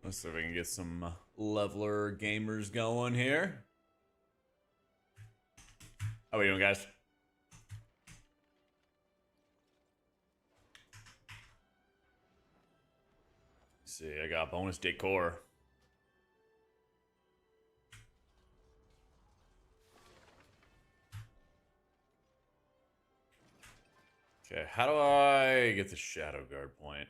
Let's see if we can get some leveler gamers going here. How are we doing, guys? Let's see, I got bonus decor. Okay, how do I get the shadow guard point?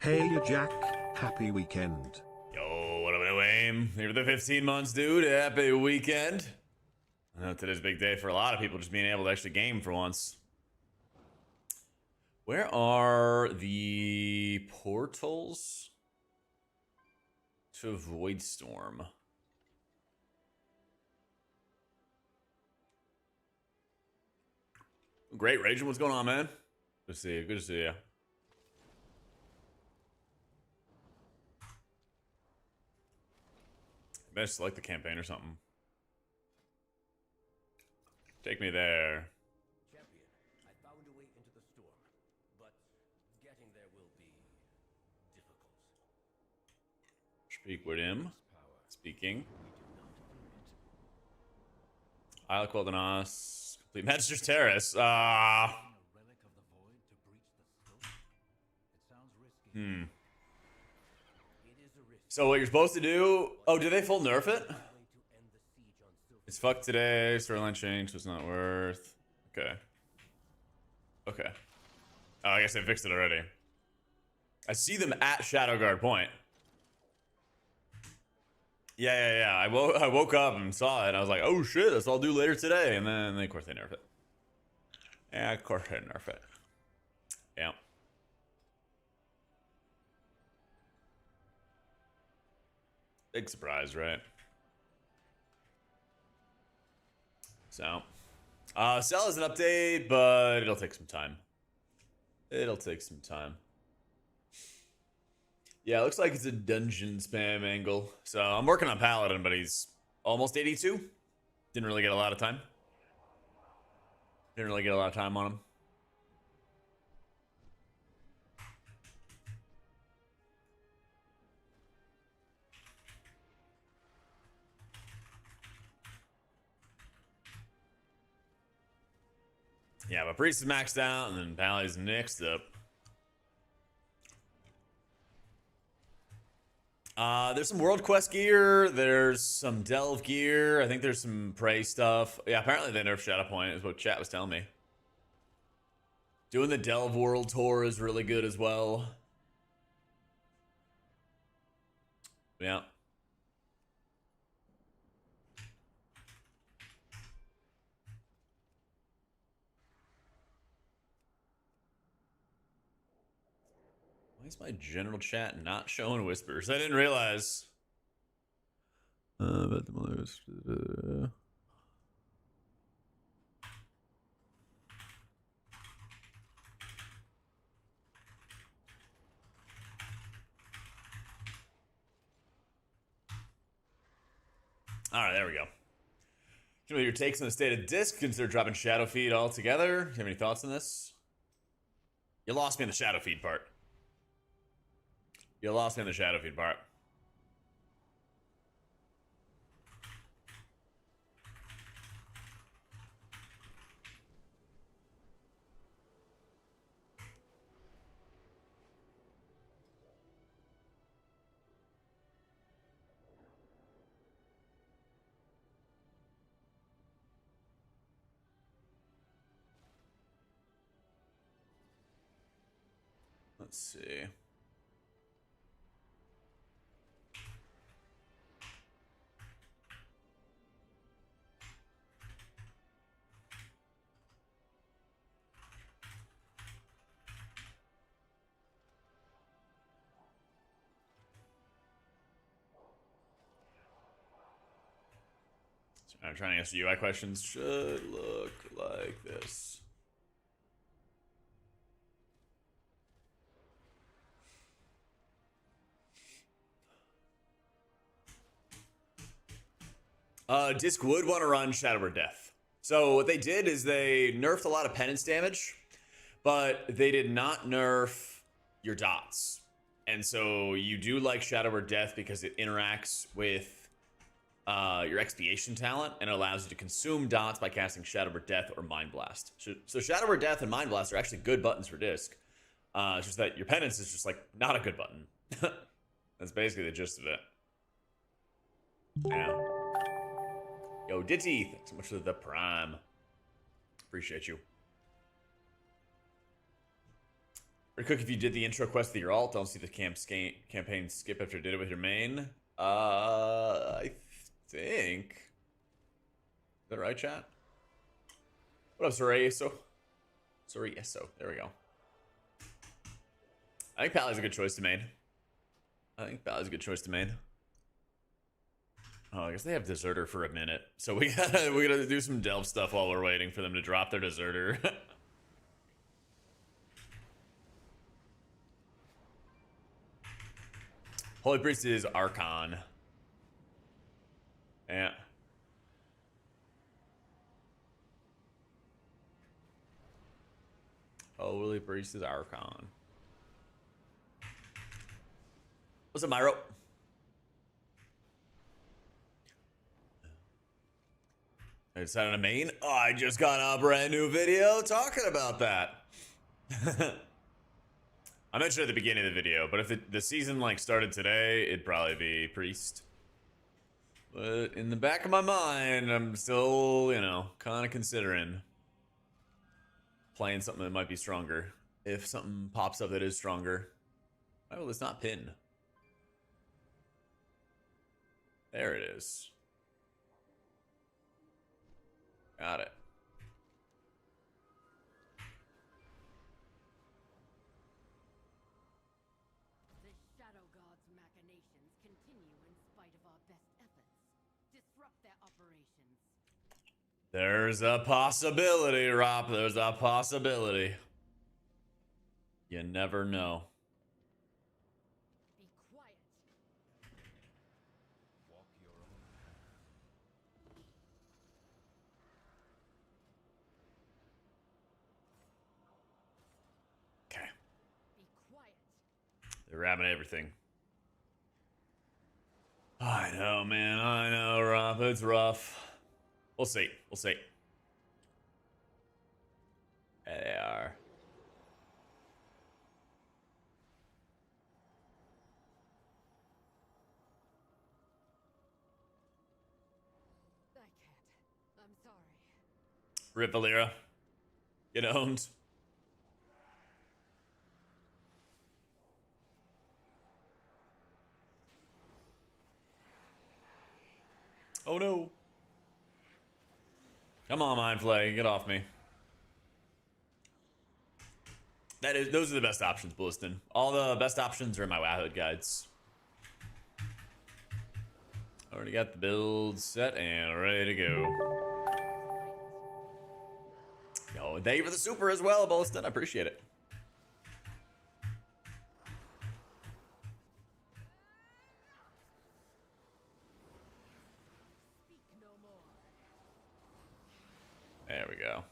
Hey Jack, happy weekend. Yo, what up, aim? Here for the 15 months, dude. Happy weekend. I know today's a big day for a lot of people, just being able to actually game for once. Where are the portals to avoid storm? Great, Raging. What's going on, man? Good to see you. Good to see you. Better select the campaign or something. Take me there. Champion, I found a way into the storm, but getting there will be difficult. Speak with him. Speaking. Isle Quel'Danas. Complete Magister's Terrace. So what you're supposed to do... Oh, did they full nerf it? It's fucked today. Storyline change was not worth... Okay. Okay. Oh, I guess they fixed it already. I see them at Shadowguard Point. Yeah. I woke up and saw it, and I was like, oh shit, that's all due later today. And then, of course, they nerf it. Yeah, of course they nerf it. Yeah. Big surprise, right? So, Cell is an update, but it'll take some time. It'll take some time. Yeah, it looks like it's a dungeon spam angle. So I'm working on Paladin, but he's almost 82. Didn't really get a lot of time. Didn't really get a lot of time on him. Yeah, but Priest is maxed out, and then Pally's next up. There's some World Quest gear. There's some Delve gear. I think there's some Prey stuff. Yeah, apparently they nerfed Shadow Point, is what chat was telling me. Doing the Delve World Tour is really good as well. Yeah. Why is my general chat not showing whispers? I didn't realize. But the all right, there we go. You know your takes on the state of disc? Consider dropping shadow feed altogether. Do you have any thoughts on this? You lost me in the shadow feed part. You lost me in the shadow feed part. Let's see. I'm trying to answer UI questions. Should look like this. Disc would want to run Shadow or Death. So what they did is they nerfed a lot of penance damage, but they did not nerf your dots. And so you do like Shadow or Death because it interacts with your expiation talent and it allows you to consume dots by casting Shadow or Death or Mind Blast. So Shadow or Death and Mind Blast are actually good buttons for disc. It's just that your penance is just like not a good button. That's basically the gist of it. Yeah. Yo, Ditty, thanks so much for the prime. Appreciate you. Pretty quick, if you did the intro quest with your alt, don't see the campaign skip after you did it with your main. I think. Is that right, chat? What up, Sorieso? Sorieso. There we go. I think Pally's a good choice to main. Oh, I guess they have Deserter for a minute, so we gotta do some delve stuff while we're waiting for them to drop their Deserter. Holy Priest is Archon. Yeah. Holy Priest is Archon. What's up, Myro? I decided on a main. Oh, I just got a brand new video talking about that. I mentioned at the beginning of the video, but if the season like started today, it'd probably be Priest. But in the back of my mind, I'm still, you know, kind of considering playing something that might be stronger. If something pops up that is stronger. Why will this not pin? There it is. Got it. The Shadow God's machinations continue in spite of our best efforts. Disrupt their operations. There's a possibility, Rob. There's a possibility. You never know. Be quiet. Walk your own path. Okay. Be quiet. They're grabbing everything. I know, man. I know, Rob. It's rough. We'll see. We'll see. There they are. I can't. I'm sorry. Rip Valera. Get owned. Oh no. Come on, Mind Flay. Get off me. Those are the best options, Bulliston. All the best options are in my WoW guides. Already got the build set and ready to go. Yo, thank you for the super as well, Bulliston. I appreciate it. Speak no more. There we go.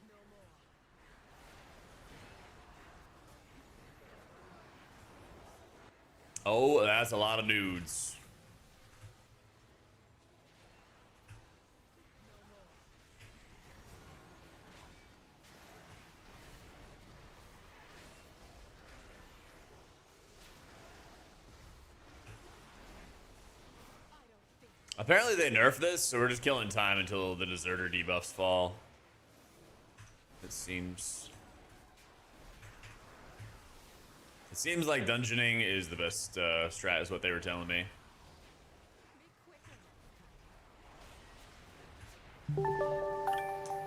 No more. Oh, that's a lot of dudes. Apparently they nerfed this, so we're just killing time until the deserter debuffs fall. It seems like dungeoning is the best strat, is what they were telling me.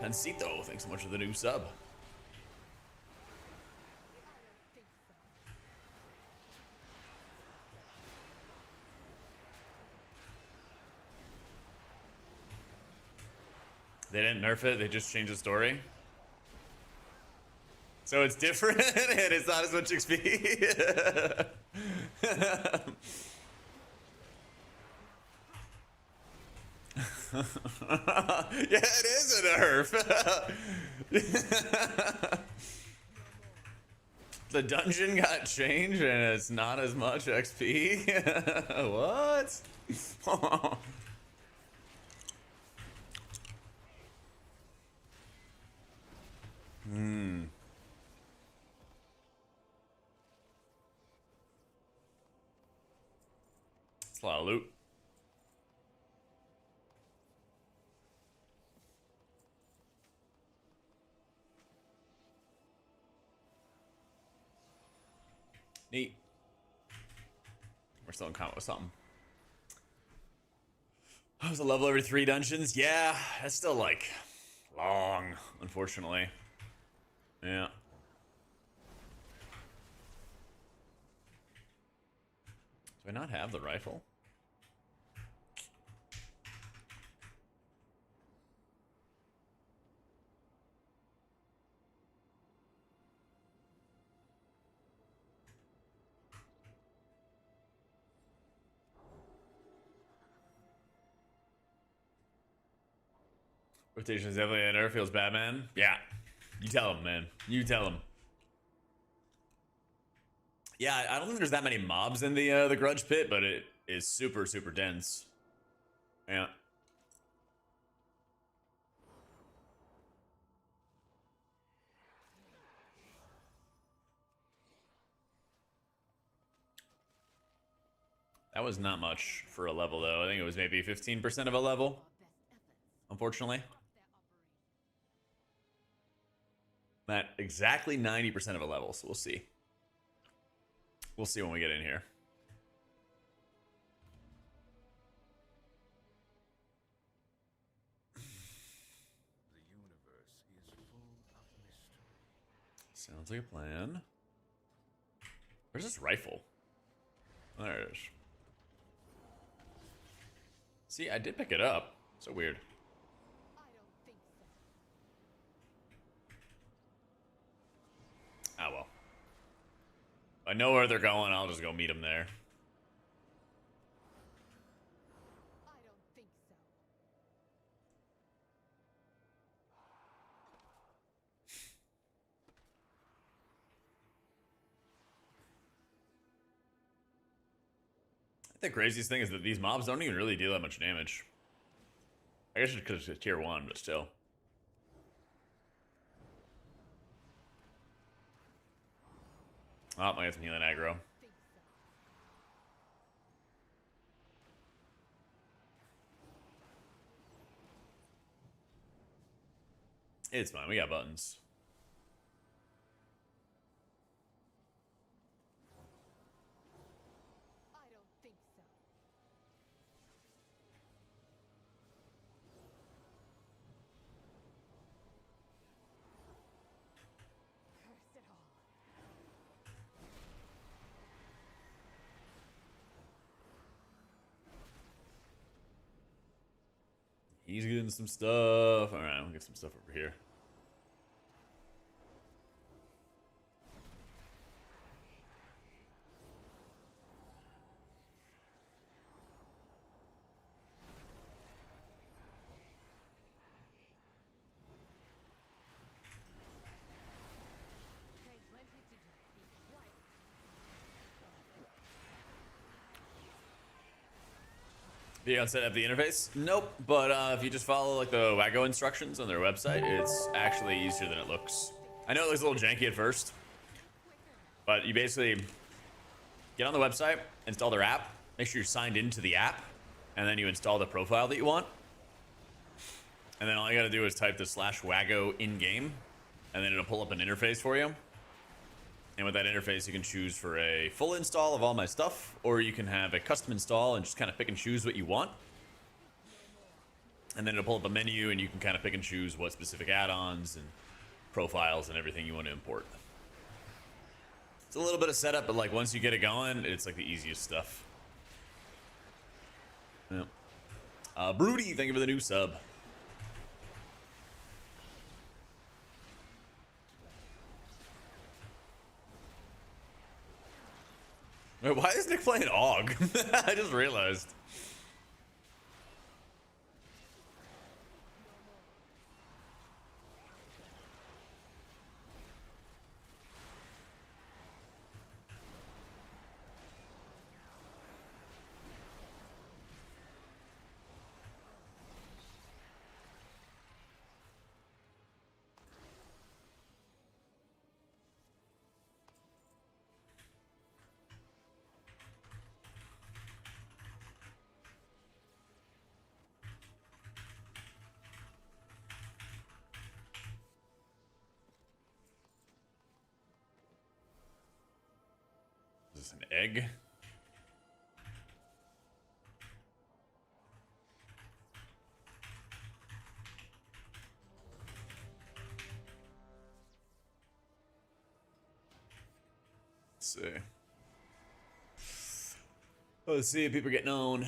Pancito, thanks so much for the new sub. They didn't nerf it, they just changed the story. So it's different and it's not as much XP. Yeah, it is a nerf. The dungeon got changed and it's not as much XP. What? It's a lot of loot. Neat. We're still in combat with something. I was a level every 3 dungeons. Yeah, that's still like long, unfortunately. Yeah. Do I not have the rifle? Rotation is definitely an airfield's Batman. Yeah. You tell him, man. You tell him. Yeah, I don't think there's that many mobs in the Grudge Pit, but it is super, super dense. Yeah. That was not much for a level, though. I think it was maybe 15% of a level, unfortunately. I'm at exactly 90% of a level, so we'll see. We'll see when we get in here. The universe is full of mystery. Sounds like a plan. Where's this rifle? Oh, there it is. See, I did pick it up. So weird. I don't think so. Ah, well. If I know where they're going, I'll just go meet them there. I don't think so. The craziest thing is that these mobs don't even really deal that much damage. I guess it's because it's tier 1, but still. Oh, I got some healing aggro. It's fine, we got buttons. I don't think so. Curse it all. He's getting some stuff. Alright, we'll get some stuff over here. There's plenty to do. Be quiet. Do you set up the interface? Nope, but if you just follow like the Waggo instructions on their website, it's actually easier than it looks. I know it looks a little janky at first, but you basically get on the website, install their app, make sure you're signed into the app, and then you install the profile that you want. And then all you gotta do is type the /Waggo in-game, and then it'll pull up an interface for you. And with that interface, you can choose for a full install of all my stuff, or you can have a custom install and just kind of pick and choose what you want. And then it'll pull up a menu, and you can kind of pick and choose what specific add-ons and profiles and everything you want to import. It's a little bit of setup, but like once you get it going, it's like the easiest stuff. Yeah. Broody, thank you for the new sub. Wait, why is Nick playing AUG? I just realized. this, an egg? Let's see. Let's see if people are getting on.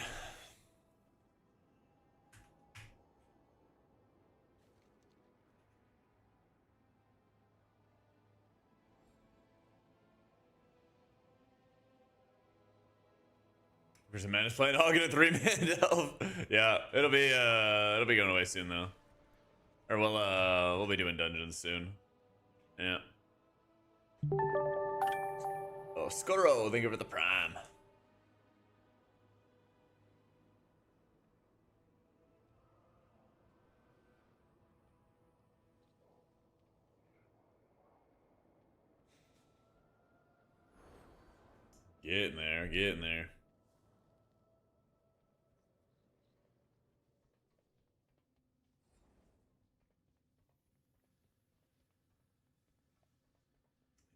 There's a menace playing hog in a 3-man delve. Yeah, it'll be going away soon though. Or we'll be doing dungeons soon. Yeah. Oh, Scoro, thank you for the prime. Getting there, getting there.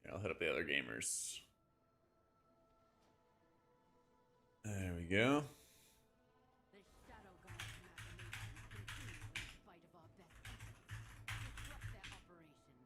Yeah, I'll hit up the other gamers. There we go. The Shadow God's machinations continue in spite of our best efforts. Disrupt their operations.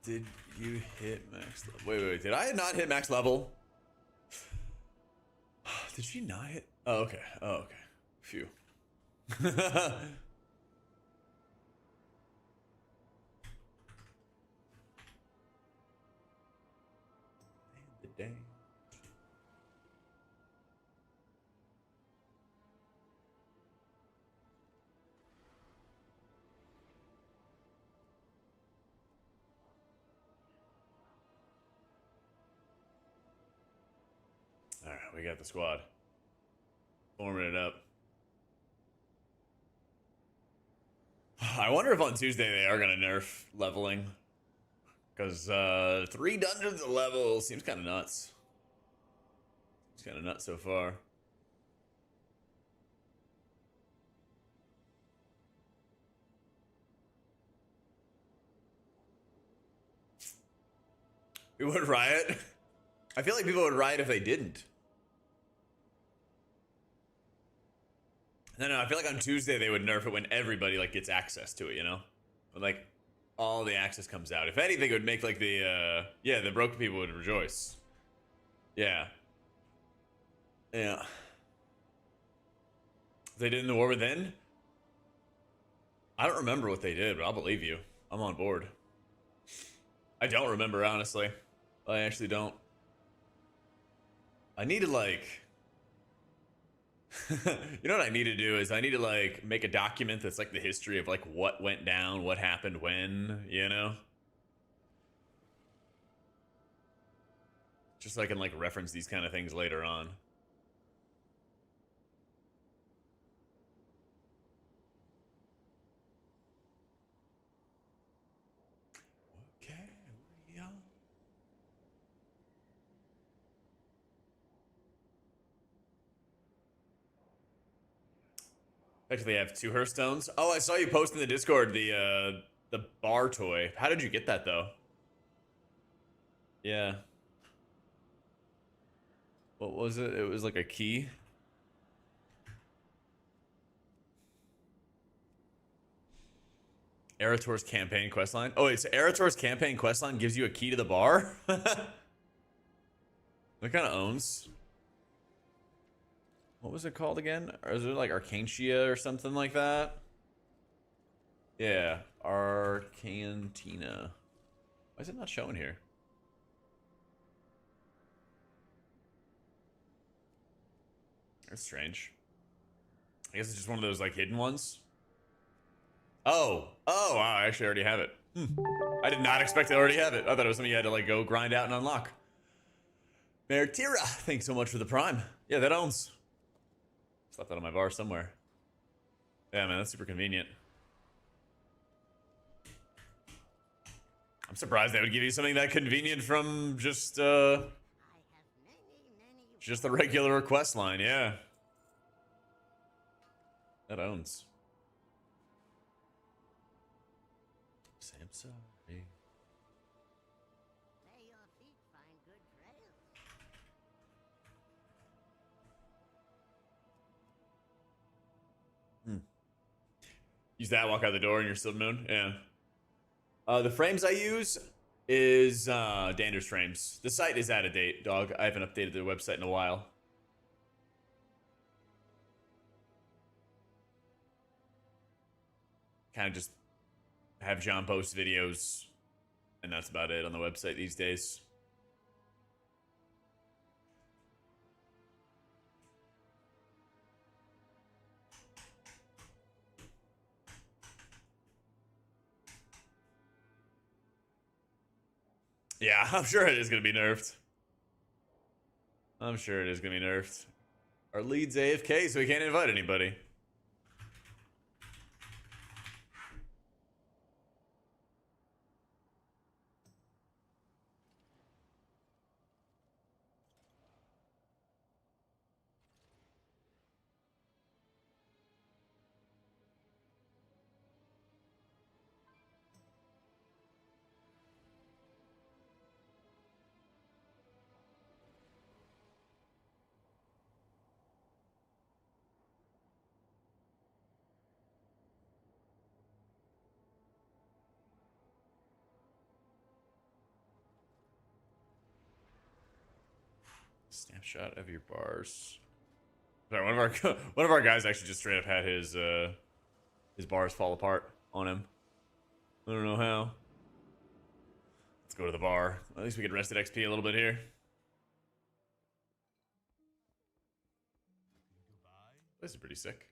Did you hit max level? Wait. Did I not hit max level? Did she not hit? Oh, okay. Oh, okay. Phew. And the day. All right, we got the squad. Forming it up. I wonder if on Tuesday they are gonna nerf leveling. Because 3 dungeons a level seems kind of nuts. It's kind of nuts so far. We would riot. I feel like people would riot if they didn't. No, I feel like on Tuesday they would nerf it when everybody like gets access to it, you know? When, like all the access comes out. If anything, it would make like the broken people would rejoice. Yeah. Yeah. They did in the War Within? I don't remember what they did, but I'll believe you. I'm on board. I don't remember, honestly. I actually don't. I need to like you know what I need to do is I need to like make a document that's like the history of like what went down, what happened when, you know? Just so I can like reference these kind of things later on. Okay, we are. Actually, they have 2 Hearthstones. Oh, I saw you post in the Discord the bar toy. How did you get that though? Yeah. What was it? It was like a key. Erator's campaign questline. Oh, wait, so Erator's campaign questline gives you a key to the bar? That kind of owns. What was it called again? Or is it like Arcantia or something like that? Yeah, Arcantina. Why is it not showing here? That's strange. I guess it's just one of those like hidden ones. Oh, wow, I actually already have it. I did not expect to already have it. I thought it was something you had to like go grind out and unlock. Meritira, thanks so much for the prime. Yeah, that owns. Slept that on my bar somewhere. Yeah, man, that's super convenient. I'm surprised they would give you something that convenient from just the regular request line. Yeah, that owns. Say I'm sorry. Use that, walk out the door, and you're still moon. Yeah. The frames I use is Dander's frames. The site is out of date, dog. I haven't updated the website in a while. Kind of just have John post videos, and that's about it on the website these days. Yeah, I'm sure it is going to be nerfed. I'm sure it is going to be nerfed. Our lead's AFK, so we can't invite anybody. Snapshot of your bars. Sorry, one of our guys actually just straight up had his bars fall apart on him. I don't know how. Let's go to the bar. At least we can rest at XP a little bit here. This is pretty sick.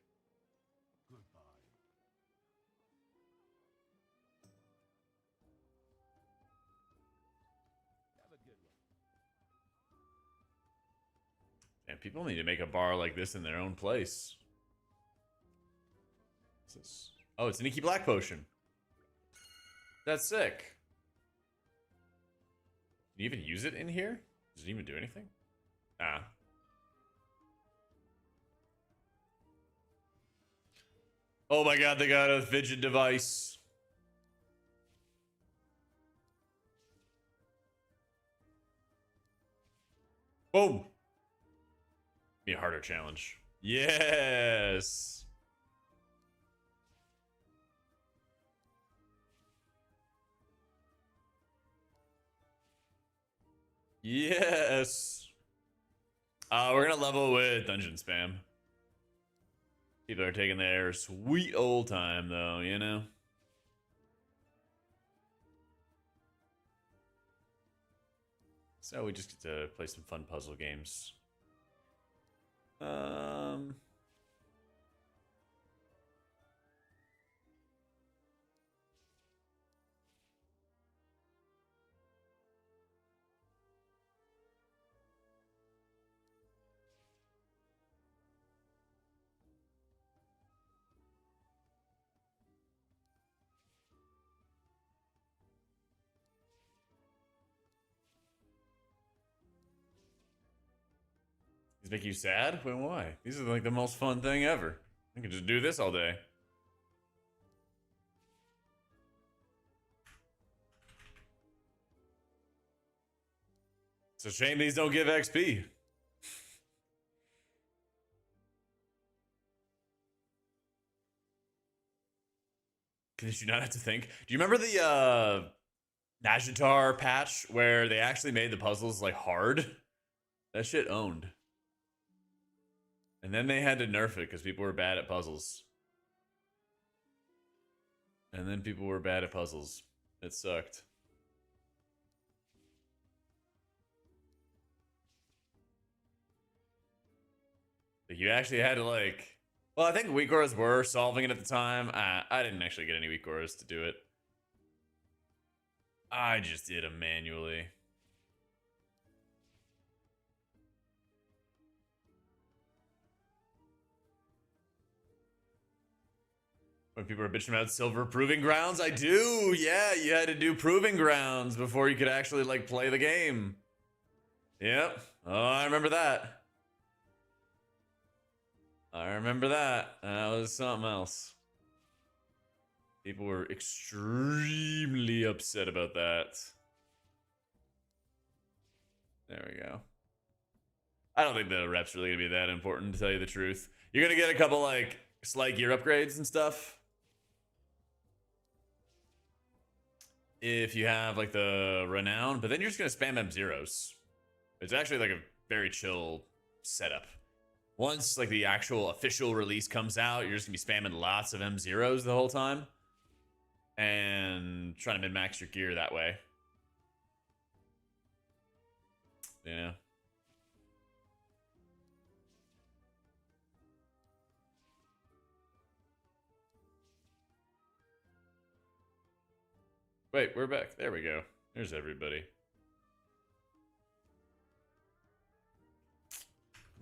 And people need to make a bar like this in their own place. What's this? Oh, it's an Inky Black Potion. That's sick. Can you even use it in here? Does it even do anything? Ah. Oh my god, they got a fidget device. Boom. Be a harder challenge. Yes. Yes. We're gonna level with dungeon spam. People are taking their sweet old time, though, you know? So we just get to play some fun puzzle games. These make you sad? Well, why? These are like the most fun thing ever. I can just do this all day. It's a shame these don't give XP. Did you not have to think? Do you remember the Najitar patch where they actually made the puzzles like hard? That shit owned. And then they had to nerf it because people were bad at puzzles. And then people were bad at puzzles. It sucked. Like you actually had to like... Well, I think weak auras were solving it at the time. I didn't actually get any weak auras to do it. I just did them manually. When people are bitching about silver proving grounds, I do. Yeah, you had to do proving grounds before you could actually like play the game. Yep. Oh, I remember that. I remember that. That was something else. People were extremely upset about that. There we go. I don't think the rep's really gonna be that important, to tell you the truth. You're gonna get a couple like slight gear upgrades and stuff. If you have like the renown, but then you're just gonna spam M0s. It's actually like a very chill setup. Once like the actual official release comes out, you're just gonna be spamming lots of M0s the whole time and trying to min-max your gear that way. Yeah. Wait, we're back. There we go. There's everybody.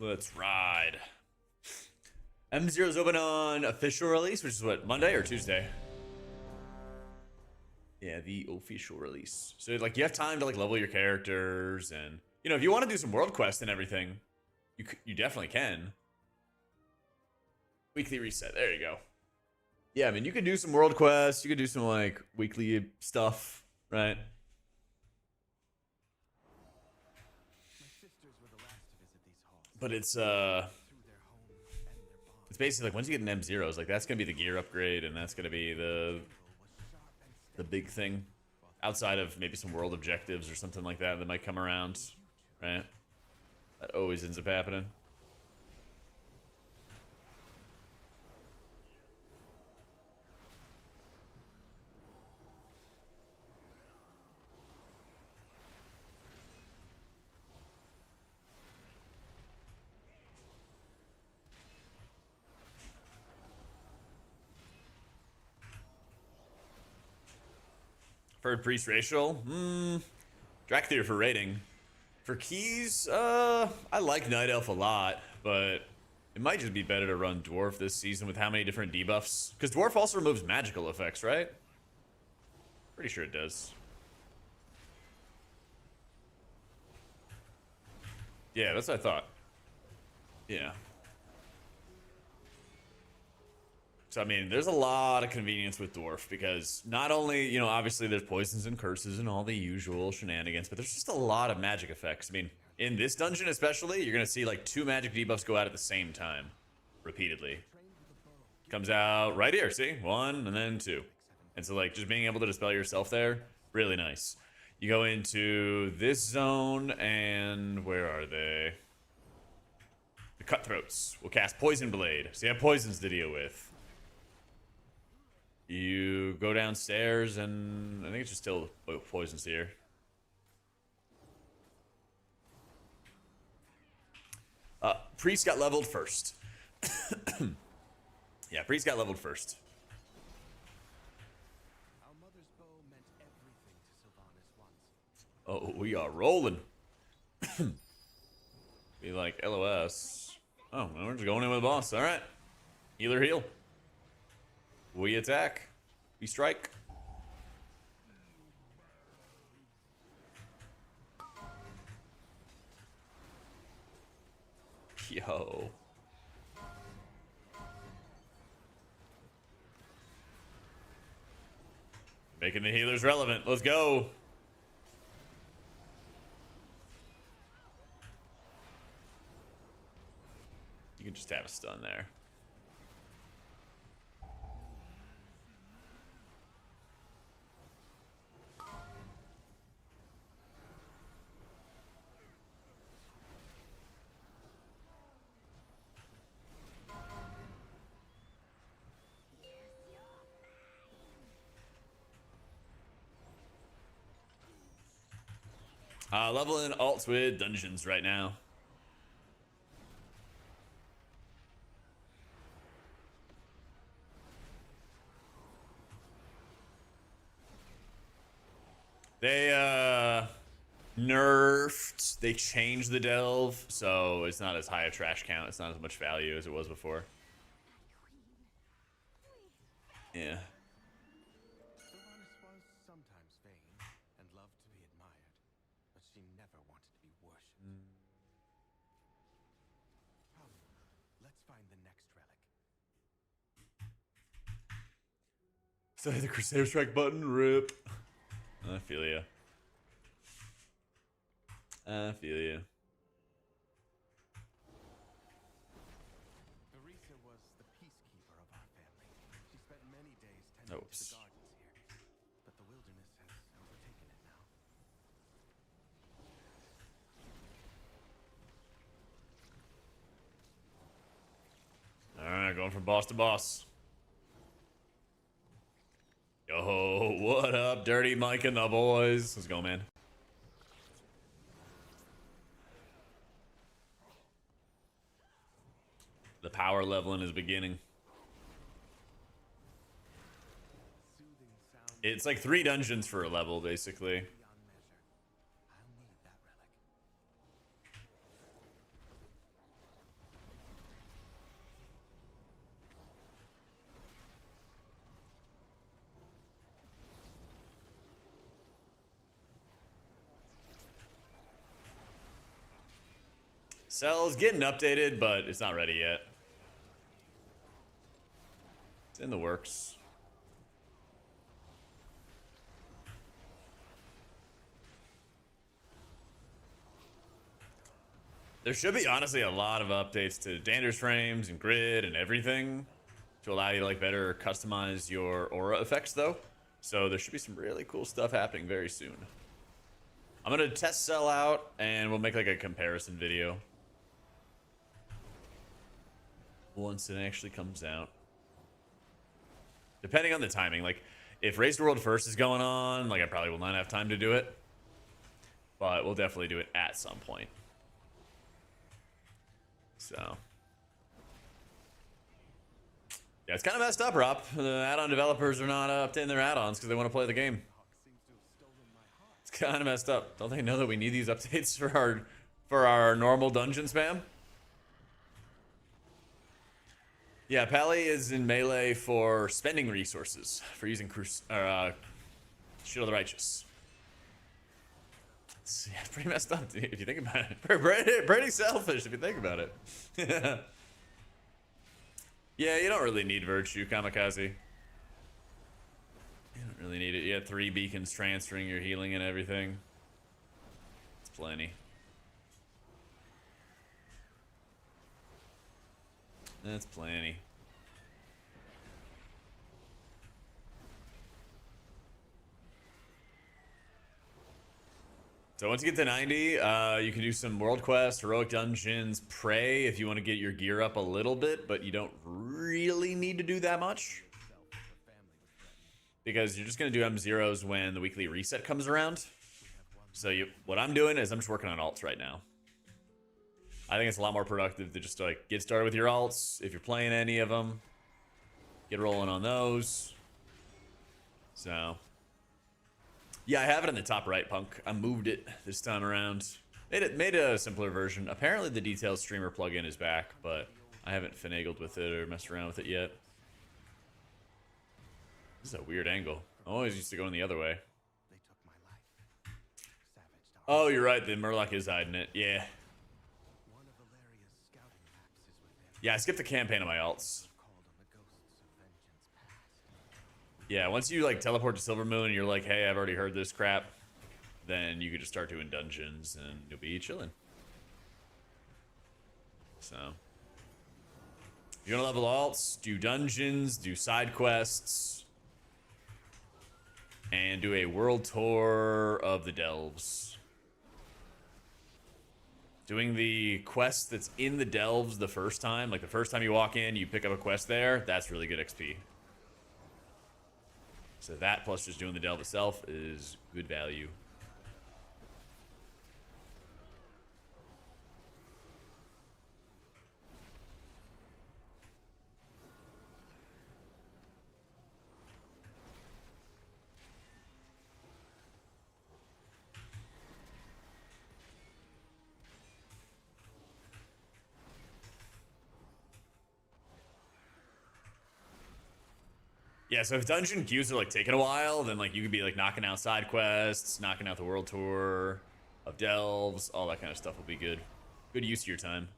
Let's ride. M0's open on official release, which is what, Monday or Tuesday? Yeah, the official release. So like you have time to like level your characters, and you know, if you want to do some world quests and everything, you definitely can. Weekly reset. There you go. Yeah, I mean, you could do some world quests. You could do some like weekly stuff, right? But it's basically like once you get an M0s, like that's gonna be the gear upgrade, and that's gonna be the big thing. Outside of maybe some world objectives or something like that might come around, right? That always ends up happening. For priest racial, Drak Theory for rating. For keys, I like Night Elf a lot, but it might just be better to run Dwarf this season with how many different debuffs. Because Dwarf also removes magical effects, right? Pretty sure it does. Yeah, that's what I thought. Yeah. So, I mean, there's a lot of convenience with Dwarf because not only, you know, obviously there's poisons and curses and all the usual shenanigans, but there's just a lot of magic effects. I mean, in this dungeon especially, you're going to see like 2 magic debuffs go out at the same time, repeatedly. Comes out right here, see? 1 and then 2. And so, like, just being able to dispel yourself there, really nice. You go into this zone, and where are they? The Cutthroats will cast Poison Blade, so you have poisons to deal with. You go downstairs, and I think it's just still poisons here. Priest got leveled first. Yeah, Priest got leveled first. Our mother's bow meant everything to Sylvanas once. Oh, we are rolling. Be like LOS. Oh, well, we're just going in with the boss. All right. Healer heal. We attack. We strike. Yo. Making the healers relevant. Let's go. You can just have a stun there. Leveling alts with dungeons right now. They nerfed, they changed the delve, so it's not as high a trash count, it's not as much value as it was before. Yeah. Sylvanas was sometimes vain and loved to be admired, but she never wanted to be worshipped. Come, let's find the next relic. So the Crusader Strike button, rip. I feel ya. I feel ya. Teresa was the peacekeeper of our family. She spent many days tending to the gardens here, but the wilderness has overtaken it now. Alright, going from boss to boss. Yo, what up, Dirty Mike and the boys? Let's go, man. The power leveling is beginning. Soothing sound It's like 3 dungeons for a level, basically. beyond measure. I'll need that relic. Cell's getting updated, but it's not ready yet. It's in the works. There should be, honestly, a lot of updates to Dander's frames and grid and everything to allow you to, like, better customize your aura effects, though. So there should be some really cool stuff happening very soon. I'm gonna test Cell out, and we'll make, like, a comparison video once it actually comes out. Depending on the timing. Like, if Race to World First is going on, like, I probably will not have time to do it. But we'll definitely do it at some point. So. Yeah, it's kind of messed up, Rob. The add-on developers are not updating their add-ons because they want to play the game. Seems to have stolen my heart. It's kind of messed up. Don't they know that we need these updates for our normal dungeon spam? Yeah, Pally is in melee for spending resources, for using Shield of the Righteous. It's pretty messed up if you think about it. Pretty selfish if you think about it. Yeah, you don't really need Virtue, Kamikaze. You don't really need it. You have 3 beacons transferring your healing and everything. It's plenty. That's plenty. So once you get to 90, you can do some world quests, heroic dungeons, pray if you want to get your gear up a little bit, but you don't really need to do that much. Because you're just going to do M0s when the weekly reset comes around. So what I'm doing is I'm just working on alts right now. I think it's a lot more productive to just like get started with your alts. If you're playing any of them, get rolling on those. So, yeah, I have it in the top right, Punk. I moved it this time around. Made a simpler version. Apparently the detailed streamer plugin is back, but I haven't finagled with it or messed around with it yet. This is a weird angle. I always used to go in the other way. They took my life. Savaged our Oh, you're right. The Murloc is hiding it. Yeah. one of Valeria's scouting maps is within. Yeah, I skipped the campaign on my alts. Called on the ghosts of vengeance past. Yeah, once you like teleport to Silvermoon and you're like, hey, I've already heard this crap, then you could just start doing dungeons and you'll be chilling. So, if you're gonna level alts, do dungeons, do side quests, and do a world tour of the Delves. Doing the quest that's in the Delves the first time, like the first time you walk in, you pick up a quest there, that's really good XP. So that plus just doing the delve itself is good value. Yeah, so if dungeon queues are like taking a while, then like you could be like knocking out side quests, knocking out the world tour of delves, all that kind of stuff will be good. Good use of your time.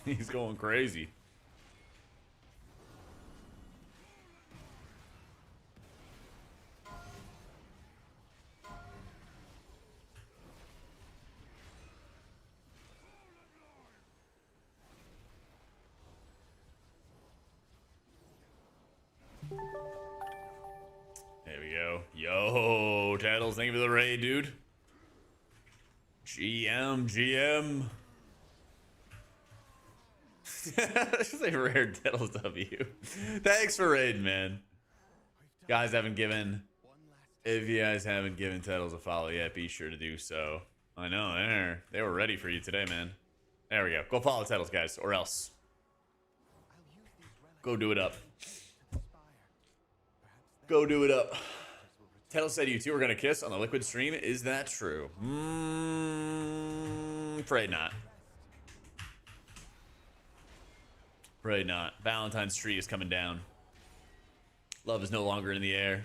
He's going crazy. There we go. Yo, Tattles, thank you for the raid, dude. GM. Just say rare Tattles W. Thanks for raiding, man. Guys haven't given. If you guys haven't given Tattles a follow yet, be sure to do so. I know, they were ready for you today, man. There we go. Go follow Tattles, guys, or else. Go do it up. Go do it up. Tattles said you two were gonna kiss on the liquid stream. Is that true? Afraid not. Afraid not. Valentine's tree is coming down. Love is no longer in the air.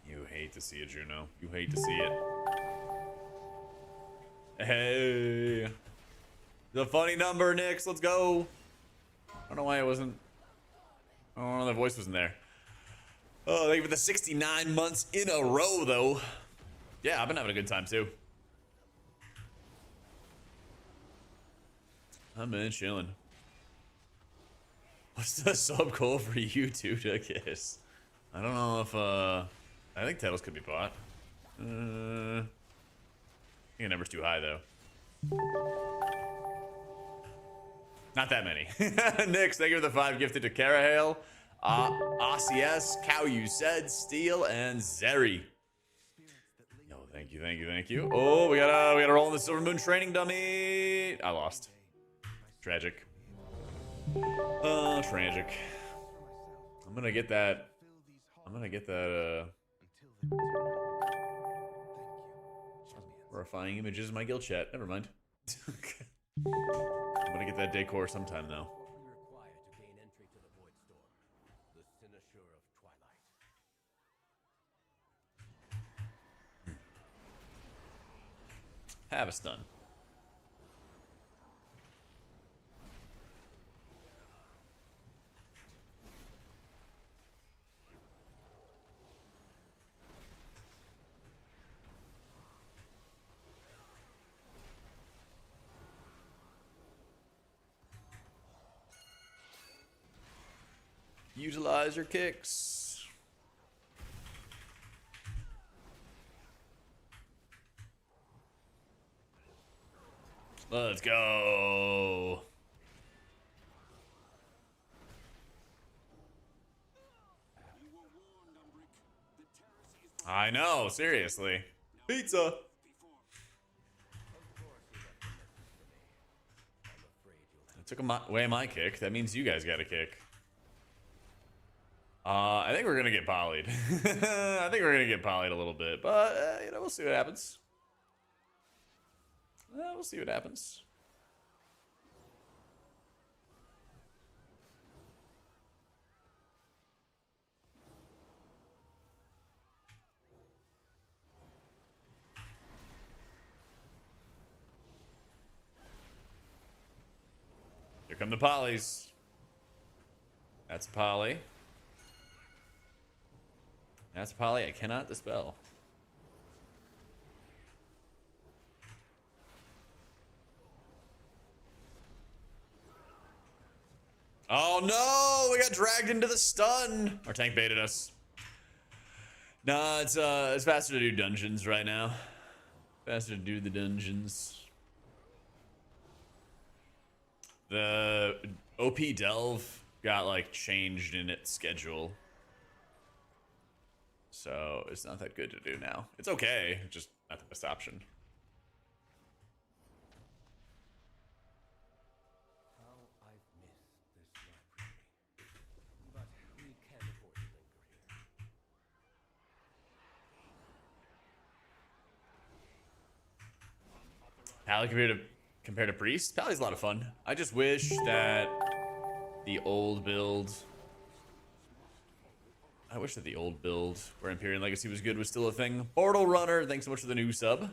You hate to see it, Juno. You hate to see it. Hey. The funny number, Nix. Let's go. I don't know why it wasn't. I don't know, the voice wasn't there. Oh, thank you for the 69 months in a row, though. Yeah, I've been having a good time, too. I've been chilling. What's the sub goal for you two to kiss? I don't know if, I think Tattles could be bought. I think the number's too high, though. Not that many. Nix, thank you for the 5 gifted to Carahale. ACS, Cow You Said, Steel, and Zeri. Yo, thank you. Oh, we gotta roll in the Silver Moon training dummy. I lost. Tragic. Oh, tragic. I'm gonna get that. Horrifying images in my guild chat. Never mind. I'm gonna get that decor sometime though. Have a stun. Utilize your kicks. Let's go. I know, seriously. Pizza. I took away my kick. That means you guys got a kick. I think we're gonna get polyed. I think we're gonna get polyed a little bit, but you know, we'll see what happens. We'll see what happens. Here come the polys. That's a poly. That's Polly I cannot dispel. Oh no, we got dragged into the stun. Our tank baited us. Nah, it's faster to do dungeons right now. Faster to do the dungeons. The OP delve got like changed in its schedule. So it's not that good to do now. It's okay, just not the best option. How I've missed this library. But we can't afford to linger here. Pally compared to Priest? Pally's a lot of fun. I just wish that the old build... I wish that the old build where Empyrean Legacy was good was still a thing. Portal Runner, thanks so much for the new sub.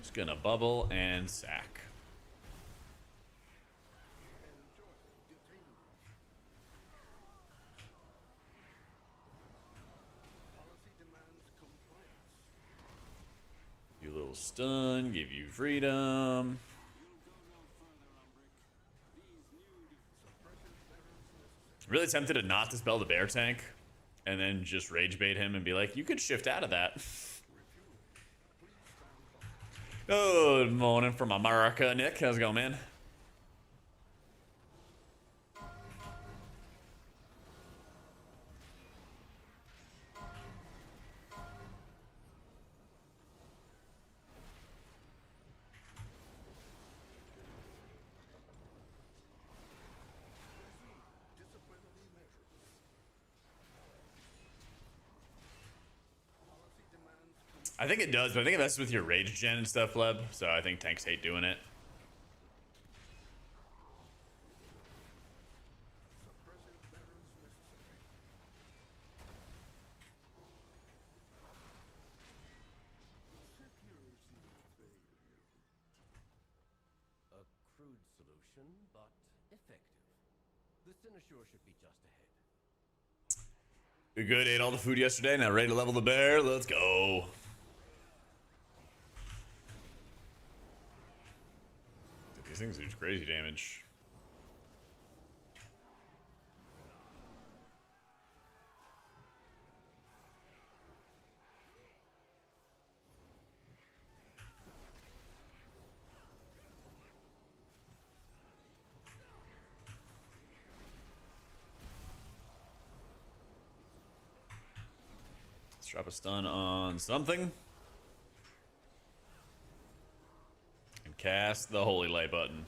Just gonna bubble and sack. You little stun, give you freedom. Really tempted to not dispel the bear tank and then just rage bait him and be like, you could shift out of that. Good morning from America, Nick. How's it going, man? I think it does, but I think it messes with your rage gen and stuff, Pleb. So I think tanks hate doing it. A crude solution, but effective. The Cynosure should be just ahead. You're good. Ate all the food yesterday. Now ready to level the bear. Let's go. These things do crazy damage. Let's drop a stun on something. And cast the Holy Light button.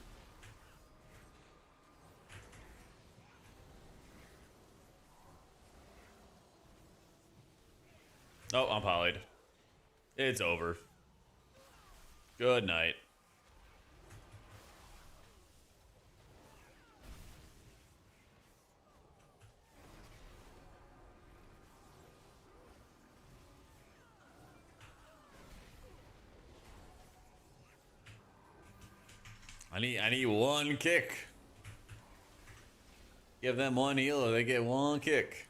Oh, I'm polyed. It's over. Good night. I need one kick. Give them one healer, they get one kick.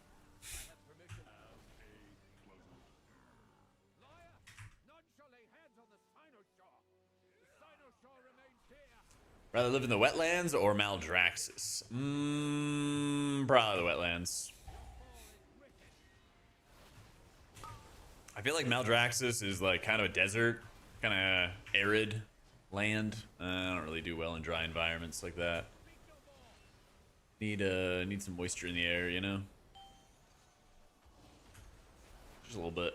Rather live in the wetlands or Maldraxxus? Probably the wetlands. I feel like Maldraxxus is like kind of a desert, kind of arid land. I don't really do well in dry environments like that. Need some moisture in the air, you know? Just a little bit.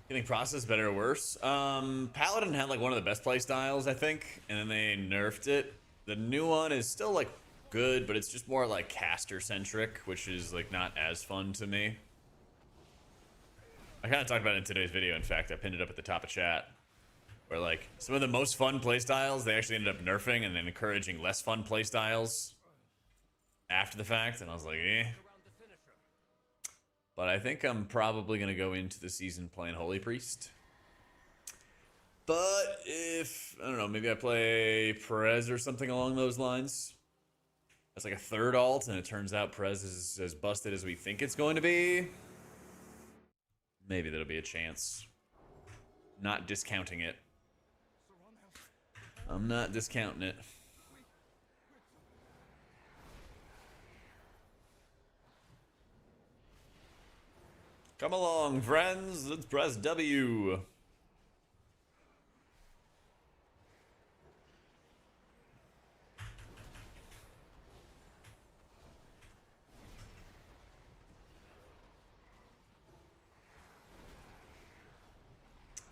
You think process better or worse? Paladin had like one of the best play styles, I think, and then they nerfed it. The new one is still like good, but it's just more like caster centric, which is like not as fun to me. I kind of talked about it in today's video. In fact, I pinned it up at the top of chat, where like some of the most fun playstyles they actually ended up nerfing and then encouraging less fun playstyles after the fact, and I was like, eh. But I think I'm probably going to go into the season playing Holy Priest. But if, I don't know, maybe I play Perez or something along those lines. That's like a third alt, and it turns out Perez is as busted as we think it's going to be. Maybe there'll be a chance. Not discounting it. I'm not discounting it. Come along, friends. Let's press W.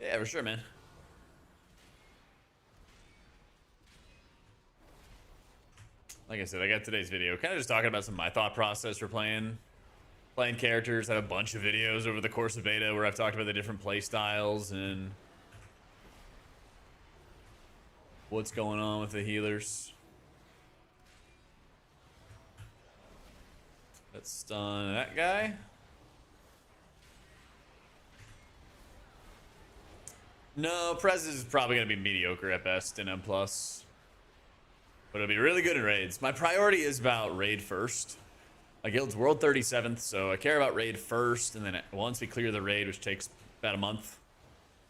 Yeah, for sure, man. Like I said, I got today's video kind of just talking about some of my thought process for playing characters. I have a bunch of videos over the course of beta where I've talked about the different play styles and what's going on with the healers. Let's stun that guy. No, Prez is probably going to be mediocre at best in M+. But it'll be really good in raids. My priority is about raid first. My guild's world 37th, so I care about raid first, and then once we clear the raid, which takes about a month,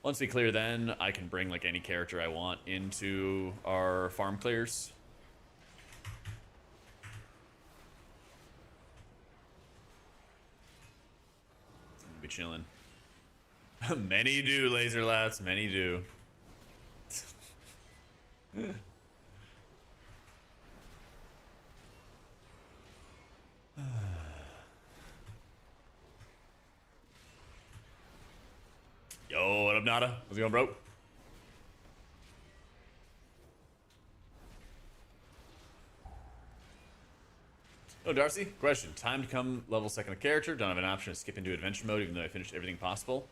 once we clear then, I can bring like any character I want into our farm clears. I'll be chilling. Many do, laser lats, many do. Yo, what up, Nada? How's it going, bro? Oh, Darcy, question. Time to come level second a character. Don't have an option to skip into adventure mode, even though I finished everything possible.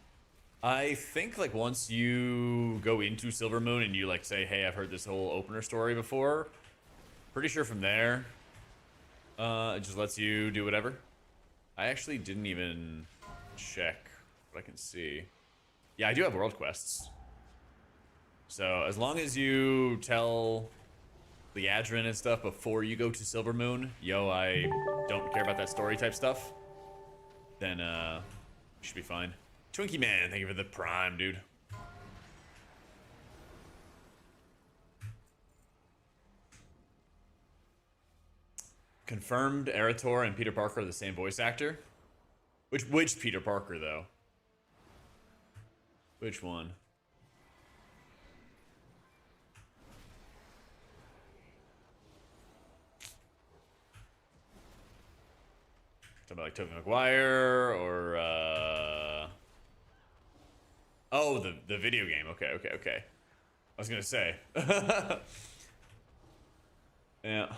I think, like, once you go into Silver Moon and you, like, say, hey, I've heard this whole opener story before, pretty sure from there, it just lets you do whatever. I actually didn't even check what I can see. Yeah, I do have world quests. So as long as you tell the Addon and stuff before you go to Silver Moon, yo, I don't care about that story type stuff, then you should be fine. Twinkie Man, thank you for the prime, dude. Confirmed Erator and Peter Parker are the same voice actor. Which Peter Parker though? Which one? Talking about like Tobey Maguire or oh, the video game. Okay. I was gonna say. Yeah.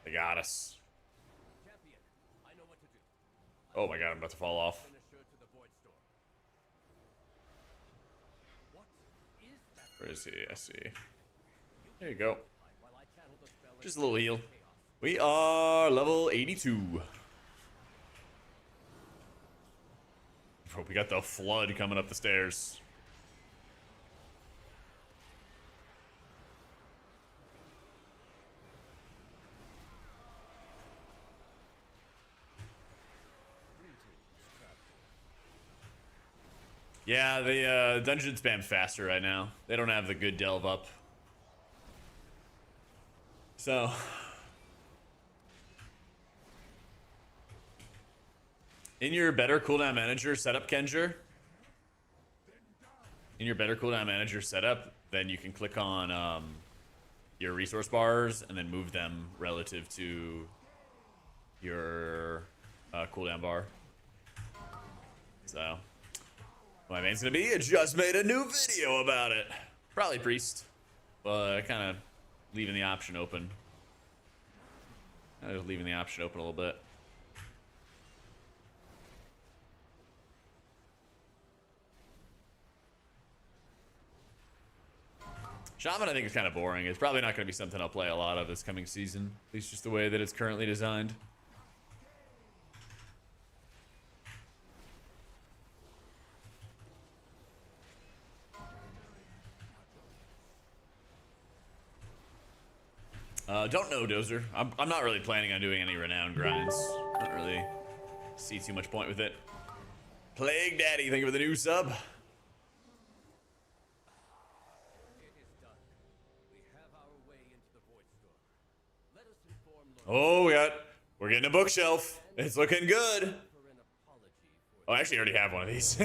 They got us. Champion, I know what to do. Oh my god, I'm about to fall off. Finisher to the Void Storm. What is that? Where is he? I see. There you go. While I channel the spell Just a little heal. We are level 82. Oh, we got the flood coming up the stairs. Yeah, the dungeon spam's faster right now. They don't have the good delve up. So in your better cooldown manager setup, Kenjer, in your better cooldown manager setup, then you can click on your resource bars and then move them relative to your cooldown bar. So my main's gonna be, I just made a new video about it. Probably Priest, but I kind of leaving the option open. Just leaving the option open a little bit. Shaman, I think, is kind of boring. It's probably not going to be something I'll play a lot of this coming season. At least just the way that it's currently designed. Don't know, Dozer. I'm not really planning on doing any renown grinds. Don't really see too much point with it. Plague Daddy, thank you for the new sub. It is done. We have our way into the Void Storm. Let us inform Lord Oh, we're getting a bookshelf. It's looking good. for an apology for Oh, I actually already have one of these.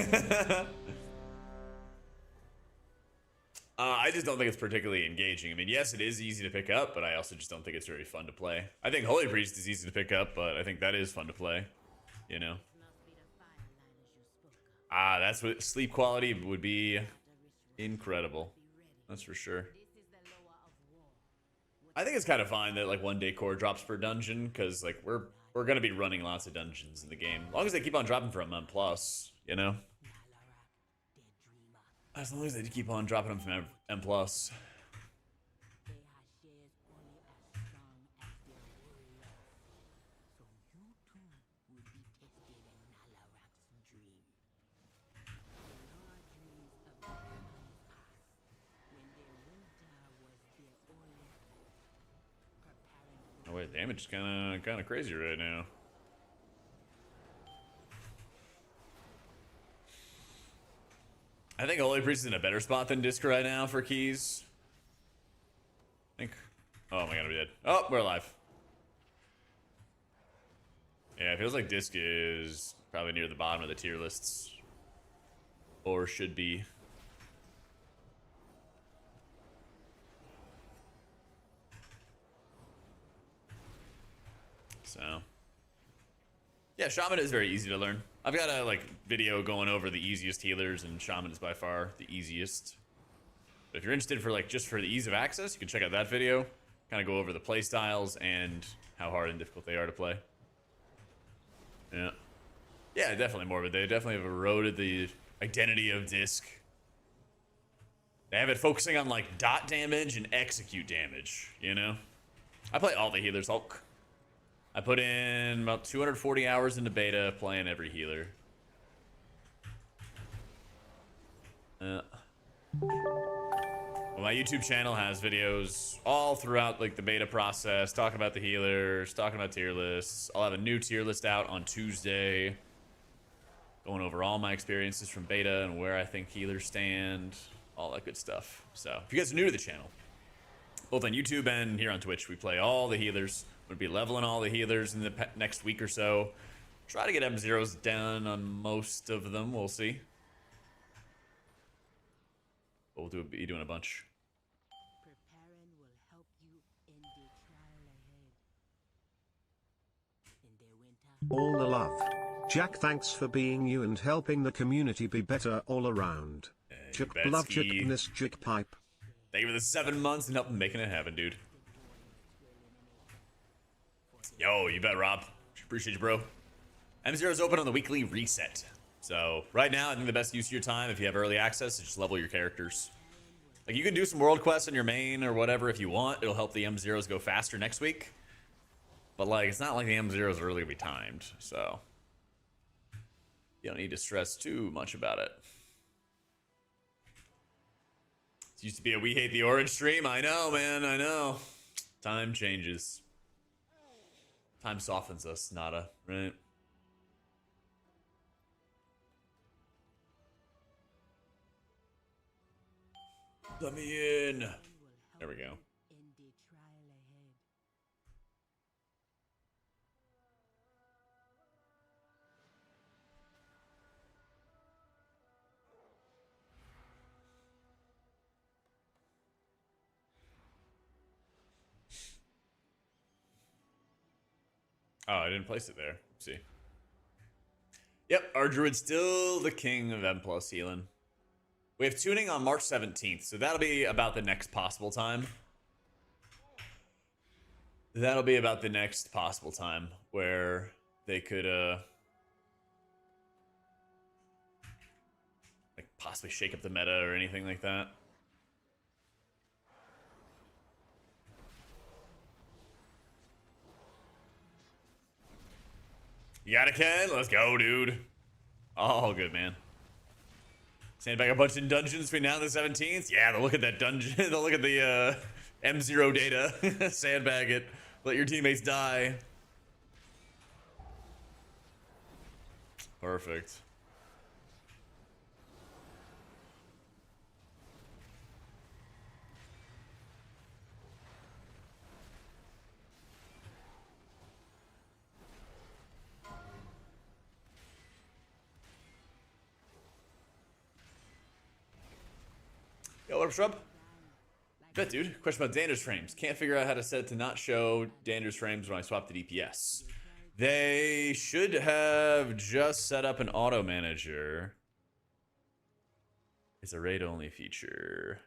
I just don't think it's particularly engaging. I mean, yes, it is easy to pick up, but I also just don't think it's very fun to play. I think Holy Priest is easy to pick up, but I think that is fun to play. You know? Must be the fire liners you spoke of. That's what sleep quality would be incredible. That's for sure. This is the lower of war. I think it's kind of fine that like 1-day core drops per dungeon, because like we're gonna be running lots of dungeons in the game. As long as they keep on dropping for a month plus, you know? As long as they keep on dropping them from M+. They have shares only as strong as their warriors. So you too will be tested in Nalarak's dream. The lower dreams of the human past, when their winter was their only hope. Preparing for Oh wait, damage is kind of crazy right now. I think Holy Priest is in a better spot than Disc right now for keys. I think. Oh my god, we're dead. Oh, we're alive. Yeah, it feels like Disc is probably near the bottom of the tier lists. Or should be. So. Yeah, Shaman is very easy to learn. I've got a like video going over the easiest healers, and Shaman is by far the easiest. But if you're interested for like just for the ease of access, you can check out that video. Kind of go over the play styles and how hard and difficult they are to play. Yeah. Yeah, definitely morbid. They definitely have eroded the identity of Disc. They have it focusing on like dot damage and execute damage, you know? I play all the healers, Hulk. I put in about 240 hours into beta playing every healer. Well, my YouTube channel has videos all throughout like the beta process, talking about the healers, talking about tier lists. I'll have a new tier list out on Tuesday, going over all my experiences from beta and where I think healers stand, all that good stuff. So if you guys are new to the channel, both on YouTube and here on Twitch, we play all the healers. We'll be leveling all the healers in the next week or so. Try to get M0s done on most of them. We'll see. But we'll be doing a bunch. preparing will help you in the trial ahead. In their winter. All the love. Jack, thanks for being you and helping the community be better all around. Chick love Betsky. chickness chick pipe. Thank you for the 7 months and helping making it happen, dude. Yo, you bet, Rob. Appreciate you, bro. M0 is open on the weekly reset. So right now, I think the best use of your time, if you have early access, is just level your characters. Like, you can do some world quests on your main or whatever if you want. It'll help the M0s go faster next week. But, like, it's not like the M0s are really going to be timed. So you don't need to stress too much about it. It used to be a We Hate the Orange stream. I know, man. I know. Time changes. Time softens us, Nada, right? Let me in. There we go. In the trial ahead. Oh, I didn't place it there. Let's see. Yep, our druid's still the king of M+ healing. We have tuning on March 17th, so that'll be about the next possible time. That'll be about the next possible time where they could like possibly shake up the meta or anything like that. You got it, Ken? Let's go, dude. All good, man. Sandbag a bunch in dungeons between now and the 17th? Yeah, they'll look at that dungeon. They'll look at the M0 data. Sandbag it. Let your teammates die. Perfect. Yo, what's up? Bet, dude. Question about Dander's frames. Can't figure out how to set it to not show Dander's frames when I swap the DPS. They should have just set up an auto manager. It's a raid-only feature.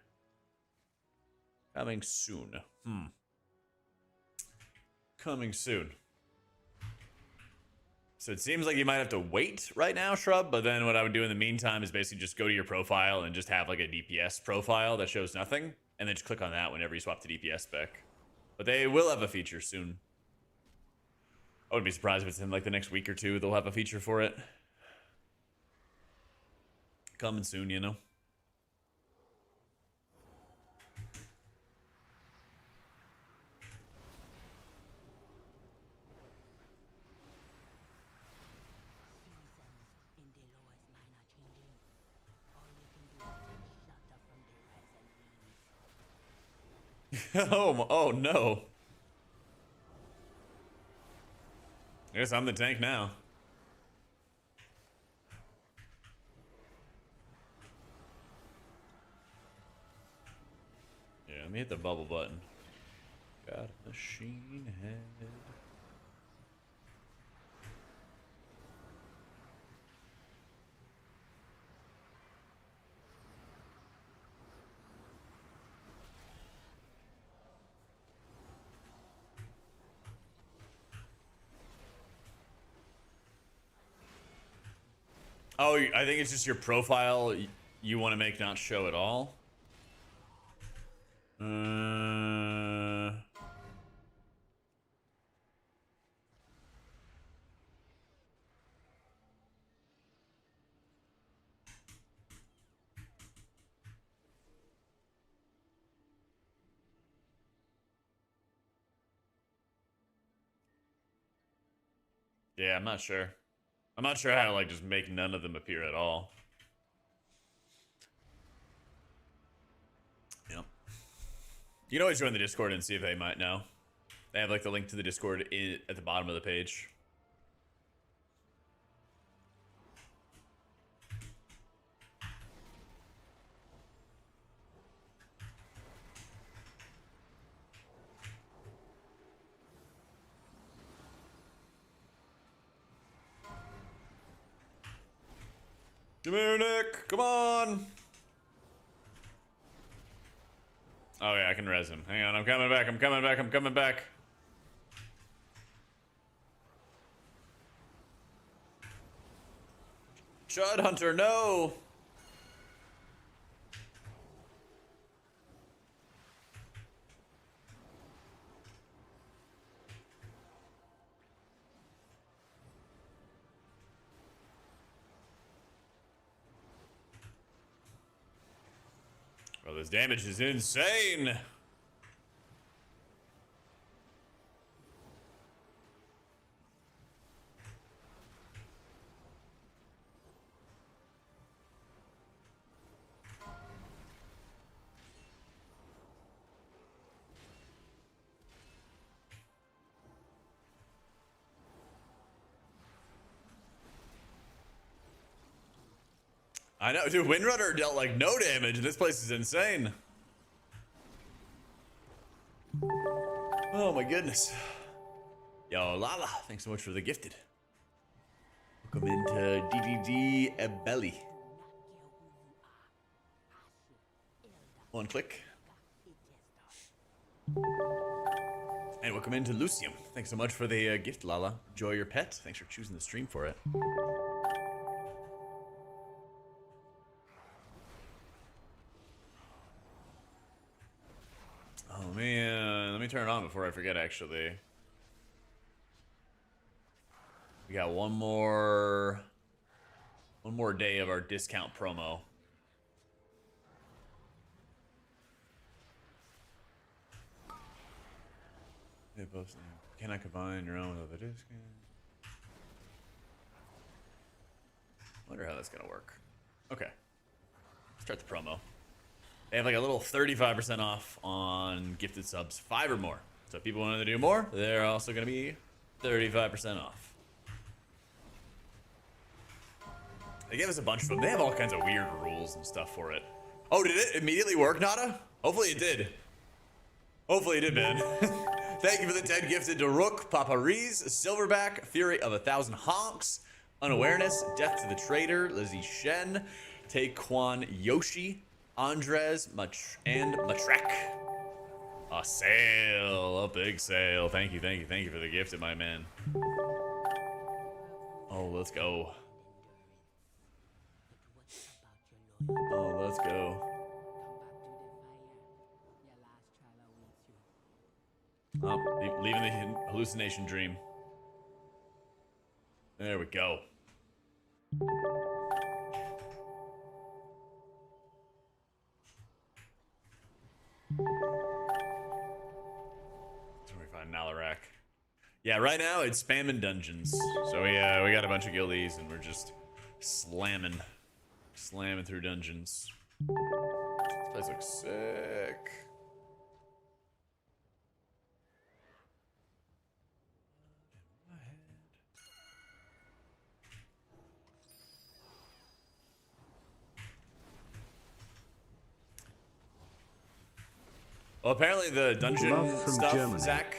Coming soon. Coming soon. So it seems like you might have to wait right now, Shrub, but then what I would do in the meantime is basically just go to your profile and just have like a DPS profile that shows nothing, and then just click on that whenever you swap the DPS spec. But they will have a feature soon. I wouldn't be surprised if it's in like the next week or two they'll have a feature for it. Coming soon, you know. Oh no. I guess I'm the tank now. Yeah, let me hit the bubble button. Got a machine head. Oh, I think it's just your profile you want to make not show at all. Yeah, I'm not sure. I'm not sure how to like just make none of them appear at all. Yep. You can always join the Discord and see if they might know. They have like the link to the Discord at the bottom of the page. Come here, Nick. Come on. Oh yeah, I can res him. Hang on, I'm coming back. I'm coming back. I'm coming back. Chud Hunter, no. Well, this damage is insane. I know, dude. Windrunner dealt like no damage. This place is insane. Oh my goodness. Yo, Lala, thanks so much for the gifted. Welcome into DDD Belly. One click. And welcome into Lucium. Thanks so much for the gift, Lala. Enjoy your pet. Thanks for choosing the stream for it. Oh man, let me turn it on before I forget actually. We got one more day of our discount promo. They both cannot combine your own with other discount. Wonder how that's gonna work. Okay. Start the promo. They have like a little 35% off on gifted subs, 5 or more. So if people want to do more, they're also gonna be 35% off. They gave us a bunch of them. They have all kinds of weird rules and stuff for it. Oh, did it immediately work, Nada? Hopefully it did. Hopefully it did, man. Thank you for the 10 gifted to Rook, Papa Rees, Silverback, Fury of 1,000 Honks, Unawareness, Death to the Traitor, Lizzie Shen, Taekwon Yoshi, Andres, and Matrek. A sale, a big sale. Thank you for the gifted, my man. Oh, let's go. Oh, let's go. Oh, leaving the hallucination dream. There we go. That's where we find Nalarak. Yeah, right now it's spamming dungeons. So yeah, we got a bunch of guildies and we're just slamming through dungeons. This place looks sick. Well, apparently the dungeon Love from stuff, Germany. Zach.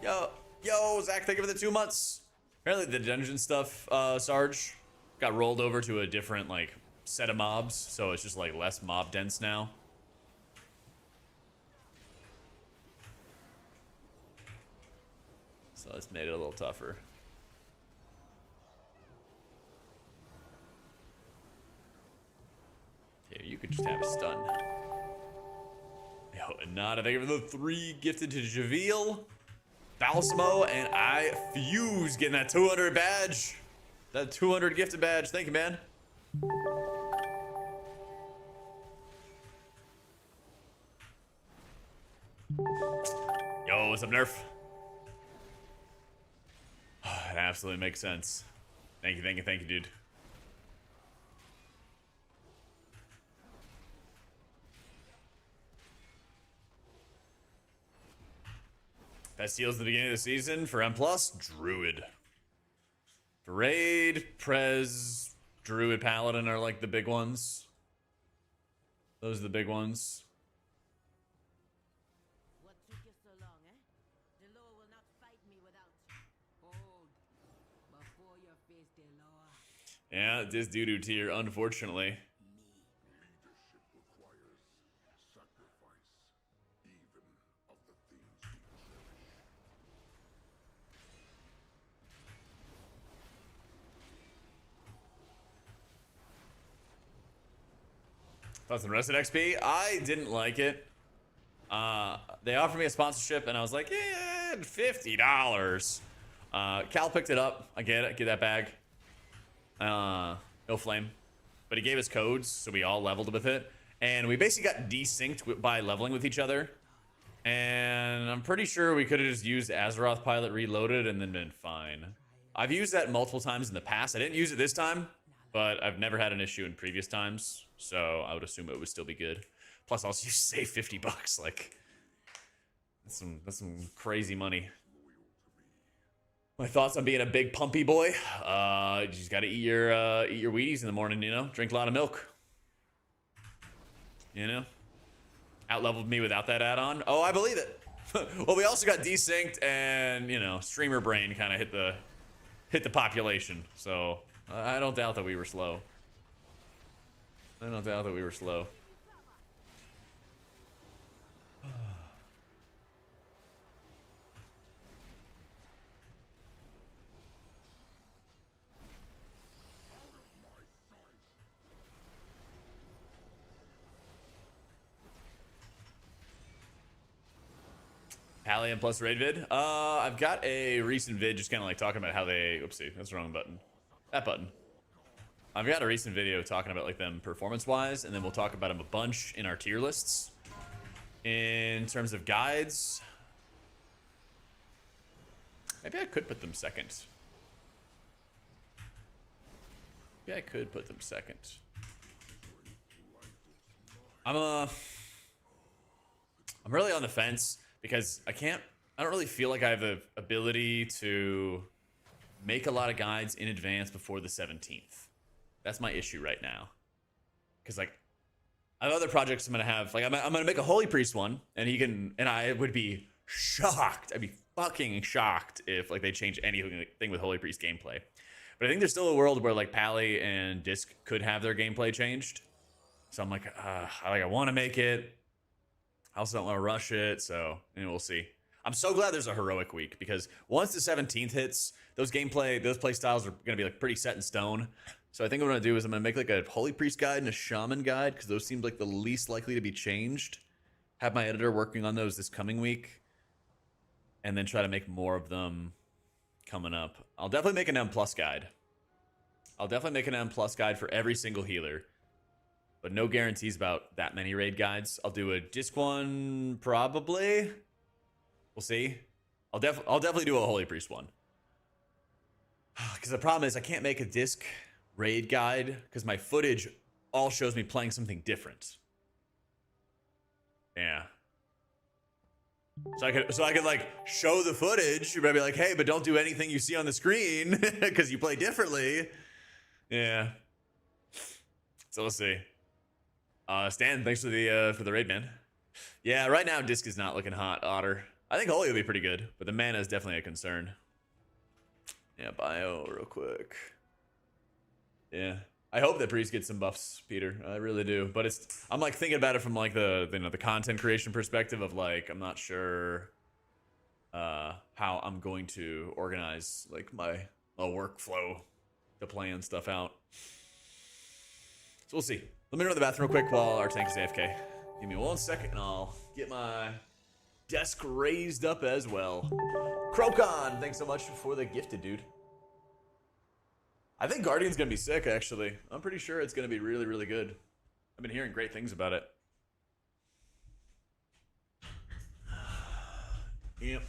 Yo, Zach, thank you for the 2 months. Apparently the dungeon stuff, Sarge, got rolled over to a different, like, set of mobs. So it's just, like, less mob dense now. So it's made it a little tougher. Yeah, you could just have a stun. Yo, and Nada, thank you for the 3 gifted to Javiel, Balsamo, and I Fuse getting that 200 badge. That 200 gifted badge. Thank you, man. Yo, what's up, Nerf? It absolutely makes sense. Thank you, dude. Best deals at the beginning of the season for M+, Druid. Raid, Prez, Druid, Paladin are like the big ones. Those are the big ones. What took you so long, eh? The law will not fight me without. Hold. Before your face, the law. Yeah, this doo-doo tier, unfortunately. Leadership requires sacrifice, even of the things we cherish. Thoughts on Rusted XP? I didn't like it. They offered me a sponsorship, and I was like, yeah, $50. Cal picked it up. I get it. Get that bag. No flame. But he gave us codes, so we all leveled with it. And we basically got desynced by leveling with each other. And I'm pretty sure we could have just used Azeroth Pilot Reloaded and then been fine. I've used that multiple times in the past. I didn't use it this time, but I've never had an issue in previous times. So I would assume it would still be good. Plus, also, you save $50. Like, that's some crazy money. My thoughts on being a big pumpy boy? You just gotta eat your Wheaties in the morning, you know? Drink a lot of milk. You know? Out-leveled me without that add-on. Oh, I believe it. Well, we also got desynced, and, you know, streamer brain kind of hit the population. So, I don't doubt that we were slow. I don't doubt that we were slow. Pallium plus raid vid. I've got a recent vid just kind of like talking about how they. Oopsie, that's the wrong button. That button. I've got a recent video talking about like them performance-wise, and then we'll talk about them a bunch in our tier lists. In terms of guides, maybe I could put them second. Maybe I could put them second. I'm really on the fence because I don't really feel like I have the ability to make a lot of guides in advance before the 17th. That's my issue right now. Because like I have other projects I'm gonna have. Like I'm gonna make a Holy Priest one, and I would be shocked. I'd be fucking shocked if like they change anything with Holy Priest gameplay. But I think there's still a world where like Pally and Disc could have their gameplay changed. So I'm like, I want to make it. I also don't want to rush it, so we'll see. I'm so glad there's a heroic week because once the 17th hits, those play styles are gonna be like pretty set in stone. So I think what I'm gonna do is I'm gonna make like a Holy Priest guide and a Shaman guide because those seem like the least likely to be changed. Have my editor working on those this coming week, and then try to make more of them coming up. I'll definitely make an M plus guide. I'll definitely make an M plus guide for every single healer. But no guarantees about that many raid guides. I'll do a disc one, probably. We'll see. I'll definitely do a Holy Priest one. Because the problem is I can't make a disc raid guide because my footage all shows me playing something different. Yeah. So I could like show the footage, but be like, hey, but don't do anything you see on the screen because you play differently. Yeah. So we'll see. Stan, thanks for the raid, man. Yeah, right now disc is not looking hot, Otter. I think Holy will be pretty good, but the mana is definitely a concern. Yeah, bio real quick. Yeah, I hope that Priest gets some buffs, Peter. I really do. But I'm like thinking about it from like the content creation perspective of like I'm not sure how I'm going to organize like my workflow to plan stuff out. So we'll see. Let me run to the bathroom real quick while our tank is AFK. Give me 1 second and I'll get my desk raised up as well. Krokon, thanks so much for the gifted, dude. I think Guardian's gonna be sick, actually. I'm pretty sure it's gonna be really, really good. I've been hearing great things about it. Yep.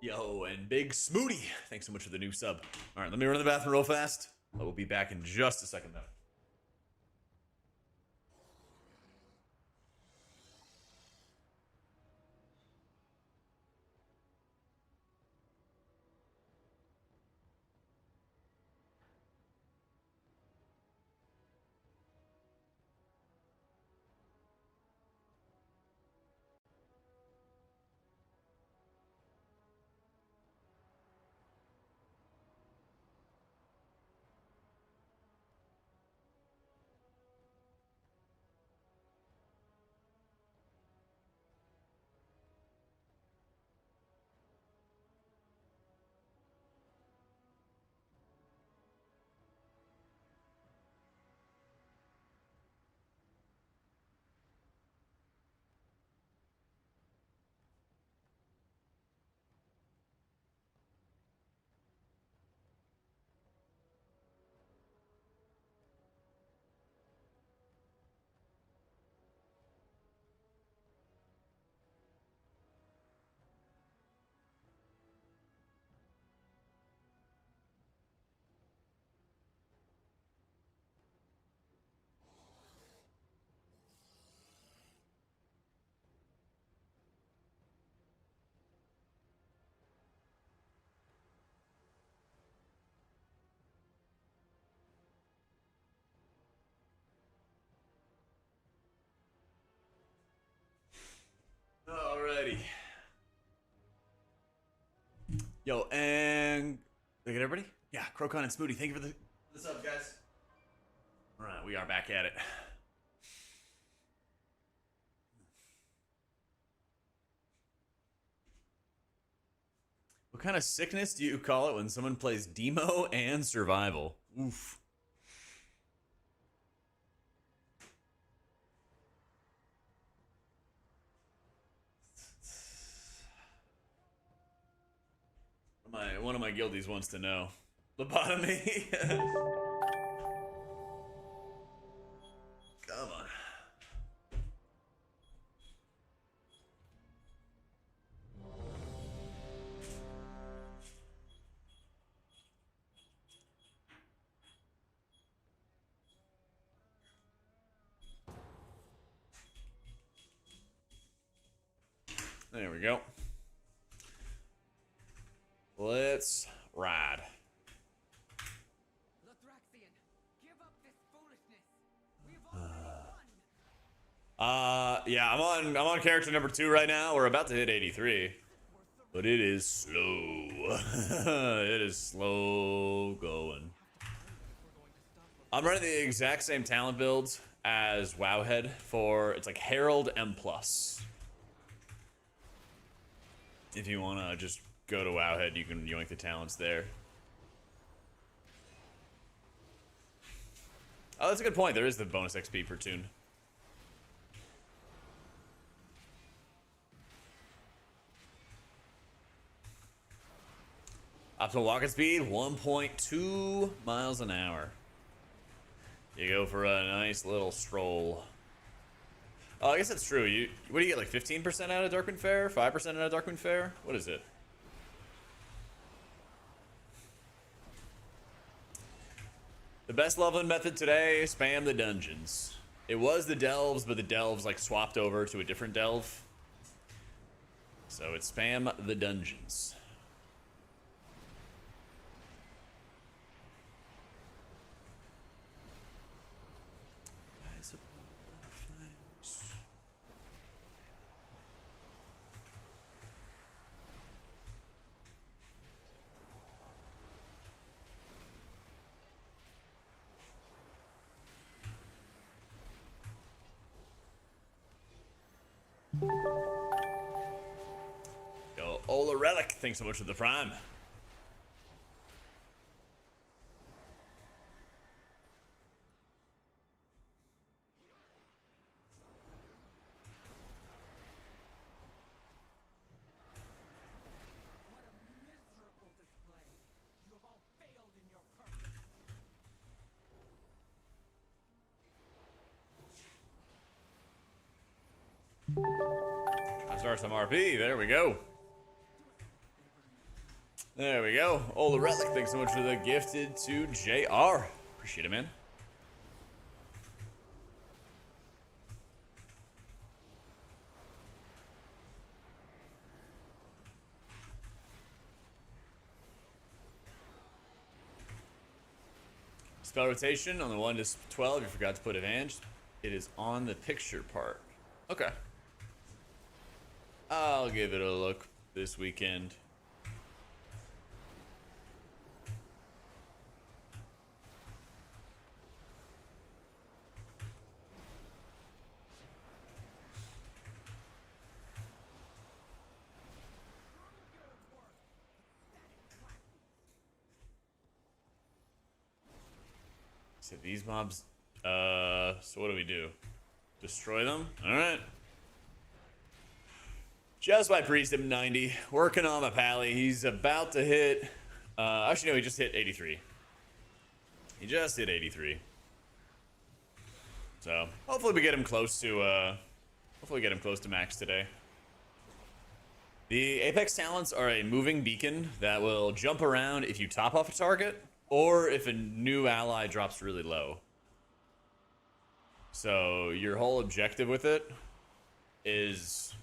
Yo, and Big Smooty, thanks so much for the new sub. All right, let me run to the bathroom real fast. I will be back in just a second, though. Alrighty. Yo, and look at everybody. Yeah, Krokon and Smooty, thank you for the sub, guys. All right, we are back at it. What kind of sickness do you call it when someone plays Demo and Survival? Oof. One of my guildies wants to know. Lobotomy. Come on. There we go. Let's ride. Lothraxian, give up this foolishness. We've already won. Yeah, I'm on character number 2 right now. We're about to hit 83. But it is slow. It is slow going. I'm running the exact same talent builds as Wowhead for, it's like Herald M+. If you want to just go to Wowhead, you can yoink the talents there. Oh, that's a good point. There is the bonus XP per tune. Optimal walking speed, 1.2 miles an hour. You go for a nice little stroll. Oh, I guess that's true. What do you get, like 15% out of Darkwind Fair? 5% out of Darkwind Fair? What is it? The best leveling method today, spam the dungeons. It was the delves, but the delves like swapped over to a different delve. So it's spam the dungeons. Yo, Ola Relic, thanks so much for the prime. I start some RP. There we go. There we go. Ola Relic, thanks so much for the gifted to JR. Appreciate it, man. Spell rotation on the 1 to 12. You forgot to put advantage. It is on the picture part. Okay. I'll give it a look this weekend. So these mobs, so what do we do? Destroy them? Alright. Just my priest at 90. Working on my pally. He's about to hit, actually no, he just hit 83. He just hit 83. So, hopefully we get him close to, max today. The Apex talents are a moving beacon that will jump around if you top off a target, or if a new ally drops really low. So your whole objective with it is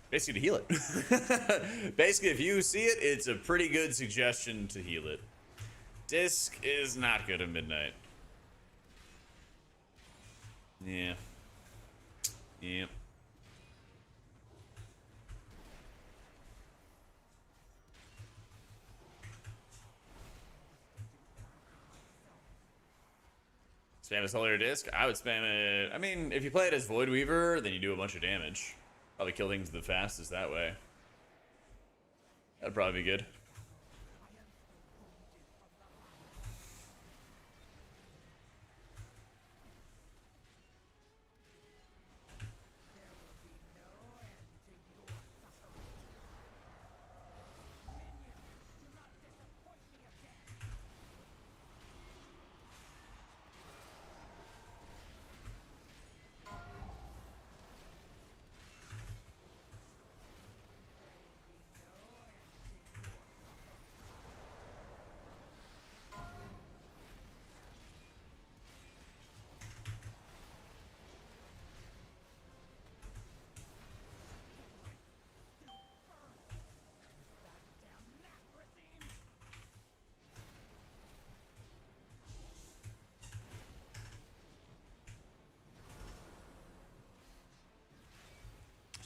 basically to heal it. Basically, if you see it, it's a pretty good suggestion to heal it. Disc is not good at midnight. Yeah. Yep. Spam a Solar Disc? I would spam it. I mean, if you play it as Void Weaver, then you do a bunch of damage. Probably kill things the fastest that way. That'd probably be good.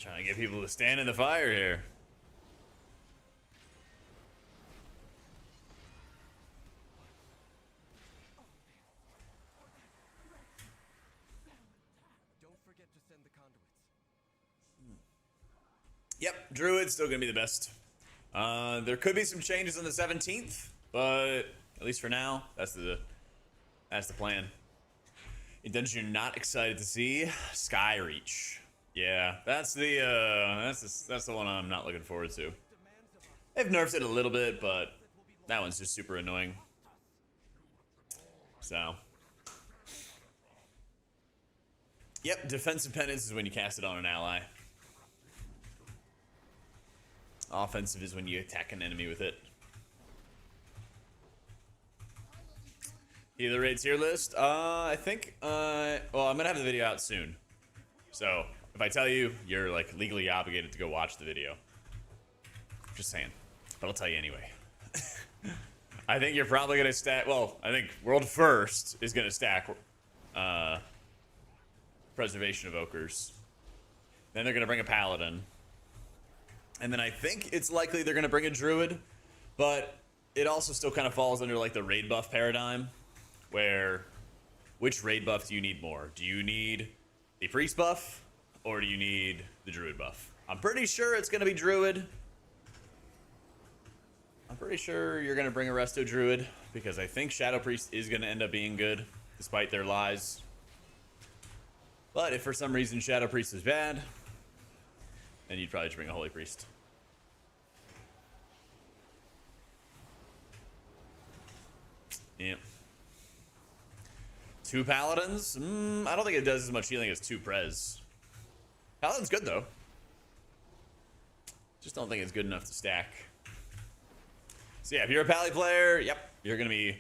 Trying to get people to stand in the fire here. Don't forget to send the conduits. Yep, Druid's still gonna be the best. There could be some changes on the 17th, but at least for now, that's the plan. In dungeon you're not excited to see, Skyreach. Yeah, that's the one I'm not looking forward to. They've nerfed it a little bit, but that one's just super annoying. So, yep, defensive penance is when you cast it on an ally. Offensive is when you attack an enemy with it. Healer raid tier list. I think. Well, I'm gonna have the video out soon. So if I tell you, you're like legally obligated to go watch the video. Just saying. But I'll tell you anyway. I think you're probably gonna stack. Well, I think World First is gonna stack Preservation Evokers. Then they're gonna bring a Paladin. And then I think it's likely they're gonna bring a Druid, but it also still kind of falls under like the raid buff paradigm, where which raid buff do you need more? Do you need the priest buff, or do you need the Druid buff? I'm pretty sure it's gonna be Druid. I'm pretty sure you're gonna bring a Resto Druid, because I think Shadow Priest is gonna end up being good, despite their lies. But if for some reason Shadow Priest is bad, then you'd probably just bring a Holy Priest. Yep. 2 Paladins? I don't think it does as much healing as 2 Prez. Paladin's good though. Just don't think it's good enough to stack. So yeah, if you're a Pally player, yep, you're gonna be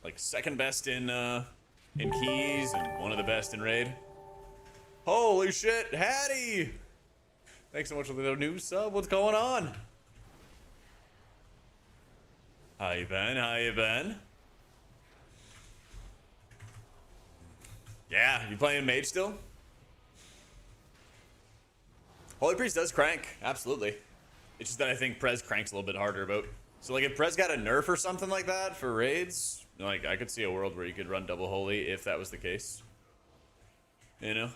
like second best in keys and one of the best in raid. Holy shit, Hattie! Thanks so much for the new sub. What's going on? How you been? How you been? Yeah, you playing mage still? Holy Priest does crank, absolutely. It's just that I think Prez cranks a little bit harder about. So like if Prez got a nerf or something like that for raids, like I could see a world where you could run double holy if that was the case. You know?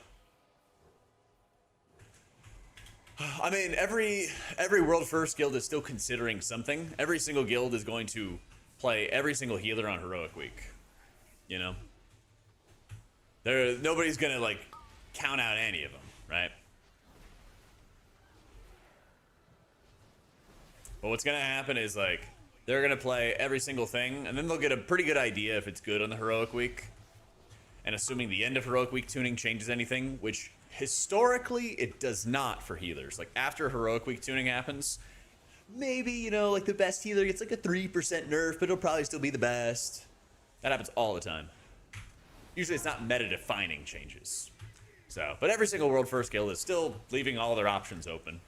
I mean, every world first guild is still considering something. Every single guild is going to play every single healer on heroic week. You know? Nobody's gonna like count out any of them, right? But what's gonna happen is like they're gonna play every single thing, and then they'll get a pretty good idea if it's good on the heroic week. And assuming the end of heroic week tuning changes anything, which historically it does not for healers. Like after heroic week tuning happens, maybe, you know, like the best healer gets like a 3% nerf, but it'll probably still be the best. That happens all the time. Usually it's not meta defining changes. So, but every single world first guild is still leaving all their options open.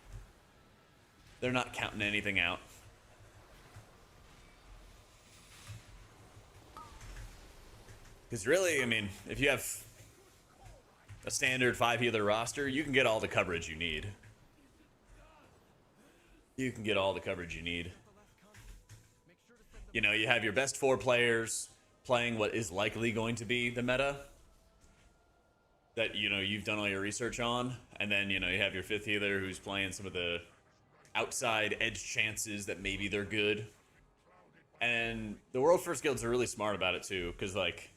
They're not counting anything out. Because really, I mean, if you have a standard 5 healer roster, you can get all the coverage you need. You can get all the coverage you need. You know, you have your best 4 players playing what is likely going to be the meta that, you know, you've done all your research on. And then, you know, you have your 5th healer who's playing some of the outside edge chances that maybe they're good. And the world first guilds are really smart about it too, because like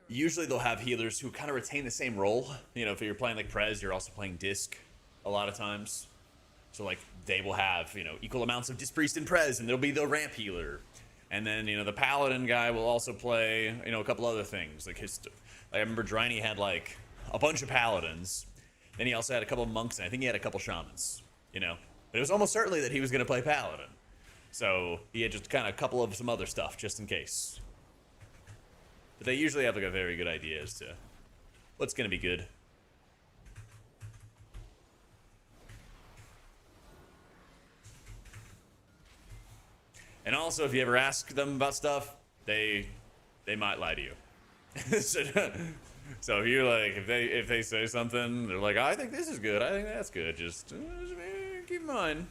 usually they'll have healers who kind of retain the same role. You know, if you're playing like Prez, you're also playing Disc a lot of times. So like they will have, you know, equal amounts of Disc Priest and Prez, and they'll be the ramp healer. And then, you know, the Paladin guy will also play, you know, a couple other things. Like I remember Driney had like a bunch of Paladins. Then he also had a couple of monks, and I think he had a couple shamans, you know. But it was almost certainly that he was going to play Paladin. So he had just kind of a couple of some other stuff just in case. But they usually have like a very good idea as to what's going to be good. And also, if you ever ask them about stuff, they might lie to you. So So if you're like, if they say something, they're like, I think this is good, I think that's good. Just keep in mind,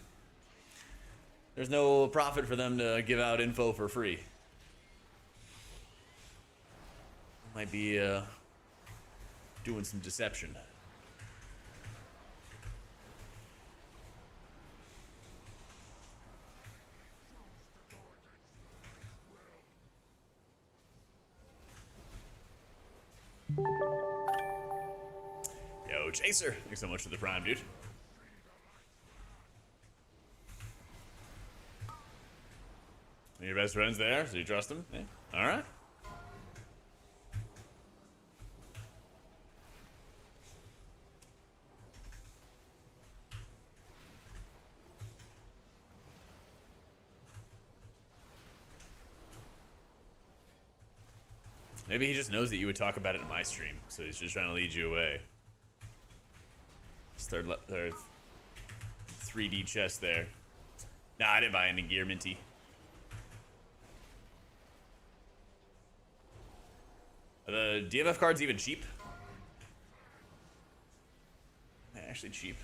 there's no profit for them to give out info for free. Might be doing some deception. Yo, Chaser, thanks so much for the prime, dude. Your best friend's there, so you trust him? Yeah. All right. Maybe he just knows that you would talk about it in my stream, so he's just trying to lead you away. It's third 3D chest there. Nah, I didn't buy any gear, Minty. Are the DMF cards even cheap? They're actually cheap.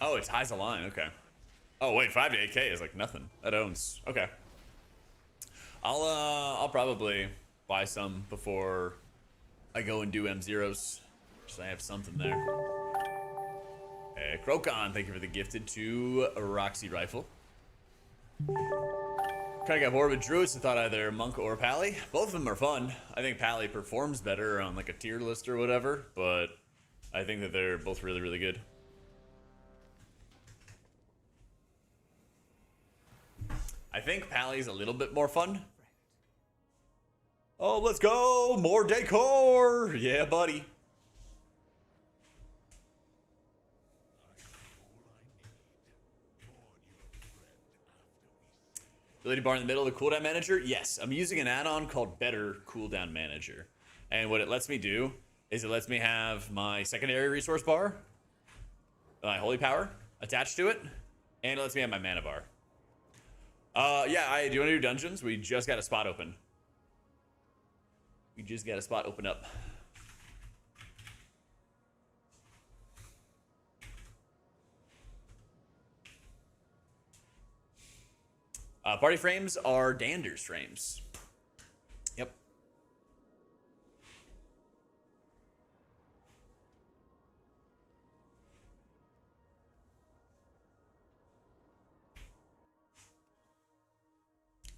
Oh, it's highs a line. Okay. Oh wait, 5 to 8K is like nothing. That owns. Okay. I'll probably buy some before I go and do M0s. Just so I have something there. Hey, Krokon, thank you for the gifted to Roxy Rifle. Kind of got bored with Druids and thought either Monk or Pally. Both of them are fun. I think Pally performs better on like a tier list or whatever, but I think that they're both really, really good. I think Pally's a little bit more fun. Oh, let's go! More decor! Yeah, buddy. Ability bar in the middle of the cooldown manager? Yes, I'm using an add-on called Better Cooldown Manager. And what it lets me do is it lets me have my secondary resource bar, my holy power, attached to it, and it lets me have my mana bar. Yeah, do you want to do dungeons? We just got a spot open. We just got a spot open up. Party frames are Dander's frames. Yep.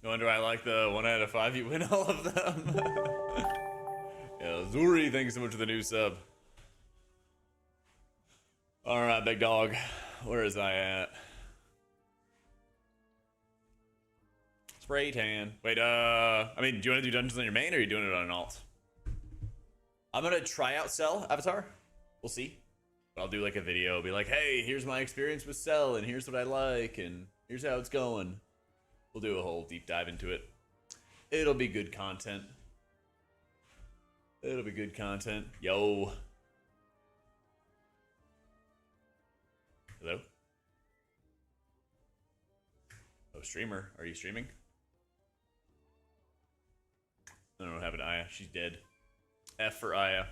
No wonder I like the 1 out of 5. You win all of them. Yeah, Zuri, thanks so much for the new sub. All right, big dog. Where is I at? Spray tan. Wait, I mean, do you want to do dungeons on your main, or are you doing it on an alt? I'm gonna try out Cell Avatar. We'll see. But I'll do like a video. Be like, hey, here's my experience with Cell, and here's what I like, and here's how it's going. We'll do a whole deep dive into it. It'll be good content. It'll be good content. Yo. Hello? Oh, streamer. Are you streaming? I don't have an Aya. She's dead. F for Aya.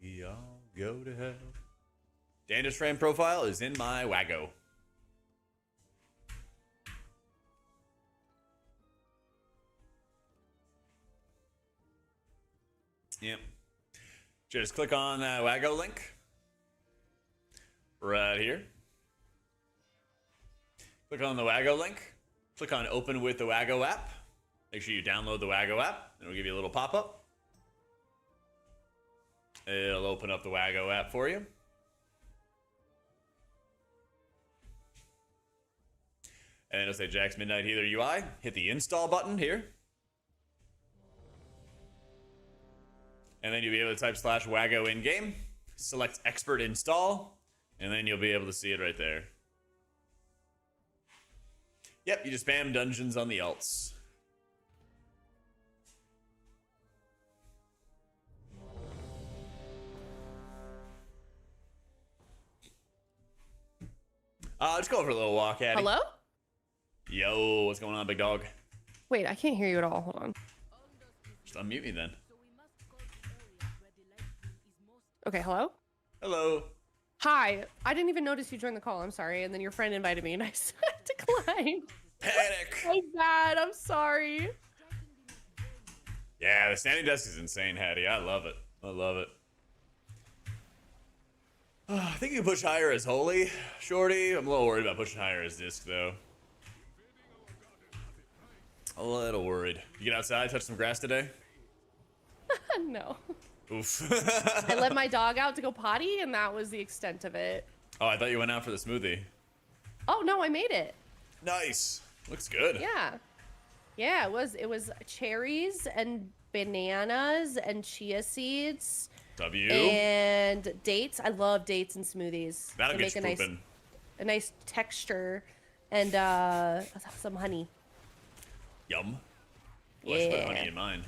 We all go to hell. Dander's frame profile is in my Waggo. Yep. Just click on that Waggo link. Right here. Click on the Waggo link. Click on open with the Waggo app. Make sure you download the Waggo app. It'll give you a little pop-up. It'll open up the Waggo app for you. And it'll say Jack's Midnight Healer UI. Hit the install button here. And then you'll be able to type /Waggo in game. Select expert install. And then you'll be able to see it right there. Yep, you just spam dungeons on the alts. Just go for a little walk, Addie. Hello? Yo, what's going on, big dog? Wait, I can't hear you at all. Hold on. Just unmute me then. Okay, hello? Hello. Hi. I didn't even notice you joined the call. I'm sorry. And then your friend invited me and I declined. Panic. My bad. I'm sorry. Yeah, the standing desk is insane, Hattie. I love it. I love it. I think you can push higher as Holy, Shorty. I'm a little worried about pushing higher as Disc, though. A little worried. You get outside, touch some grass today? No. Oof. I let my dog out to go potty and that was the extent of it. Oh, I thought you went out for the smoothie. Oh, no, I made it. Nice. Looks good. Yeah. Yeah, it was cherries and bananas and chia seeds. W. And dates. I love dates and smoothies. That'll They get you make pooping. a nice texture and some honey. Yum. Well, I should put Yeah. honey in mine.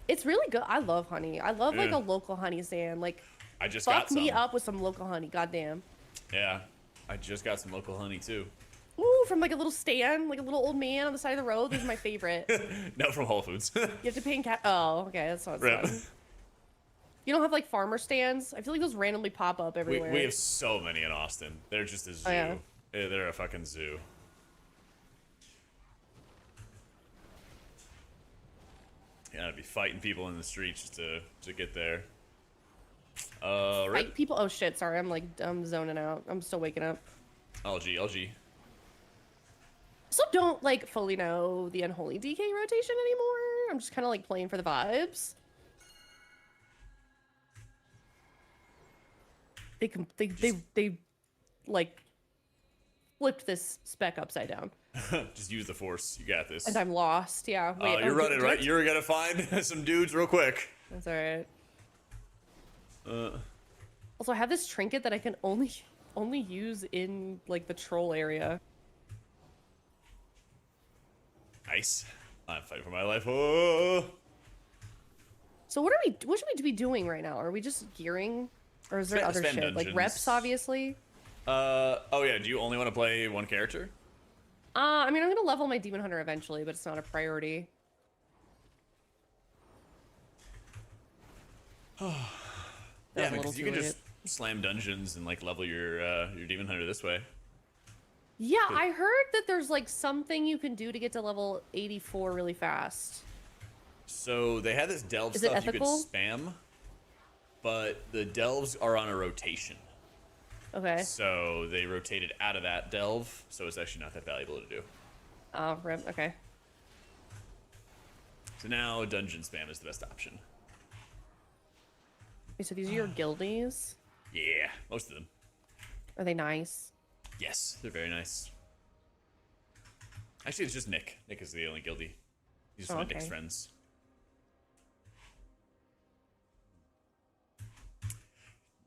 It's really good. I love honey. I love like Yeah. a local honey stand. Like I just fuck got some. me up with some local honey. Goddamn. Yeah. I just got some local honey, too. Ooh, from like a little stand, like a little old man on the side of the road. These are my favorite. No, from Whole Foods. You have to pay in cash. Oh, okay, that's not Rip. fun. You don't have like farmer stands? I feel like those randomly pop up everywhere. We have so many in Austin. They're just a zoo. Oh, yeah. They're a fucking zoo. Yeah, I'd be fighting people in the streets just to get there. Rip. Like people. Oh shit! Sorry, I'm zoning out. I'm still waking up. LG. Also, don't like fully know the unholy DK rotation anymore. I'm just kind of like playing for the vibes. They like flipped this spec upside down, Just use the force. You got this. and I'm lost. Yeah. Wait, You're running, do right? I- You're gonna find some dudes real quick. That's all right. Also, I have this trinket that I can only use in like the troll area. Nice. I'm fighting for my life. Oh. So what should we be doing right now? Are we just gearing, or is there other Spam shit like dungeons. reps? Obviously. Oh yeah. Do you only want to play one character? I mean, I'm gonna level my demon hunter eventually, but it's not a priority. Yeah, a little because you too can late. just slam dungeons and like level your demon hunter this way. Yeah, I heard that there's like something you can do to get to level 84 really fast. So they had this delve Is it stuff you could ethical? spam, but the delves are on a rotation. Okay. So they rotated out of that delve, so it's actually not that valuable to do. Oh, rip. Okay. So now dungeon spam is the best option. Okay, so these are your guildies. Yeah, most of them. Are they nice? Yes, they're very nice. Actually, it's just Nick. Nick is the only guildie. He's just one of Nick's Okay. friends.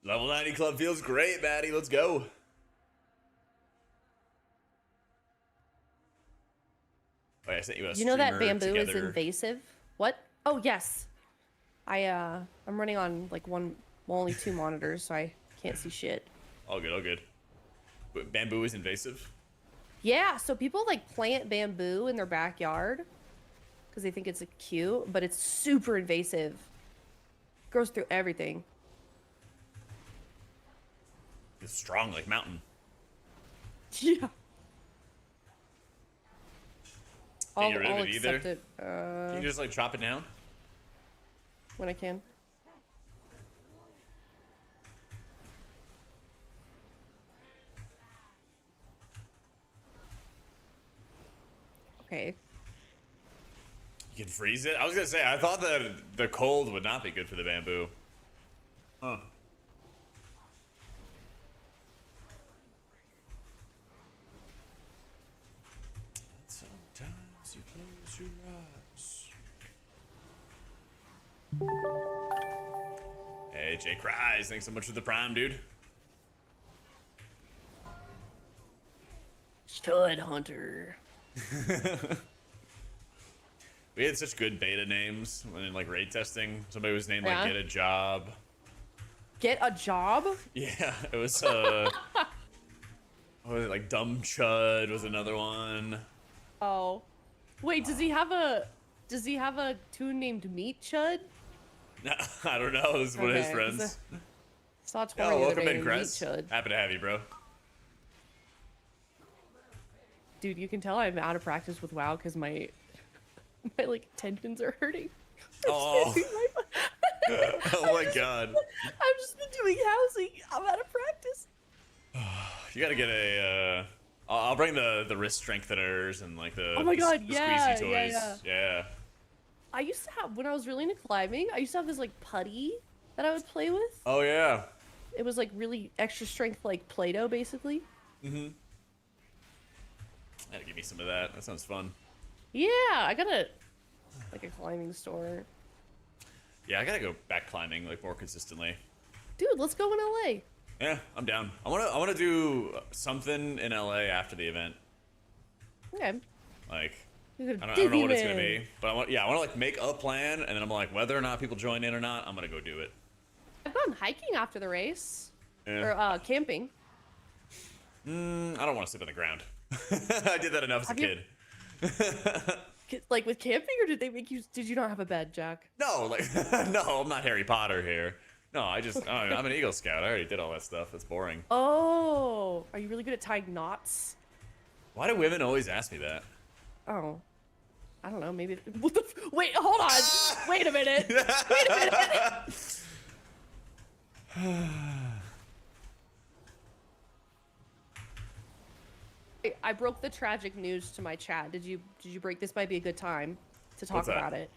Level 90 club feels great, Maddie. Let's go. Oh, yeah, I sent you a You know that streamer bamboo is together. invasive? What? Oh, yes. I'm running on like only 2 monitors, so I can't see shit. All good, all good. But bamboo is invasive? Yeah, so people like plant bamboo in their backyard because they think it's cute, but it's super invasive. Grows through everything. It's strong like mountain. Yeah. Can't get rid of it either? accept it Can you just like chop it down? when I can. Okay. You can freeze it? I was gonna say, I thought that the cold would not be good for the bamboo. Huh. Sometimes you close your eyes. Hey, Jay Cries, thanks so much for the prime, dude. Stud Hunter. We had such good beta names when in like raid testing. Somebody was named Yeah. like Get a Job. Get a job? Yeah, it was what was it, like Dumb Chud was another one. Oh, wait, does he have a tune named Meat Chud? I don't know. This is one of his Okay, friends. Saw Oh, Tori the other welcome day in, named Chris. Meat Chud. Happy to have you, bro. Dude, you can tell I'm out of practice with WoW because my like tendons are hurting. Oh. Oh my god. I've just been doing housing. I'm out of practice. You gotta get a. I'll bring the wrist strengtheners and like the. Oh my god, the yeah, squeezy toys. yeah. Yeah. I used to have, when I was really into climbing, I used to have this like putty that I would play with. Oh yeah. It was like really extra strength, like Play-Doh, basically. Mm-hmm. Gotta give me some of that. That sounds fun. Yeah, I got like a climbing store. Yeah, I gotta go back climbing like more consistently. Dude, let's go in LA. Yeah, I'm down. I wanna do something in LA after the event. Okay. Like, We go to I don't know what it's gonna Disneyland. be, but I want to like make a plan, and then I'm like, whether or not people join in or not, I'm gonna go do it. I've gone hiking after the race. Yeah. Or camping. I don't want to sleep on the ground. I did that enough as a Have you- kid. Like with camping, or did you not have a bed, Jack? No, like, no, I'm not Harry Potter here. No, I'm an Eagle Scout. I already did all that stuff. That's boring. Oh, are you really good at tying knots? Why do women always ask me that? Oh, I don't know. Maybe. What the? Wait, hold on. Wait a minute. Wait a minute. I broke the tragic news to my chat. Did you break? This might be a good time to talk What's that? about it.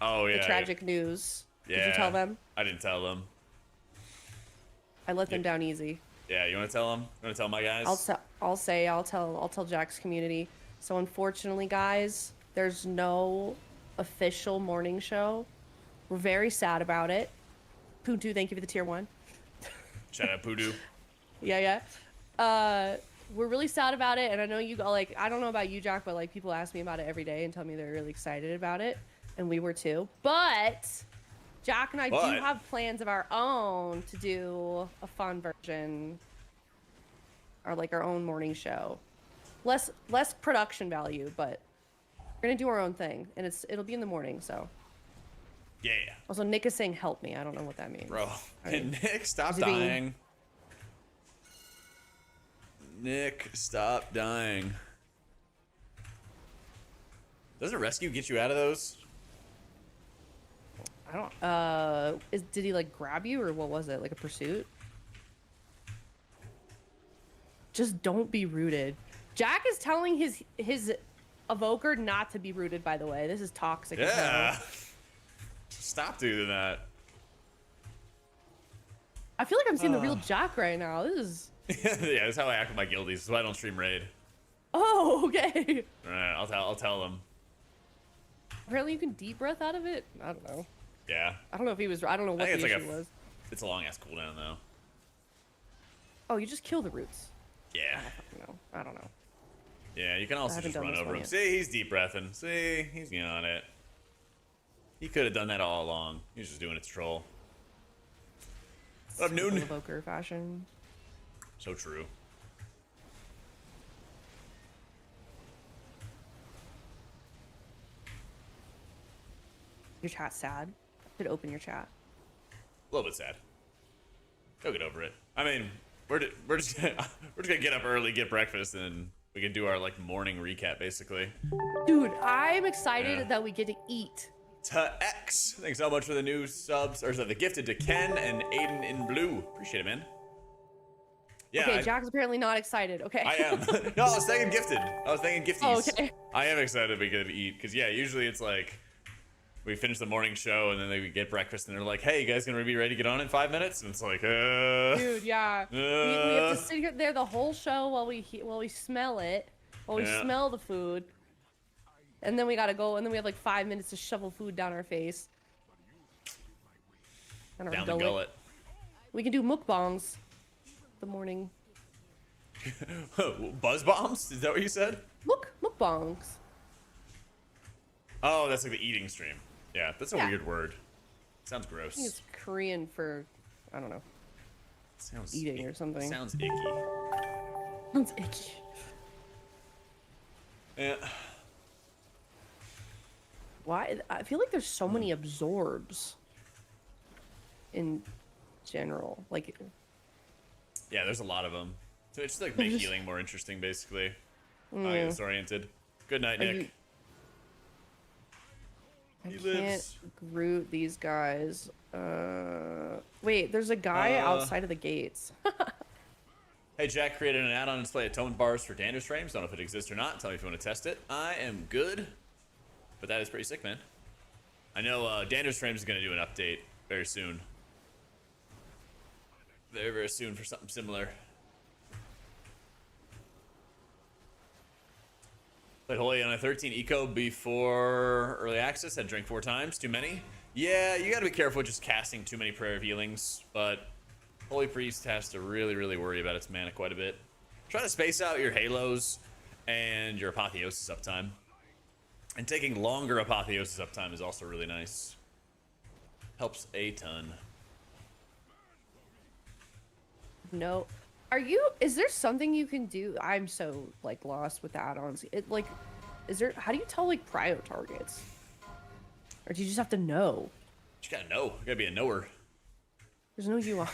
Oh yeah. The tragic news. Yeah. Did you tell them? I didn't tell them. I let them down easy. Yeah, you want to tell them? You want to tell my guys? I'll tell Jack's community. So unfortunately, guys, there's no official morning show. We're very sad about it. Puntu, thank you for the tier 1. Shout out Poodoo. Yeah. We're really sad about it, and I know you like, I don't know about you, Jack, but like people ask me about it every day and tell me they're really excited about it, and we were too. But Jack and I do have plans of our own to do a fun version, or like our own morning show. Less production value, but we're gonna do our own thing, and it'll be in the morning. So Yeah. also Nick is saying help me. I don't know what that means. Bro. Hey, Nick, stop Is he being- dying. Nick, stop dying. Doesn't rescue get you out of those? I don't. Did he like grab you, or what was it? Like a pursuit? Just don't be rooted. Jack is telling his evoker not to be rooted. By the way, this is toxic. as hell. Yeah. Stop doing that. I feel like I'm seeing the real Jack right now. This is. Yeah, that's how I act with my guildies. That's why I don't stream raid. Oh, okay. All right, I'll tell them. Apparently, you can deep breath out of it. I don't know. Yeah. I don't know if he was. I don't know what I the think it's issue like was. It's a long ass cooldown though. Oh, you just kill the roots. Yeah. No, I don't know. Yeah, you can also haven't just done run this over one him. yet. See, he's deep breathing. See, he's on it. He could have done that all along. He was just doing it to troll. What up, Noon? Evoker fashion. So true. Your chat's sad. Should open your chat. A little bit sad. He'll get over it. I mean, we're just gonna get up early, get breakfast, and we can do our like morning recap basically. Dude, I'm excited Yeah. that we get to eat. To X, thanks so much for the new subs, or is that the gifted to Ken and Aiden in blue. Appreciate it, man. Yeah, Okay, Jack's apparently not excited. Okay. I am. No, I was thinking gifted. I was thinking gifties. Oh, okay. I am excited we get to eat because yeah, usually it's like we finish the morning show and then they get breakfast and they're like, "Hey, you guys gonna be ready to get on in 5 minutes?" And it's like, Dude, yeah. We have to sit here there the whole show while we smell it, while we Yeah. smell the food, and then we gotta go, and then we have like 5 minutes to shovel food down our face. And our down the gullet. We can do mukbangs. The morning. Buzz bombs? Is that what you said? Mukbangs. Oh, that's like the eating stream. Yeah, that's a Yeah. weird word. Sounds I think gross. it's Korean for, I don't know. Sounds eating or something. Sounds icky. Sounds itchy. Yeah. Why? I feel like there's so many absorbs in general. Like, Yeah, there's a lot of them. So it's just like make healing more interesting, basically. I get disoriented. Good night, Are Nick. you- I He can't lives. root these guys. Wait, there's a guy outside of the gates. Hey, Jack created an add-on display atonement bars for Dander's frames. Don't know if it exists or not. Tell me if you want to test it. I am good. But that is pretty sick, man. I know Dander's frames is going to do an update very soon. Very, very soon for something similar. Played Holy on a 13 eco before early access. Had drank 4 times. Too many? Yeah, you gotta be careful just casting too many prayer of healings. But Holy Priest has to really, really worry about its mana quite a bit. Try to space out your Halos and your Apotheosis uptime. And taking longer Apotheosis uptime is also really nice. Helps a ton. No. Is there something you can do? I'm so, like, lost with the add-ons. How do you tell, like, prio targets? Or do you just have to know? You gotta know. You gotta be a knower. There's no UI.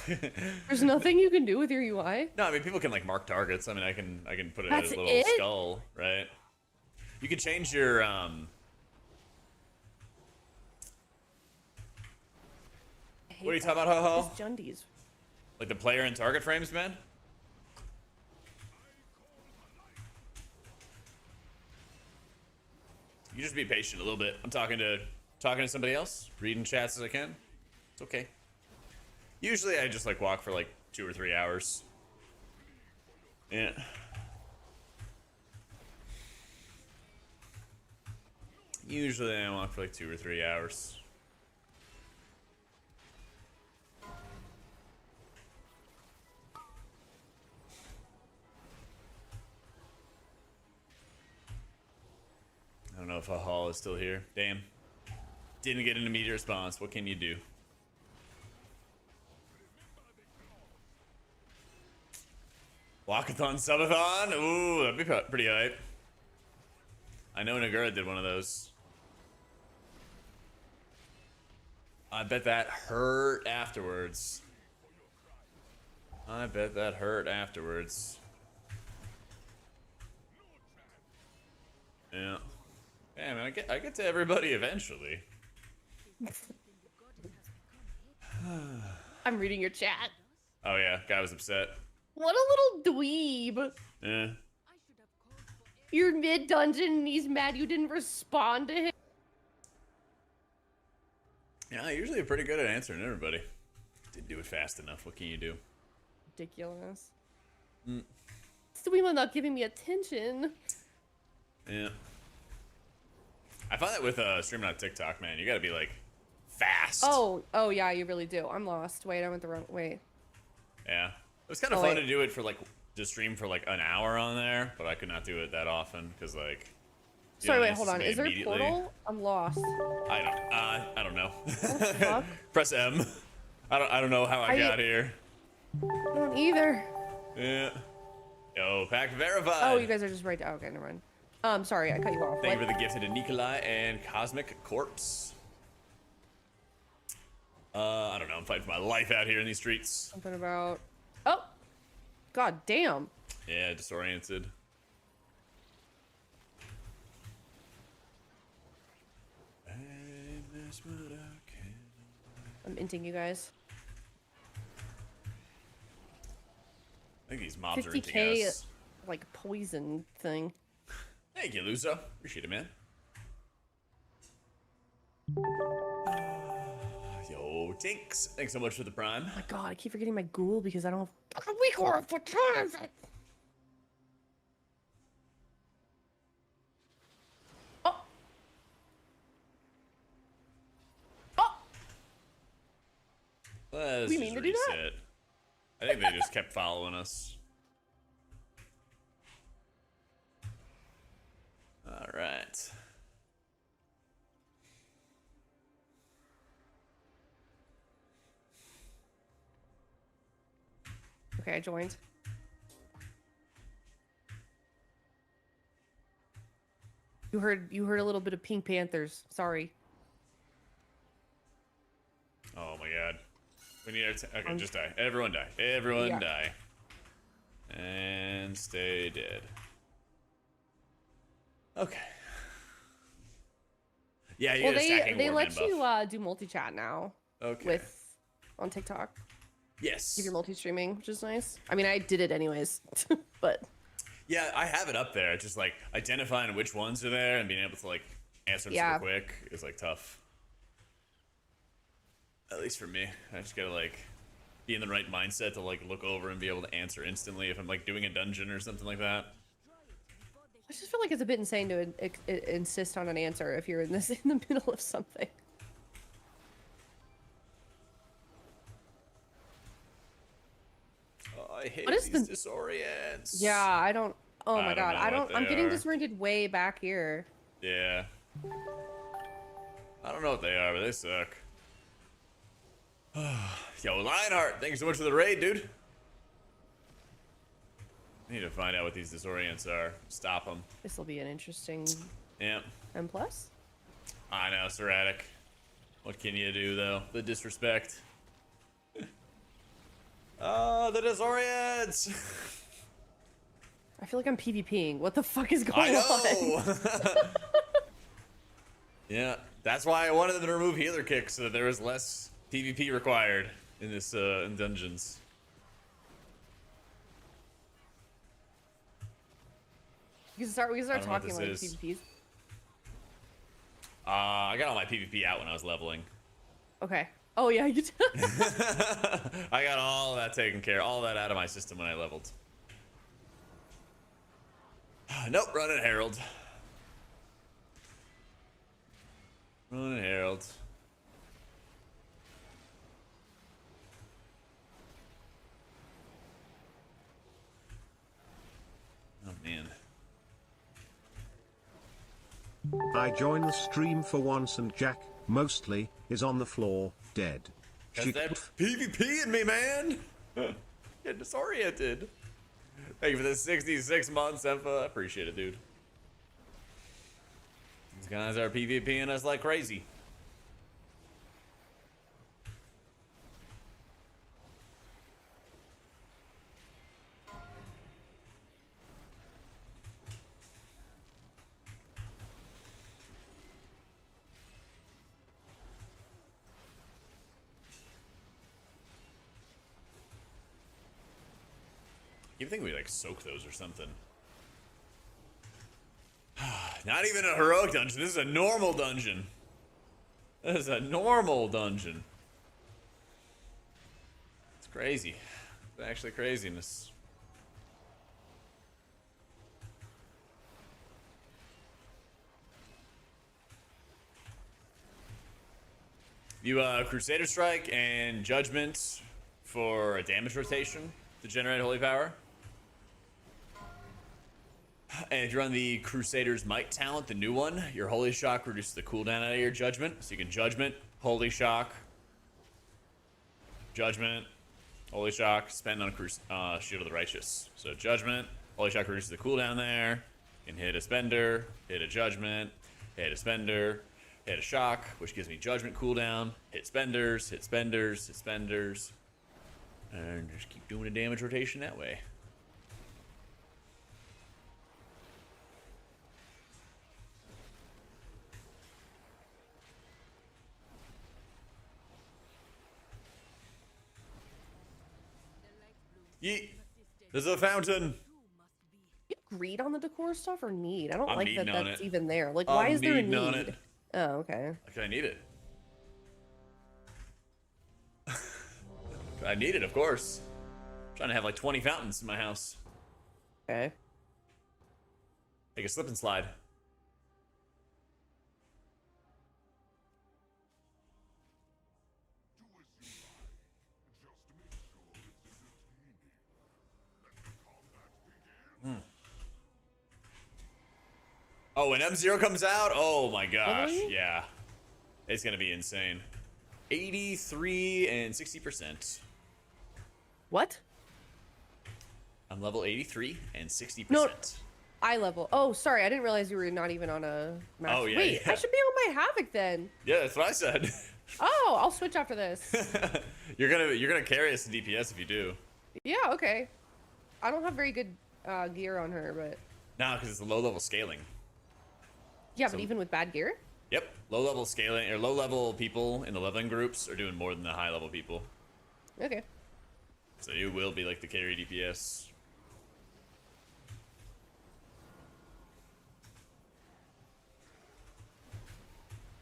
There's nothing you can do with your UI? No, I mean, people can, like, mark targets. I mean, I can put it as That's a little it? skull, right? You can change your, What are you talking about, Ho-Ho? It's Jundies. Like the player and target frames, man? You just be patient a little bit. I'm talking to somebody else, reading chats as I can. It's okay. Usually I just like walk for like 2 or 3 hours. Yeah. Usually I walk for like 2 or 3 hours. I don't know if a hall is still here. Damn. Didn't get an immediate response. What can you do? Walkathon, subathon? Ooh, that'd be pretty hype. I know Nagura did one of those. I bet that hurt afterwards. I bet that hurt afterwards. Yeah. Yeah, man, I get to everybody eventually. I'm reading your chat. Oh yeah, guy was upset. What a little dweeb. Yeah. You're mid-dungeon and he's mad you didn't respond to him. Yeah, I usually pretty good at answering everybody. Didn't do it fast enough. What can you do? Ridiculous. It's the dweeb not giving me attention. Yeah. I find that with streaming on TikTok, man, you gotta be like fast. Oh yeah, you really do. I'm lost. Wait, I went the wrong way. Yeah. It was kind of fun to do it for like to stream for like an hour on there, but I could not do it that often because like. Sorry, wait, hold on. Is there a portal? I'm lost. I don't know. Fuck? Press M. I don't know how I got here. I don't either. Yeah. Yo, pack verified. Oh, you guys are just right there. Okay, never mind. Sorry, I cut you off. Thank you for the gifted to Nikolai and Cosmic Corpse. I don't know. I'm fighting for my life out here in these streets. Something about. Oh, god damn. Yeah, disoriented. I'm inting you guys. I think these mobs are 50K, inting us. like poison thing. Thank you, Luso. Appreciate it, man. Yo, Tinks. Thanks so much for the prime. Oh my god, I keep forgetting my ghoul because I don't have a weak aura for turns. Oh. Oh. Let's We just mean to do that? reset. I think they just kept following us. All right. Okay, I joined. You heard a little bit of Pink Panthers. Sorry. Oh my god. We need our okay, just die. Everyone die. Everyone die. And stay dead. Okay. Yeah, you Well, get a stacking they warband let buff. you do multi-chat now. Okay. On TikTok. Yes. If you're multi-streaming, which is nice. I mean, I did it anyways, but Yeah, I have it up there. Just like identifying which ones are there and being able to like answer them super quick is like tough. At least for me, I just gotta like be in the right mindset to like look over and be able to answer instantly if I'm like doing a dungeon or something like that. I just feel like it's a bit insane to insist on an answer if you're in the middle of something. Oh, I hate What is these disorients. Yeah, I don't. Oh my god, know I what don't. I'm they getting are. disoriented way back here. Yeah. I don't know what they are, but they suck. Yo, Lionheart, thank you so much for the raid, dude. I need to find out what these disorients are. Stop them. This will be an interesting Yeah. M plus. I know, Serratic. What can you do, though? The disrespect. The disorients! I feel like I'm PvPing. What the fuck is I going on? know! Yeah, that's why I wanted them to remove healer kicks so that there was less PvP required in this, in dungeons. We can start I don't know what talking like this is. PvPs. I got all my PvP out when I was leveling. Okay. Oh yeah, you did. I got all that taken care of, all that out of my system when I leveled. Nope, running Herald. Running Herald. Oh man. I joined the stream for once and Jack, mostly, is on the floor, dead. Has that PvP in me, man? Get disoriented. Thank you for the 66 months, Empha. I appreciate it, dude. These guys are PvPing us like crazy. You think we like soak those or something? Not even a heroic dungeon. This is a normal dungeon. This is a normal dungeon. It's crazy. It's actually craziness. You Crusader Strike and Judgment for a damage rotation to generate Holy Power. And if you're on the Crusader's Might talent, the new one, your Holy Shock reduces the cooldown out of your Judgment. So you can Judgment, Holy Shock, Judgment, Holy Shock, spend on Shield of the Righteous. So Judgment, Holy Shock reduces the cooldown there. You can hit a Spender, hit a Judgment, hit a Spender, hit a Shock, which gives me Judgment cooldown, hit Spenders, hit Spenders, hit Spenders. And just keep doing a damage rotation that way. Yeet. There's a fountain. You greed on the decor stuff or need? I don't I'm like that needing on that's it. even there. Like, I'm why is there a needing on need? it. Oh, okay. Okay, I need it. I need it, of course. I'm trying to have like 20 fountains in my house. Okay. Take a slip and slide. Oh, when M0 comes out? Oh my gosh, Really? yeah. It's gonna be insane. 83 and 60%. What? I'm level 83 and 60%. No. eye level. Oh, sorry, I didn't realize you were not even on a match. Oh, yeah, Wait, yeah. I should be on my Havoc then. Yeah, that's what I said. Oh, I'll switch after this. you're gonna carry us to DPS if you do. Yeah, okay. I don't have very good gear on her, but No, because it's a low level scaling. yeah, but even with bad gear. Yep, low level scaling or low level people in the leveling groups are doing more than the high level people. Okay. So you will be like the carry DPS.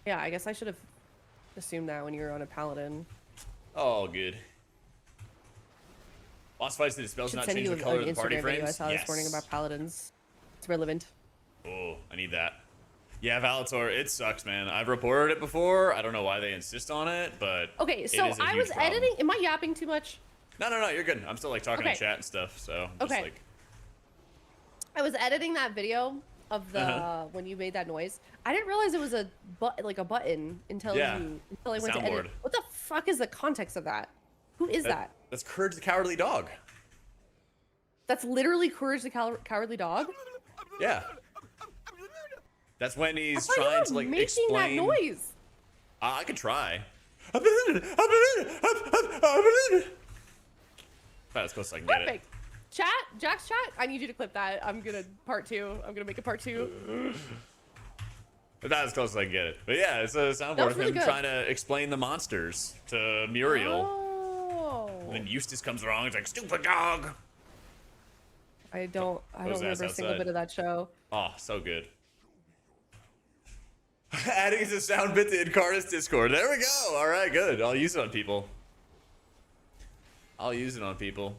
Yeah, I guess I should have assumed that when you were on a paladin. Oh, good. Boss fights, the spells Should not send change you the color an of the party Instagram video I frames. saw this morning about paladins. It's relevant. Oh, I need that. Yeah, Valator, it sucks, man. I've reported it before. I don't know why they insist on it, but Okay, it so is a I huge was problem. editing. Am I yapping too much? No, you're good. I'm still like talking Okay. in chat and stuff, so just Okay. like I was editing that video of the when you made that noise. I didn't realize it was a button until Yeah, until I went to edit. soundboard. What the fuck is the context of that? Who is that? That's Courage the Cowardly Dog. That's literally Courage the Cowardly Dog. Yeah. That's when I he's thought you trying were to like making explain. that noise. I could try. About as close as I can get it. Perfect. Chat, Jack's chat. I need you to clip that. I'm gonna part two. I'm gonna make a part two. About as close as I can get it. But yeah, it's a soundboard was of him really good. trying to explain the monsters to Muriel. Oh. And then Eustace comes along. He's like, "Stupid dog." I don't What was that remember a single outside? bit of that show. Oh, so good. Adding as a sound bit to Incarnate's Discord. There we go. All right, good. I'll use it on people. I'll use it on people.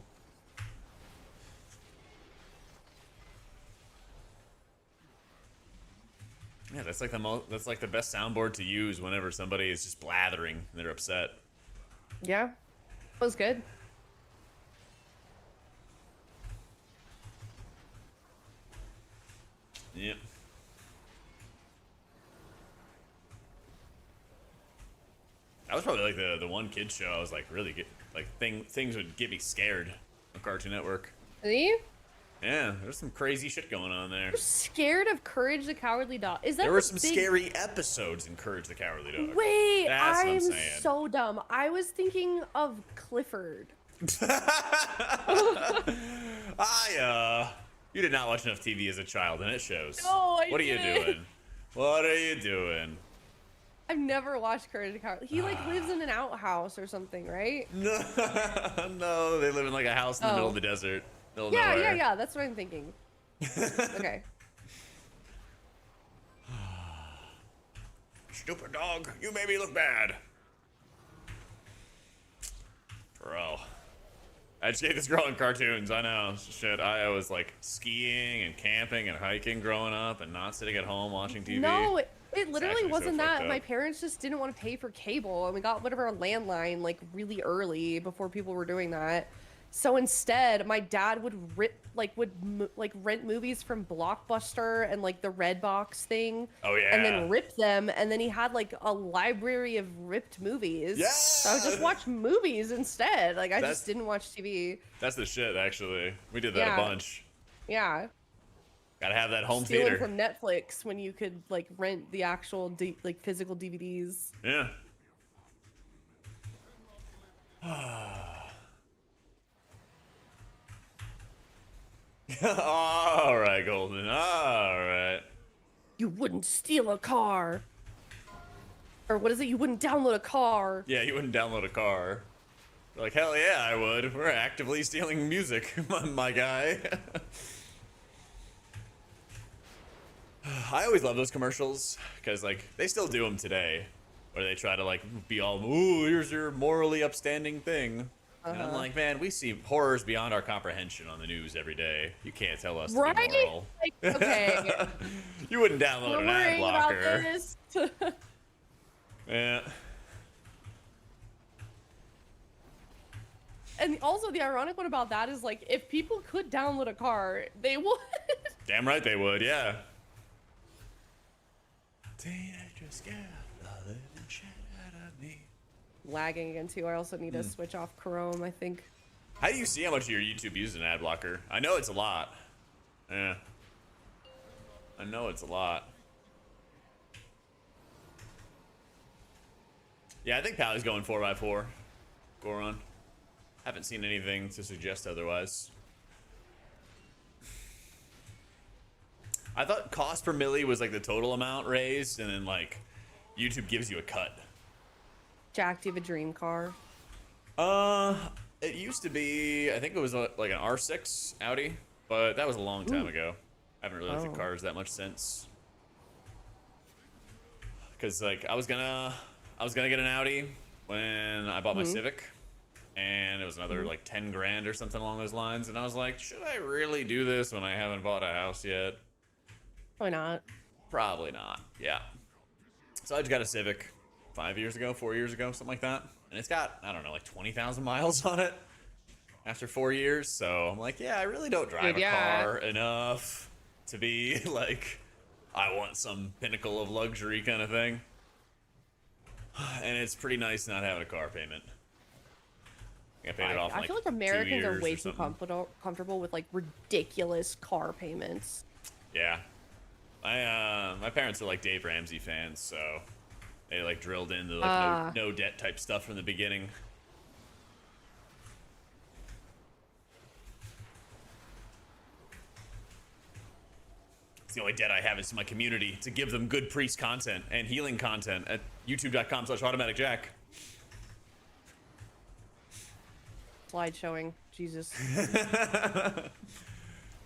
Yeah, that's like that's like the best soundboard to use whenever somebody is just blathering and they're upset. Yeah, it was good. Yep. That was probably like the one kid show I was like really things would get me scared on Cartoon Network. See? Yeah, there's some crazy shit going on there. You're scared of Courage the Cowardly Dog. Is that There were the some big... scary episodes in Courage the Cowardly Dog. Wait, That's what I'm I'm saying. so dumb. I was thinking of Clifford. You did not watch enough TV as a child, and it shows. No, I What are you didn't. doing? What are you doing? I've never watched Courage the Cowardly. He like lives in an outhouse or something, right? No, no, they live in like a house in the middle Oh. of the desert. Middle of Yeah, nowhere. yeah. That's what I'm thinking. Okay. Stupid dog, you made me look bad. Bro. I educate this girl in cartoons, I know. Shit, I was like skiing and camping and hiking growing up and not sitting at home watching TV. No, it literally actually so wasn't that. fucked My up. parents just didn't want to pay for cable, and we got rid of our landline like really early before people were doing that. So instead, my dad would rent movies from Blockbuster and like the Redbox thing. Oh, yeah. And then rip them, and then he had like a library of ripped movies. Yeah. So I would just watch movies instead. Like I That's- just didn't watch TV. That's the shit, actually. We did that Yeah. a bunch. Yeah. Gotta have that home Stealing theater. from Netflix when you could like rent the actual like physical DVDs. Yeah. All right, Golden. All right. You wouldn't steal a car. Or what is it? You wouldn't download a car. Yeah, you wouldn't download a car. You're like, hell yeah, I would. We're actively stealing music, my guy. I always love those commercials because, like, they still do them today, where they try to like be all, "Ooh, here's your morally upstanding thing." And I'm like, man, we see horrors beyond our comprehension on the news every day. You can't tell us to be Right? moral. Like, okay. You wouldn't download We're an ad worrying about blocker. this. Yeah. And also the ironic one about that is like if people could download a car, they would. Damn right they would, yeah. Teenagers girl, the living shit out of me. Lagging again too. I also need to switch off Chrome, I think. How do you see how much of your YouTube uses an ad blocker? I know it's a lot. Yeah. I know it's a lot. Yeah, I think Pally's going 4x4. Goron. Haven't seen anything to suggest otherwise. I thought cost per milli was like the total amount raised, and then like YouTube gives you a cut. Jack, do you have a dream car? It used to be, I think it was like an R6 Audi, but that was a long time ago. I haven't really looked at cars that much since. Cause like I was gonna get an Audi when I bought my Civic, and it was another like 10 grand or something along those lines, and I was like, should I really do this when I haven't bought a house yet? Why not? Probably not. Yeah. So I just got a Civic 4 years ago, something like that. And it's got, I don't know, like 20,000 miles on it after 4 years. So I'm like, yeah, I really don't drive a car enough to be like, I want some pinnacle of luxury kind of thing. And it's pretty nice not having a car payment. I paid it off in I like feel like 2 Americans are years way or too something. comfortable with like ridiculous car payments. Yeah. My parents are like Dave Ramsey fans, so they like drilled into like no debt type stuff from the beginning. It's the only debt I have is to my community, to give them good priest content and healing content at youtube.com/AutomaticJak. Slide showing. Jesus.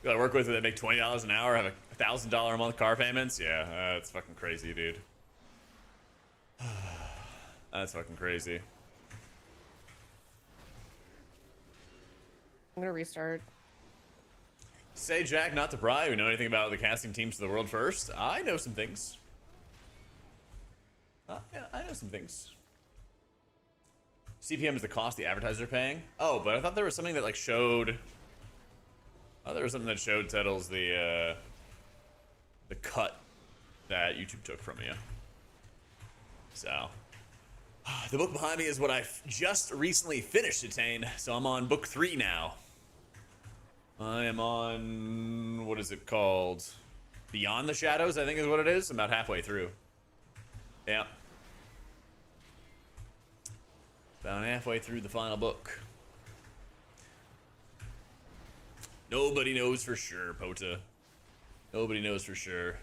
I work with that make $20 an hour, have $1,000 a month car payments. Yeah, that's fucking crazy, dude. That's fucking crazy. I'm gonna restart. Say Jack, not to pry. We know anything about the casting teams for the world first? I know some things. Yeah, I know some things. CPM is the cost the advertisers are paying. Oh, but I thought there was something that like showed. Oh, there was something that showed Tettles the cut that YouTube took from you. So, the book behind me is what I've just recently finished, Attain. So I'm on book 3 now. I am on, what is it called? Beyond the Shadows, I think is what it is. I'm about halfway through. Yeah. About halfway through the final book. Nobody knows for sure, Pota. Nobody knows for sure.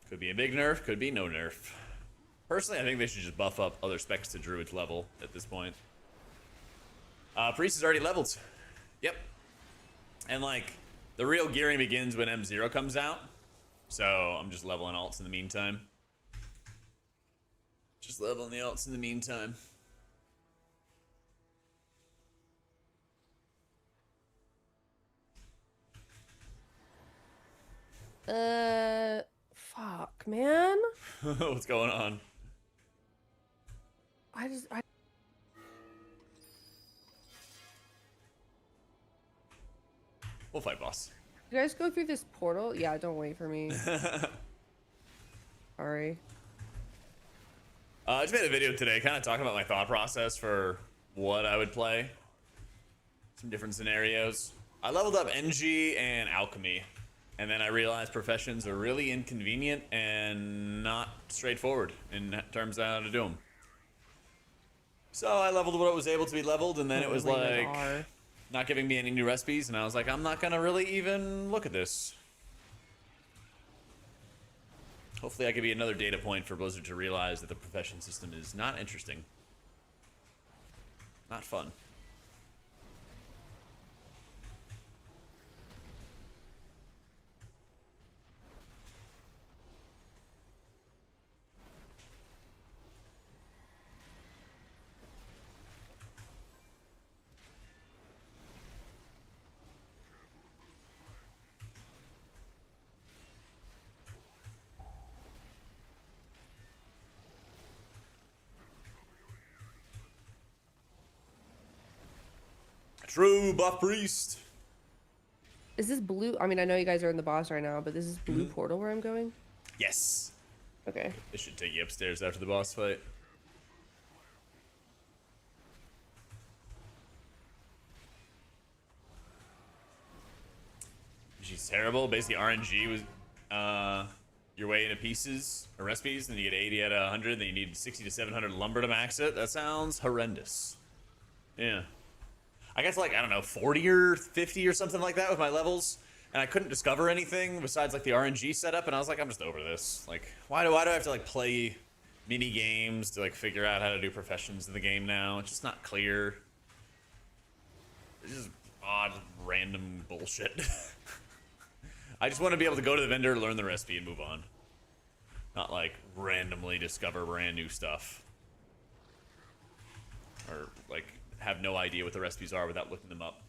Could be a big nerf, could be no nerf. Personally, I think they should just buff up other specs to Druid's level at this point. Priest is already leveled. Yep. And like, the real gearing begins when M0 comes out. So I'm just leveling alts in the meantime. Just leveling the alts in the meantime. Fuck, man. What's going on? We'll fight boss. You guys go through this portal? Yeah, don't wait for me. Sorry. I just made a video today kind of talking about my thought process for what I would play. Some different scenarios. I leveled up NG and Alchemy. And then I realized professions are really inconvenient and not straightforward in terms of how to do them. So I leveled what was able to be leveled, and then it was like not giving me any new recipes, and I was like, I'm not gonna really even look at this. Hopefully I give you another data point for Blizzard to realize that the profession system is not interesting. Not fun. True buff priest. Is this blue? I mean, I know you guys are in the boss right now, but this is blue portal where I'm going? Yes. Okay. This should take you upstairs after the boss fight. was terrible. Basically, RNG was your way into pieces or recipes, and you get 80 out of 100. Then you need 60 to 700 lumber to max it. That sounds horrendous. Yeah, I guess like I don't know 40 or 50 or something like that with my levels, and I couldn't discover anything besides like the RNG setup. And I was like, I'm just over this. Like, why do I have to like play mini games to like figure out how to do professions in the game now? It's just not clear. It's just odd, random bullshit. I just want to be able to go to the vendor, learn the recipe, and move on. Not like randomly discover brand new stuff. Or like have no idea what the recipes are without looking them up.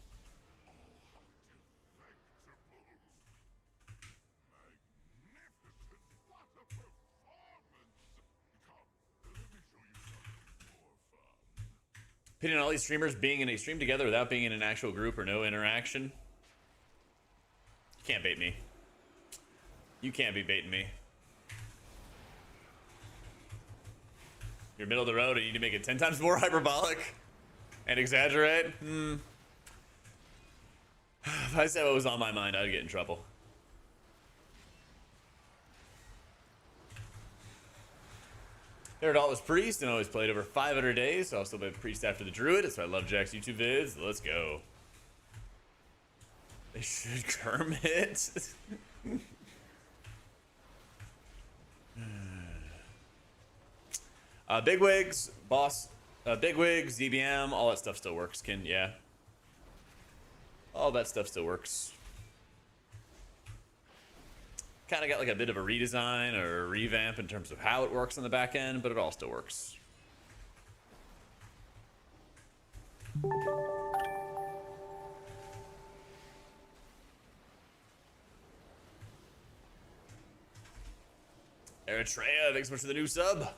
Pitting all these streamers being in a stream together without being in an actual group or no interaction. You can't bait me. You can't be baiting me. You're middle of the road and you need to make it 10 times more hyperbolic and exaggerate. If I said what was on my mind, I'd get in trouble. Their adult was priest and always played over 500 days, so I'll still be priest after the druid. That's why I love Jack's YouTube vids. Let's go. They should Kermit. Bigwigs, boss, bigwigs, DBM, all that stuff still works. Yeah, all that stuff still works. Kind of got like a bit of a redesign or a revamp in terms of how it works on the back end, but it all still works. Eritrea, thanks so much for the new sub.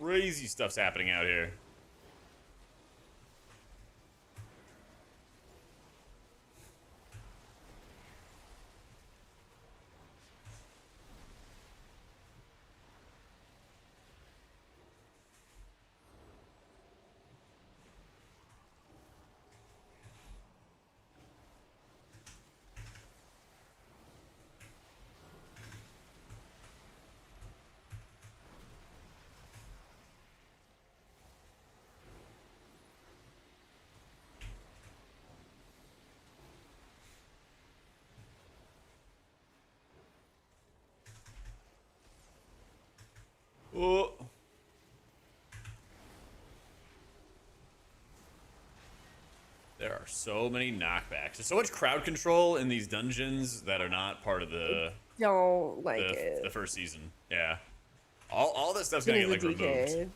Crazy stuff's happening out here. Oh. There are so many knockbacks. There's so much crowd control in these dungeons that are not part of the Don't like it. The first season. Yeah. All this stuff's gonna get like removed.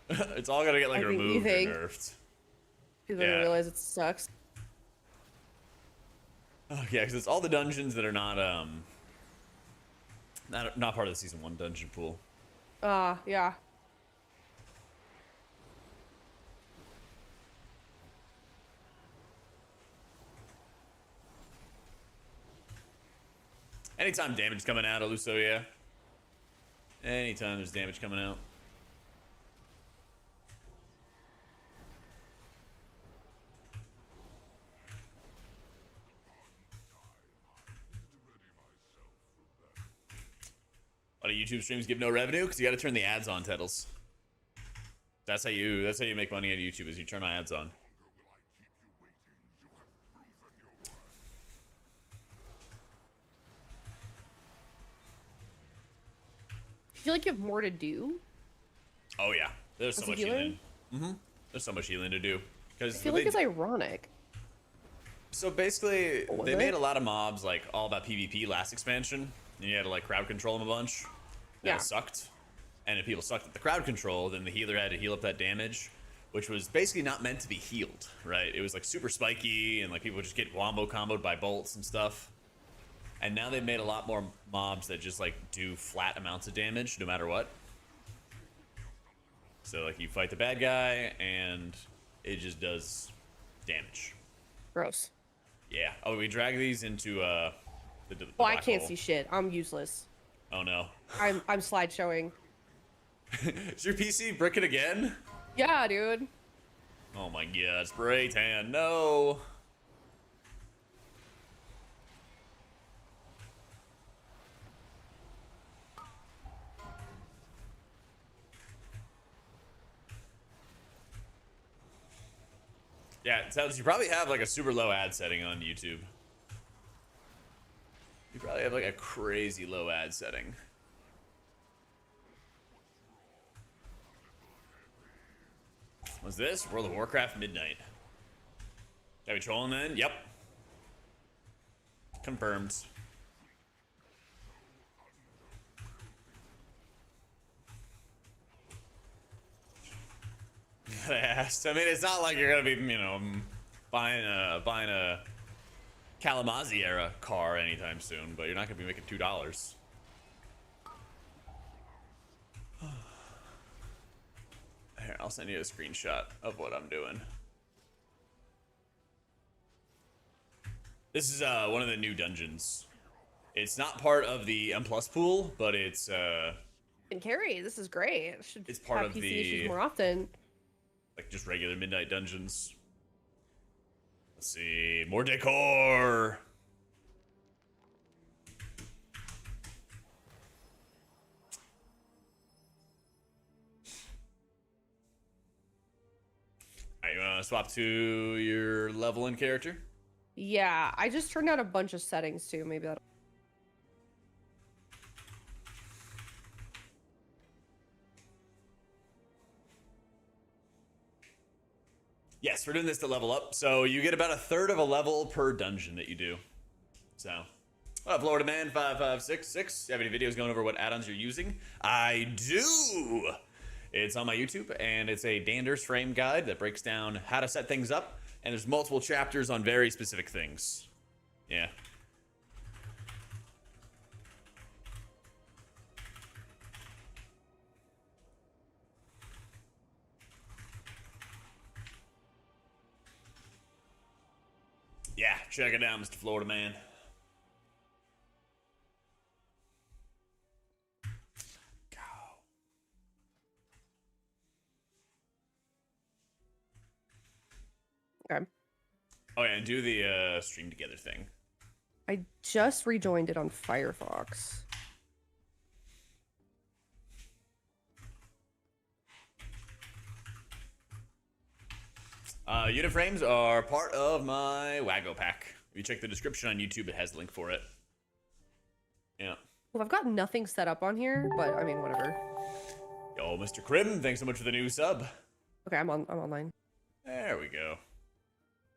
It's all gonna get like removed or nerfed. People don't realize it sucks. Oh yeah, because it's all the dungeons that are not not part of the season 1 dungeon pool. Yeah. Anytime damage is coming out, Aluso, yeah. Anytime there's damage coming out. A lot of YouTube streams give no revenue because you got to turn the ads on, Tettles. That's how you make money on YouTube, is you turn ads on. You feel like you have more to do? Oh yeah, there's so much healing. There's so much healing to do. I feel like it's ironic. So basically, they made a lot of mobs like all about PvP last expansion. And you had to like crowd control them a bunch. That sucked. And if people sucked at the crowd control, then the healer had to heal up that damage, which was basically not meant to be healed, right? It was like super spiky and like people would just get wombo comboed by bolts and stuff. And now they've made a lot more mobs that just like do flat amounts of damage no matter what. So like you fight the bad guy and it just does damage. Gross. Yeah. Oh, we drag these into the Oh, I black can't hole. see shit. I'm useless. Oh no. I'm slideshowing. Is your PC bricking again? Yeah, dude. Oh my god, spray tan, no. Yeah, it sounds you probably have like a super low ad setting on YouTube. You probably have like a crazy low ad setting. What's this? World of Warcraft Midnight. Are we trolling then? Yep. Confirmed. I asked. I mean, it's not like you're gonna be, you know, buying a Kalamazoo era car anytime soon, but you're not gonna be making $2. Here, I'll send you a screenshot of what I'm doing. This is one of the new dungeons. It's not part of the M Plus pool, but it's And Carrie, this is great. I should It's part have of PC issues the- more often. like just regular midnight dungeons. Let's see, more decor. Alright, you wanna swap to your level and character? Yeah, I just turned out a bunch of settings too. Maybe that'll. Yes, we're doing this to level up. So you get about a third of a level per dungeon that you do. So, Florida Man 5566. You have any videos going over what add-ons you're using? I do. It's on my YouTube, and it's a Dander's frame guide that breaks down how to set things up. And there's multiple chapters on very specific things. Yeah. Yeah, check it out, Mr. Florida Man. Go. Okay. Oh yeah, and do the stream together thing. I just rejoined it on Firefox. Unit frames are part of my Waggo pack. If you check the description on YouTube, it has a link for it. Yeah. Well, I've got nothing set up on here, but I mean, whatever. Yo, Mr. Krim, thanks so much for the new sub. Okay, I'm online. There we go.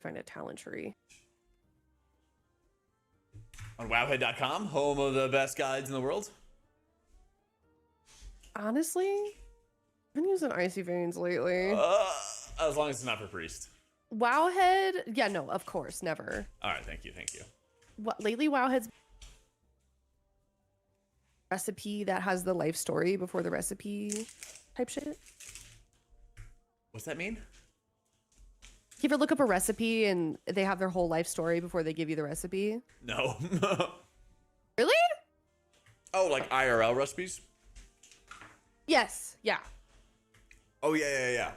Find a talent tree. On wowhead.com, home of the best guides in the world. Honestly, I've been using Icy Veins lately. As long as it's not for Priest. Wowhead? Yeah, no, of course, never. All right, thank you, thank you. What lately? Wowhead's recipe that has the life story before the recipe type shit. What's that mean? You ever look up a recipe and they have their whole life story before they give you the recipe? No. Really? Oh, like IRL recipes? Yes. Yeah. Oh, yeah.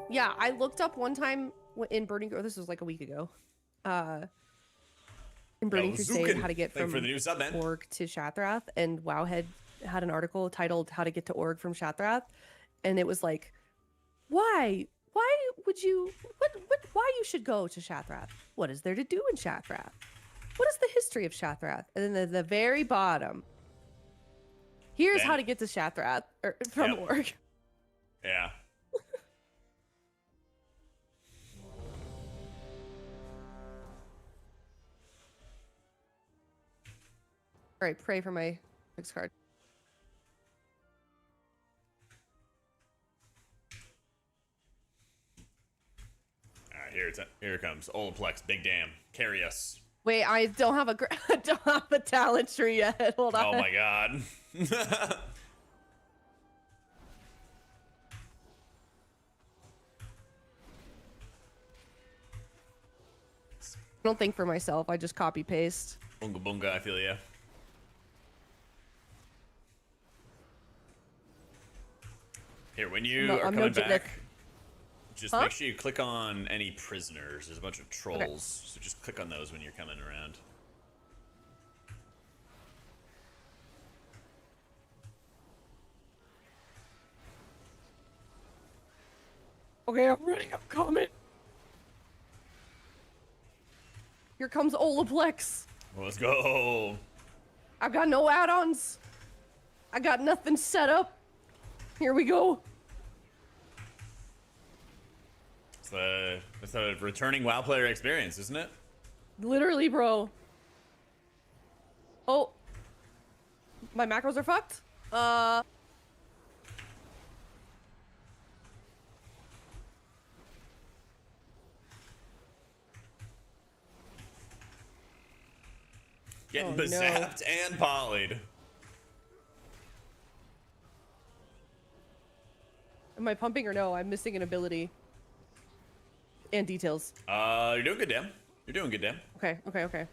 Yeah, I looked up one time in Burning Crusade. This was like a week ago. In Burning Crusade, Zukin. how to get Thank from you for the new sub, man. Org to Shathrath, and Wowhead had an article titled "How to Get to Org from Shathrath," and it was like, why would you? Why you should go to Shathrath? What is there to do in Shathrath? What is the history of Shathrath? And then at the very bottom, here's how to get to Shathrath from Yep. Org. Yeah. All right, pray for my next card. All right, here it comes. Olaplex, big damn. Carry us. Wait, I don't have I don't have a talent tree yet. Hold on. Oh my god. don't think for myself. I just copy paste. Bunga bunga, I feel ya. Here, when you are I'm coming no back, just Huh? make sure you click on any prisoners. There's a bunch of trolls, so just click on those when you're coming around. Okay, I'm ready. I'm coming. Here comes Olaplex. Well, let's go. I got no add-ons. I got nothing set up. Here we go. It's a returning WoW player experience, isn't it? Literally, bro. Oh. My macros are fucked. Getting Oh, no. bezapped and polyed. Am I pumping or no? I'm missing an ability. And details. You're doing good, damn. You're doing good, damn. Okay, okay, okay.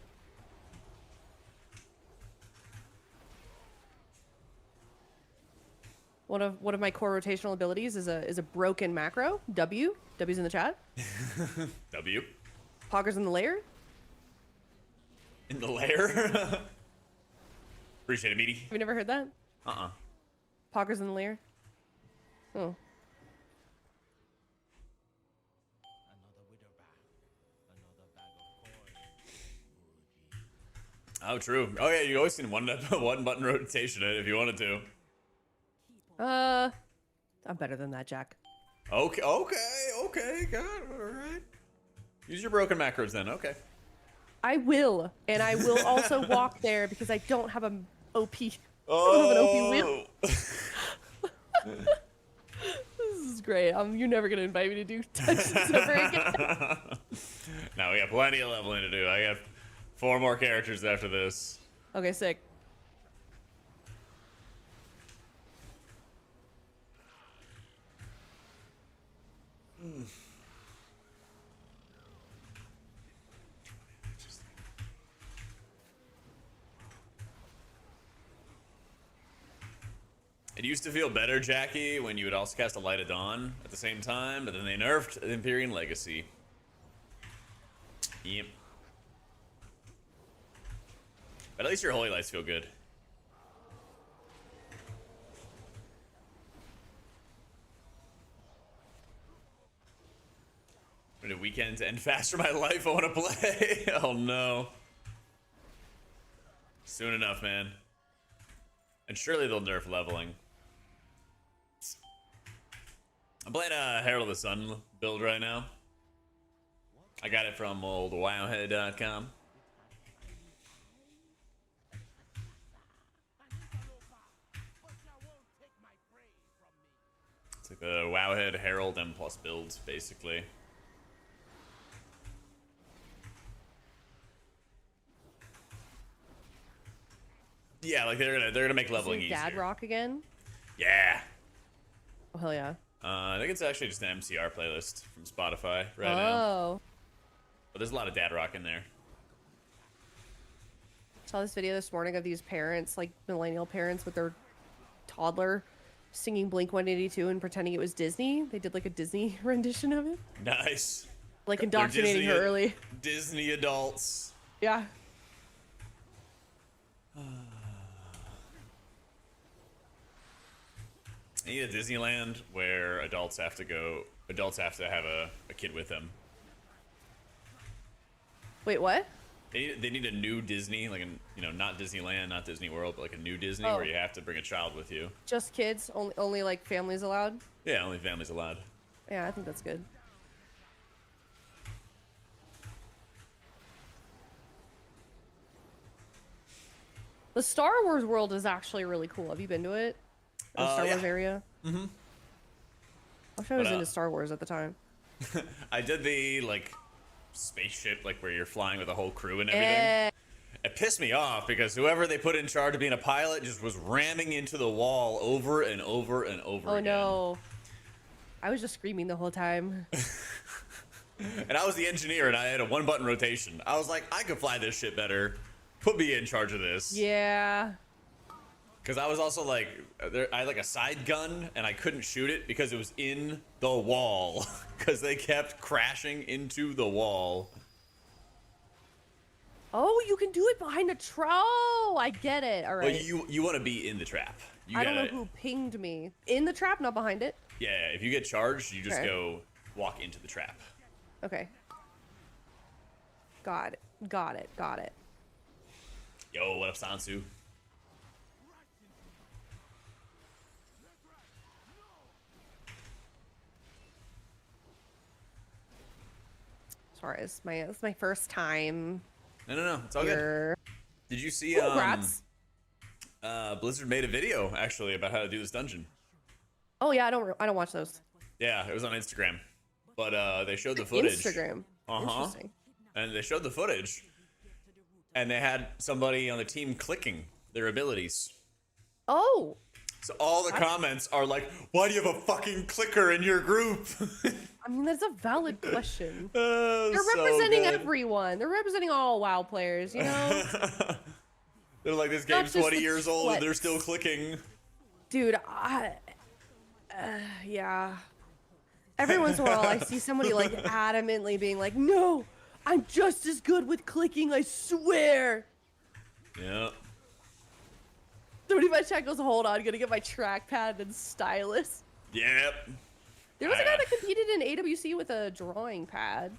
One of my core rotational abilities is a broken macro. W. W's in the chat. W. Poggers in the layer. In the lair. Appreciate it, meaty. Have you never heard that? Poggers in the layer. Oh. Oh, true. Oh yeah, you always can one button rotation it if you wanted to. I'm better than that, Jack. Okay, God, all right. Use your broken macros then. Okay. I will, and I will also walk there because I don't have an OP. Oh. I don't have an OP wheel. This is great. You're never gonna invite me to do touches ever again. Now we got plenty of leveling to do. I got 4 more characters after this. Okay, sick. It used to feel better, Jackie, when you would also cast a Light of Dawn at the same time, but then they nerfed the Empyrean Legacy. Yep. But at least your Holy Lights feel good. When the weekends end faster my life, I want to play. Oh no. Soon enough, man. And surely they'll nerf leveling. I'm playing a Herald of the Sun build right now. I got it from old wowhead.com. It's like the Wowhead Herald M+ build, basically. Yeah, like they're gonna make leveling easier. Dad rock again? Yeah. Oh hell yeah. I think it's actually just an MCR playlist from Spotify right now. Oh. But there's a lot of dad rock in there. Saw this video this morning of these parents, like millennial parents with their toddler singing Blink 182 and pretending it was Disney. They did like a Disney rendition of it. Nice. Like They're indoctrinating her early. Disney adults. Yeah. I need a Disneyland where adults have to have a kid with them. Wait, what? They need a new Disney, like not Disneyland, not Disney World, but like a new Disney Oh. where you have to bring a child with you. Just kids? Only like families allowed? Yeah, only families allowed. Yeah, I think that's good. The Star Wars world is actually really cool. Have you been to it? The Star Wars area? Mm-hmm. I wish I was into Star Wars at the time. I did the like spaceship, like where you're flying with a whole crew and everything. It pissed me off because whoever they put in charge of being a pilot just was ramming into the wall over and over and over again. Oh no. I was just screaming the whole time. And I was the engineer, and I had a 1-button rotation. I was like, I could fly this shit better. Put me in charge of this. Yeah. Because I was also like, I had like a side gun, and I couldn't shoot it because it was in the wall. Because they kept crashing into the wall. Oh, you can do it behind a troll. I get it. All right. Well, you want to be in the trap. You I don't know gotta- who pinged me. In the trap, not behind it. Yeah, if you get charged, you just Okay. go walk into the trap. Okay. Got it. Got it. Got it. Yo, what up, Sansu? Sorry, it's my first time No, it's all good. here. Did you see? Congrats. Blizzard made a video actually about how to do this dungeon. Oh yeah, I don't watch those. Yeah, it was on Instagram, but they showed the footage. Instagram. Interesting. And they showed the footage, and they had somebody on the team clicking their abilities. Oh, So all the comments are like, "Why do you have a fucking clicker in your group?" I mean that's a valid question. Oh, They're so representing good. everyone. They're representing all WoW players, you know? They're like, this Not game's just 20 the years old and they're sweats. still clicking. Dude, yeah. Every once in a while, I see somebody like adamantly being like, "No, I'm just as good with clicking. I swear." Yeah. Somebody in my chat goes, "Hold on, gonna get my trackpad and stylus." Yep. There was a guy that competed in AWC with a drawing pad.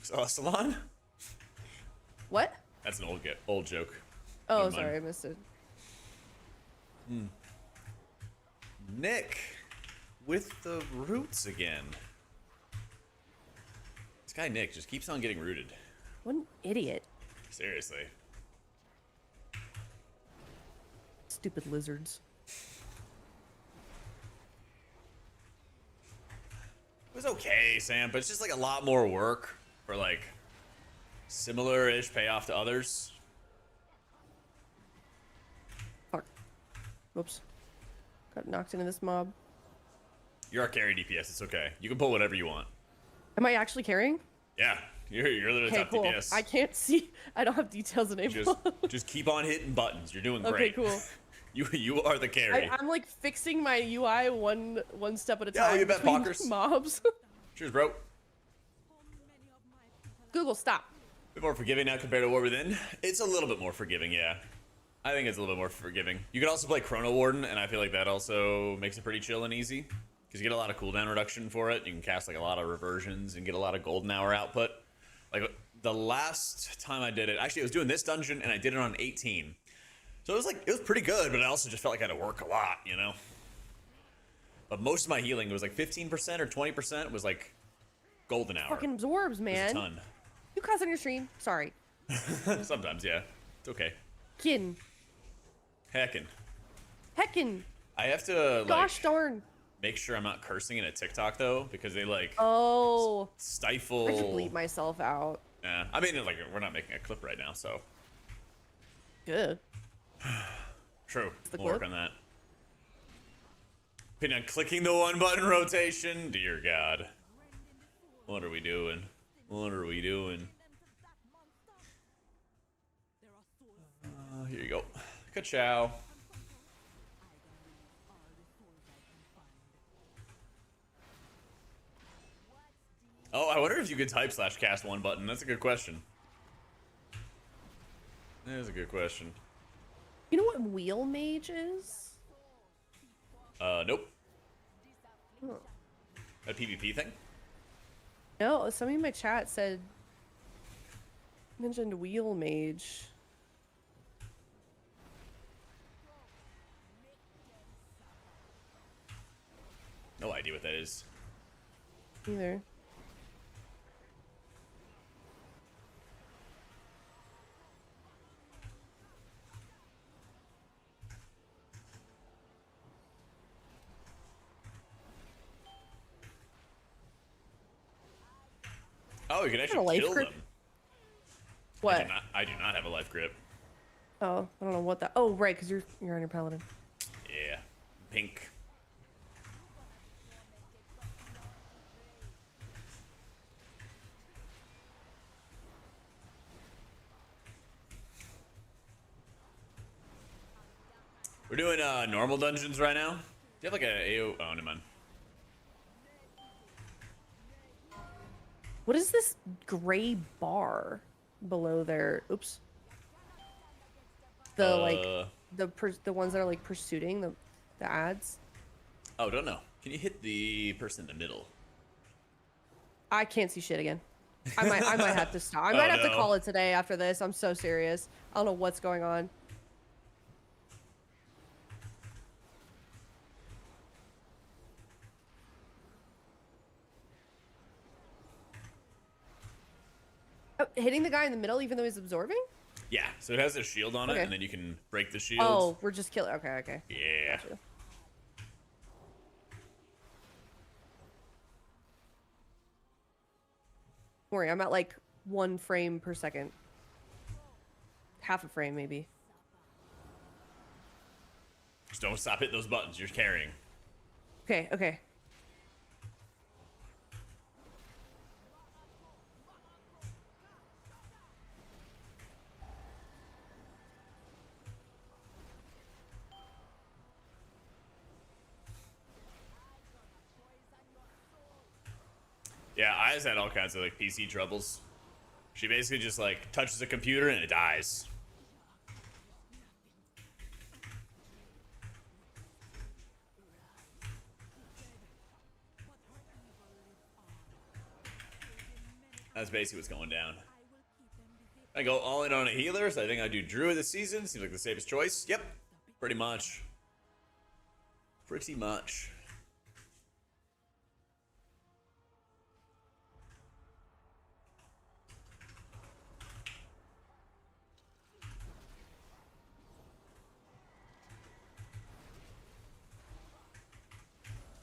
Salon? What? That's an old joke. Oh, Never mind. sorry, I missed it. Nick with the roots again. This guy Nick just keeps on getting rooted. What an idiot. Seriously. Stupid lizards. It was okay, Sam, but it's just like a lot more work for like similar-ish payoff to others. Fuck. Whoops. Got knocked into this mob. You're our carry DPS, it's okay. You can pull whatever you want. Am I actually carrying? Yeah, you're literally Okay, top cool. DPS. I can't see. I don't have details enabled. Just keep on hitting buttons. You're doing Okay, great. cool. You are the carry. I'm like fixing my UI one step at a Yeah, time. you bet, between Pockers. mobs. Cheers, bro. Google, stop. A bit more forgiving now compared to War Within. It's a little bit more forgiving, yeah. I think it's a little bit more forgiving. You can also play Chrono Warden, and I feel like that also makes it pretty chill and easy. Because you get a lot of cooldown reduction for it. You can cast like a lot of reversions and get a lot of golden hour output. Like the last time I did it, actually I was doing this dungeon and I did it on 18. So it was pretty good, but I also just felt like I had to work a lot, you know? But most of my healing was like 15% or 20% was like golden hour. Fucking absorbs, It was man. a ton. You cuss on your stream. Sorry. Sometimes, yeah. It's okay. Kin. Heckin'. Heckin. I have to like Gosh darn. make sure I'm not cursing in a TikTok though, because they like Oh. stifle. I should bleep myself out. Yeah, I mean, like we're not making a clip right now, so Good. true. The We'll work clip? on that. Pin on clicking the 1-button rotation. Dear God, what are we doing? What are we doing? Here you go. Ka-chow. Oh, I wonder if you could type /cast 1-button. That's a good question. That is a good question. You know what wheel mage is? Nope. Oh. A PvP thing? No, somebody in my chat said mentioned wheel mage. No idea what that is. Either. Oh, you can a actually life kill grip? them. What? I do not have a life grip. Oh, I don't know what that. Oh, right, because you're on your paladin. Yeah. Pink. We're doing normal dungeons right now. Do you have like a AO? Oh, never mind. What is this gray bar below there? Oops. The like the ones that are like pursuing the ads. Oh, don't know. Can you hit the person in the middle? I can't see shit again. I might have to stop. I might have to call it today after this. I'm so serious. I don't know what's going on. Oh, hitting the guy in the middle even though he's absorbing? Yeah, so it has a shield on it, Okay. and then you can break the shield. Oh, we're just killing. Okay, okay. Yeah. Gotcha. Don't worry, I'm at like 1 frame per second. Half a frame, maybe. Just don't stop hitting those buttons. You're carrying. Okay, okay. Yeah, Aya's had all kinds of like PC troubles. She basically just like touches a computer and it dies. That's basically what's going down. I go all in on a healer, so I think I do Druid this season. Seems like the safest choice. Yep, pretty much. Pretty much.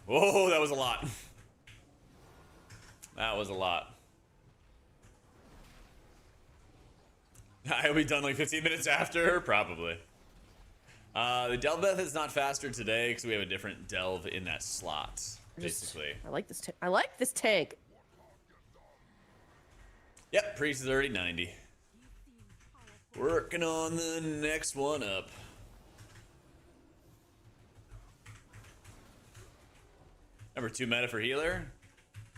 Whoa, that was a lot. That was a lot. I'll be done like 15 minutes after, probably. The delve method is not faster today because we have a different delve in that slot, basically. I like this. I like this tank. Yep, priest is already 90. Working on the next one up. Number 2 meta for healer.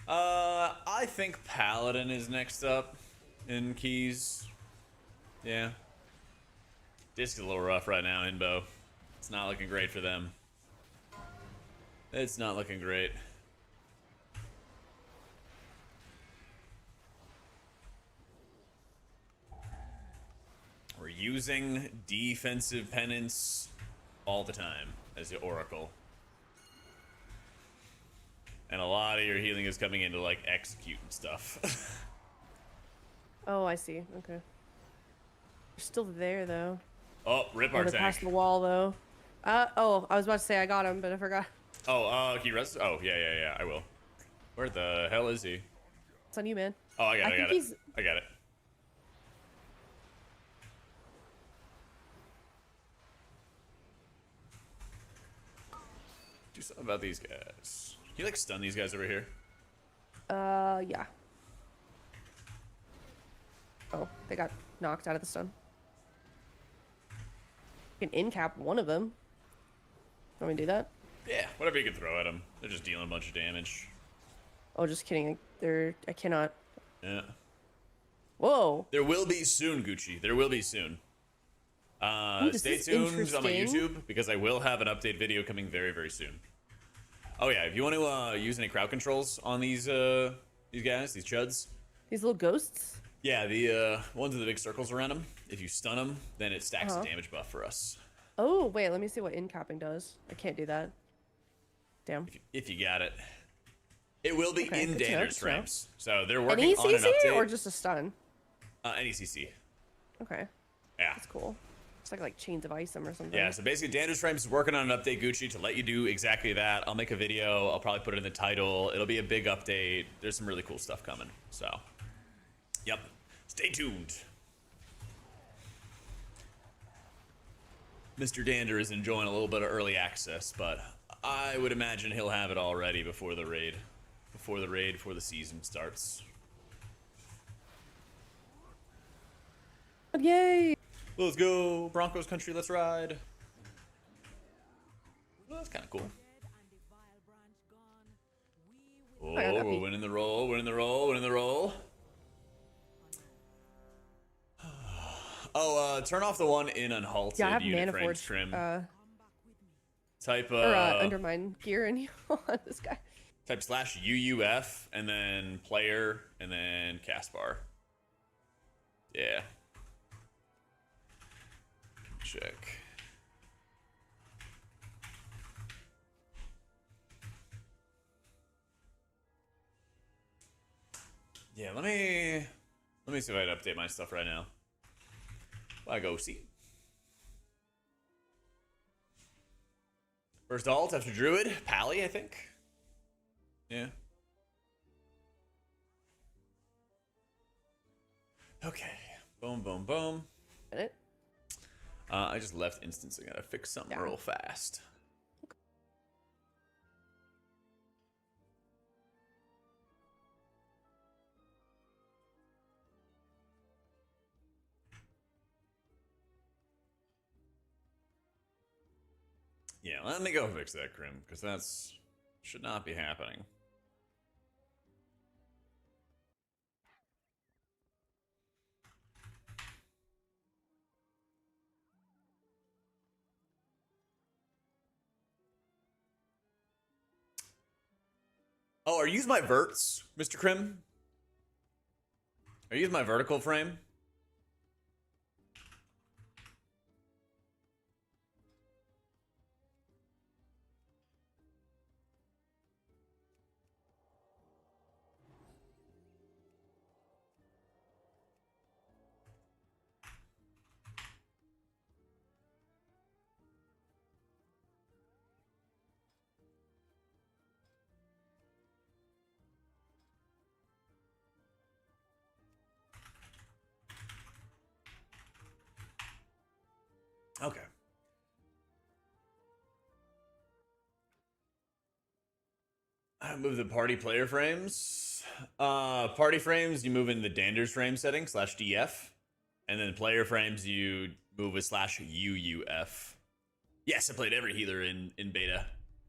I think Paladin is next up in keys. Yeah. Disc is a little rough right now, Inbo. It's not looking great for them. It's not looking great. We're using defensive penance all the time as the Oracle. And a lot of your healing is coming into like execute and stuff. Oh, I see. Okay. They're still there though. Oh, rip our They're tank. past the wall though. Oh, I was about to say I got him, but I forgot. Oh, can you rest? Oh, yeah, I will. Where the hell is he? It's on you, man. Oh, I got think it. he's- I got it. Do something about these guys. Can you like stun these guys over here? Yeah. Oh, they got knocked out of the stun. You can in-cap one of them. Want me to do that? Yeah, whatever you can throw at them. They're just dealing a bunch of damage. Oh, just kidding. I cannot. Yeah. Whoa. There will be soon, Gucci. There will be soon. This Stay is tuned on my interesting. YouTube because I will have an update video coming very, very soon. Oh yeah, if you want to use any crowd controls on these guys, these chuds. These little ghosts? Yeah, the ones with the big circles around them. If you stun them, then it stacks a damage buff for us. Oh, wait, let me see what in-capping does. I can't do that. Damn. If you got it. It will be Okay, in good to know, dangerous good to know. frames. So they're An working on an ECC update. or just a stun? Any CC. Okay, Yeah. that's cool. It's like Chains of Ice them or something. Yeah, so basically Dangerous Frames is working on an update, Gucci, to let you do exactly that. I'll make a video. I'll probably put it in the title. It'll be a big update. There's some really cool stuff coming. So, yep. Stay tuned. Mr. Dander is enjoying a little bit of early access, but I would imagine he'll have it all ready before the raid. Before the season starts. Yay! Let's go, Broncos country, let's ride. Well, that's kind of cool. I got Oh, that we're beat. winning the roll, winning the roll, winning the roll. Oh, turn off the one in unhalted Yeah, I have unit mana frames forge trim. Type or undermine gear in you on this guy. type slash UUF and then player and then cast bar. Yeah. Check. Yeah, let me see if I can update my stuff right now. I go see. First alt after Druid, Pally, I think. Yeah. Okay. Boom, boom, boom. Minute. I just left instancing. I gotta fix something Yeah. real fast. Yeah, let me go fix that, Crim, because that's should not be happening. Oh, are you using my verts, Mr. Crim? Are you using my vertical frame? Okay. I move the party player frames. Party frames, you move in the Danders frame setting /DF. And then player frames, you move with /UUF. Yes, I played every healer in beta.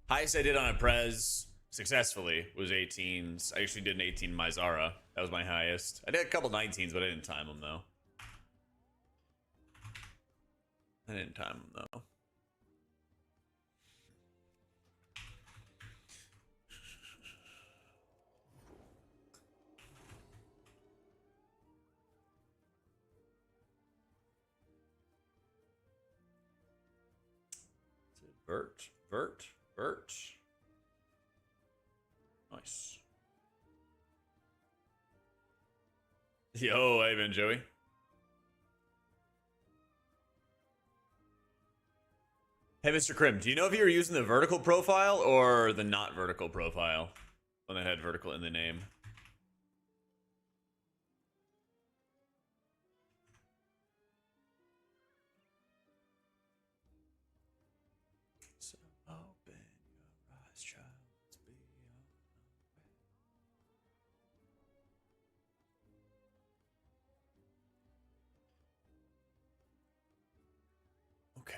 Highest I did on a Prez successfully was 18s. I actually did an 18 Mizara. That was my highest. I did a couple 19s, but I didn't time them though. Vert. Nice. Yo, hey, Ben Joey. Hey, Mr. Krim, do you know if you were using the vertical profile or the not vertical profile when they had vertical in the name? So open your eyes, child. It's beyond our way. Okay.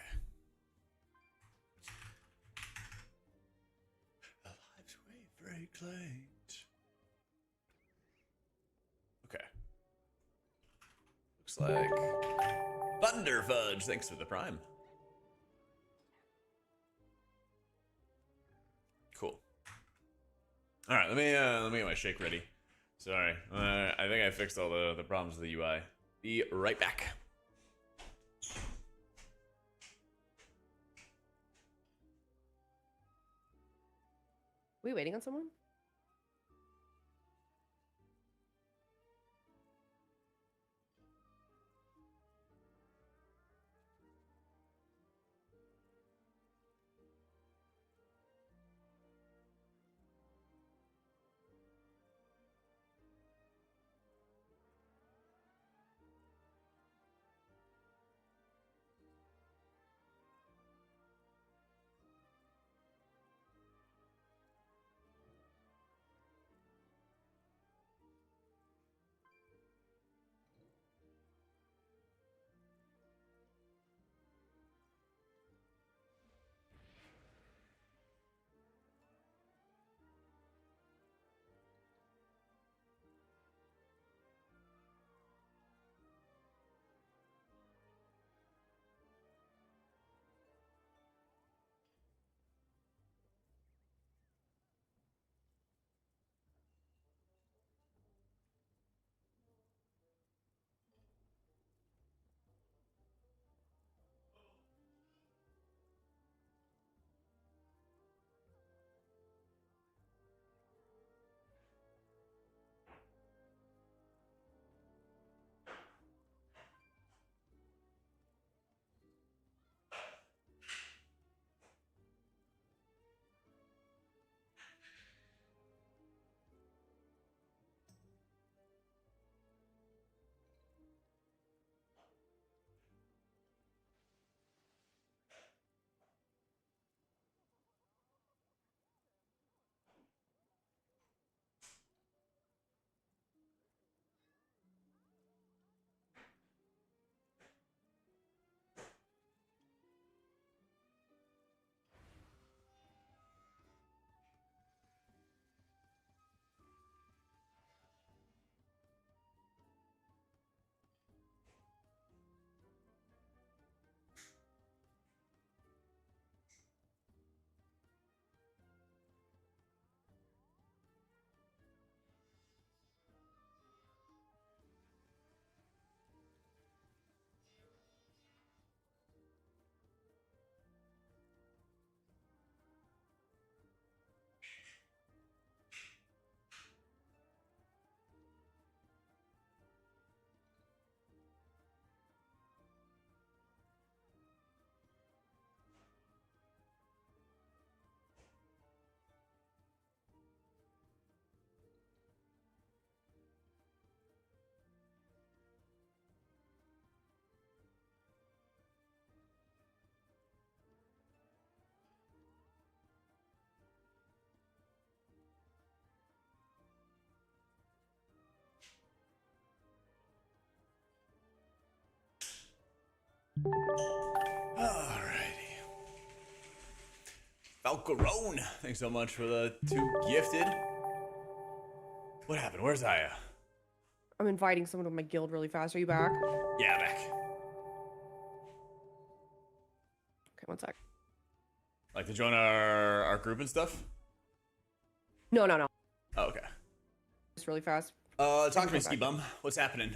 Life's way very quaint. Okay. Looks like Thunder Fudge. Thanks for the prime. Cool. All right, let me get my shake ready. Sorry, I think I fixed all the problems with the UI. Be right back. We waiting on someone? Alrighty. Falcarone, thanks so much for the 2 gifted. What happened? Where's Aya? I'm inviting someone to my guild really fast. Are you back? Yeah, back. Okay, one sec. Like to join our group and stuff? No, no, no. Oh, okay. Just really fast. Talk to me, Come Ski back. Bum. What's happening?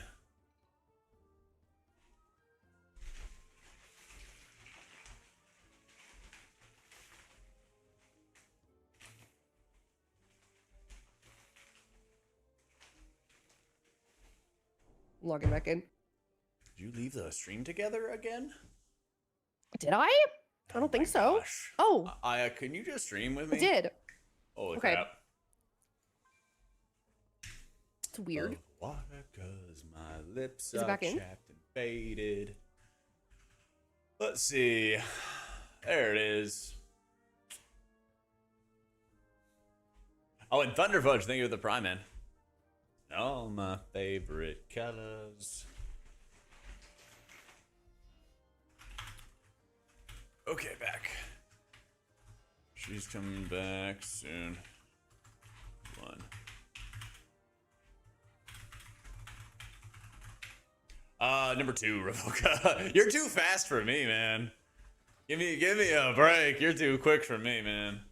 Logging back in. Did you leave the stream together again? Did I? I don't think so. Gosh. Oh, Aya, can you just stream with I me? did. Holy Okay. crap. It's weird. Water, 'cause my lips Is it are back in? chapped and faded. Let's see. There it is. Oh, and Thunder Fudge, thank you for the prime, man. All my favorite colors. Okay, back. She's coming back soon. 1. Number 2, Revoca. You're too fast for me, man. Give me a break. You're too quick for me, man.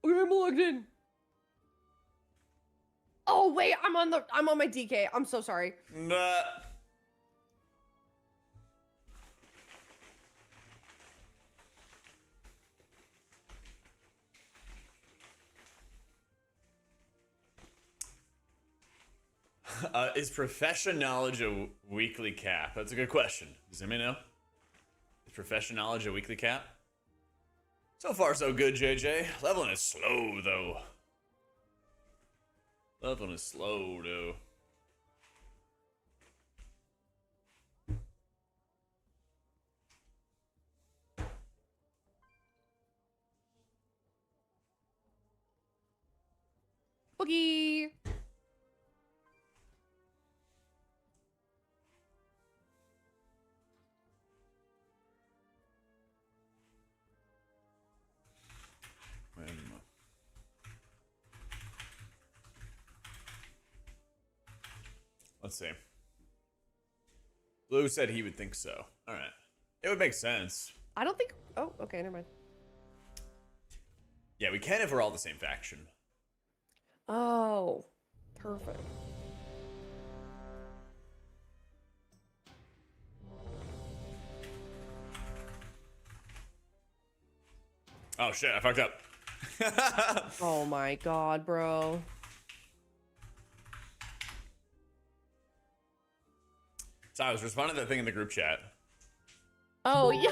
Okay, I'm logged in. Oh wait, I'm on my DK. I'm so sorry. Nah. Is profession knowledge a weekly cap? That's a good question. Does anybody know? Is profession knowledge a weekly cap? So far, so good, JJ. Leveling is slow, though. Leveling is slow, though. Boogie. Let's see. Blue said he would think so. All right. It would make sense. I don't think. Oh, okay, never mind. Yeah, we can if we're all the same faction. Oh, perfect. Oh shit, I fucked up. Oh my god, bro. So I was responding to that thing in the group chat. Oh yeah.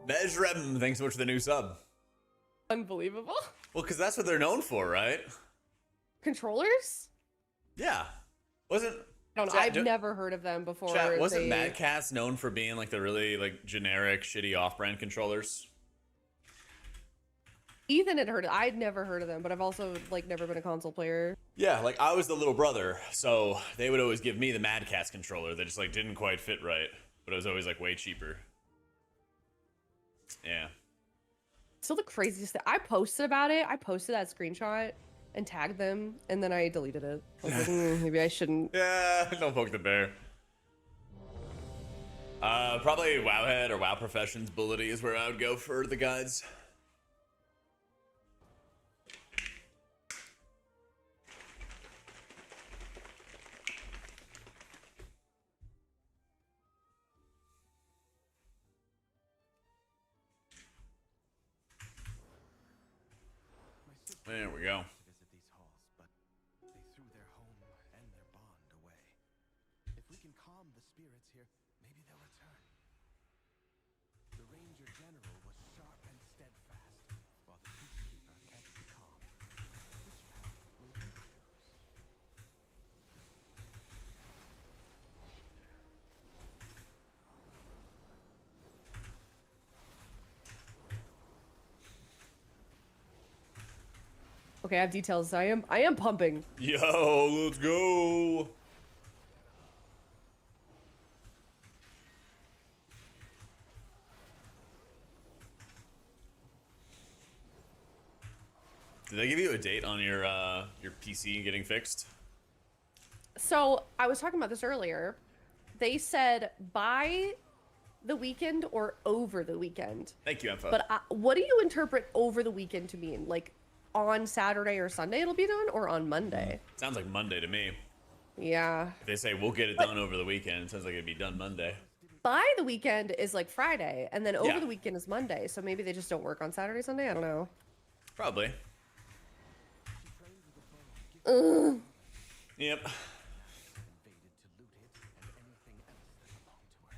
Mejrem, thanks so much for the new sub. Unbelievable. Well, because that's what they're known for, right? Controllers? Yeah. Wasn't I don't know. Chat, I've never heard of them before. Chat, wasn't Mad Catz known for being like the really like generic, shitty off-brand controllers? Ethan had heard it. I'd never heard of them, but I've also like never been a console player. Yeah, like I was the little brother, so they would always give me the Mad Catz controller that just like didn't quite fit right, but it was always like way cheaper. Yeah. Still the craziest thing. I posted about it. I posted that screenshot and tagged them, and then I deleted it. I was like, maybe I shouldn't. Yeah, don't poke the bear. Probably Wowhead or WoW Professions Bullety is where I would go for the guides. There we go. To visit these halls, but they threw their home and their bond away. If we can calm the spirits here, maybe they'll return. The Ranger General was sharp and steadfast, while the Peacekeeper kept calm. Which path will you choose? Okay, I have details. I am pumping. Yo, let's go. Did they give you a date on your PC getting fixed? So I was talking about this earlier. They said by the weekend or over the weekend. Thank you, Info. But what do you interpret over the weekend to mean? Like on Saturday or Sunday it'll be done, or on Monday? Sounds like Monday to me. Yeah. If they say we'll get it done over the weekend, it sounds like it'd be done Monday. By the weekend is like Friday, and then over Yeah. the weekend is Monday. So maybe they just don't work on Saturday, Sunday. I don't know. Probably. Ugh. Yep. Invaded to loot it and anything else that belonged to her.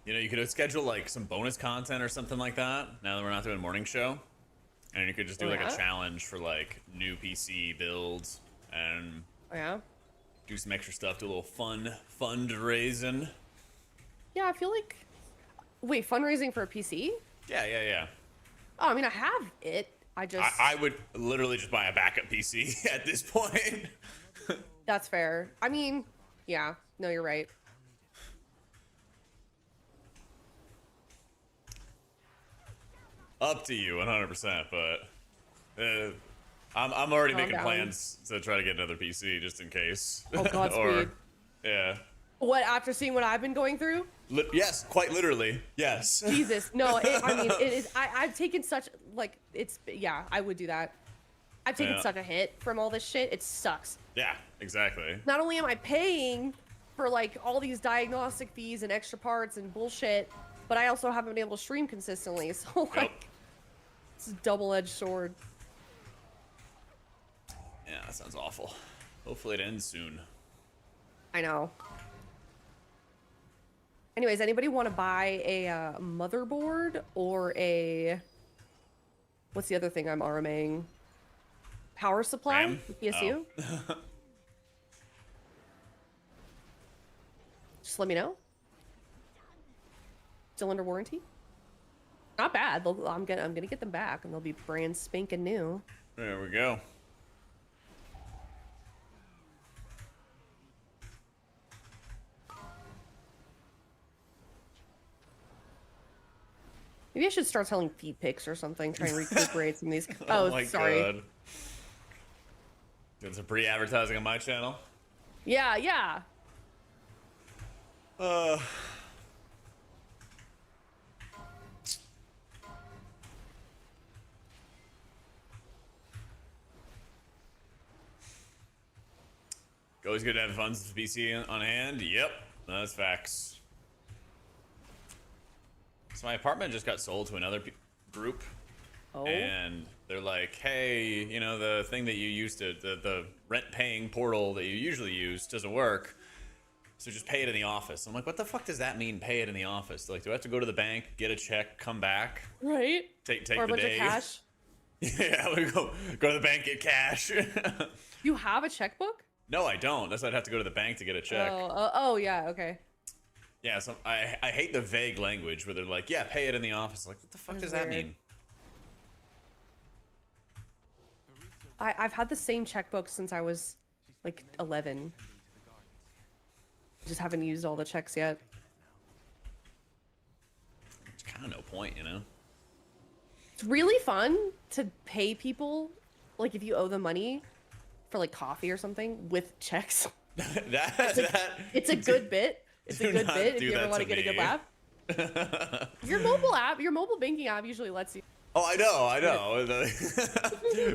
You know, you could schedule like some bonus content or something like that. Now that we're not doing morning show, and you could just do like a Yeah. challenge for like new PC builds and Oh, yeah. do some extra stuff. Do a little fundraising. Yeah, I feel like. Wait, fundraising for a PC? Yeah. Oh, I mean, I have it. I would literally just buy a backup PC at this point. That's fair. I mean, yeah. No, you're right. Up to you, 100%. But I'm already Calm making down. plans to try to get another PC just in case. Oh, Godspeed. Yeah. What, after seeing what I've been going through? Yes, quite literally. Yes. Jesus. No, I mean, it is. I've taken such, like, it's, yeah, I would do that. I've taken Yeah. such a hit from all this shit. It sucks. Yeah, exactly. Not only am I paying for, like, all these diagnostic fees and extra parts and bullshit, but I also haven't been able to stream consistently. So, like, Yep. it's a double-edged sword. Yeah, that sounds awful. Hopefully it ends soon. I know. Anyways, anybody want to buy a motherboard or a... What's the other thing I'm RMAing? Power supply? RAM? PSU? Oh. Just let me know. Still under warranty? Not bad. I'm gonna get them back, and they'll be brand spanking new. There we go. Maybe I should start selling feet pics or something. Try and recuperate some of these. Oh, my sorry. God. Doing some pre-advertising on my channel. Yeah. Always good to have funds for PC on hand. Yep, that's facts. So my apartment just got sold to another group, Oh. and they're like, "Hey, you know the thing that you used to the rent-paying portal that you usually use doesn't work, so just pay it in the office." I'm like, "What the fuck does that mean? Pay it in the office? Like, do I have to go to the bank, get a check, come back, Right? take Or a the bunch day?" of cash. Yeah, we go to the bank, get cash. You have a checkbook? No, I don't. That's why I'd have to go to the bank to get a check. Oh, yeah, okay. Yeah, so I hate the vague language where they're like, "Yeah, pay it in the office." Like, what the fuck That's does that weird. mean? I've had the same checkbook since I was like 11. Just haven't used all the checks yet. It's kind of no point, you know? It's really fun to pay people, like if you owe them money for like coffee or something with checks. It's a good bit. It's a Do good not bit if do you ever that want to to get a good me. laugh. Your mobile banking app usually lets you. Oh, I know.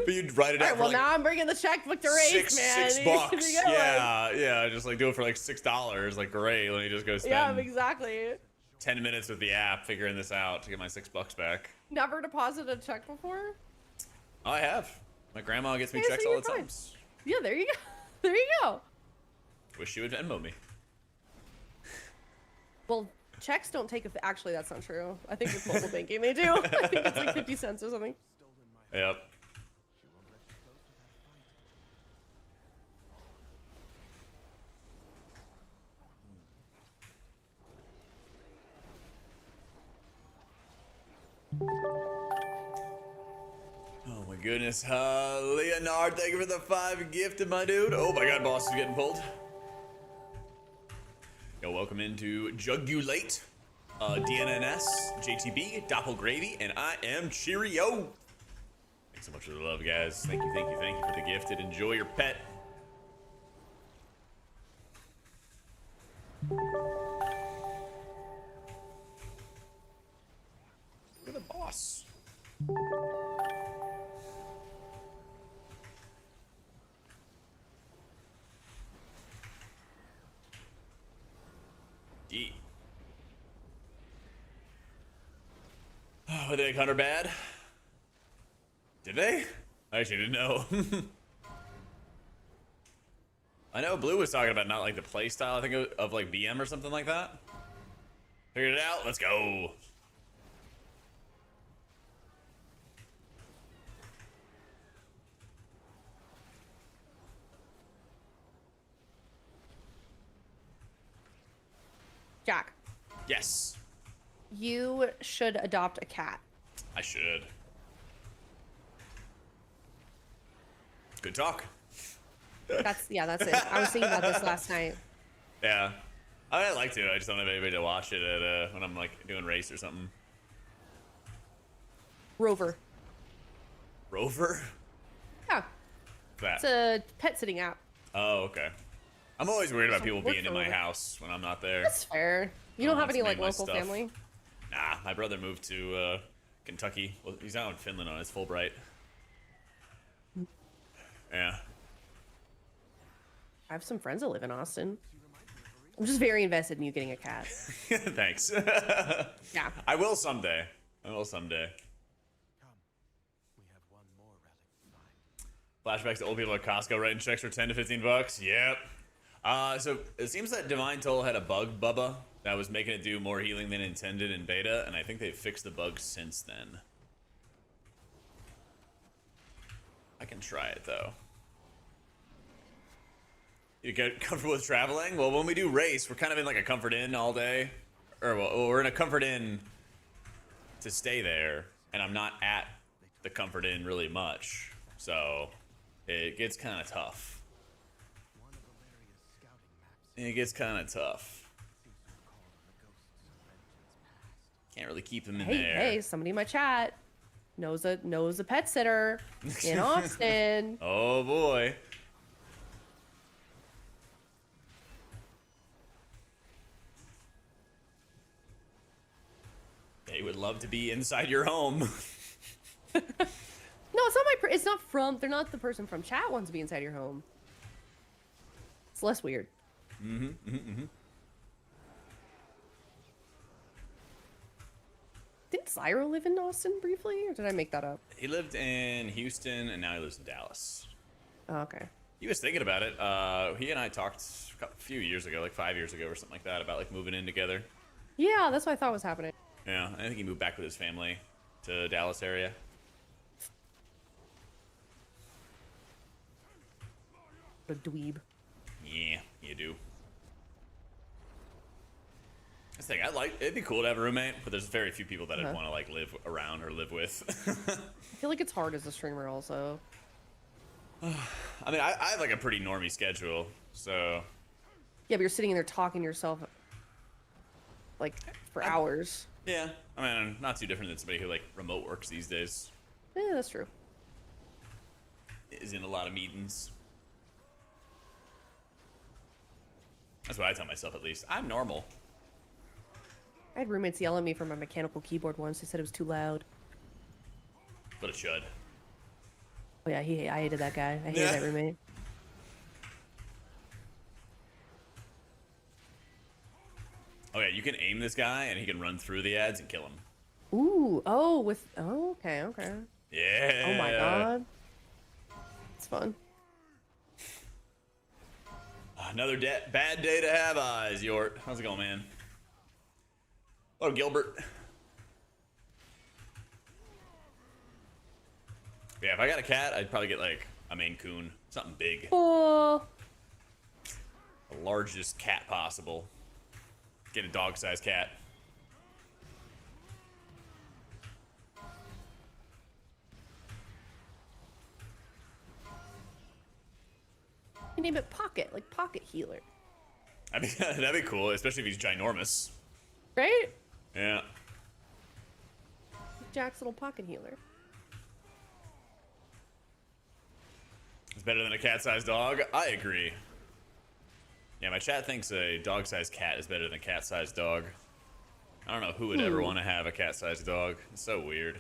But you'd write it All out right, for well like now I'm bringing the checkbook to Rafe, man. $6. Here you go. Yeah, just like do it for like $6. Like, great, let me just go spend Yeah, exactly. 10 minutes with the app figuring this out to get my $6 back. Never deposited a check before? Oh, I have. My grandma gets me Okay, so checks all you're the fine. time. Yeah, there you go. There you go. Wish you would Venmo me. Well, checks don't take actually that's not true. I think with mobile banking they do. I think it's like 50 cents or something. Yep. goodness. Leonard, thank you for the 5 gifted, my dude. Oh my god, boss is getting pulled. Yo, welcome into Jugulate, DNNS, JTB, Doppelgravy, and I am Cheerio. Thanks so much for the love, guys. Thank you, thank you, thank you for the gifted. Enjoy your pet. Look at the boss. D. Oh, they make Hunter bad? Did they? I actually didn't know. I know Blue was talking about not like the play style, I think, of like BM or something like that. Figured it out. Let's go. Jack, Yes, you should adopt a cat. I should. Good talk. That's it. I was thinking about this last night. Yeah. I'd like to. I just don't have anybody to watch it at when I'm like doing race or something. Rover. Rover? Yeah, That. it's a pet sitting app. Oh, okay. I'm always worried about So people work being in for my Rover. house when I'm not there. That's fair. You don't have it's any me like and my local stuff. family? Nah, my brother moved to Kentucky. Well, he's out in Finland on his Fulbright. Yeah. I have some friends that live in Austin. I'm just very invested in you getting a cat. Thanks. Yeah. I will someday. I will someday. Come. We have one more relic to find. Flashbacks to old people at Costco writing checks for 10 to 15 bucks. Yep. So it seems that Divine Toll had a bug, Bubba, that was making it do more healing than intended in beta, and I think they've fixed the bug since then. I can try it though. You get comfortable with traveling? Well, when we do race, we're kind of in like a comfort inn all day. Or well, we're in a comfort inn to stay there, and I'm not at the comfort inn really much. So it gets kind of tough. One of Valeria's scouting maps It gets kind of tough. seems to have called on the ghosts of vengeance past. Can't really keep them in Hey, there. hey, somebody in my chat knows a pet sitter in Austin. Oh boy. They would love to be inside your home. No, it's not my. It's not from. They're not the person from chat wants to be inside your home. It's less weird. Didn't Zyro live in Austin briefly, or did I make that up? He lived in Houston and now he lives in Dallas. Oh, okay. He was thinking about it. He and I talked a few years ago, like 5 years ago or something like that, about like moving in together. Yeah, that's what I thought was happening. Yeah, I think he moved back with his family to Dallas area. The dweeb. Yeah, you do. I think it'd be cool to have a roommate, but there's very few people that I'd want to like live around or live with. I feel like it's hard as a streamer also. I mean, I have like a pretty normie schedule, so Yeah, but you're sitting in there talking to yourself like for hours. yeah. I mean, I'm not too different than somebody who like remote works these days. Yeah, that's true. Is in a lot of meetings. That's what I tell myself, at least. I'm normal. I had roommates yell at me for my mechanical keyboard once. They said it was too loud. But it should. Oh yeah, I hated that guy. I hated Yeah. that roommate. Oh yeah, you can aim this guy and he can run through the ads and kill him. Ooh, okay. Yeah. Oh my god. It's fun. Another bad day to have eyes, Yort. How's it going, man? Hello, Gilbert. Yeah, if I got a cat, I'd probably get like a Maine Coon. Something big. Oh, The largest cat possible. Get a dog-sized cat. can name it Pocket, like Pocket Healer. I mean, that'd be cool, especially if he's ginormous. Right? Yeah. Jack's little pocket healer. It's better than a cat-sized dog. I agree. Yeah, my chat thinks a dog-sized cat is better than a cat-sized dog. I don't know who would ever want to have a cat-sized dog. It's so weird.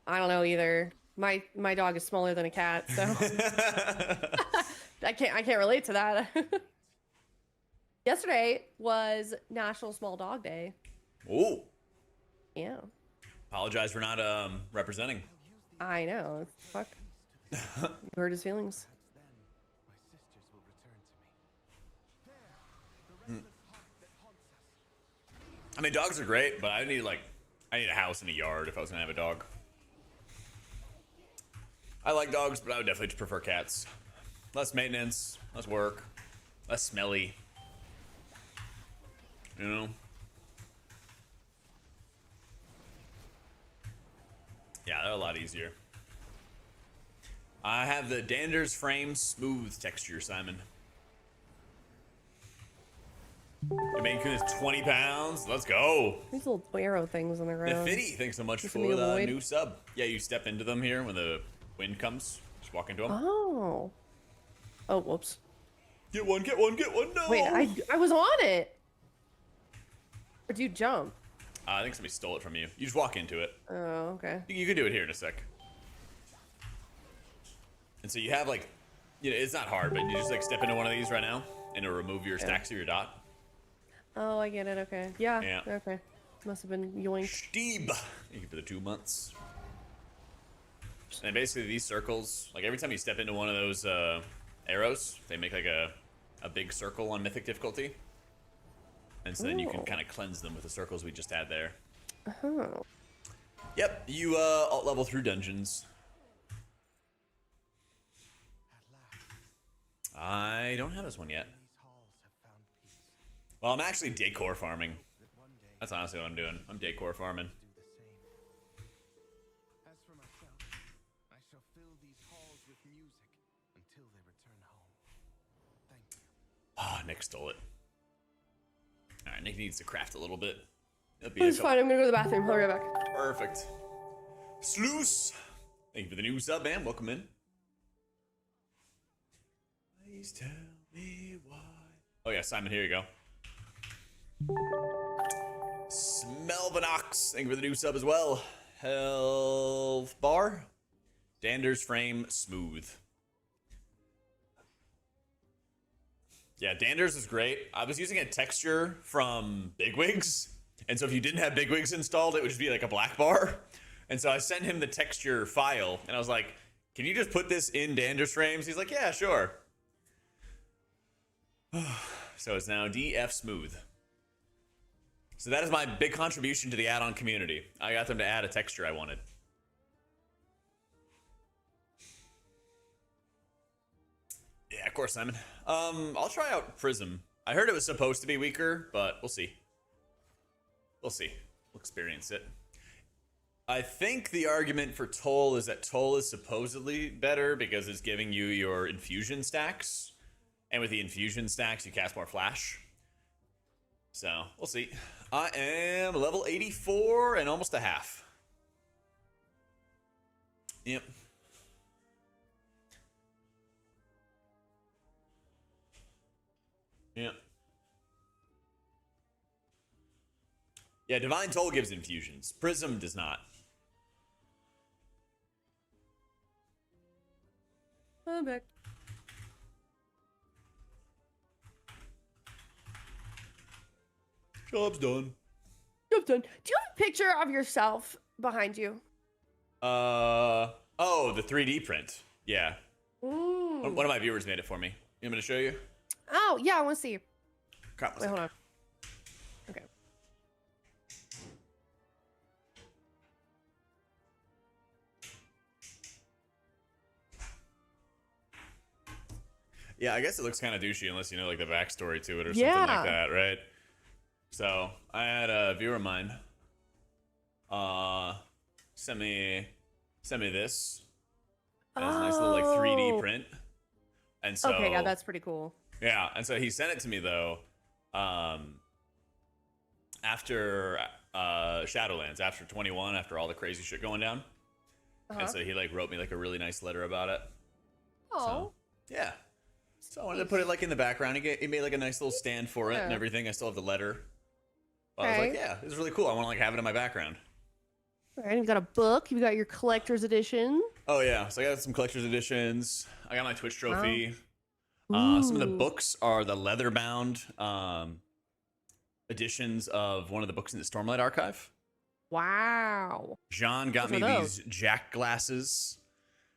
I don't know either. My dog is smaller than a cat, so I can't relate to that. Yesterday was National Small Dog Day. Ooh. Yeah. Apologize for not representing. I know. Fuck. You hurt his feelings. Then my sisters will return to me. There, the restless heart that haunts us. I mean, dogs are great, but I need a house and a yard if I was gonna have a dog. I like dogs, but I would definitely prefer cats. Less maintenance, less work, less smelly. You know? Yeah, they're a lot easier. I have the Dander's Frame Smooth texture, Simon. The Maine Coon is 20 pounds. Let's go. These little arrow things on the ground. Nifty, thanks so much This for will be the avoid. new sub. Yeah, you step into them here when the wind comes. Just walk into them. Oh. Oh, whoops. Get one, get one, get one. No. Wait, I was on it. Or do you jump? I think somebody stole it from you. You just walk into it. Oh, okay. You can do it here in a sec. And so you have it's not hard, but you just step into one of these right now, and it'll remove your stacks of your dot. Oh, I get it. Okay. Yeah. Yeah. Okay. Must have been yoinked. Steve, thank you for the 2 months. And basically these circles, every time you step into one of those arrows, they make a big circle on mythic difficulty. And so then you can Ooh. kind of cleanse them with the circles we just had there. Oh. Yep, you alt level through dungeons. At last, I don't have this one yet. these halls have found peace. Well, I'm actually decor farming. That one day That's honestly what I'm doing. I'm decor farming. do the same. As for myself, I shall fill these halls with music until they return home. Thank you. Ah, Nick stole it. Alright, Nick needs to craft a little bit. It'll be a It's couple- fine. I'm gonna go to the bathroom. I'll be right back. Perfect. Sluice! Thank you for the new sub, man. Welcome in. Please tell me why. Oh yeah, Simon, here you go. Smelvinox, thank you for the new sub as well. Health bar. Dander's Frame Smooth. Yeah, Dander's is great. I was using a texture from Bigwigs, and so if you didn't have Bigwigs installed, it would just be like a black bar. And so I sent him the texture file, and I was like, can you just put this in Dander's Frames? He's like, yeah, sure. So it's now DF Smooth. So that is my big contribution to the add-on community. I got them to add a texture I wanted. Yeah, of course, Simon. I'll try out Prism. I heard it was supposed to be weaker, but we'll see. We'll see. We'll experience it. I think the argument for Toll is that Toll is supposedly better because it's giving you your infusion stacks. And with the infusion stacks, you cast more flash. So, we'll see. I am level 84 and almost a half. Yep. Yep. Yeah, Divine Toll gives infusions. Prism does not. I'm back. Job's done. Job's done. Do you have a picture of yourself behind you? Oh, the 3D print. Yeah. Mm. One of my viewers made it for me. You want me to show you? Oh, yeah, I want to see. Crap. Wait, hold on. Okay. Yeah, I guess it looks kind of douchey unless you know the backstory to it or something Yeah. like that, right? So I had a viewer of mine send me this. It has a nice little 3D Oh. print And so Okay, yeah, that's pretty cool. yeah, and so he sent it to me though, after Shadowlands, after 21, after all the crazy shit going down. Uh-huh. And so he like wrote me like a really nice letter about it. Oh, So yeah. So I wanted to put it like in the background. He made like a nice little stand for it and Yeah. everything. I still have the letter. But I was like, Okay. yeah, this is really cool. I want to like have it in my background. all right. You've got a book. You've got your collector's edition. Oh yeah, so I got some collector's editions. I got my Twitch trophy. Ooh. Some of the books are the leather bound editions of one of the books in the Stormlight archive. Wow. John got Those me are these Jack glasses.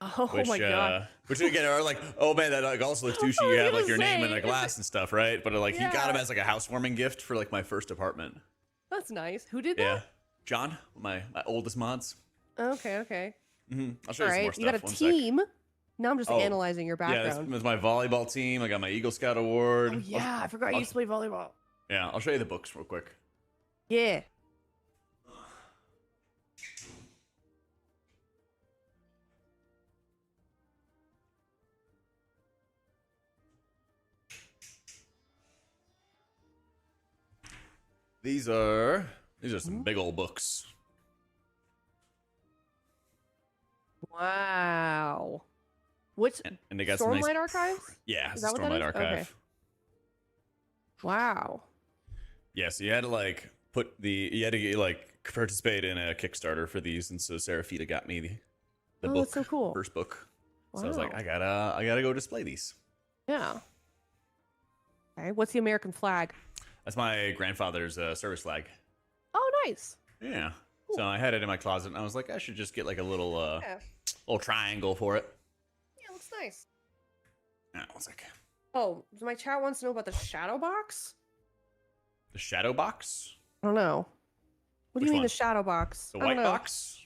Oh Which, my god. which again are like, oh man, that like also looks douchey. I You was have like gonna your name in say, a glass and stuff, right? But like he got them Yeah. as like a housewarming gift for like my first apartment. That's nice. Who did Yeah, that? John, my oldest mods. Okay, okay. I'll show All you some more right. stuff. You got a One sec. team. Now I'm just Oh, analyzing your Yeah, background. that's my volleyball team. I got my Eagle Scout award. Oh, yeah, I forgot you used to play volleyball. Yeah, I'll show you the books real quick. Yeah. These are some big old books. Wow. Which And they got some Stormlight nice. Archives? Yeah, Is it's that what that Stormlight is? Archive. Okay. Wow. Yeah, so you had to like like participate in a Kickstarter for these, and so Seraphita got me the Oh, book, that's so cool. first book. So I was like, Wow. I gotta go display these. Yeah. Okay. What's the American flag? That's my grandfather's service flag. Oh, nice. Yeah. So I had it in my closet, and I was like, I should just get like a little Yeah. little triangle for it. Yeah, looks nice. Yeah, one sec. Oh, my chat wants to know about the shadow box. The shadow box, I don't know. What do Which you mean one? the shadow box? the I don't white know. box.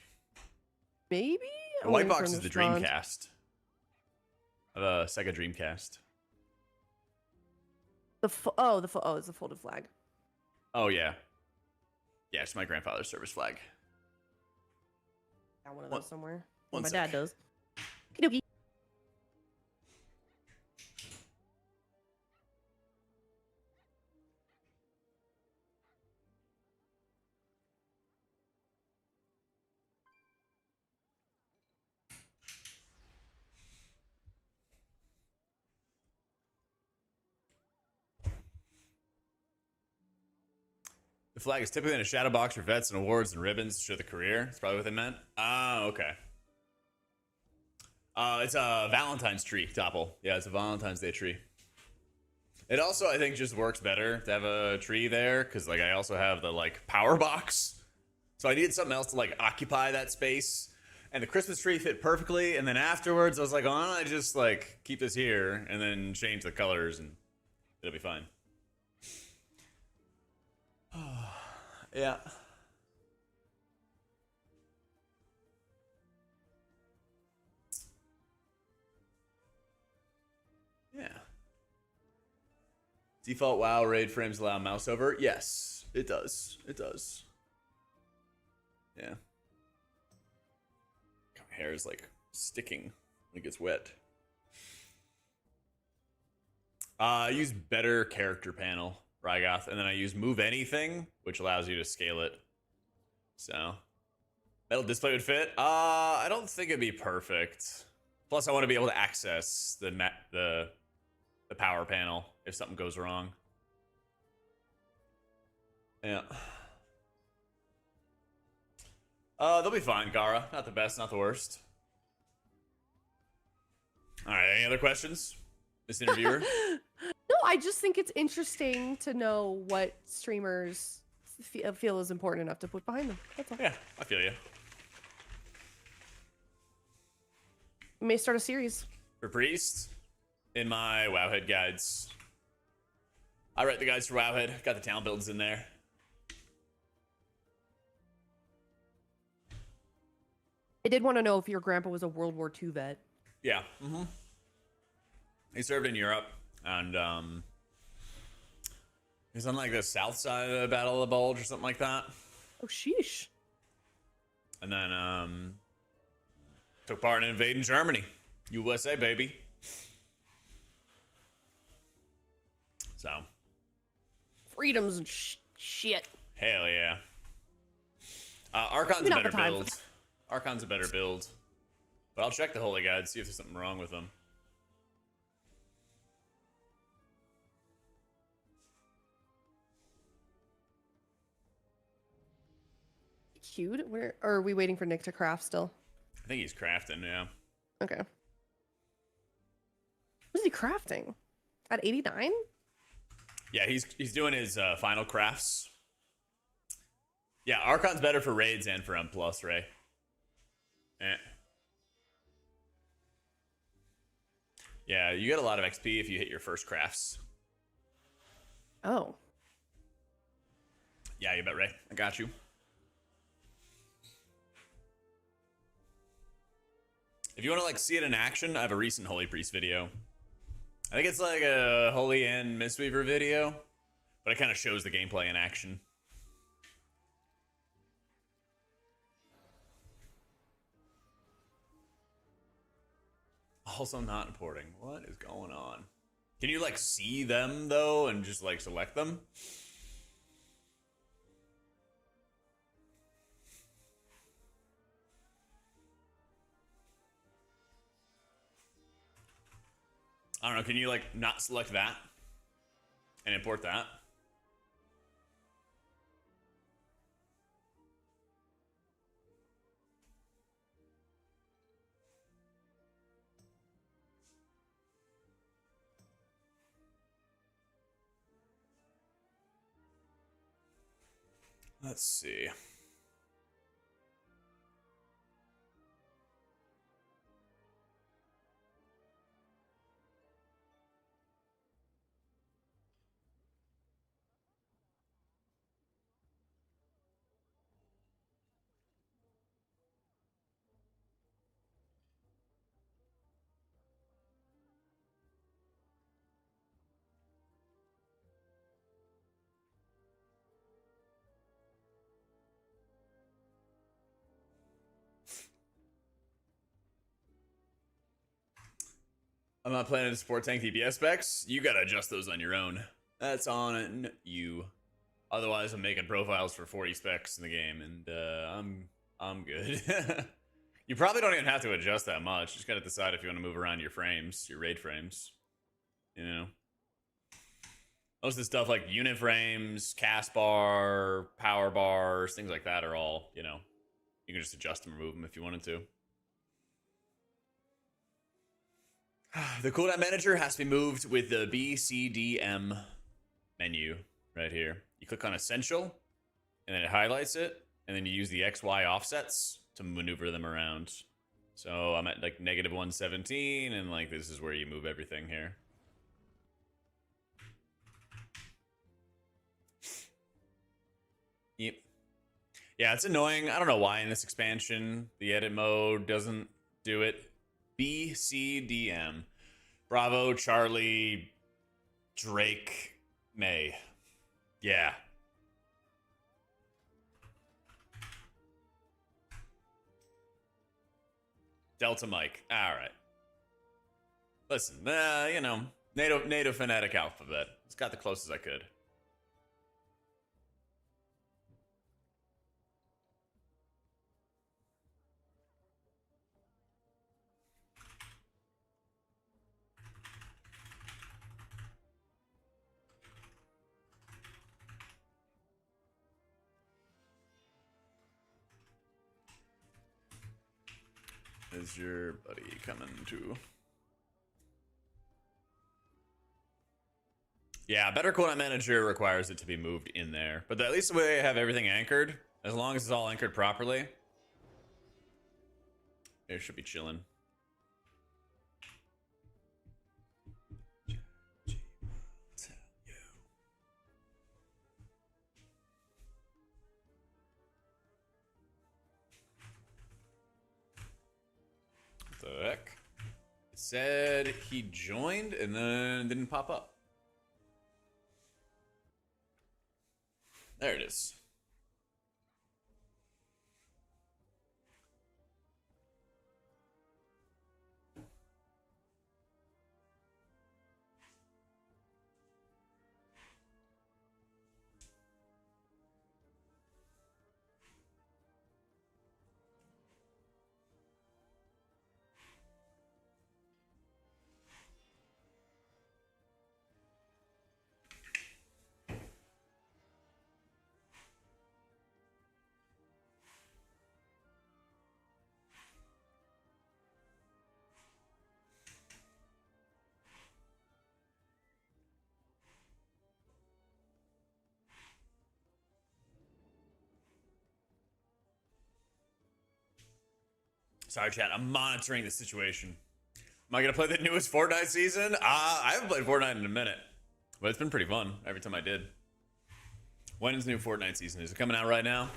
Maybe. The I'm white waiting for box him is to the respond. Dreamcast. The Sega Dreamcast. It's the folded flag. Oh yeah. Yeah, it's my grandfather's service flag. Got one of One- those somewhere. one my sec. dad does. Okey-dokey. The flag is typically in a shadow box for vets and awards and ribbons to show the career. That's probably what they meant. Ah, okay. It's a Valentine's tree, Topple. Yeah, it's a Valentine's Day tree. It also, I think, just works better to have a tree there, because like I also have the like power box. So I needed something else to like occupy that space. And the Christmas tree fit perfectly. And then afterwards, I was like, why don't I just like keep this here and then change the colors and it'll be fine. Yeah. Yeah. Default WoW raid frames allow mouse over? Yes, it does. It does. Yeah. My hair is like sticking when it gets wet. I use better character panel, Rygoth, and then I use move anything, which allows you to scale it. So, metal display would fit. I don't think it'd be perfect. Plus, I want to be able to access the power panel if something goes wrong. Yeah. They'll be fine, Gara. Not the best, not the worst. All right. Any other questions, Miss Interviewer? No, I just think it's interesting to know what streamers feel is important enough to put behind them. That's all. Yeah, I feel you. We may start a series. For Priest, in my Wowhead guides. I write the guides for Wowhead. Got the town builds in there. I did want to know if your grandpa was a World War II vet. Yeah. Mm-hmm. He served in Europe, and he's on like the south side of the Battle of the Bulge or something like that. Oh, sheesh. And then took part in invading Germany. USA, baby. So, Freedoms and shit. hell yeah. Archon's Maybe a not better the time. build. Archon's a better build. But I'll check the Holy Guide, see if there's something wrong with them. Cute. Where or are we waiting for Nick to craft still? I think he's crafting, yeah. Okay. What is he crafting? At 89? Yeah, he's doing his final crafts. Yeah, Archon's better for raids and for M+, Ray. Yeah, you get a lot of XP if you hit your first crafts. Oh. Yeah, you bet, Ray. I got you. If you want to like see it in action, I have a recent Holy Priest video. I think it's like a Holy and Mistweaver video, but it kind of shows the gameplay in action. Also not importing. What is going on? Can you like see them though and just like select them? I don't know. Can you like not select that and import that? Let's see. I'm not planning to support tank DPS specs. You gotta adjust those on your own. That's on you. Otherwise, I'm making profiles for 40 specs in the game, and I'm good. You probably don't even have to adjust that much. Just gotta decide if you want to move around your frames, your raid frames. You know, most of the stuff like unit frames, cast bar, power bars, things like that are all, you know, you can just adjust them or move them if you wanted to. The cooldown manager has to be moved with the BCDM menu right here. You click on Essential, and then it highlights it, and then you use the XY offsets to maneuver them around. So I'm at like -117, and like this is where you move everything here. Yep. Yeah, it's annoying. I don't know why in this expansion the edit mode doesn't do it. BCDM. Bravo, Charlie, Drake, May. Yeah. Delta Mike. All right. Listen, you know, NATO phonetic alphabet. It's got the closest I could. Is your buddy coming to? Yeah, better cooldown manager requires it to be moved in there. But at least the way they have everything anchored, as long as it's all anchored properly, it should be chilling. What the heck? It said he joined and then didn't pop up. There it is. Sorry, chat. I'm monitoring the situation. Am I gonna play the newest Fortnite season? I haven't played Fortnite in a minute, but it's been pretty fun every time I did. When is the new Fortnite season? Is it coming out right now?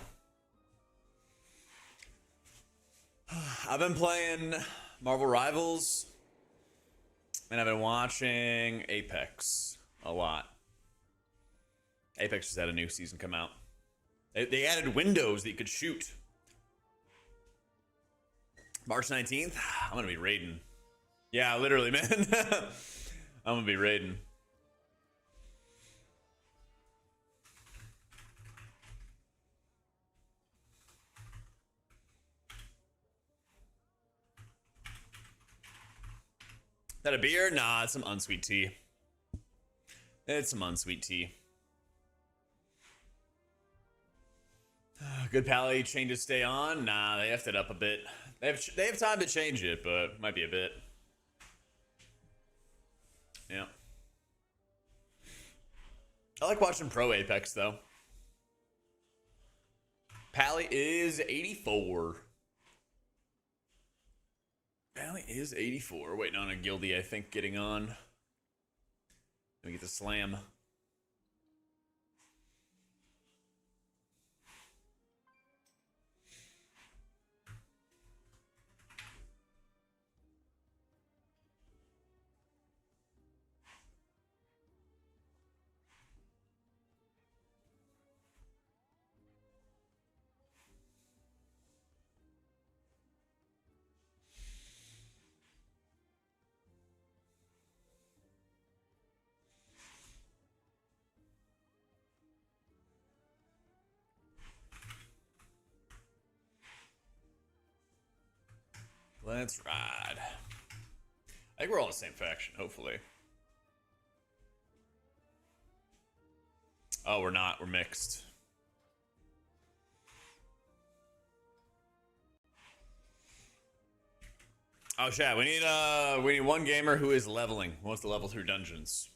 I've been playing Marvel Rivals, and I've been watching Apex a lot. Apex just had a new season come out. They added windows that you could shoot. March 19th, I'm gonna be raiding. Yeah, literally, man. I'm gonna be raiding. Is that a beer? Nah, it's some unsweet tea. It's some unsweet tea. Good pally changes stay on? Nah, they effed it up a bit. They have time to change it, but might be a bit. Yeah. I like watching Pro Apex though. Pally is 84. Pally is 84. Waiting on a guildie, I think, getting on. Let me get the slam. Let's ride. I think we're all the same faction, hopefully. Oh, we're not. We're mixed. Oh, chat. We need one gamer who is leveling, who wants to level through dungeons.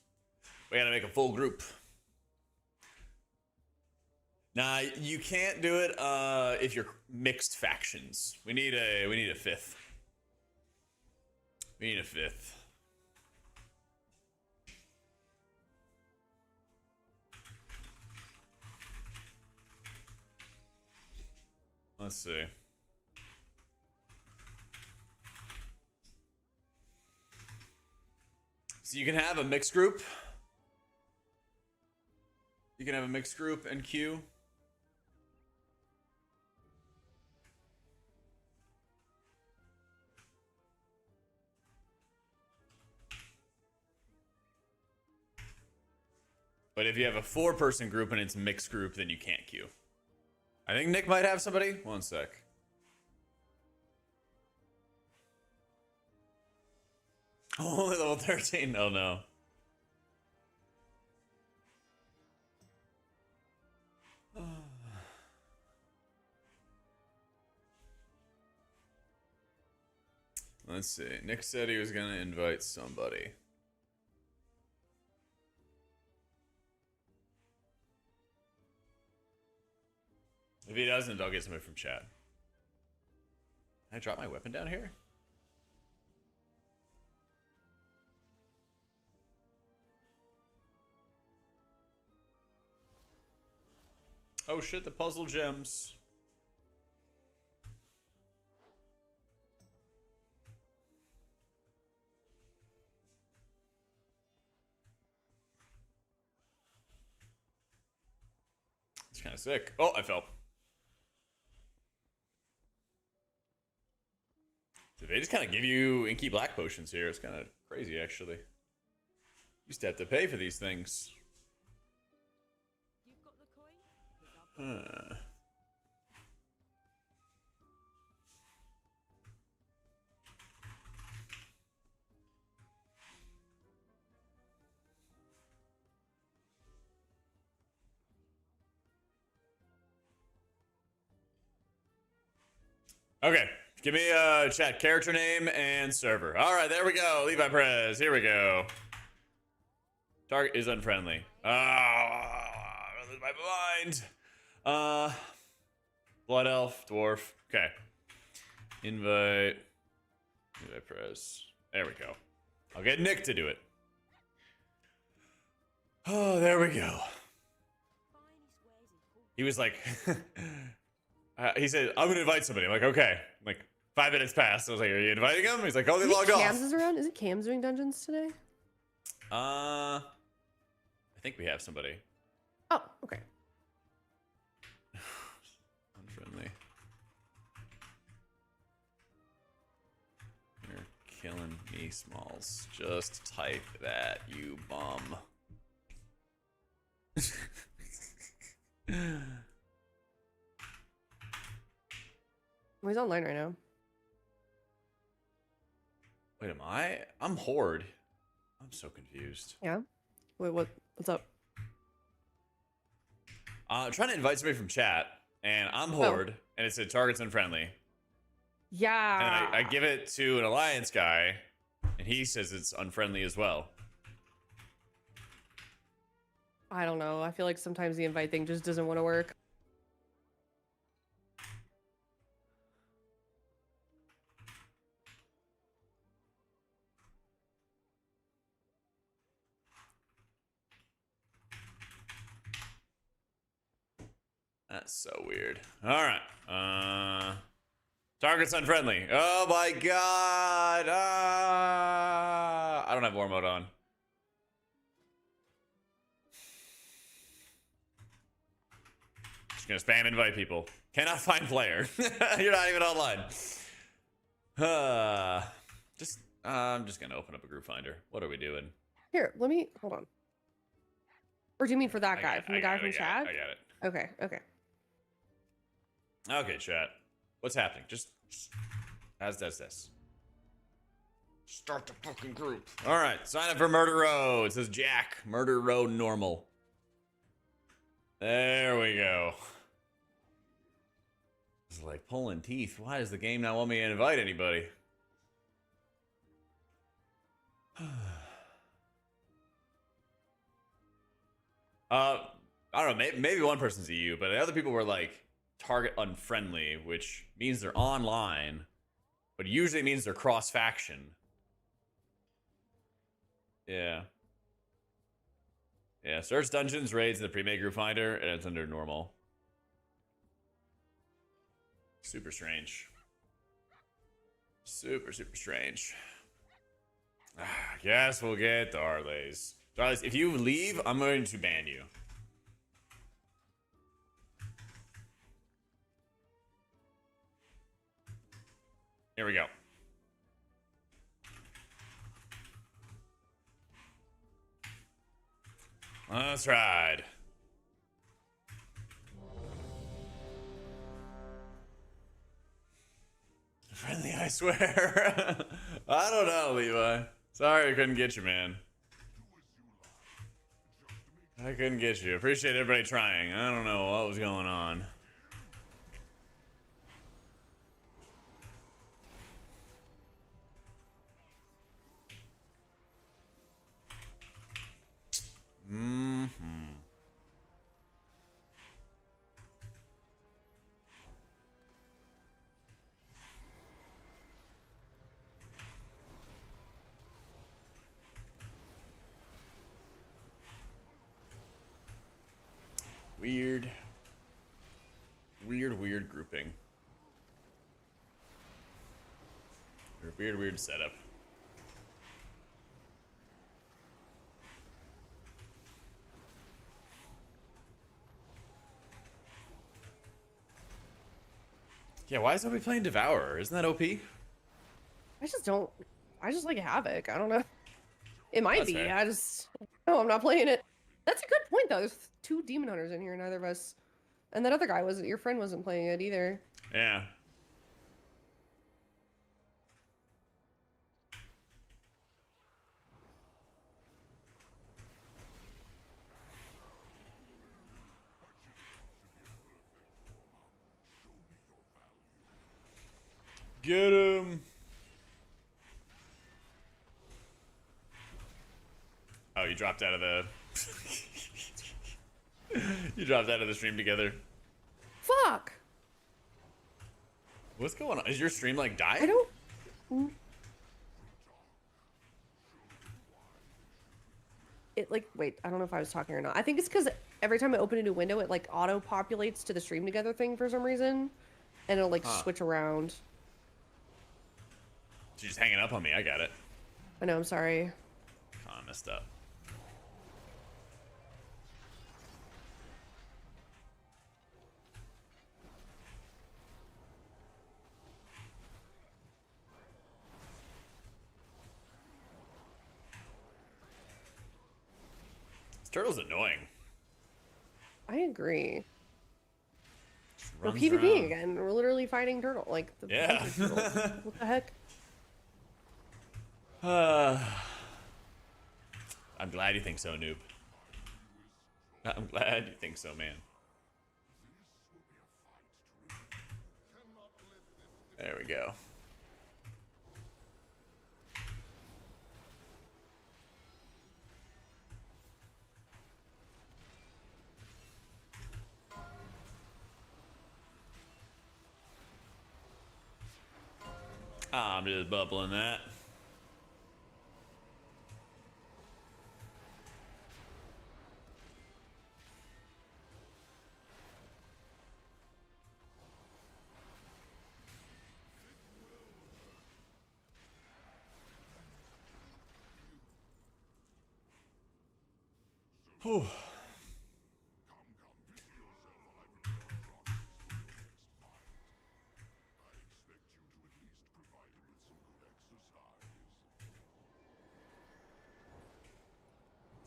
We gotta make a full group. Nah, you can't do it if you're mixed factions. We need a fifth. We need a fifth. Let's see. So you can have a mixed group. You can have a mixed group and queue. But if you have a 4-person group and it's a mixed group, then you can't queue. I think Nick might have somebody. One sec. Only level 13. Oh no. Let's see. Nick said he was going to invite somebody. If he doesn't, I'll get somebody from chat. Can I drop my weapon down here? Oh shit, the puzzle gems. It's kind of sick. Oh, I fell. They just kind of give you inky black potions here. It's kind of crazy, actually. Used to have to pay for these things. You've got the coin? Huh. Okay. Give me a chat character name and server. All right, there we go. Levi Perez. Here we go. Target is unfriendly. Ah, I lose my mind. Blood elf, dwarf. Okay. Invite. Invite press. There we go. I'll get Nick to do it. Oh, there we go. He was like, he said, I'm gonna invite somebody. I'm like, okay. Like 5 minutes passed. I was like, are you inviting him? He's like, oh, they logged off. Cams is around? Is it Cam's doing dungeons today? I think we have somebody. Oh, okay. Unfriendly. You're killing me, Smalls. Just type that, you bum. Well, he's online right now. Wait, am I? I'm Horde. I'm so confused. Yeah. Wait, what's up? Trying to invite somebody from chat, and I'm Horde, and it said targets unfriendly. Yeah. And I give it to an alliance guy, and he says it's unfriendly as well. I don't know. I feel like sometimes the invite thing just doesn't want to work. That's so weird. All right. Target's unfriendly. Oh my god. I don't have war mode on. Just gonna spam invite people. Cannot find player. You're not even online. I'm just gonna open up a group finder. What are we doing? Here, let me hold on. Or do you mean for that guy? From the guy from chat? I got it. Okay, okay. Okay, chat. What's happening? Just as does this. Start the fucking group. All right, sign up for Murder Row. It says Jack. Murder Row normal. There we go. It's like pulling teeth. Why does the game not want me to invite anybody? I don't know. Maybe one person's EU, but the other people were like target unfriendly, which means they're online, but usually means they're cross faction. Yeah. Yeah. Search dungeons, raids, in the pre-made group finder, and it's under normal. Super strange. Super strange. Guess we'll get Darlays. Darlays, if you leave, I'm going to ban you. Here we go. Let's ride. Friendly, I swear. I don't know, Levi. Sorry I couldn't get you, man. I couldn't get you. Appreciate everybody trying. I don't know what was going on. Weird grouping. Or weird setup. Yeah, why is nobody playing Devourer? Isn't that OP? I just like Havoc. I don't know. It might That's be. fair. No, I'm not playing it. That's a good point though. There's 2 demon hunters in here, neither of us. And that other guy wasn't, your friend wasn't playing it either. Yeah. Get him. Oh, you dropped out of the... You dropped out of the stream together. Fuck! What's going on? Is your stream like dying? I don't. mm. It like wait, I don't know if I was talking or not. I think it's because every time I open a new window, it like auto populates to the stream together thing for some reason, and it'll like switch around. She's just hanging up on me. I got it. I know. I'm sorry. Oh, I messed up. This turtle's annoying. I agree. We're Runs PvPing around. again. We're literally fighting turtle. Like the Yeah. turtle. What the heck? I'm glad you think so, noob. I'm glad you think so, man. There we go. I'm just bubbling that. Whew.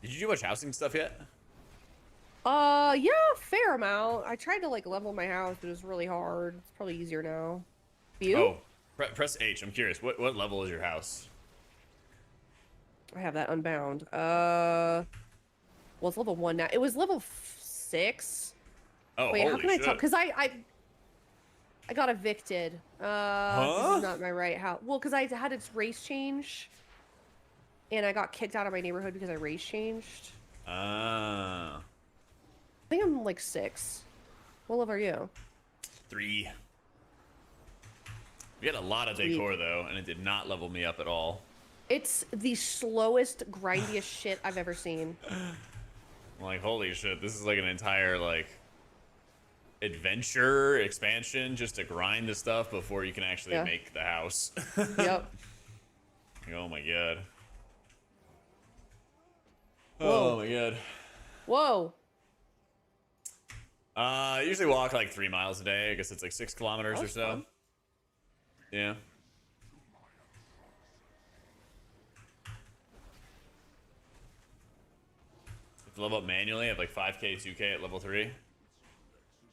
Did you do much housing stuff yet? Yeah, fair amount. I tried to like level my house, but it was really hard. It's probably easier now. You? Oh, press H. I'm curious. What level is your house? I have that unbound. Well, it's level 1 now. It was level 6. Oh, Wait, holy how can I shit. tell? Because I got evicted. This Huh? is not my right house. Well, because I had its race change, and I got kicked out of my neighborhood because I race changed. Ah. I think I'm like 6. What level are you? 3. We had a lot of 3. decor though, and it did not level me up at all. It's the slowest, grindiest shit I've ever seen. I'm like, holy shit, this is like an entire like adventure expansion just to grind the stuff before you can actually Yeah. make the house. Yep. Like, oh my god. Whoa. Oh my god. Whoa. I usually walk like 3 miles a day. I guess it's like 6 kilometers or That's so. fun. Yeah. If you level up manually, I have like 5k, 2k at level 3.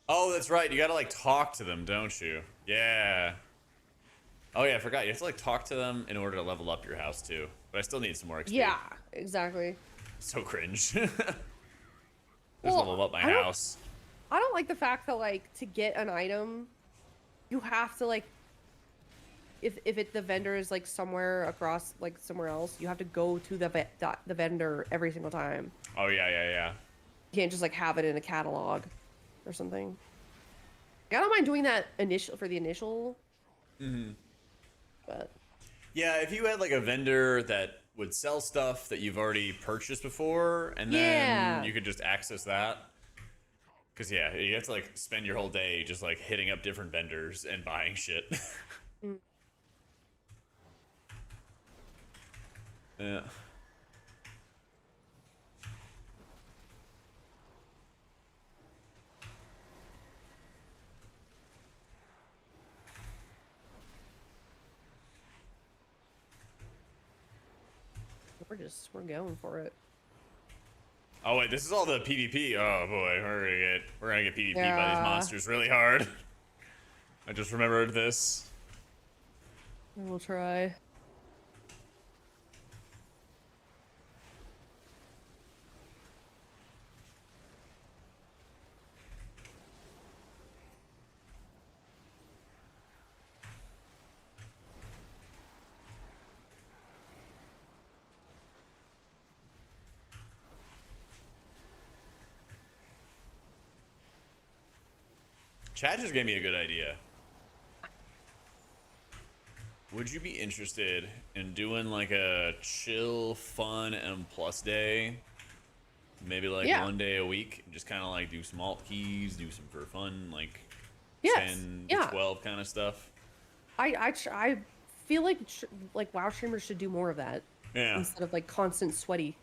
Oh, that's right. You gotta like talk to them, don't you? Yeah. Oh yeah, I forgot. You have to like talk to them in order to level up your house too. But I still need some more XP. Yeah, exactly. So cringe. Just Well, level up my I don't- house. I don't like the fact that like to get an item, you have to like if the vendor is like somewhere across like somewhere else, you have to go to the vendor every single time. Oh yeah, yeah, yeah. You can't just like have it in a catalog or something. I don't mind doing that for the initial. But Yeah, if you had like a vendor that would sell stuff that you've already purchased before, and then Yeah. you could just access that. Because yeah, you have to like spend your whole day just like hitting up different vendors and buying shit. Yeah. we're going for it. Oh wait, this is all the PvP. Oh boy, we're gonna get PvP by Yeah. these monsters really hard. I just remembered this. We'll try. Chad just gave me a good idea. would you be interested in doing like a chill, fun M plus day? Maybe like Yeah. 1 day a week, just kind of like do some alt keys, do some for fun, like Yes. 10 Yeah. to 12 kind of stuff. I feel like WoW streamers should do more of that Yeah, instead of like constant sweaty.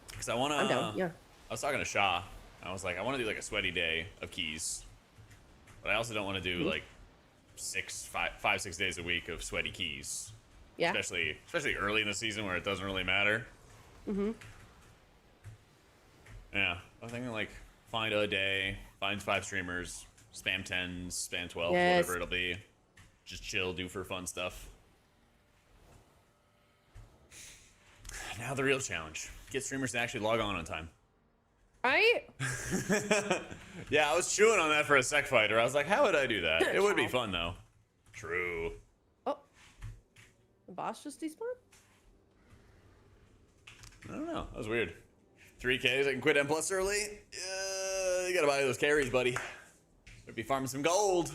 because I want to. I'm down. Yeah. I was talking to Shaw. I was like, I want to do like a sweaty day of keys, but I also don't want to do like 5, 6 days a week of sweaty keys. Yeah. Especially early in the season where it doesn't really matter. Mm-hmm. Yeah, I was thinking like find a day, find 5 streamers, spam 10s, spam 12s, Yes. whatever it'll be. Just chill, do for fun stuff. Now the real challenge: get streamers to actually log on time. Right? Yeah, I was chewing on that for a sec fighter. I was like, how would I do that? It would be fun though. True. Oh. The boss just despawned? I don't know. That was weird. 3Ks, I can quit M plus early. You gotta buy those carries, buddy. Better be farming some gold.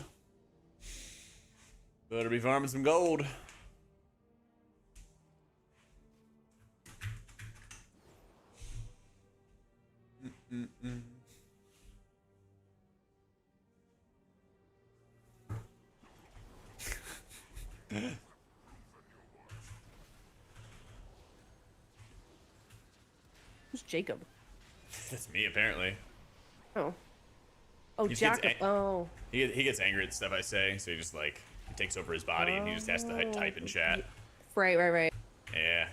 Better be farming some gold. Who's Jacob? That's me, apparently. Oh. Oh, He Jack. gets Oh. He gets angry at stuff I say, so he just like he takes over his body and he just has to type in chat. Right. Yeah.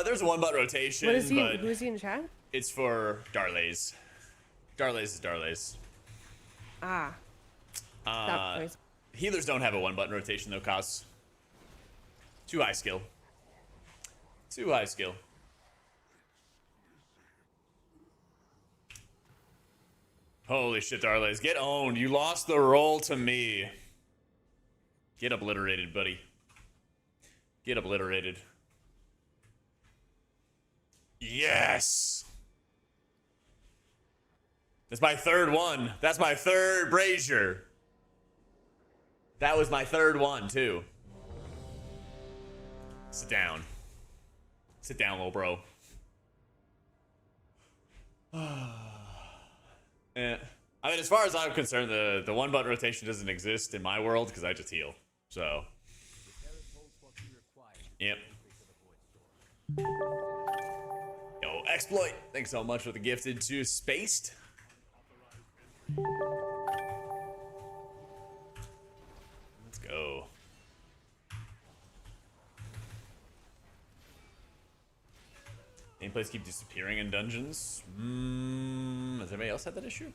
There's a 1-bot rotation, What is he? but Who is he in chat? it's for Darlays. Darlays is Darlays. Ah. That place. Healers don't have a 1-button rotation though, cause too high skill. Too high skill. Holy shit, Darlays. Get owned. You lost the role to me. Get obliterated, buddy. Get obliterated. Yes! That's my third one. That's my third brazier. That was my third one, too. Sit down. Sit down, little bro. Yeah. I mean, as far as I'm concerned, the 1-button rotation doesn't exist in my world because I just heal. So. Yep. Yo, Exploit. Thanks so much for the gifted to Spaced. Let's go. Gameplays keep disappearing in dungeons. Has anybody else had that issue?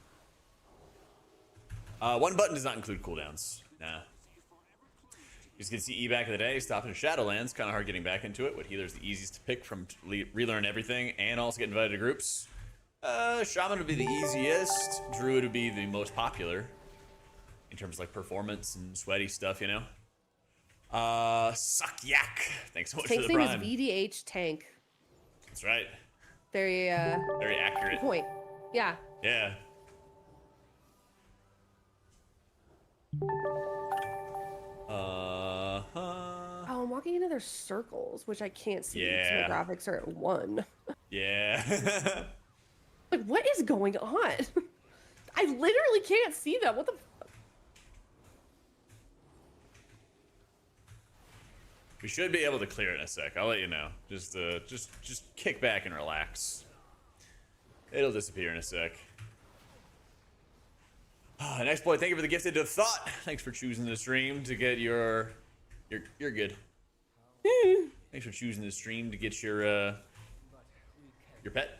1-button does not include cooldowns. Nah. You just get to see E back of the day, stopping in Shadowlands. Kind of hard getting back into it. What healer's the easiest to pick from relearn everything and also get invited to groups? Shaman would be the easiest. Druid would be the most popular in terms of like performance and sweaty stuff, you know. Suck yak. Thanks so much Tank's for the name prime. is VDH Tank. That's right. Very Very accurate. point. Yeah. Yeah. Oh, I'm walking into their circles, which I can't see because Yeah. my graphics are at 1. Yeah. Like, what is going on? I literally can't see them. What the? We should be able to clear it in a sec. I'll let you know. Just kick back and relax. It'll disappear in a sec. Next boy, thank you for the gifted to thought. Thanks for choosing the stream to get your you're good. Thanks for choosing the stream to get your pet.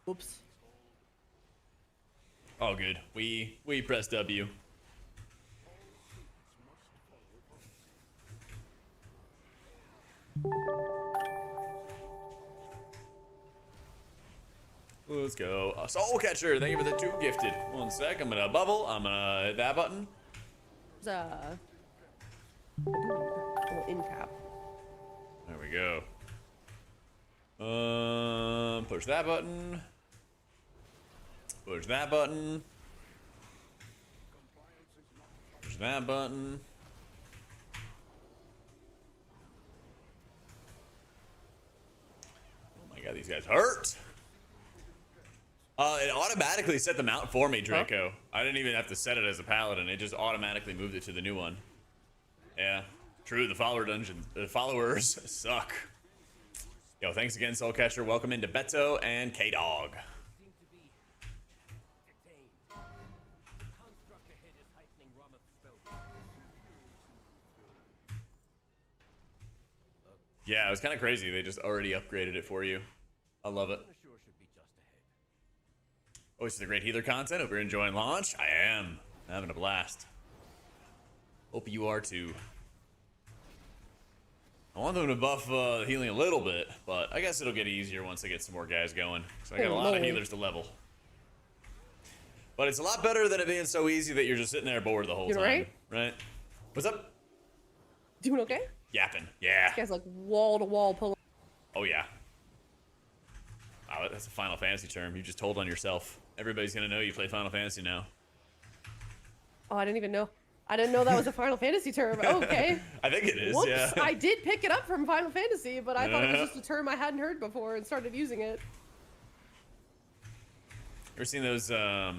Oops. All good. We pressed W. Let's go. Soul Catcher, thank you for the 2 gifted. 1 sec, I'm gonna bubble. I'm gonna hit that button. There's a little end cap. There we go. Push that button. Push that button. Push that button. Oh my god, these guys hurt. It automatically set the mount for me, Draco. I didn't even have to set it as a paladin. It just automatically moved it to the new one. Yeah, true. The followers suck. Yo, thanks again, Soulcatcher. Welcome into Beto and K-Dog. Yeah, it was kind of crazy. They just already upgraded it for you. I love it. Oh, this is the great healer content. Hope you're enjoying launch. I am. Having a blast. Hope you are too. I want them to buff healing a little bit, but I guess it'll get easier once I get some more guys going. So I got a lot of healers to level. But it's a lot better than it being so easy that you're just sitting there bored the whole time. Right? Right? What's up? Doing okay? Yapping. Yeah. This guy's like wall to wall pulling. Oh, yeah. Wow, that's a Final Fantasy term. You just told on yourself. Everybody's going to know you play Final Fantasy now. Oh, I didn't even know. I didn't know that was a Final Fantasy term. Okay. I think it is, Whoops. yeah. I did pick it up from Final Fantasy, but I thought it was just a term I hadn't heard before and started using it. Ever seen those, oh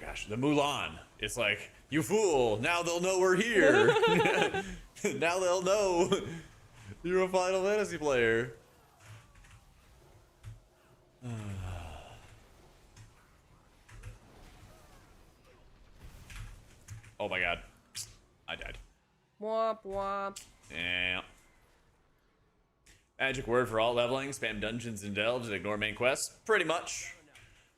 gosh, the Mulan. It's like, you fool, now they'll know we're here. Now they'll know you're a Final Fantasy player. Oh my god. I died. Womp womp. Yeah. Magic word for all leveling. Spam dungeons and delves and ignore main quests. Pretty much.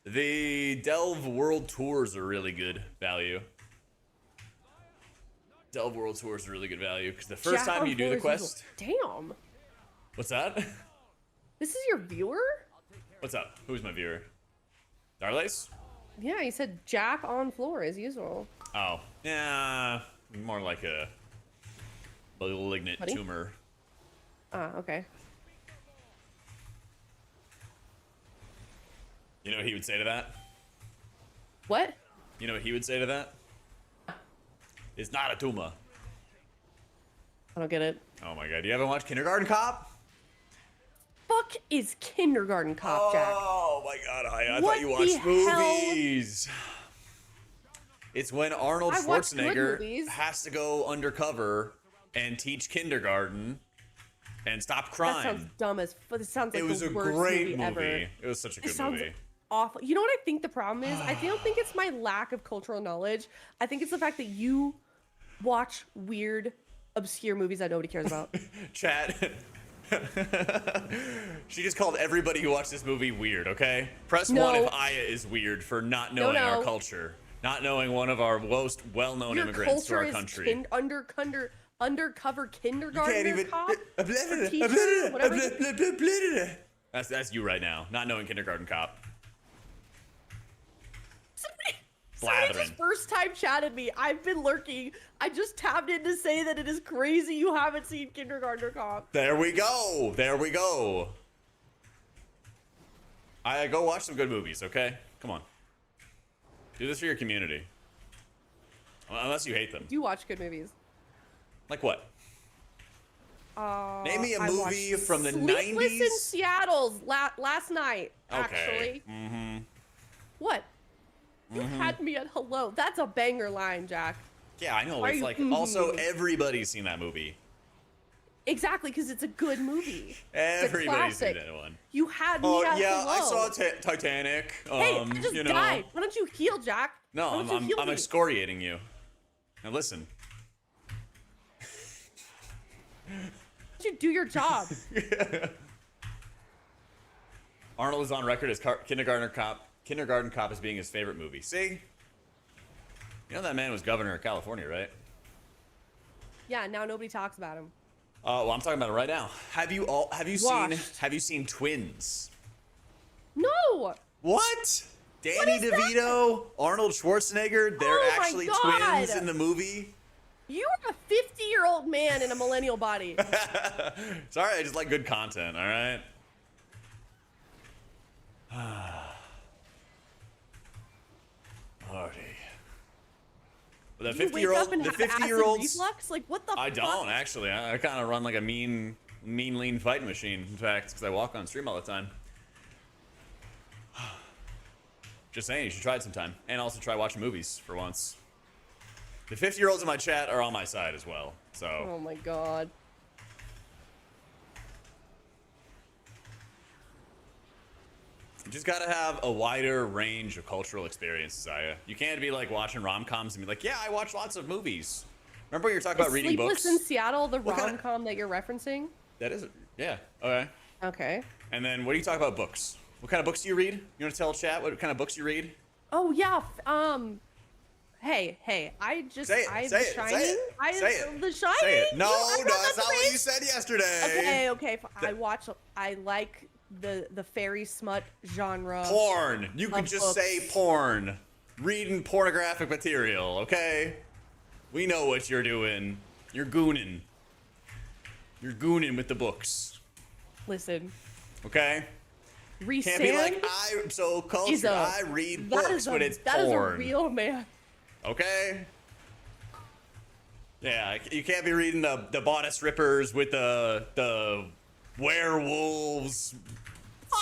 The Delve World Tours are really good value. Delve World Tours are really good value because the first time you do the quest. Damn. What's that? This is your viewer? What's up? Who's my viewer? Darlace? Yeah, he said Jack on floor as usual. Oh, yeah. More like a malignant tumor. Ah, okay. You know what he would say to that? What? You know what he would say to that? It's not a tumor. I don't get it. Oh my god, you haven't watched Kindergarten Cop? Fuck is Kindergarten Cop, Jack? Oh my god, I What thought you watched the hell? movies. It's when Arnold I watched good Schwarzenegger movies. has to go undercover and teach kindergarten and stop That crime. sounds dumb as fuck. It sounds like It was the a worst great movie ever. It was such a It good sounds movie. awful. You know what I think the problem is? I don't think it's my lack of cultural knowledge. I think it's the fact that you watch weird, obscure movies that nobody cares about. Chat. She just called everybody who watched this movie weird, okay? Press No. 1 if Aya is weird for not knowing our culture. Not knowing one of our most well-known Your immigrants to culture our is country. undercover kindergarten Can't even. cop or teacher, whatever. That's you right now, not knowing Kindergarten Cop. Somebody Blathering. just first time chatted me. I've been lurking. I just tapped in to say that it is crazy you haven't seen Kindergarten Cop. There we go. There we go. I go watch some good movies, okay? Come on. Do this for your community. Unless you hate them. Do you watch good movies? Like what? Name me a I movie watched from the Sleepless 90s. in Seattle's last night, Okay. actually. What? You had me at hello. That's a banger line, Jack. Yeah, I know. Why are It's you like also everybody's seen that movie. Exactly, because it's a good movie. Everybody's seen classic. that one. You had me Oh at yeah, hello. I saw Titanic. Hey, I just you know. died. Why don't you heal, Jack? No, Why don't you heal I'm me? excoriating you. Now listen. Why don't you do your job? Arnold is on record as Kindergarten Cop as being his favorite movie. See? You know that man was governor of California, right? Yeah, now nobody talks about him. Well, I'm talking about it right now. Have you Washed. seen Twins? No! What? Danny is that? DeVito, Arnold Schwarzenegger, they're Oh my actually God. twins in the movie. You are a 50-year-old man in a millennial body. Sorry, I just like good content, alright? Marty. But Do you wake up and the have acid 50-year-olds. reflux? Like, what the I fuck? don't actually. I kind of run like a mean, lean fighting machine. In fact, because I walk on stream all the time. Just saying, you should try it sometime, and also try watching movies for once. The 50-year-olds in my chat are on my side as well. So. Oh my god. You just gotta have a wider range of cultural experiences, Aya. You can't be like watching rom-coms and be like, yeah, I watch lots of movies. Remember when you were talking about reading Sleepless books? in Seattle, the What kind of- rom-com that you're referencing? That is, yeah, okay. Okay. And then what do you talk about books? What kind of books do you read? You want to tell chat what kind of books you read? Oh yeah. Hey, I just Say it, I say The it, Shining. say it, say it, The Shining. Say it. No, I'm no, not that's that not what you crazy. said yesterday. Okay. I like the fairy smut genre. Porn. You can Of just say books. porn. Reading pornographic material, okay? We know what you're doing. You're gooning. You're gooning with the books, Listen, okay? Resand Can't be like, I'm so is cultured, a I read that books, is a but it's that is a porn. real man. Okay? Yeah, you can't be reading the bodice rippers with the werewolves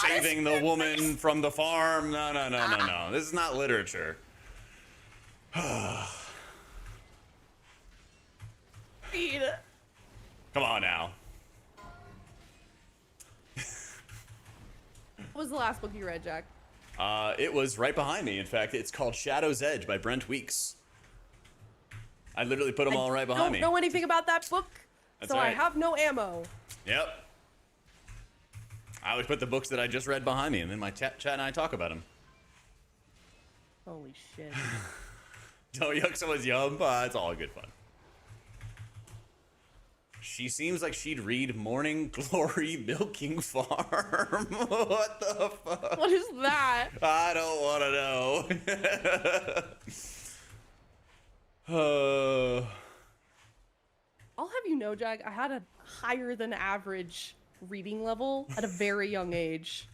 saving the woman from the farm. No. This is not literature. Read. Come on now. What was the last book you read, Jack? It was right behind me. In fact, it's called Shadow's Edge by Brent Weeks. I literally put them all right behind me. Don't know anything about that book, That's so I right. have no ammo. Yep. I always put the books that I just read behind me, and then my chat and I talk about them. Holy shit. Don't yuck someone's yum. It's all good fun. She seems like she'd read Morning Glory Milking Farm. What the fuck? What is that? I don't want to know. I'll have you know, Jack, I had a higher than average reading level at a very young age.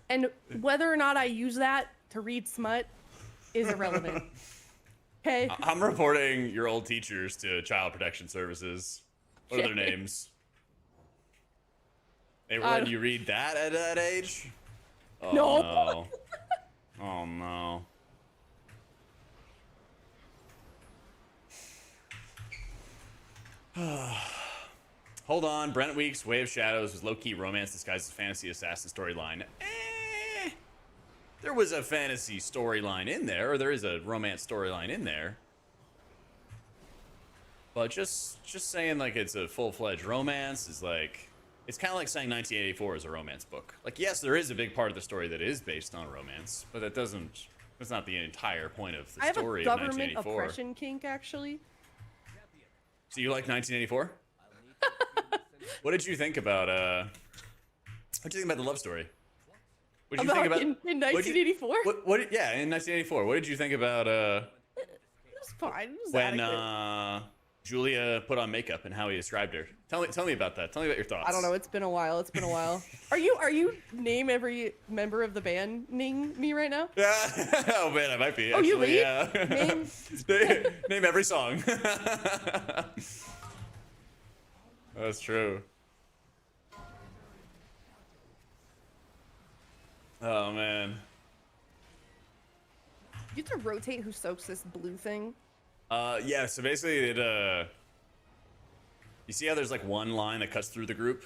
And whether or not I use that to read smut is irrelevant. Okay? I'm reporting your old teachers to Child Protection Services. What are their names? They were letting you read that at that age? Oh, No. no. Oh, no. Hold on. Brent Weeks' Way of Shadows was low-key romance disguised as fantasy assassin storyline. There was a fantasy storyline in there, or there is a romance storyline in there. But just saying like it's a full-fledged romance is like, it's kind of like saying 1984 is a romance book. Like, yes, there is a big part of the story that is based on romance, but that's not the entire point of the I have a story of government 1984. oppression kink, actually. So you like 1984? What did you think about what did you think about the love story? What did you think about in 1984? Yeah, in 1984. What did you think about It was fine. It was when adequate. Julia put on makeup and how he described her? Tell me about that. Tell me about your thoughts. I don't know. It's been a while. Are you name every member of the band ning me right now? Yeah. Oh man, I might be. Oh, Actually, you read? Yeah. Name every song. That's true. Oh man. You have to rotate who soaks this blue thing. Yeah. So basically, you see how there's like one line that cuts through the group?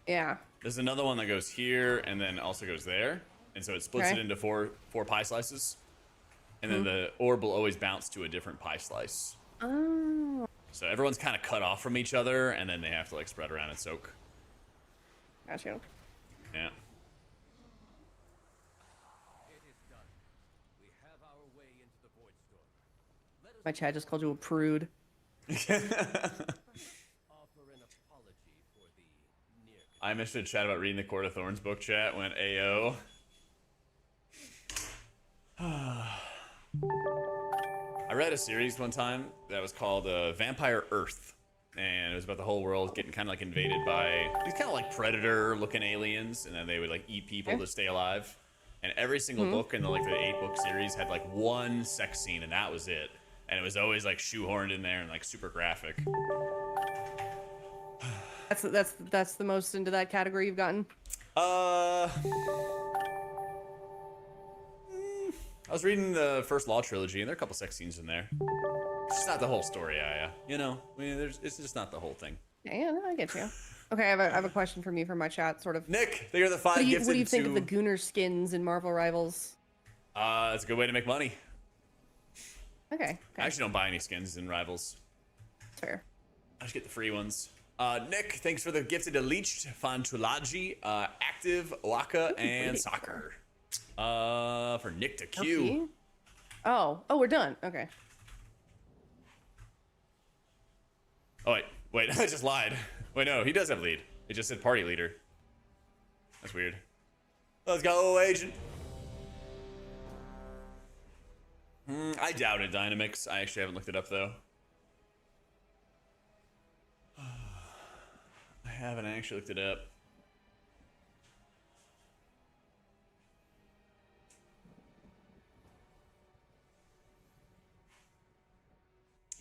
Yeah. There's another one that goes here and then also goes there, and so it splits Okay. it into four pie slices, and then the orb will always bounce to a different pie slice. Oh. So everyone's kind of cut off from each other, and then they have to like spread around and soak. Gotcha. Yeah. My chat just called you a prude. I missed a chat about reading the Court of Thorns book. Chat went AO. I read a series one time that was called Vampire Earth, and it was about the whole world getting kind of like invaded by these kind of like predator-looking aliens, and then they would like eat people to stay alive. And every single book in the 8-book series had like one sex scene, and that was it. And it was always like shoehorned in there and like super graphic. That's the most into that category you've gotten. I was reading the first Law trilogy, and there are a couple sex scenes in there. It's just not the whole story, you know. I mean, it's just not the whole thing. Yeah, no, I get you. Okay, I have a question from you from my chat, sort of. Nick, they are the 5 gifted. What do you think of the Gooner skins in Marvel Rivals? It's a good way to make money. Okay. I actually don't buy any skins in Rivals. Fair. I just get the free ones. Nick, thanks for the gifted to Leached, Fantulaji, Active, Waka, and Soccer. For Nick to Q. Okay. Oh, we're done. Okay. Oh, wait, I just lied. Wait, no, he does have lead. It just said party leader. That's weird. Let's go, agent. I doubted Dynamix. I actually haven't looked it up, though. I haven't actually looked it up.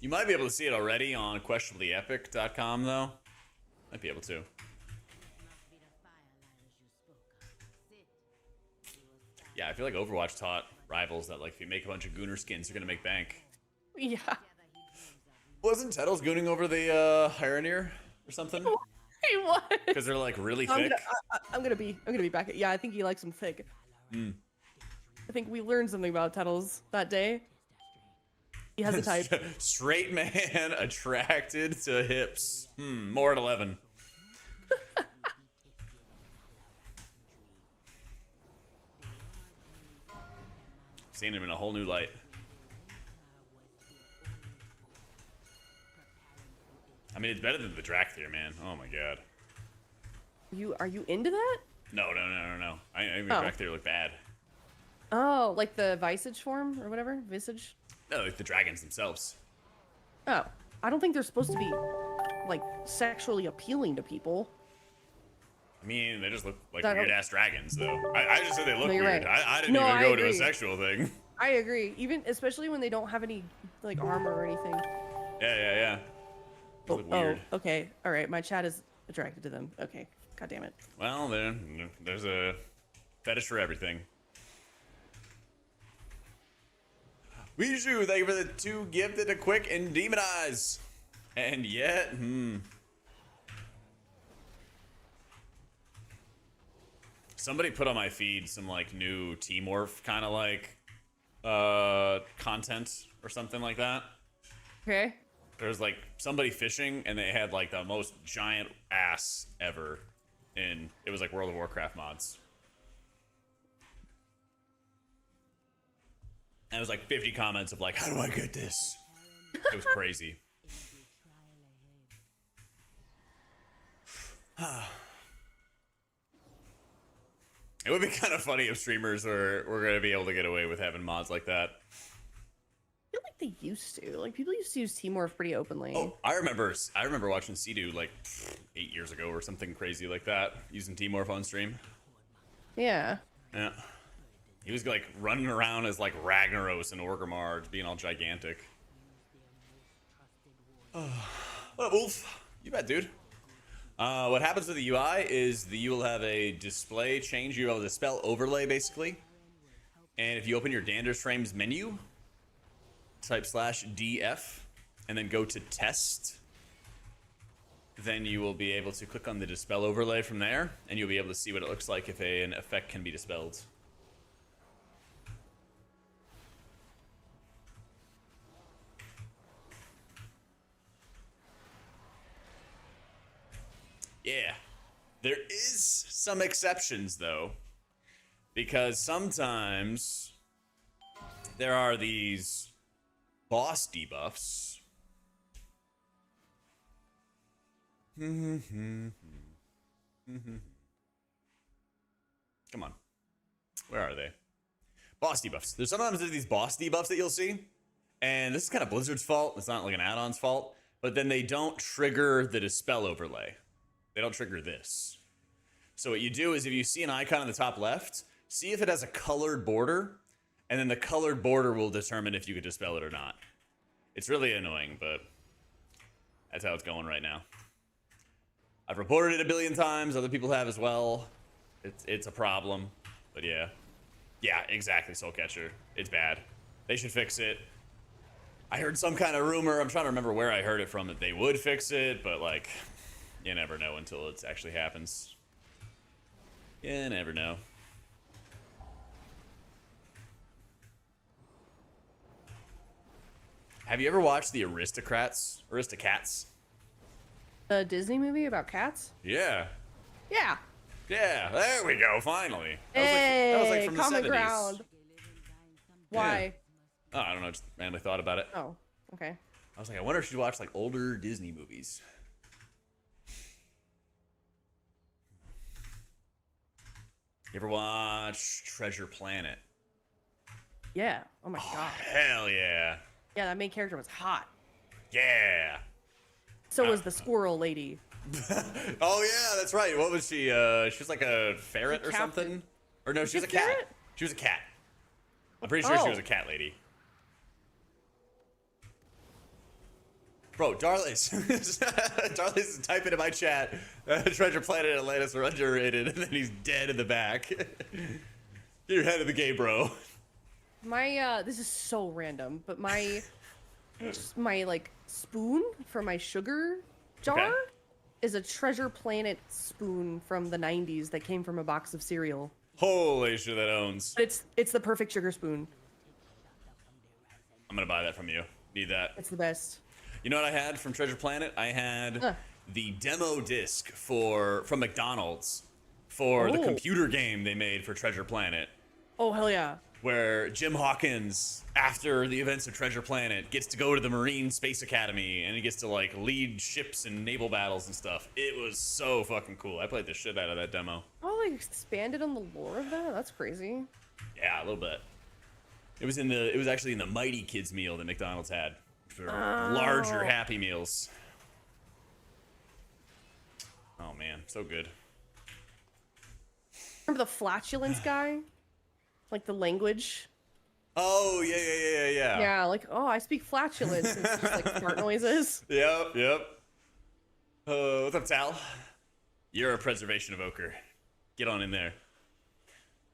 You might be able to see it already on questionableepic.com, though. Might be able to. Yeah, I feel like Overwatch taught Rivals that, like, if you make a bunch of Gooner skins, you're gonna make bank. Yeah. Wasn't Tettles gooning over the Hyranir or something? He was. Because they're, like, really thick? I'm gonna be back. Yeah, I think he likes them thick. I think we learned something about Tettles that day. He has a type. Straight man attracted to hips. More at 11. Seeing him in a whole new light. I mean, it's better than the Drakthir, man. Oh my god. Are you into that? No. I think the Drakthir look bad. Oh, like the Visage form or whatever? Visage? No, like the dragons themselves. Oh, I don't think they're supposed to be, like, sexually appealing to people. I mean, they just look like I don't- weird-ass dragons, though. I just said they look No, you're weird. right. I didn't No, even I go to a agree. sexual thing. I agree. Especially when they don't have any, like, armor or anything. Yeah. They look weird. Oh, okay. All right. My chat is attracted to them. Okay. God damn it. Well, then, there's a fetish for everything. Weiju, thank you for the 2 gifted, a quick and demonize. And yet, Somebody put on my feed some, like, new T-Morph kind of, like, content or something like that. Okay. There's, like, somebody fishing, and they had, like, the most giant ass ever. And it was, like, World of Warcraft mods. And it was, like, 50 comments of, like, how do I get this? It was crazy. It would be kind of funny if streamers were going to be able to get away with having mods like that. I feel like they used to. Like, people used to use T-Morph pretty openly. Oh, I remember watching Sea-Doo, like, 8 years ago or something crazy like that, using T-Morph on stream. Yeah. Yeah. He was, like, running around as, like, Ragnaros and Orgrimmar, being all gigantic. What up, Wolf? You bet, dude. What happens with the UI is you will have a display change. You have a dispel overlay, basically. And if you open your Dander's Frames menu, type /DF, and then go to test, then you will be able to click on the dispel overlay from there, and you'll be able to see what it looks like if an effect can be dispelled. Yeah. There is some exceptions, though, because sometimes there are these boss debuffs. Come on. Where are they? Boss debuffs. There's these boss debuffs that you'll see, And this is kind of Blizzard's fault. It's not like an add-on's fault. But then they don't trigger the dispel overlay. They don't trigger this. So what you do is if you see an icon in the top left, see if it has a colored border, and then the colored border will determine if you could dispel it or not. It's really annoying, but that's how it's going right now. I've reported it a billion times. Other people have as well. It's a problem, but yeah. Yeah, exactly, Soulcatcher. It's bad. They should fix it. I heard some kind of rumor. I'm trying to remember where I heard it from that they would fix it, but like, you never know until it actually happens. You never know. Have you ever watched the Aristocats? The Disney movie about cats? Yeah. Yeah. Yeah, there we go, finally. That Hey, was like from the common 70s. ground. Why? Yeah. Oh, I don't know, just randomly thought about it. Oh, okay. I was like, I wonder if she'd watch like older Disney movies. You ever watch Treasure Planet? Yeah. Oh my god. Hell yeah. Yeah, that main character was hot. Yeah. So was the squirrel lady. Oh yeah, that's right. What was she? She was like a ferret or captain. something? Or no, she was she a a cat. ferret? She was a cat. I'm pretty sure she Oh. was a cat lady. Bro, Darlis. Darlis is typing in my chat. Treasure Planet and Atlantis are underrated, and then he's dead in the back. Get your head in the game, bro. My this is so random, but my like spoon for my sugar jar Okay. is a Treasure Planet spoon from the 90s that came from a box of cereal. Holy shit, that owns. But it's the perfect sugar spoon. I'm gonna buy that from you. Need that. It's the best. You know what I had from Treasure Planet? I had the demo disc from McDonald's for the Oh. computer game they made for Treasure Planet, Oh hell yeah. where Jim Hawkins, after the events of Treasure Planet, gets to go to the Marine Space Academy and he gets to like lead ships and naval battles and stuff. It was so fucking cool. I played the shit out of that demo. Oh, like expanded on the lore of that? That's crazy. Yeah, a little bit. It was actually in the Mighty Kids meal that McDonald's had for larger Happy Meals. Oh man, so good. Remember the flatulence guy? Like the language? Oh yeah. Yeah, like, oh, I speak flatulence. It's just like fart noises. Yep. What's up, Tal? You're a preservation evoker. Get on in there.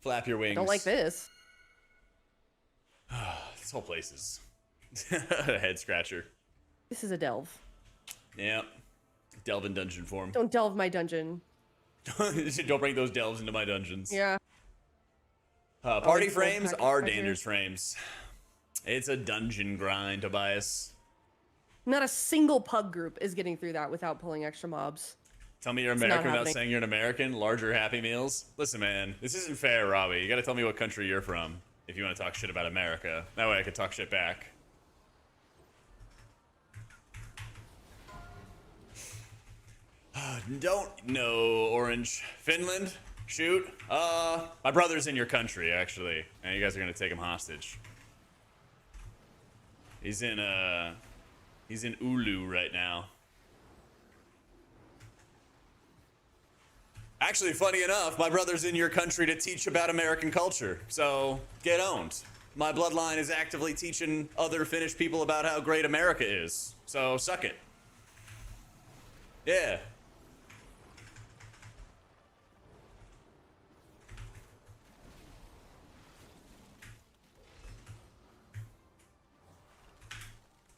Flap your wings. Don't like this. This whole place is a head scratcher. This is a delve. Yep. Delve in dungeon form. Don't delve my dungeon. Don't bring those delves into my dungeons. Yeah. Party it's frames full are package. dangerous frames. It's a dungeon grind, Tobias. Not a single pug group is getting through that without pulling extra mobs. Tell me you're not American without happening. saying you're an American. Larger Happy Meals. Listen, man, this isn't fair, Robbie. You gotta tell me what country you're from if you want to talk shit about America. That way I could talk shit back. Don't know, Orange. Finland? Shoot. My brother's in your country, actually. And you guys are gonna take him hostage. He's in Ulu right now. Actually, funny enough, my brother's in your country to teach about American culture. So, get owned. My bloodline is actively teaching other Finnish people about how great America is. So, suck it. Yeah.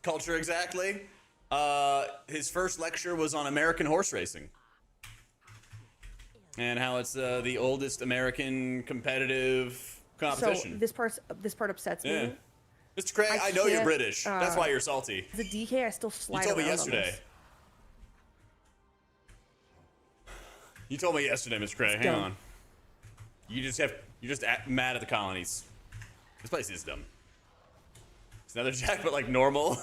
Culture exactly. His first lecture was on American horse racing. And how it's the oldest American competitive So competition. this part upsets Yeah. me. Mr. Craig, I know you're can't, British. That's why you're salty. The DK, I still slide You told me around on yesterday. this. You told me yesterday, Mr. Craig. Hang dumb. on. You're just mad at the colonies. This place is dumb. It's another Jack, but like normal.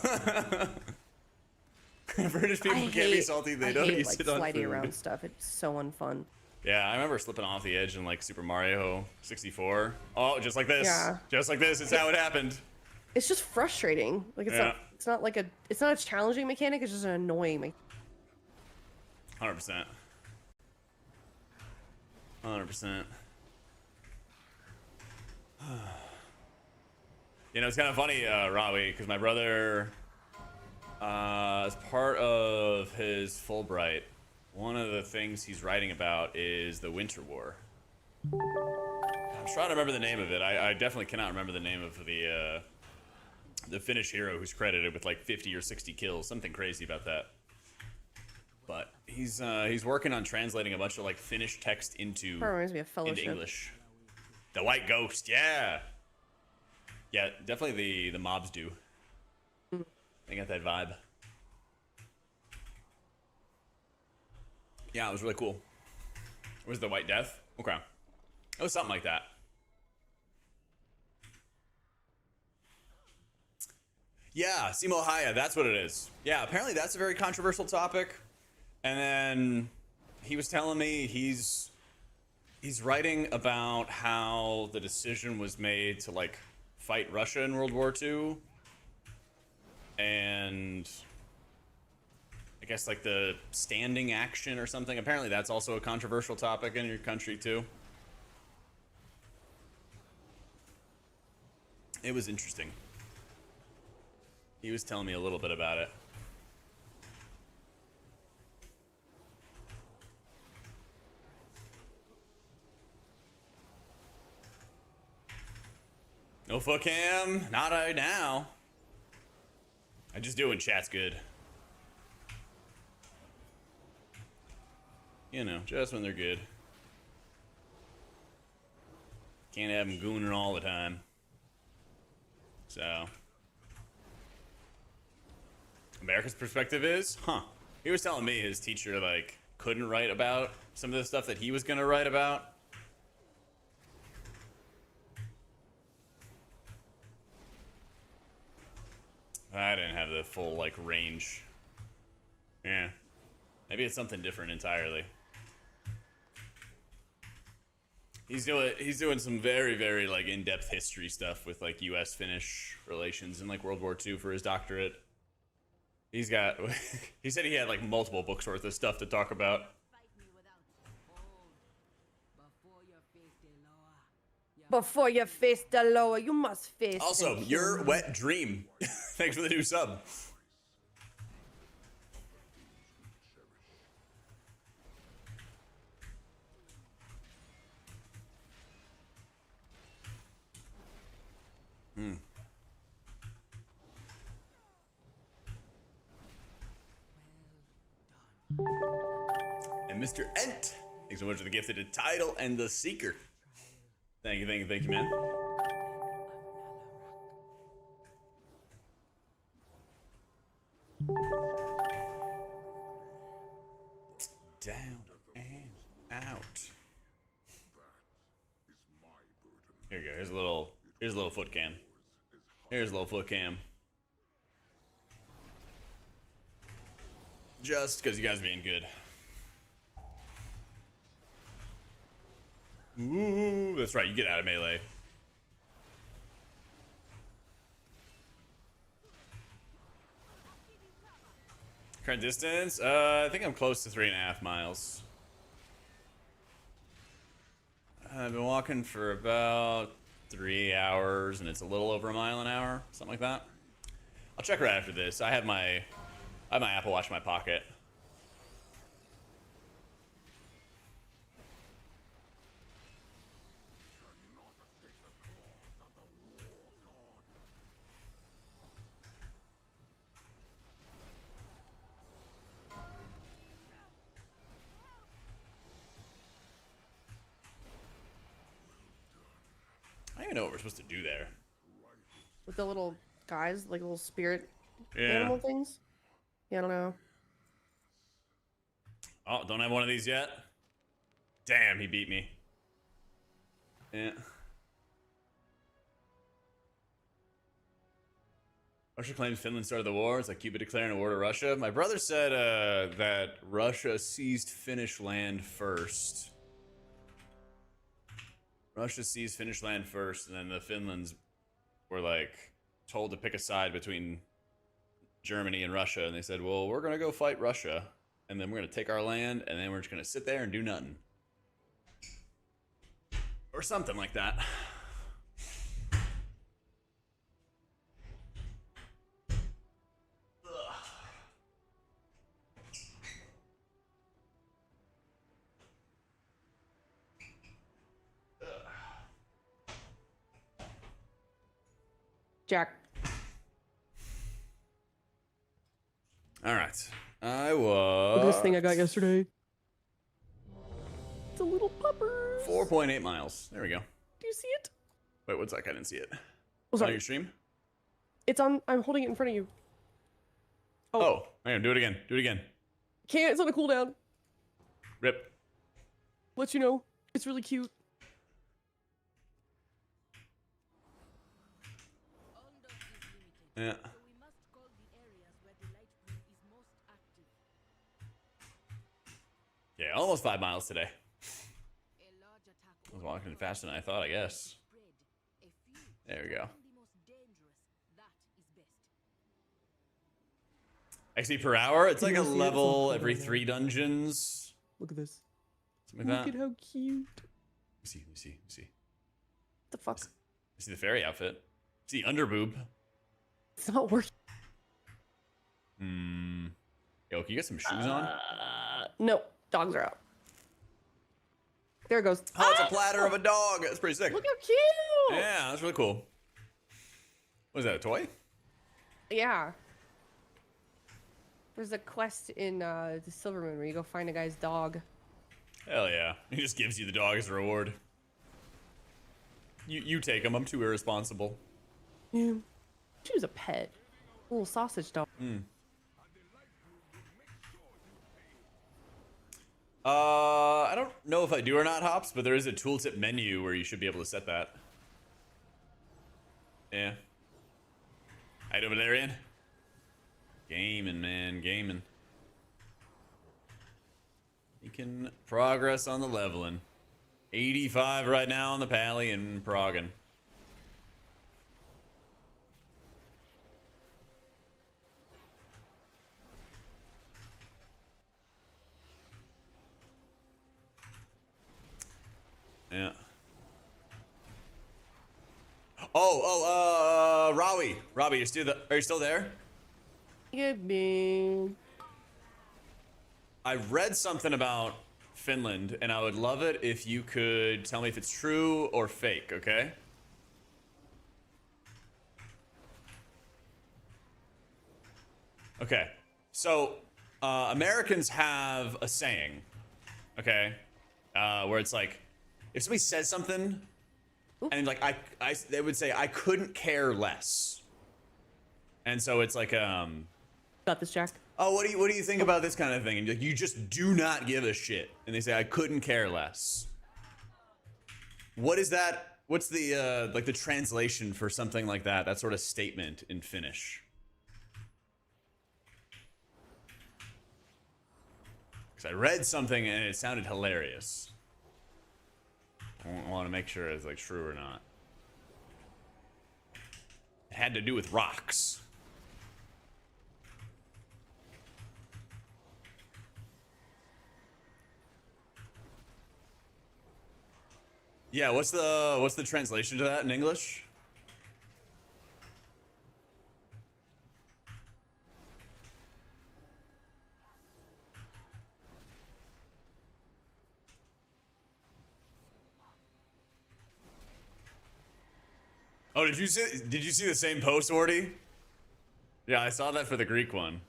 British people can't be salty. They don't hate, use like, it on sliding food. around stuff. It's so unfun. Yeah, I remember slipping off the edge in like Super Mario 64. Oh, just like this. Yeah. Just like this. It's how it happened. It's just frustrating. Like it's not like it's not a challenging mechanic. It's just an annoying mechanic. 100%. 100%. You know, it's kind of funny, Robbie, because my brother, as part of his Fulbright, one of the things he's writing about is the Winter War. I'm trying to remember the name of it. I definitely cannot remember the name of the Finnish hero who's credited with like 50 or 60 kills, something crazy about that. But he's working on translating a bunch of like Finnish text into English. The White Ghost, yeah. Yeah, definitely the mobs do. They got that vibe. Yeah, it was really cool. Was it the White Death? Okay. It was something like that. Yeah, Simo Haya, that's what it is. Yeah, apparently that's a very controversial topic. And then he was telling me he's writing about how the decision was made to like fight Russia in World War II. And I guess like the standing action or something. Apparently that's also a controversial topic in your country too. It was interesting. He was telling me a little bit about it. No foot cam, not right now. I just do when chat's good. You know, just when they're good. Can't have them gooning all the time. So, America's perspective is, he was telling me his teacher like couldn't write about some of the stuff that he was gonna write about. I didn't have the full like range. Yeah, maybe it's something different entirely. He's doing some very, very like in-depth history stuff with like U.S. Finnish relations in like World War II for his doctorate. He said he had like multiple books worth of stuff to talk about. Before you face the lower, you must face. Also, your wet dream. Thanks for the new sub. And Mr. Ent, thanks so much for the gifted title and the Seeker. Thank you, man. Down and out. Here you go. Here's a little foot cam. Here's a little foot cam. Just because you guys are being good. Ooh, that's right. You get out of melee. Current distance? I think I'm close to 3.5 miles. I've been walking for about 3 hours, and it's a little over a mile an hour, something like that. I'll check right after this. I have my Apple Watch in my pocket. I don't even know what we're supposed to do there. With the little guys, like little spirit Yeah. animal things. Yeah, I don't know. Oh, don't have one of these yet? Damn, he beat me. Yeah. Russia claims Finland started the war. It's like Cuba declaring a war to Russia. My brother said that Russia seized Finnish land first. Russia seized Finnish land first, and then the Finlands were like told to pick a side between Germany and Russia, and they said, well, we're going to go fight Russia, and then we're going to take our land, and then we're just going to sit there and do nothing. Or something like that. Jack. All right. I was... Look at this thing I got yesterday. It's a little pupper. 4.8 miles. There we go. Do you see it? Wait, one sec. I didn't see it. Oh, On sorry. your stream? It's on. I'm holding it in front of you. Oh, hang on. Do it again. Do it again. Can't. It's on a cooldown. Rip. Let you know. It's really cute. Yeah. So we must call the areas where the light brood is most active. Yeah, almost 5 miles today. A large attack I was walking faster than I thought, I guess. spread. A few There we go. the most dangerous. That is best. XP per hour? It's like a Can you see it? level It's every on 3 dungeons. Look at this. Something like Look that. at how cute. Let me see. Let me see. Let me see. The fuck? I see the fairy outfit. I see underboob. It's not working. Yo, can you get some shoes on? No. Dogs are out. There it goes. Oh, it's a platter of a dog. That's pretty sick. Look how cute. Yeah, that's really cool. What is that, a toy? Yeah. There's a quest in the Silvermoon where you go find a guy's dog. Hell yeah. He just gives you the dog as a reward. You take him. I'm too irresponsible. Yeah. She was a pet. A little sausage dog. I don't know if I do or not, Hops, but there is a tooltip menu where you should be able to set that. Yeah. Right over there, Ian. Gaming, man, gaming. Making progress on the leveling. 85 right now on the pally and progging. Yeah. Rawi. Robbie, are you still there? Good man. I read something about Finland, and I would love it if you could tell me if it's true or fake, okay? Okay. So, Americans have a saying, okay? Where it's like, if somebody says something, and like, they would say, I couldn't care less. And so it's like, Got this, Jack. oh, what do you think about this kind of thing? And you're like, you just do not give a shit. And they say, I couldn't care less. What is that? What's the like the translation for something like that? That sort of statement in Finnish. Because I read something and it sounded hilarious. I want to make sure it's like true or not. It had to do with rocks. Yeah, what's the translation to that in English? Oh, did you see the same post, Orty? Yeah, I saw that for the Greek one.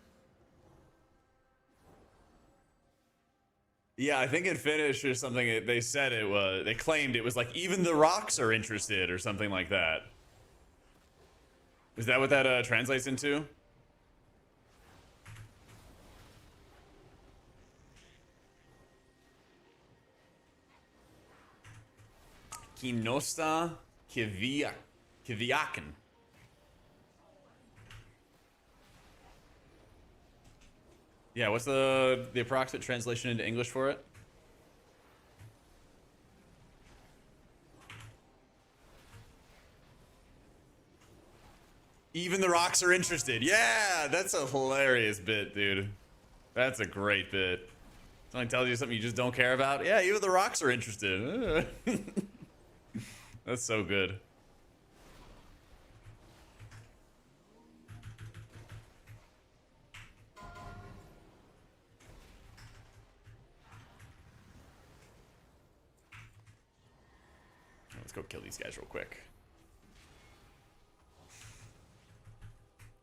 Yeah, I think in Finnish or something, they said it was, they claimed it was like, even the rocks are interested or something like that. Is that what that translates into? Kinosta Kiviaken. Yeah, what's the approximate translation into English for it? Even the rocks are interested. Yeah, that's a hilarious bit, dude. That's a great bit. Something tells you something you just don't care about. Yeah, even the rocks are interested. That's so good. Let's go kill these guys real quick.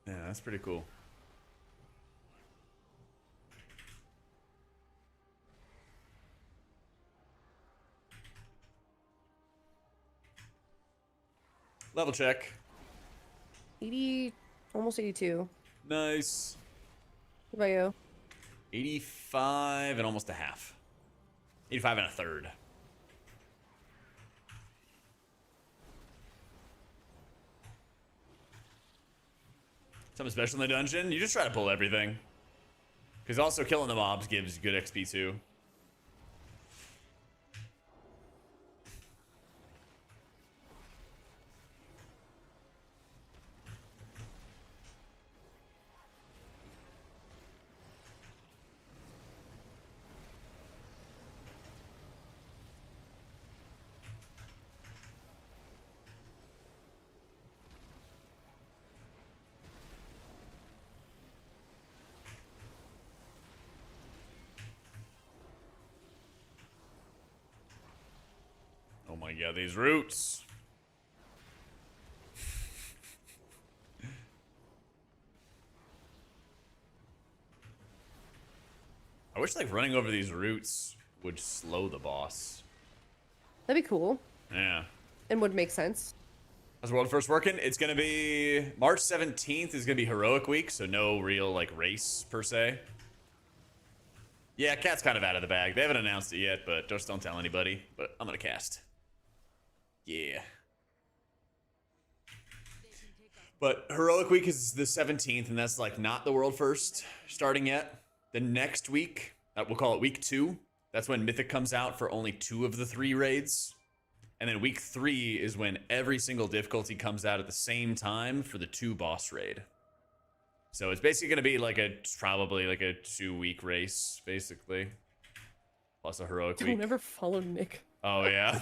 Yeah, that's pretty cool. Level check. 80, almost 82. Nice. What about you? 85 and almost a half. 85 and a third. Something special in the dungeon? You just try to pull everything. Because also killing the mobs gives good XP too. Oh my god, these roots. I wish like running over these roots would slow the boss. That'd be cool. Yeah. And would make sense. How's World First working? It's gonna be March 17th is gonna be Heroic Week, so no real like race per se. Yeah, Cat's kind of out of the bag. They haven't announced it yet, but just don't tell anybody. But I'm gonna cast. Yeah. But Heroic Week is the 17th, and that's like not the World First starting yet. The next week, we'll call it week 2. That's when Mythic comes out for only 2 of the 3 raids. And then week 3 is when every single difficulty comes out at the same time for the 2 boss raid. So it's basically going to be like probably like a 2-week race, basically. Plus a Heroic Week. Don't ever follow Nick. Oh, yeah.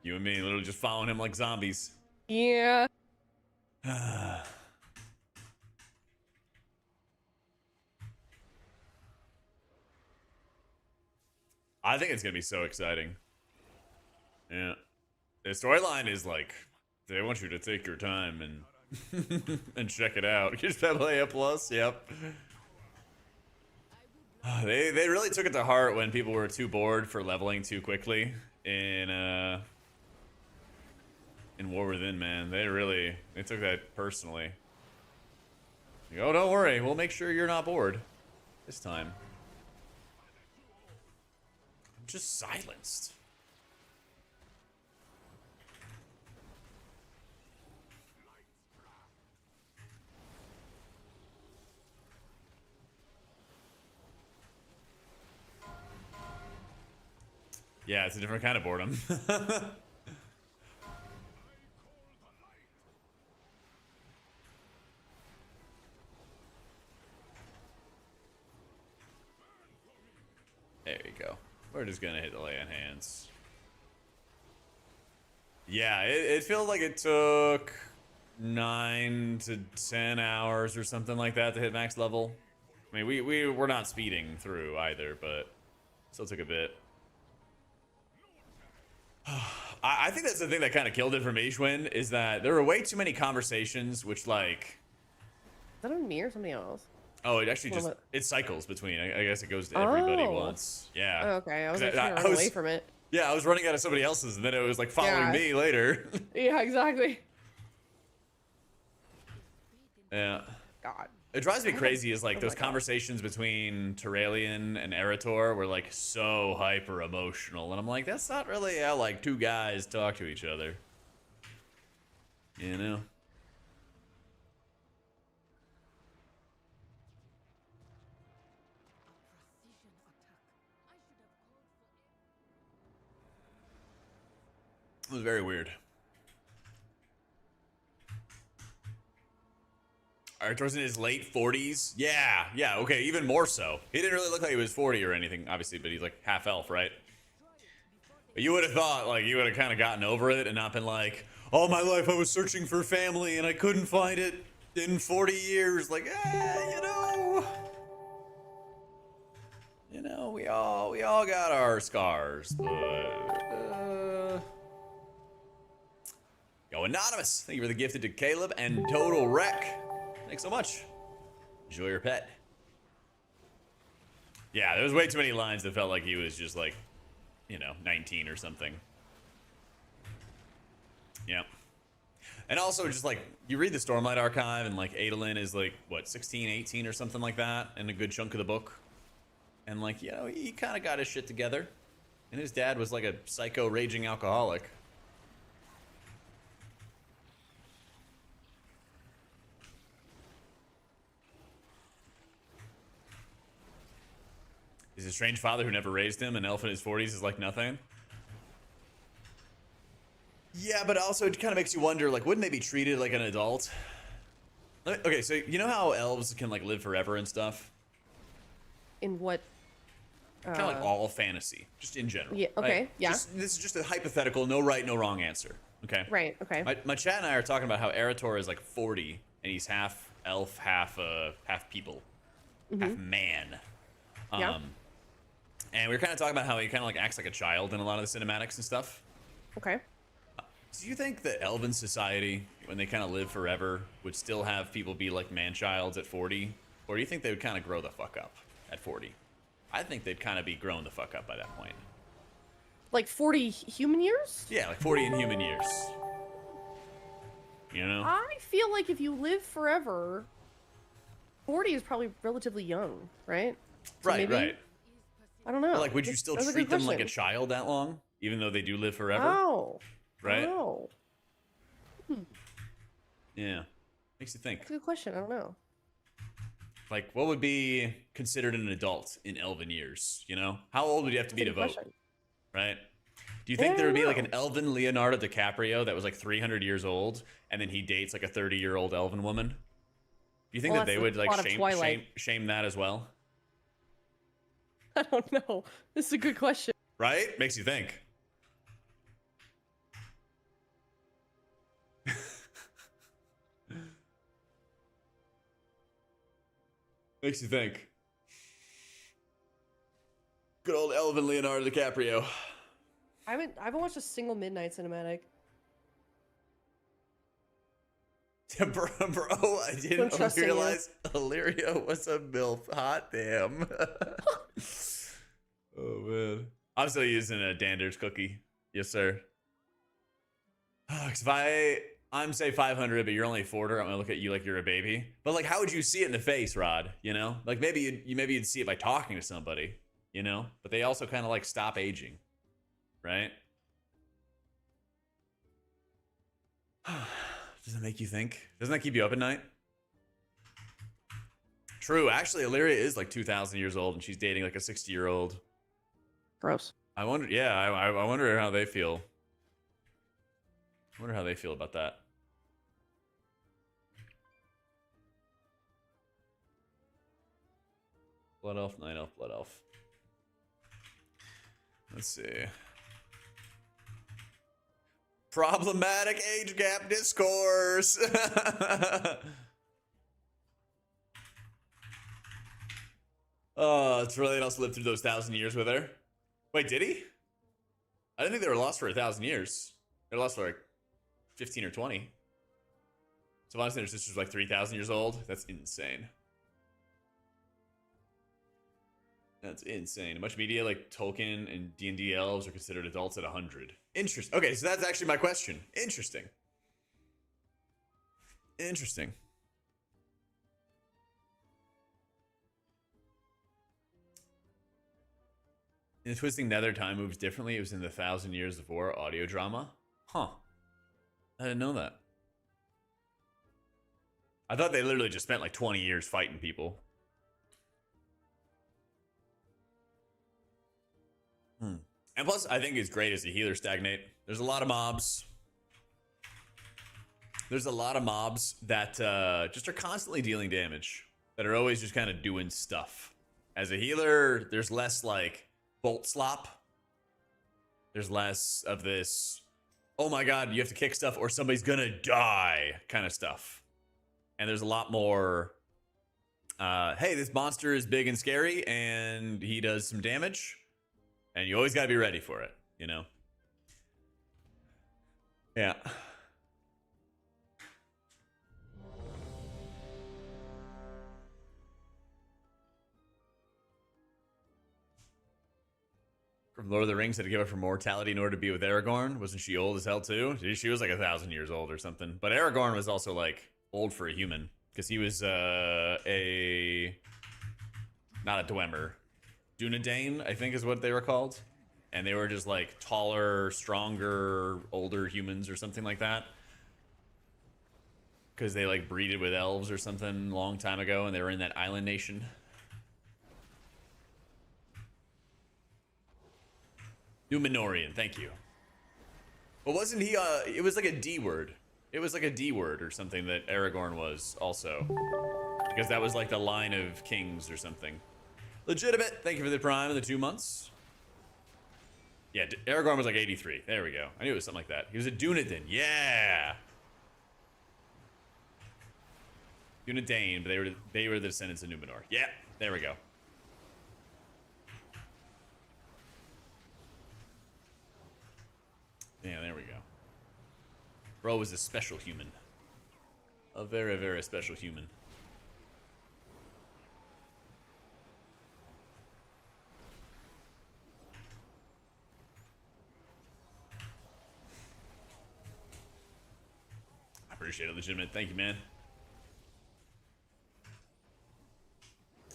You and me literally just following him like zombies. Yeah. I think it's going to be so exciting. Yeah. The storyline is like, they want you to take your time and and check it out. Here's Pebble Plus, yep. They really took it to heart when people were too bored for leveling too quickly in War Within, man. They took that personally. Like, oh, don't worry, we'll make sure you're not bored this time. I'm just silenced. Yeah, it's a different kind of boredom. There you go. We're just gonna hit the lay on hands. Yeah, it feels like it took 9 to 10 hours or something like that to hit max level. I mean, we're not speeding through either, but still took a bit. I think that's the thing that kind of killed it for Meishwen, is that there were way too many conversations, which like... Is that on me or something else? Oh, it actually just, it cycles between. I guess it goes to everybody once. Yeah. Oh, okay, I was like, I trying to run away from it. Yeah, I was running out of somebody else's, and then it was like following me later. Yeah, exactly. Yeah. God. It drives me crazy is like those conversations between Terralian and Erator were like so hyper emotional, and I'm like, that's not really how like 2 guys talk to each other. You know? It was very weird. Arthur was in his late 40s. Yeah, yeah, okay, even more so. He didn't really look like he was 40 or anything, obviously, but he's like half elf, right? But you would have thought, like, you would have kind of gotten over it and not been like, all my life I was searching for family and I couldn't find it in 40 years. Like, you know, we all got our scars, but Yo, Anonymous, thank you for the gifted to Caleb and Total Wreck. Thanks so much. Enjoy your pet. Yeah, there was way too many lines that felt like he was just like, you know, 19 or something. Yeah. And also just like, you read the Stormlight Archive and like Addon is like, what, 16, 18 or something like that in a good chunk of the book. And like, you know, he kind of got his shit together. And his dad was like a psycho raging alcoholic. He's a strange father who never raised him. An elf in his 40s is like nothing. Yeah, but also it kind of makes you wonder, like, wouldn't they be treated like an adult? Okay, so you know how elves can like live forever and stuff? In what? Kind of like all fantasy, just in general. Yeah. Okay. Right? Yeah. This is just a hypothetical, no right, no wrong answer. Okay. Right. Okay. My chat and I are talking about how Erator is like 40 and he's half elf, half people, half man. Yeah. And we were kind of talking about how he kind of like acts like a child in a lot of the cinematics and stuff. Okay. Do you think that elven society, when they kind of live forever, would still have people be like man-childs at 40? Or do you think they would kind of grow the fuck up at 40? I think they'd kind of be grown the fuck up by that point. Like 40 human years? Yeah, like 40 in human years. You know? I feel like if you live forever, 40 is probably relatively young, right? So Right, maybe- right. I don't know. But like, would you still That's a treat good them like a question. child that long? Even though they do live forever? Oh. Right? Oh. Yeah. Makes you think. That's a good question. I don't know. Like, what would be considered an adult in elven years? You know? How old would you have to be to That's a good vote? question. Right? Do you think Yeah, there would I be don't like an know. elven Leonardo DiCaprio that was like 300 years old and then he dates like a 30-year-old elven woman? Do you think Well, that they that's would the like plot of Twilight. shame that as well? I don't know. This is a good question. Right? Makes you think. Makes you think. Good old elven Leonardo DiCaprio. I haven't watched a single Midnight cinematic. bro, I I'm didn't trusting you. realize Illyria was a MILF. Hot damn. Oh, man. I'm still using a Dander's cookie. Yes, sir. 'Cause if I'm say 500, but you're only a quarter, I'm gonna look at you like you're a baby. But like, how would you see it in the face, Rod? You know, like maybe you'd see it by talking to somebody. You know, but they also kind of like stop aging, right? Does that make you think? Doesn't that keep you up at night? True. Actually, Illyria is like 2,000 years old, and she's dating like a 60-year-old. Gross. I wonder. Yeah, I wonder how they feel. I wonder how they feel about that. Blood elf, night elf, blood elf. Let's see. Problematic age gap discourse. Oh, it's really also lived through those 1,000 years with her. Wait, did he? I didn't think they were lost for 1,000 years. They were lost for like 15 or 20. So honestly, their sister's like 3,000 years old. That's insane. That's insane. Much media like Tolkien and D&D elves are considered adults at 100. Interesting. Okay, so that's actually my question. Interesting. Interesting. In the Twisting Nether, time moves differently. It was in the 1,000 Years of War audio drama. Huh. I didn't know that. I thought they literally just spent like 20 years fighting people. And plus, I think it's great as a healer stagnate. There's a lot of mobs. There's a lot of mobs that just are constantly dealing damage, that are always just kind of doing stuff. As a healer, there's less like bolt slop. There's less of this, oh my god, you have to kick stuff or somebody's gonna die kind of stuff. And there's a lot more, hey, this monster is big and scary and he does some damage. And you always gotta be ready for it, you know? Yeah. From Lord of the Rings had to give up her mortality in order to be with Aragorn. Wasn't she old as hell too? She was like 1,000 years old or something. But Aragorn was also like old for a human because he was not a Dwemer, Dunedain, I think is what they were called, and they were just like taller, stronger, older humans or something like that. Because they like breeded with elves or something a long time ago, and they were in that island nation. Numenorian, thank you. But wasn't he, it was like a D word. It was like a D word or something that Aragorn was also. Because that was like the line of kings or something. Legitimate, thank you for the prime and the 2 months. Yeah, Aragorn was like 83. There we go. I knew it was something like that. He was a Dunedain, yeah. Dunedain, but they were the descendants of Numenor. Yeah, there we go. Yeah, there we go. Bro was a special human. A very, very special human. I appreciate it, legitimate. Thank you, man.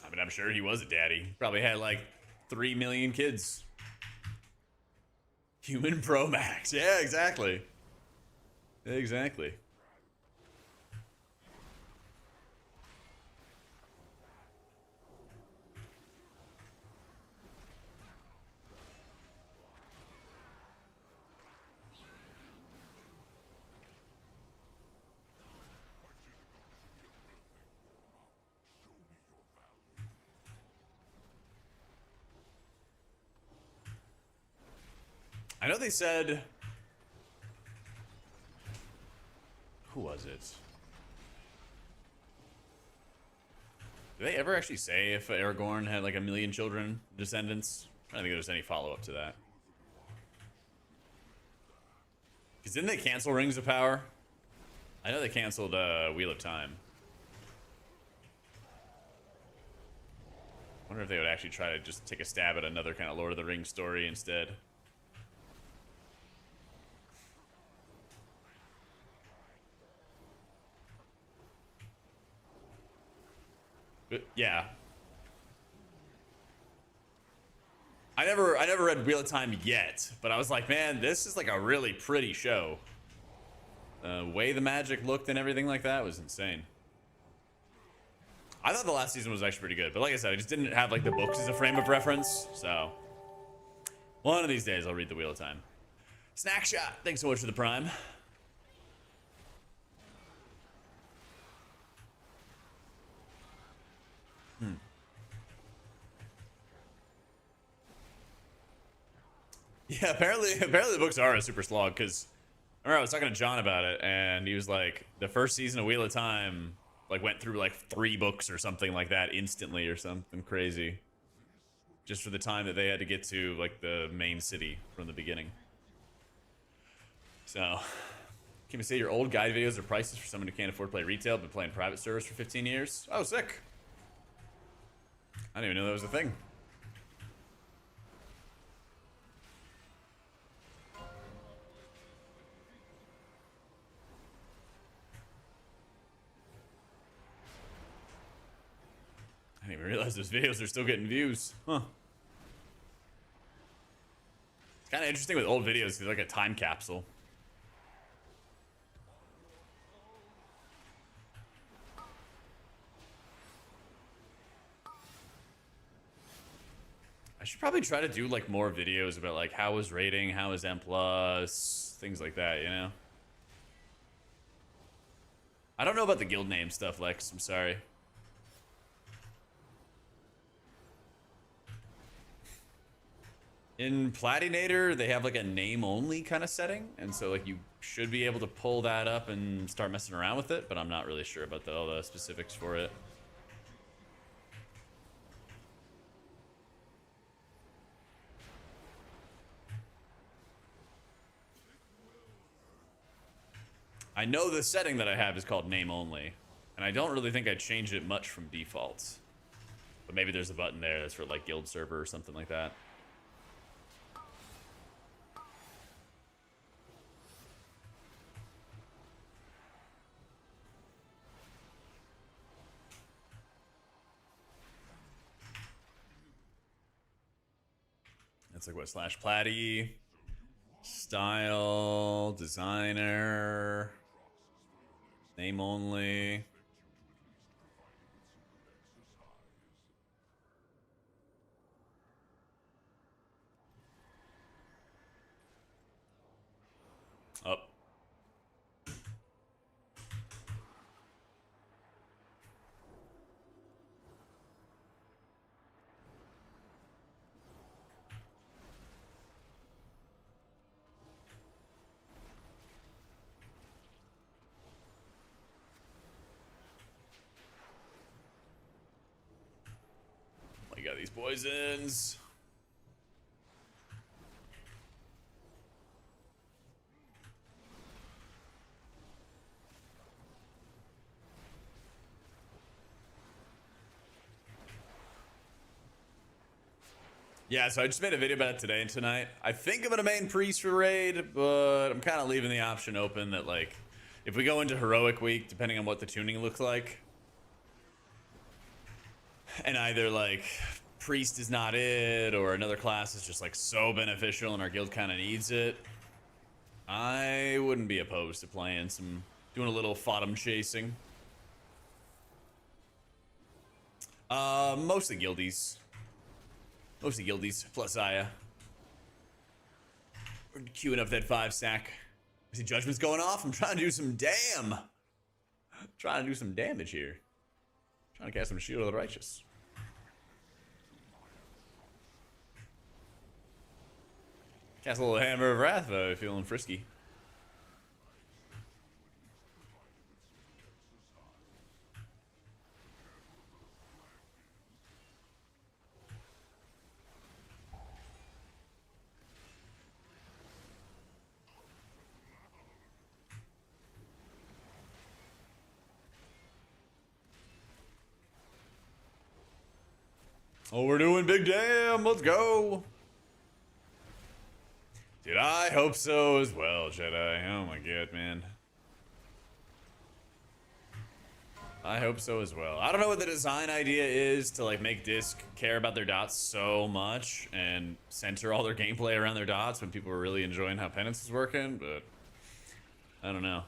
I mean, I'm sure he was a daddy. Probably had like 3 million kids. Human Pro Max. Yeah, exactly. Exactly. I know they said, who was it? Did they ever actually say if Aragorn had like 1 million children, descendants? I don't think there's any follow-up to that. Because didn't they cancel Rings of Power? I know they canceled Wheel of Time. I wonder if they would actually try to just take a stab at another kind of Lord of the Rings story instead. But, yeah. I never read Wheel of Time yet, but I was like, man, this is like a really pretty show. The way the magic looked and everything like that was insane. I thought the last season was actually pretty good, but like I said, I just didn't have like the books as a frame of reference, so one of these days I'll read the Wheel of Time. Snack Shot, thanks so much for the prime. Yeah, apparently the books are a super slog, because I remember I was talking to John about it, and he was like, the first season of Wheel of Time like went through like 3 books or something like that instantly or something crazy, just for the time that they had to get to like the main city from the beginning. So, can you say your old guide videos are priceless for someone who can't afford to play retail but playing private servers for 15 years? Oh, sick. I didn't even know that was a thing. I didn't even realize those videos are still getting views. Huh. It's kind of interesting with old videos. They're like a time capsule. I should probably try to do like more videos about like how was rating, how was M+, things like that, you know? I don't know about the guild name stuff, Lex. I'm sorry. In Platinator, they have like a name only kind of setting, and so like you should be able to pull that up and start messing around with it, but I'm not really sure about all the specifics for it. I know the setting that I have is called name only, and I don't really think I changed it much from defaults. But maybe there's a button there that's for like guild server or something like that. That's like what, slash Platty, style, designer, name only. Oh. I got these poisons. Yeah, so I just made a video about it today and tonight. I think I'm gonna main priest for raid, but I'm kind of leaving the option open that like, if we go into heroic week, depending on what the tuning looks like, and either like priest is not it or another class is just like so beneficial and our guild kind of needs it, I wouldn't be opposed to playing some, doing a little bottom chasing. Mostly guildies. Mostly guildies, plus Aya. We're queuing up that 5 stack. I see judgment's going off. I'm trying to do some trying to do some damage here. Trying to cast some Shield of the Righteous. Cast a little Hammer of Wrath if I'm feeling frisky. Oh, we're doing big damn. Let's go. Dude, I hope so as well, Jedi. Oh my god, man. I hope so as well. I don't know what the design idea is to like make Disc care about their dots so much and center all their gameplay around their dots when people were really enjoying how Penance is working, but I don't know.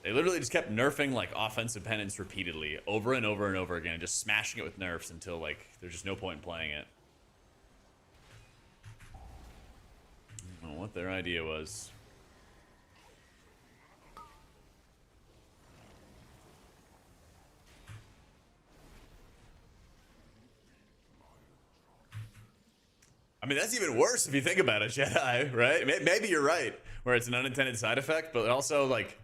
They literally just kept nerfing like offensive Penance repeatedly over and over and over again, just smashing it with nerfs until like there's just no point in playing it. I don't know what their idea was. I mean, that's even worse if you think about it, Jedi, right? Maybe you're right, where it's an unintended side effect, but also, like,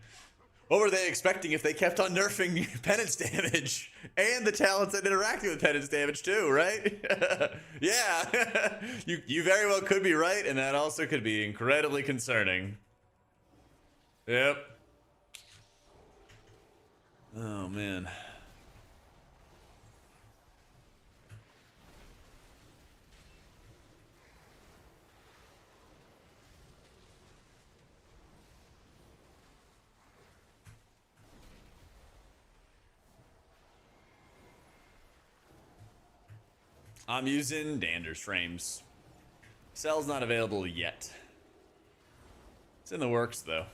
what were they expecting if they kept on nerfing penance damage and the talents that interacting with penance damage too, right? Yeah, you very well could be right, and that also could be incredibly concerning. Yep. Oh, man. I'm using Dander's frames. Cell's not available yet. It's in the works, though.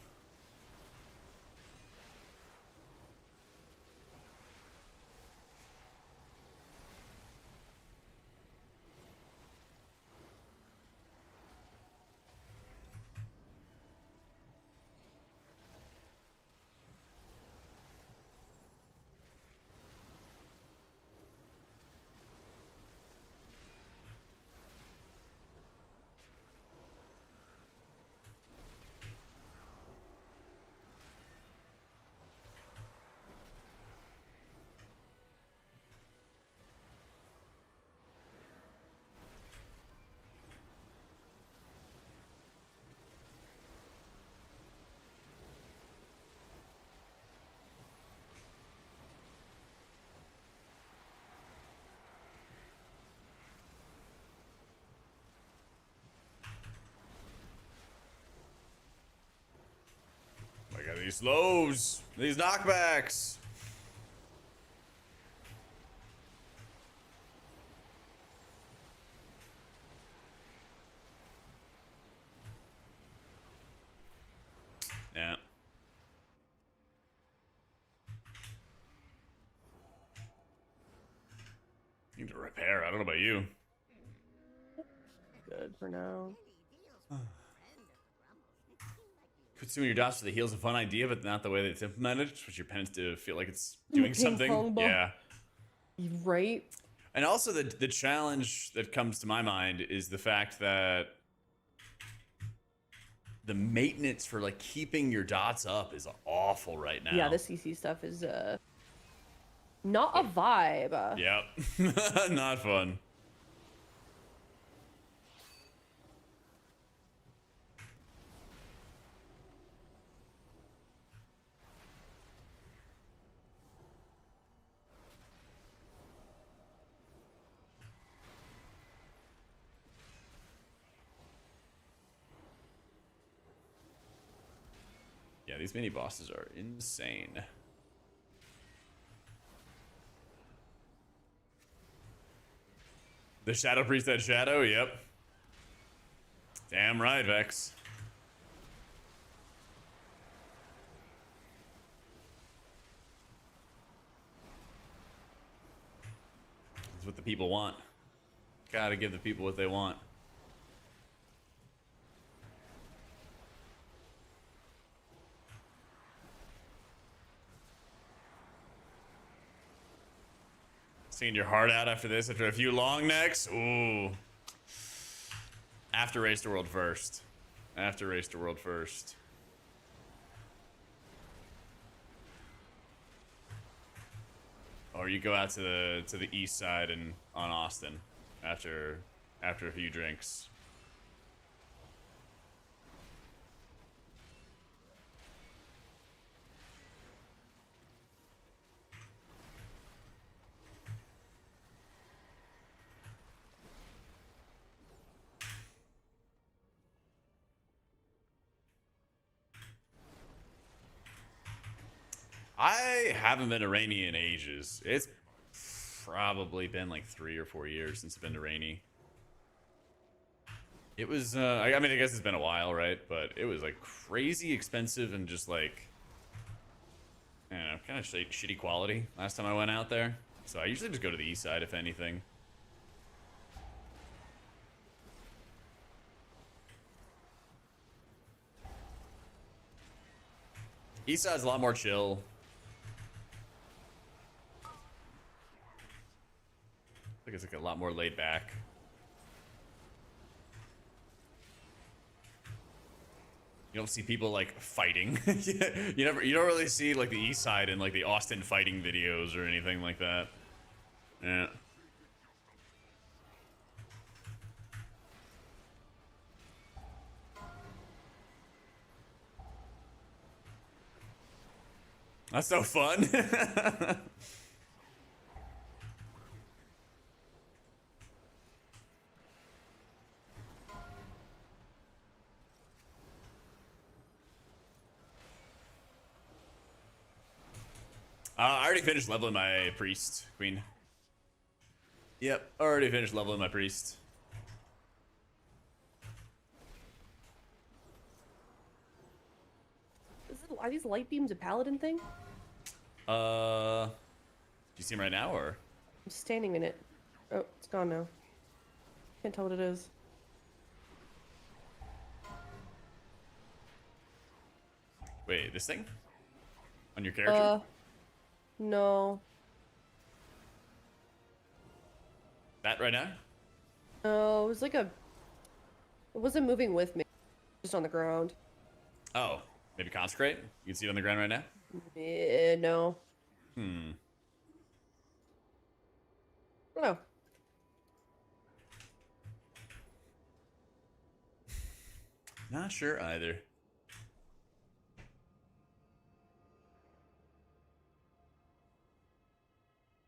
These slows. These knockbacks. Yeah. Need to repair. I don't know about you. Good for now. Consuming your dots for the heal's a fun idea, but not the way that it's implemented, which your parents to feel like it's doing Ping pong something. ball. Yeah. Right? And also the challenge that comes to my mind is the fact that the maintenance for like keeping your dots up is awful right now. Yeah, the CC stuff is not a vibe. Yep. Not fun. Yeah, these mini bosses are insane. The Shadow Priest that Shadow? Yep. Damn right, Vex. That's what the people want. Gotta give the people what they want. Singing your heart out after this, after a few long necks? Ooh. After Race to World first. After Race to World first. Or you go out to the east side and on Austin after a few drinks. I haven't been to Rainy in ages. It's probably been like 3 or 4 years since I've been to Rainy. It was, I mean, I guess it's been a while, right? But it was like crazy expensive and just like, I don't know, kind of shitty quality last time I went out there. So I usually just go to the east side, if anything. East side's a lot more chill. I think it's like a lot more laid back. You don't see people like fighting. You don't really see like the east side in like the Austin fighting videos or anything like that. Yeah. That's so fun. I already finished leveling my priest, Queen. Yep, already finished leveling my priest. Are these light beams a paladin thing? Do you see him right now, or? I'm standing in it. Oh, it's gone now. Can't tell what it is. Wait, this thing? On your character? No. That right now? No, it was like a... It wasn't moving with me. Just on the ground. Oh, maybe consecrate? You can see it on the ground right now? No. Oh. Not sure either.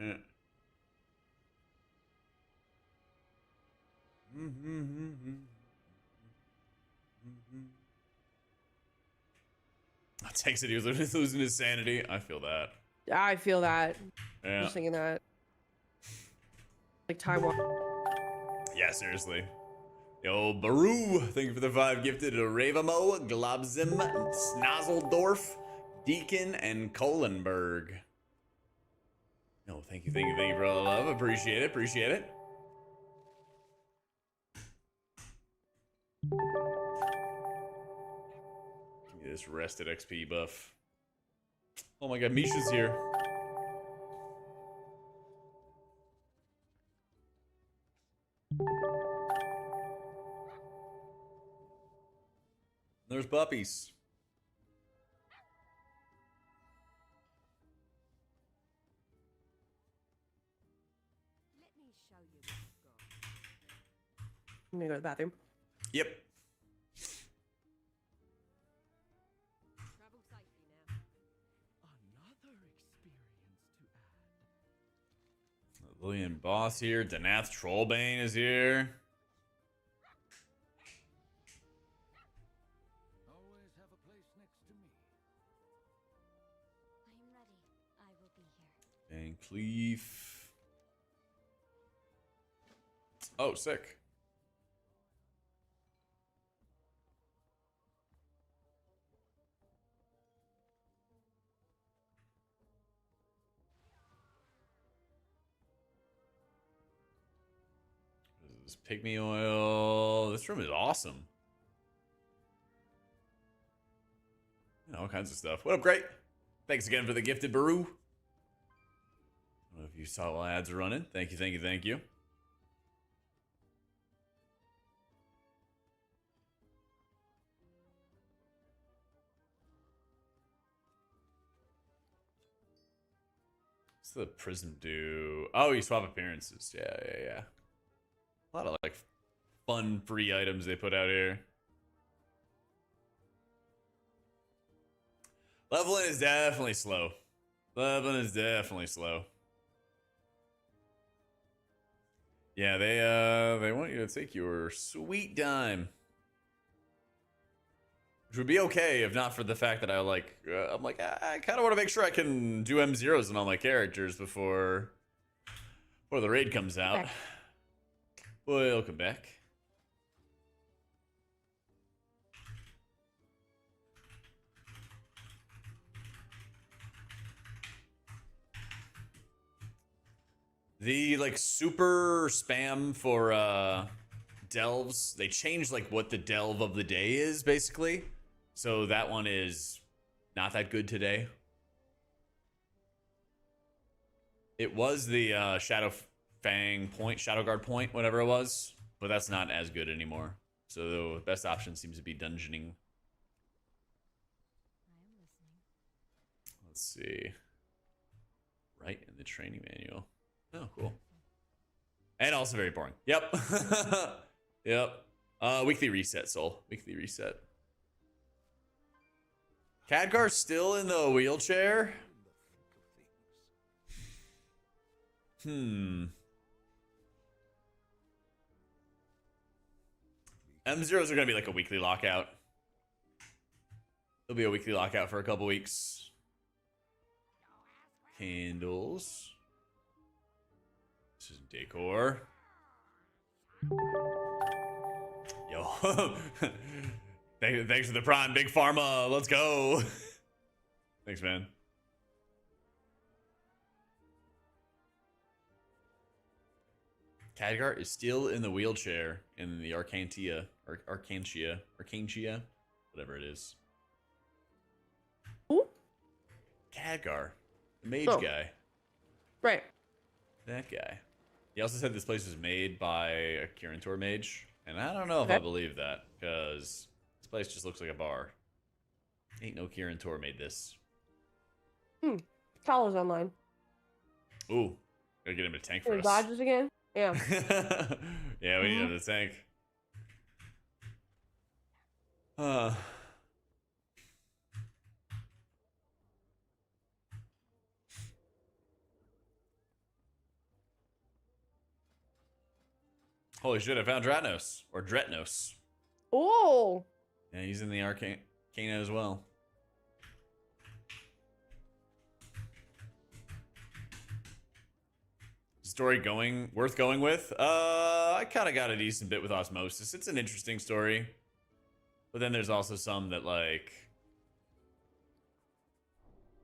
Yeah. Tank said he was losing his sanity. I feel that. I feel that. Yeah. Just thinking that. Like time. Yeah, seriously. Yo, Baru, thank you for the 5 gifted. Ravamo, Globzim, Snozzledorf, Deacon, and Kohlenberg. No, thank you for all the love. Appreciate it, appreciate it. Give me this rested XP buff. Oh my god, Misha's here. There's puppies. Let me show you where to go. I'm gonna go to the bathroom. Yep. Travel safely now. Another experience to add. Lillian Boss here. Danath Trollbane is here. Always have a place next to me. I am ready. I will be here. Van Cleef. Oh, sick. This is pygmy oil. This room is awesome. And all kinds of stuff. What up, great? Thanks again for the gifted Baru. I don't know if you saw while ads are running. Thank you, thank you, thank you. What's the prism do? Oh, you swap appearances. Yeah. A lot of like fun free items they put out here. Leveling is definitely slow. Leveling is definitely slow. Yeah, they want you to take your sweet time. Which would be okay if not for the fact that I'm like, I kind of want to make sure I can do M0s on all my characters before the raid comes out. Okay. Welcome back. The like super spam for delves, they changed like what the delve of the day is basically. So that one is not that good today. It was the Shadow Fang point, Shadow Guard point, whatever it was, but that's not as good anymore. So the best option seems to be dungeoning. I am listening. Let's see. Right in the training manual. Oh, cool. And also very boring. Yep. Yep. Weekly reset, Soul. Weekly reset. Khadgar's still in the wheelchair? M0s are gonna be like a weekly lockout. There'll be a weekly lockout for a couple weeks. Candles. This is decor. Yo. Thanks for the prime, Big Pharma. Let's go. Thanks, man. Khadgar is still in the wheelchair in the Arcantia, whatever it is. Who? Khadgar, the mage Oh. guy. Right. That guy. He also said this place was made by a Kirintor mage, and I don't know if Okay. I believe that, because this place just looks like a bar. Ain't no Kirintor made this. Follows online. Ooh, gotta get him a tank for Any us. dodges again? Yeah. Yeah, we need him to tank. Holy shit, I found Dratnos. Or Dretnos. Oh. Yeah, he's in the Arcana as well. story worth going with? I kind of got a decent bit with Osmosis. It's an interesting story. But then there's also some that, like,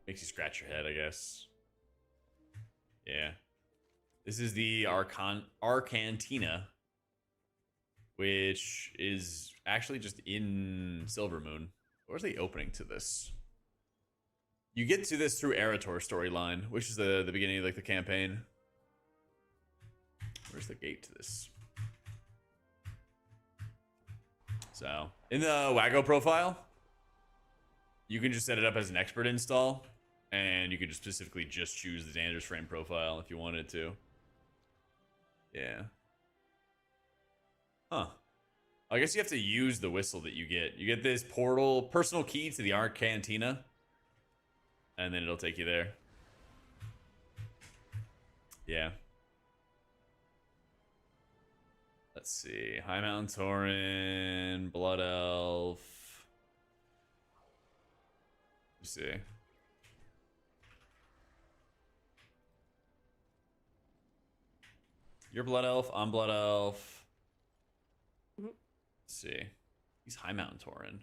makes you scratch your head, I guess. Yeah. This is the Arcantina, which is actually just in Silvermoon. Where's the opening to this? You get to this through Erator storyline, which is the beginning of, like, the campaign. Where's the gate to this? So, in the Wago profile, you can just set it up as an expert install, and you can just specifically just choose the Xander's frame profile if you wanted to. Yeah. Huh. I guess you have to use the whistle that you get. You get this portal, personal key to the Arcantina, and then it'll take you there. Yeah. Let's see. High Mountain Tauren, Blood Elf. Let's see. You're Blood Elf, I'm Blood Elf. Let's see. He's High Mountain Tauren.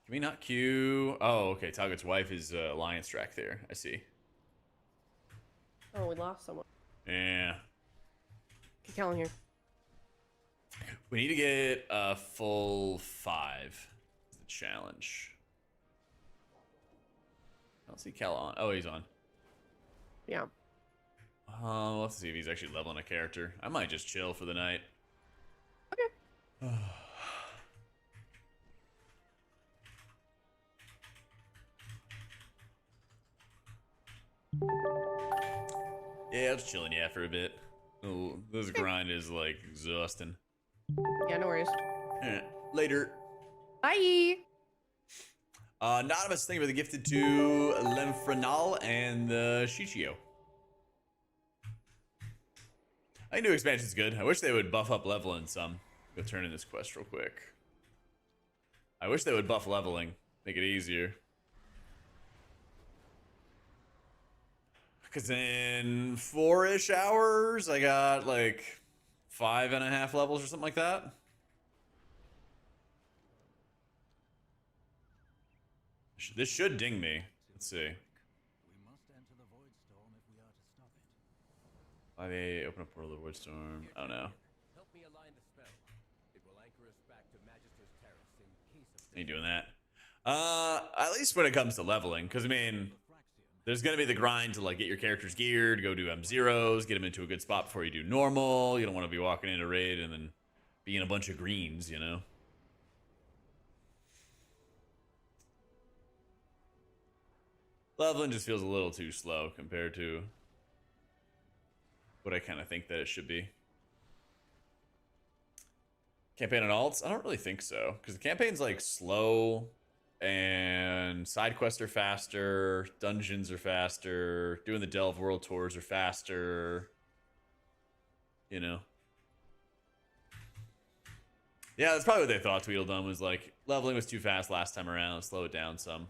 Can we not queue? Oh, okay. Talgot's wife is Alliance track there. I see. Oh, we lost someone. Yeah. Get Callan here. We need to get a full 5. Is the challenge. I don't see Cal on. Oh, he's on. Yeah. We'll have to see if he's actually leveling a character. I might just chill for the night. Okay. Yeah, I was chilling, yeah, for a bit. Oh, this grind is, like, exhausting. Yeah, no worries. Later. Bye. Anonymous, thank you for the gifted to Lemfrenal and Shichio. I think new expansion's good. I wish they would buff up leveling some. Go turn in this quest real quick. I wish they would buff leveling. Make it easier. Because in 4-ish hours, I got like 5.5 levels or something like that. This should ding me. Let's see. Why they open up portal to Void Storm? I don't know. Help me align the spell. It will anchor us back to Magister's Terrace in case of Ain't doing that. At least when it comes to leveling, because I mean, there's gonna be the grind to like get your characters geared, go do M0s, get them into a good spot before you do normal. You don't want to be walking into raid and then being a bunch of greens, you know. Leveling just feels a little too slow compared to what I kind of think that it should be. Campaign and alts? I don't really think so, because the campaign's like slow and side quests are faster, dungeons are faster, doing the Delve World Tours are faster, you know. Yeah, that's probably what they thought Tweedledum was like. Leveling was too fast last time around, slow it down some.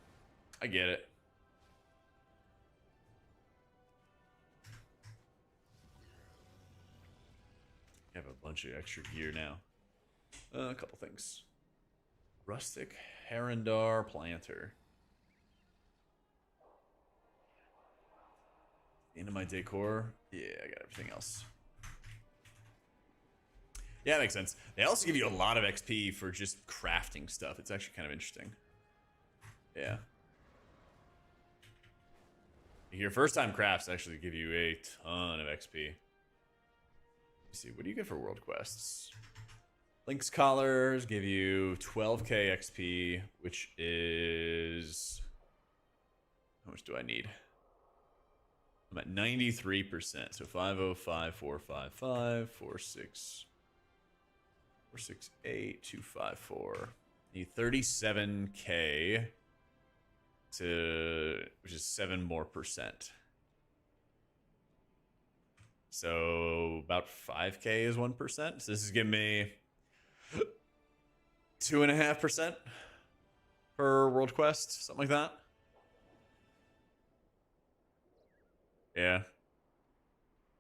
I get it. Have a bunch of extra gear now. A couple things. Rustic Herondar Planter. Into my decor. Yeah, I got everything else. Yeah, that makes sense. They also give you a lot of XP for just crafting stuff. It's actually kind of interesting. Yeah. Your first time crafts actually give you a ton of XP. Let's see, what do you get for world quests? Lynx collars give you 12k XP, which is... How much do I need? I'm at 93%, so 505, 455, 46, 468, 254. Need 37k to, which is 7 more percent. So about 5k is 1%. So this is giving me 2.5% per world quest, something like that. Yeah.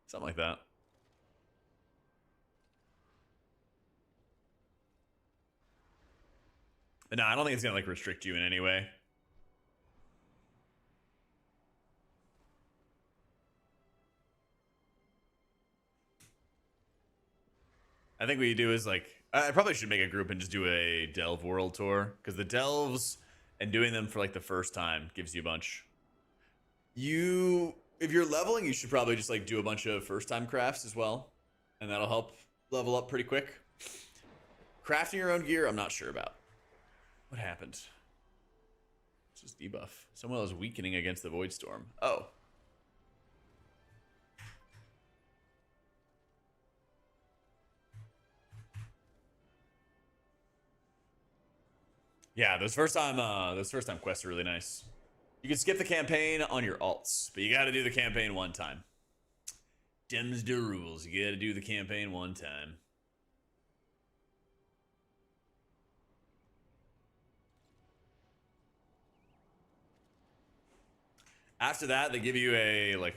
Something like that. But no, I don't think it's gonna like restrict you in any way. I think what you do is like, I probably should make a group and just do a delve world tour, because the delves and doing them for like the first time gives you a bunch. If you're leveling, you should probably just like do a bunch of first time crafts as well, and that'll help level up pretty quick. Crafting your own gear, I'm not sure about. What happened? It's just debuff. Someone was weakening against the Void Storm. Oh. Yeah, those first time quests are really nice. You can skip the campaign on your alts, but you got to do the campaign one time. Dems the rules. You got to do the campaign one time. After that, they give you a like.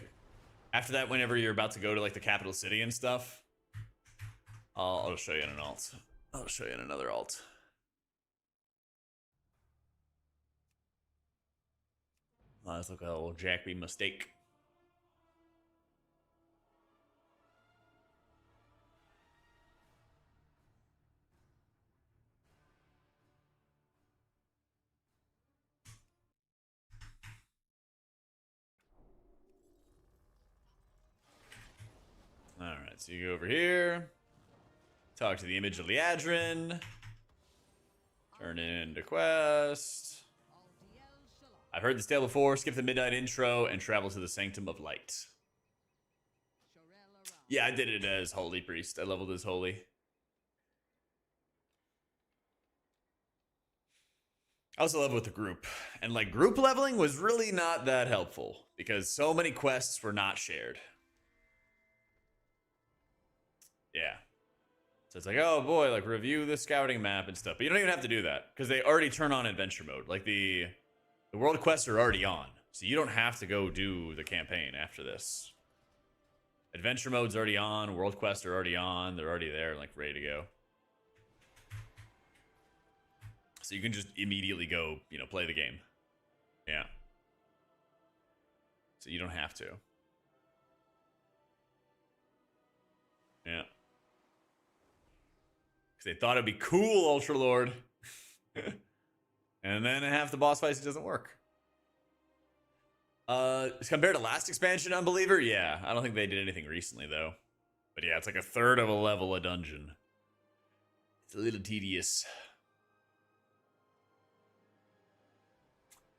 After that, whenever you're about to go to like the capital city and stuff, I'll show you in an alt. I'll show you in another alt. Let's look at old Jack be mistake. All right, so you go over here, talk to the image of Addon, turn into quest. I've heard this tale before. Skip the midnight intro and travel to the Sanctum of Light. Yeah, I did it as Holy Priest. I leveled as Holy. I also leveled with the group. And like group leveling was really not that helpful because so many quests were not shared. Yeah. So it's like, oh boy, like review the scouting map and stuff. But you don't even have to do that because they already turn on adventure mode. Like the world quests are already on. So you don't have to go do the campaign after this. Adventure mode's already on. World quests are already on. They're already there, like ready to go. So you can just immediately go, you know, play the game. Yeah. So you don't have to. Yeah. Because they thought it'd be cool, Ultra Lord. And then half the boss fights, it doesn't work. Compared to last expansion, Unbeliever, yeah. I don't think they did anything recently, though. But yeah, it's like a third of a level a dungeon. It's a little tedious.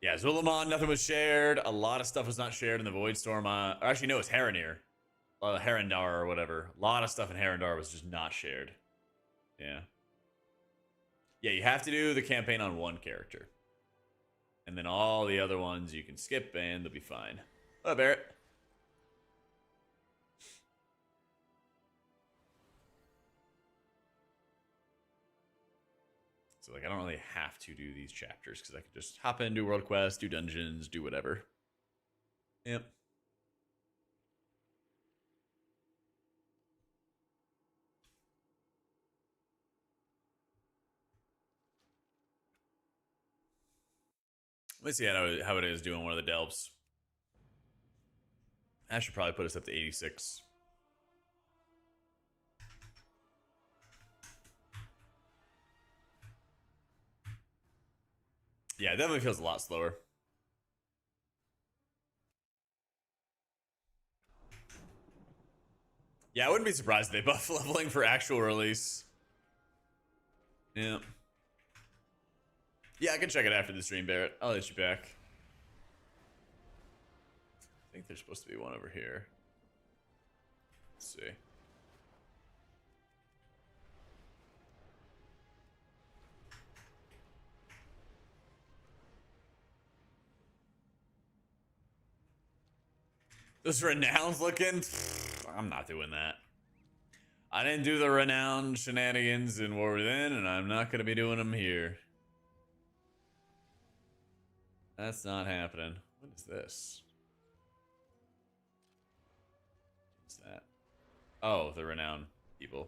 Yeah, Zulamon, nothing was shared. A lot of stuff was not shared in the Void Storm. Or actually, no, it's Haranir. Harandar or whatever. A lot of stuff in Harandar was just not shared. Yeah. Yeah, you have to do the campaign on one character. And then all the other ones you can skip and they'll be fine. Hello, Barrett. So, like, I don't really have to do these chapters because I can just hop in, do world quests, do dungeons, do whatever. Yep. Let me see how it is doing one of the delves. That should probably put us up to 86. Yeah, it definitely feels a lot slower. Yeah, I wouldn't be surprised if they buff leveling for actual release. Yeah. Yeah, I can check it after the stream, Barrett. I'll let you back. I think there's supposed to be one over here. Let's see. This renown's looking? I'm not doing that. I didn't do the renowned shenanigans in War Within, and I'm not going to be doing them here. That's not happening. What is this? What's that? Oh, the renowned people.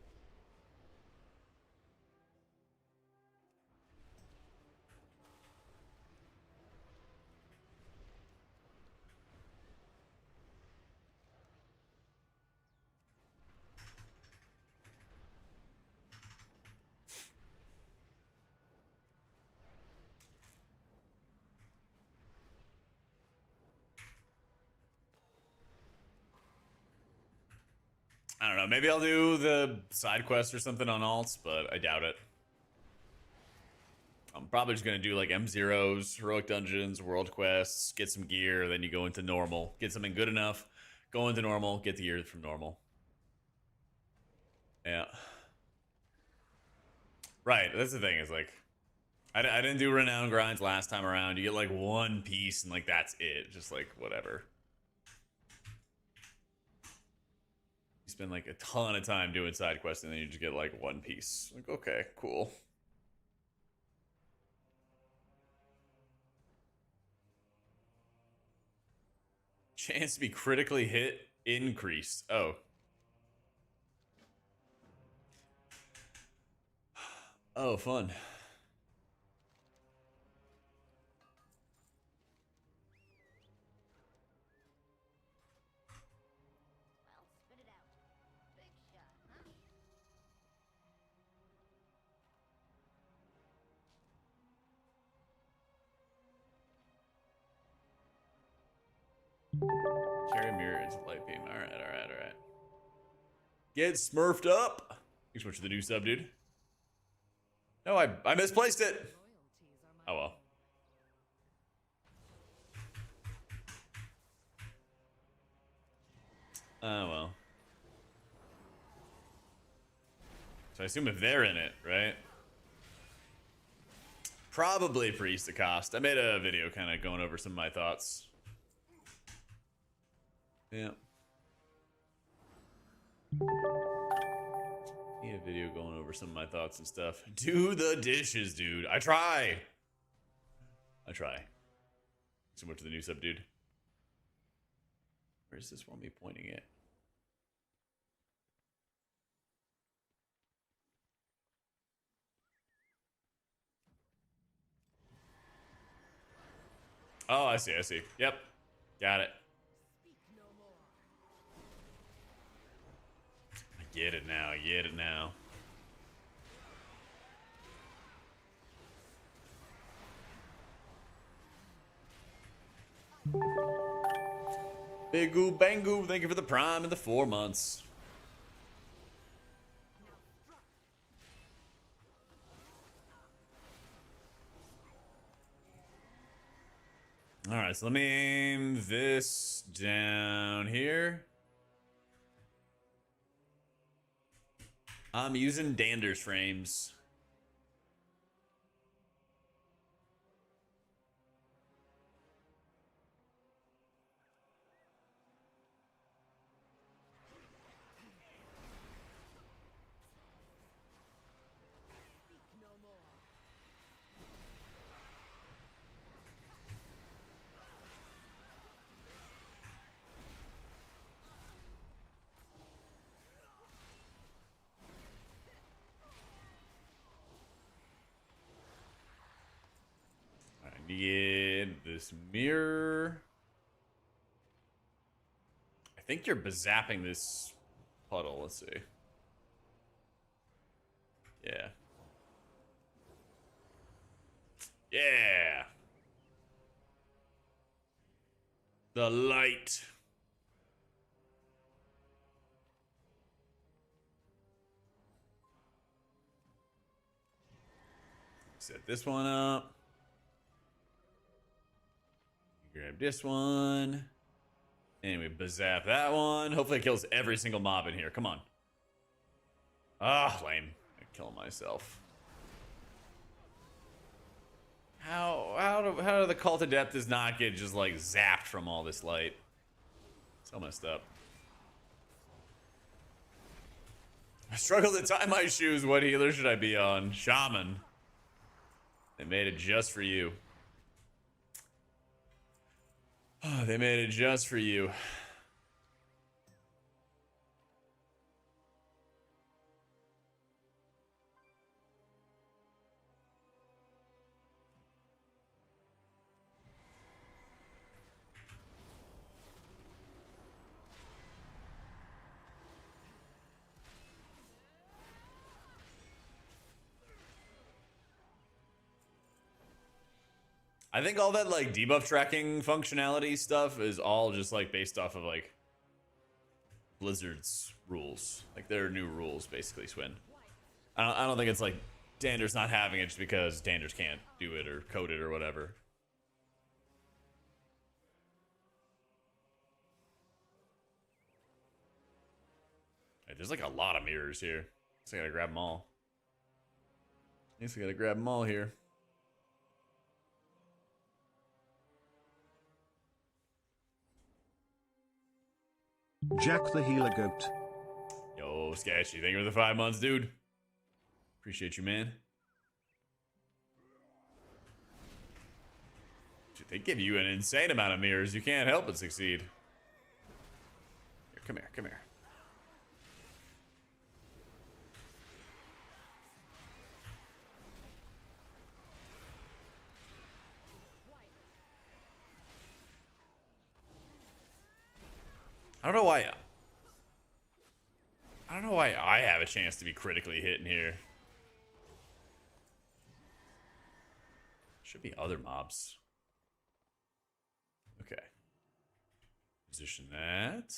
I don't know. Maybe I'll do the side quest or something on alts, but I doubt it. I'm probably just gonna do like M0s, heroic dungeons, world quests, get some gear, then you go into normal, get something good enough, go into normal, get the gear from normal. Yeah. Right. That's the thing. Is like, I didn't do renown grinds last time around. You get like one piece and like that's it. Just like whatever. You spend like a ton of time doing side quests and then you just get like one piece. Like, okay, cool. Chance to be critically hit increased. Oh. Oh, fun. Well, spit it out. Big shot, huh? Cherry mirror is light beam. Alright, alright, alright. Get smurfed up. Thanks so much for the new sub, dude. No, I misplaced it. Oh well. Oh well. So I assume if they're in it, right? Probably Priest the cost. I made a video kind of going over some of my thoughts. Yeah. Need a video going over some of my thoughts and stuff. Do the dishes, dude. I try. So much for the new sub, dude. Where's this one me pointing at? Oh, I see. Yep. Got it. I get it now. Big goo bangoo, thank you for the prime and the 4 months. Alright, so let me aim this down here. I'm using Dander's frames. I need this mirror. I think you're zapping this puddle. Let's see. Yeah. Yeah. The light. Set this one up. Grab this one. Anyway, bazap that one. Hopefully it kills every single mob in here. Come on. Ah, lame. I'm killing myself. How do the Cult Adept does not get just like zapped from all this light? So messed up. I struggle to tie my shoes. What healer should I be on? Shaman. They made it just for you. Oh, they made it just for you. I think all that like debuff tracking functionality stuff is all just like based off of like Blizzard's rules, like their new rules basically. Swin. I don't think it's like Dander's not having it just because Dander's can't do it or code it or whatever. Hey, there's like a lot of mirrors here. So I gotta grab them all. Guess we gotta grab them all here. Jack the Healer Goat. Yo, Sketchy, thank you for the 5 months, dude. Appreciate you, man. Dude, they give you an insane amount of mirrors. You can't help but succeed. Here, come here, come here. I don't know why I have a chance to be critically hit in here. Should be other mobs. Okay. Position that.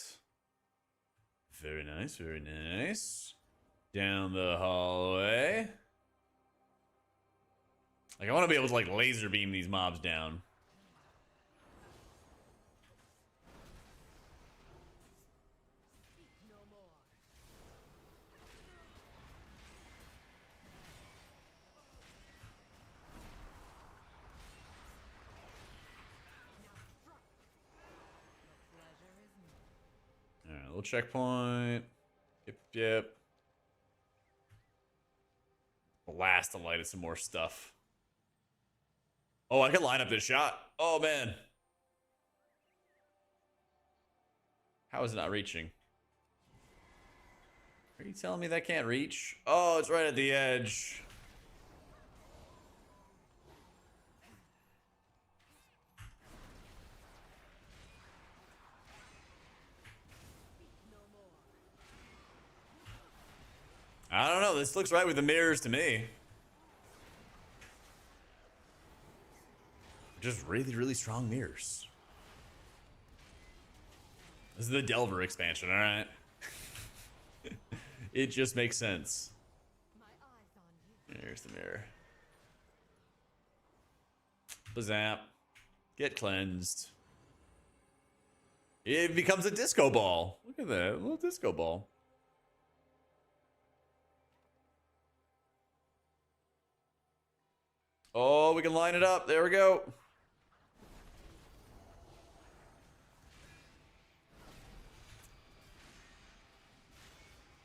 Very nice, very nice. Down the hallway. Like, I want to be able to, like, laser beam these mobs down. Alright, little checkpoint. Yep. Blast the light of some more stuff. Oh, I can line up this shot. Oh, man. How is it not reaching? Are you telling me that can't reach? Oh, it's right at the edge. I don't know. This looks right with the mirrors to me. Just really, really strong mirrors. This is the Delver expansion, all right? It just makes sense. There's the mirror. Bazap. Get cleansed. It becomes a disco ball. Look at that. A little disco ball. Oh, we can line it up. There we go.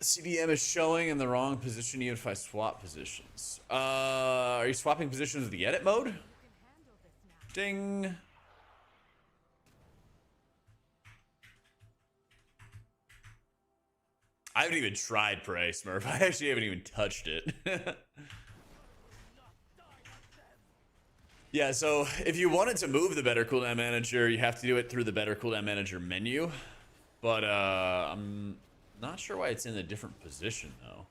CDM is showing in the wrong position even if I swap positions. Are you swapping positions with the edit mode? Ding. I haven't even tried Prey, Smurf. I actually haven't even touched it. Yeah, so if you wanted to move the Better Cooldown Manager, you have to do it through the Better Cooldown Manager menu. But I'm not sure why it's in a different position, though.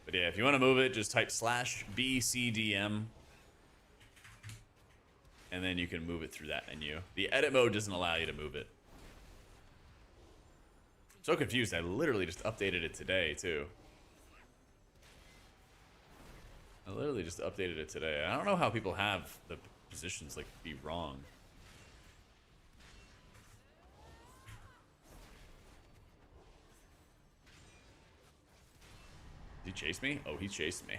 But yeah, if you want to move it, just type /BCDM. And then you can move it through that menu. The edit mode doesn't allow you to move it. So confused, I literally just updated it today, too. I literally just updated it today. I don't know how people have the positions, like, be wrong. Did he chase me? Oh, he chased me.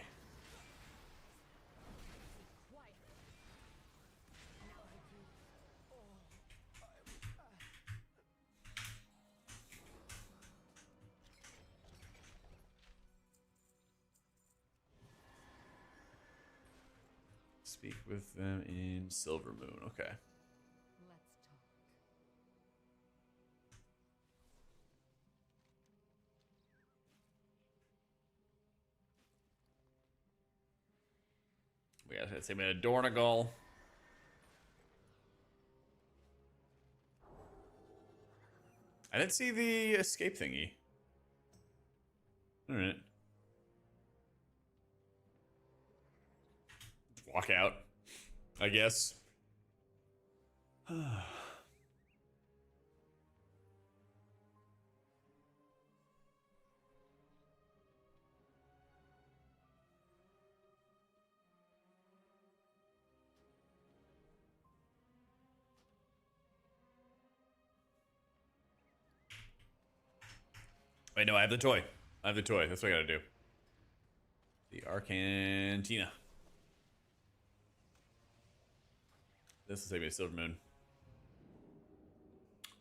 Speak with them in Silver Moon. Okay. Let's talk. We got to a Dornagal. I didn't see the escape thingy. All right. Walk out. I guess. Wait, no, I have the toy. I have the toy. That's what I gotta do. The Arcantina. This will save me a Silver Moon.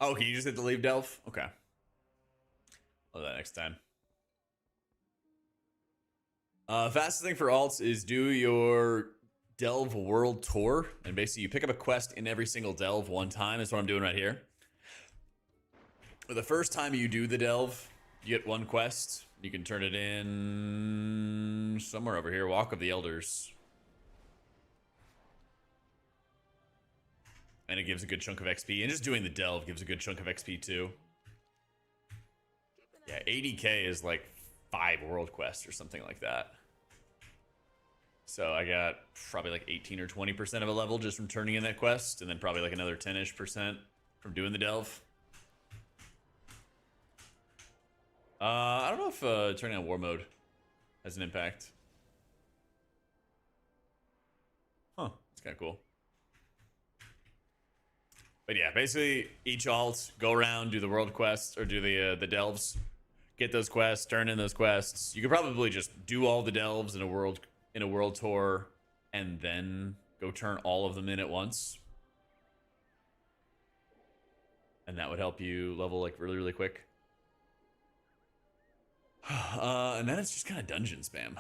Oh, can you just hit the leave delve? Okay. I'll do that next time. Fastest thing for alts is do your delve world tour. And basically you pick up a quest in every single delve one time. That's what I'm doing right here. But the first time you do the delve, you get one quest. You can turn it in somewhere over here. Walk of the Elders. And it gives a good chunk of XP. And just doing the delve gives a good chunk of XP too. Yeah, 80k is like 5 world quests or something like that. So I got probably like 18 or 20% of a level just from turning in that quest. And then probably like another 10-ish% from doing the delve. I don't know if turning on war mode has an impact. Huh, that's kind of cool. But yeah, basically each alt, go around, do the world quests, or do the delves. Get those quests, turn in those quests. You could probably just do all the delves in a world tour, and then go turn all of them in at once. And that would help you level like really, really quick. And then it's just kind of dungeon spam.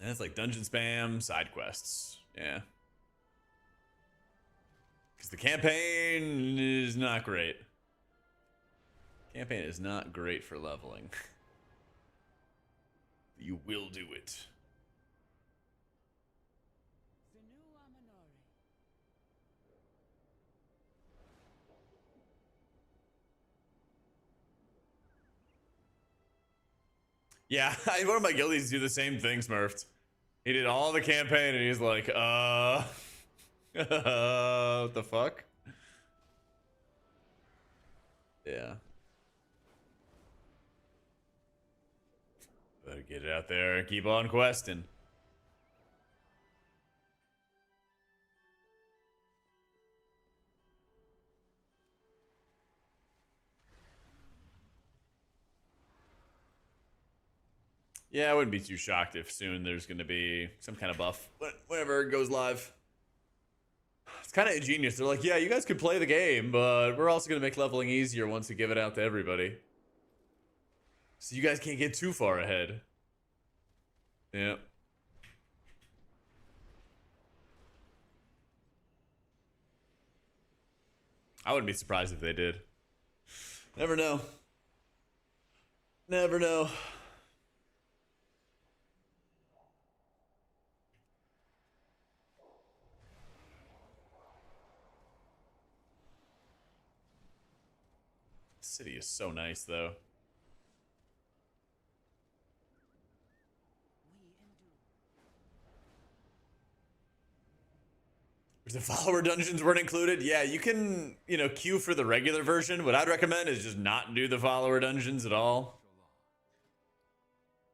And it's like dungeon spam, side quests. Yeah. Because the campaign is not great. Campaign is not great for leveling. You will do it. Yeah, one of my guildies do the same thing, Smurfed. He did all the campaign and he's like, what the fuck? Yeah. Better get it out there and keep on questing. Yeah, I wouldn't be too shocked if soon there's going to be some kind of buff whenever it goes live. It's kind of ingenious. They're like, yeah, you guys could play the game, but we're also going to make leveling easier once we give it out to everybody. So you guys can't get too far ahead. Yep. I wouldn't be surprised if they did. Never know. Never know. City is so nice, though. The follower dungeons weren't included. Yeah, you can, queue for the regular version. What I'd recommend is just not do the follower dungeons at all.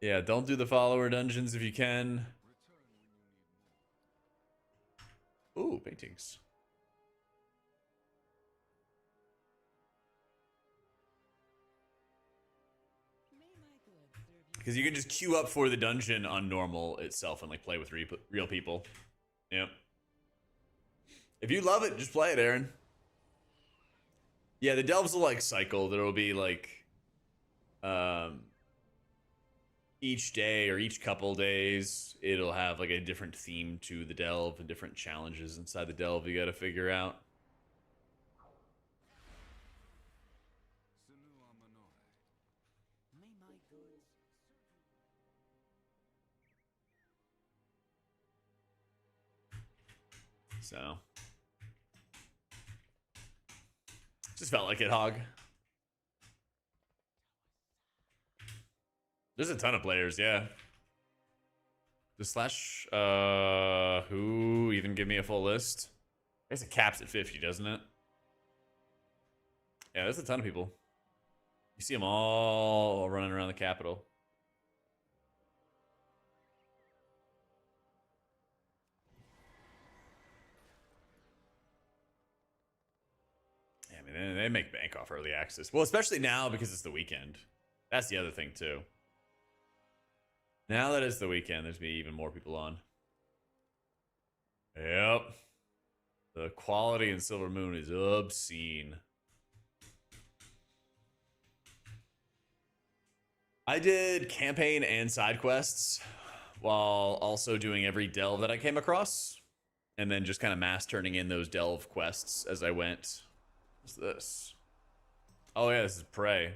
Yeah, don't do the follower dungeons if you can. Ooh, paintings. Because you can just queue up for the dungeon on normal itself and like play with real people. Yep. If you love it, just play it, Aaron. Yeah, the delves will like cycle. There will be like each day or each couple days, it'll have like a different theme to the delve and different challenges inside the delve you got to figure out. So just felt like it, Hog. There's a ton of players, yeah. The slash, who even give me a full list? I guess it caps at 50, doesn't it? Yeah, there's a ton of people. You see them all running around the Capitol. Yeah, I mean, they make bank off early access. Well, especially now because it's the weekend. That's the other thing, too. Now that it's the weekend, there's going to be even more people on. Yep. The quality in Silver Moon is obscene. I did campaign and side quests while also doing every delve that I came across. And then just kind of mass turning in those delve quests as I went. What's this? Oh yeah, this is Prey.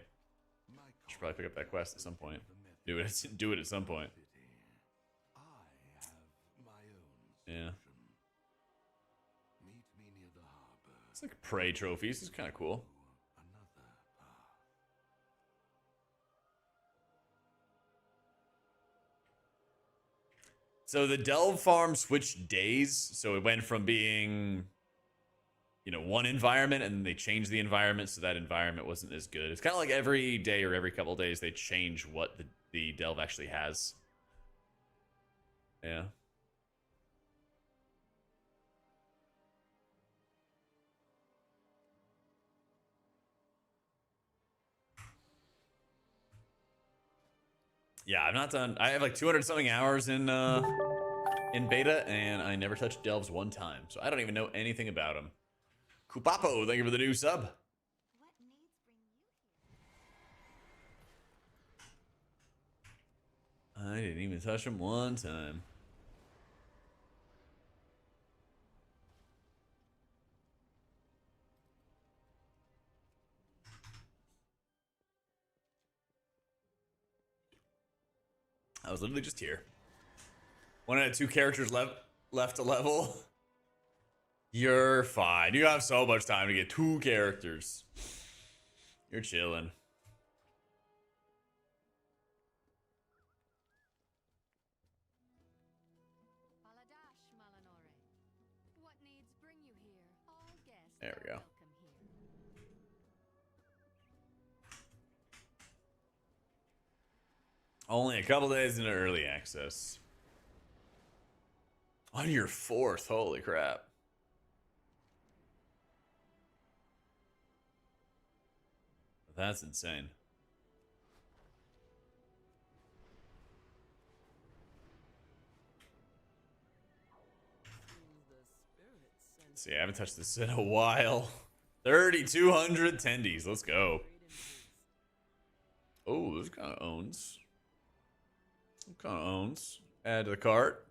Should probably pick up that quest at some point. Do it at some point. Yeah. It's like Prey trophies. It's kind of cool. So the delve farm switched days. So it went from being, you know, one environment, and then they changed the environment, so that environment wasn't as good. It's kind of like every day or every couple days they change what the delve actually has. Yeah. Yeah, I've not done. I have like 200 something hours in beta, and I never touched delves one time, so I don't even know anything about them. Kupapo, thank you for the new sub. What needs bring you here? I didn't even touch them one time. I was literally just here. One out of 2 characters left to level. You're fine. You have so much time to get 2 characters. You're chilling. Baladash, Malanore. What needs bring you here? All guests There we are go. welcome here. Only a couple days into early access. On your 4th, holy crap. That's insane. See, I haven't touched this in a while. 3,200 tendies. Let's go. Oh, this kind of owns. Kind of owns. Add to the cart.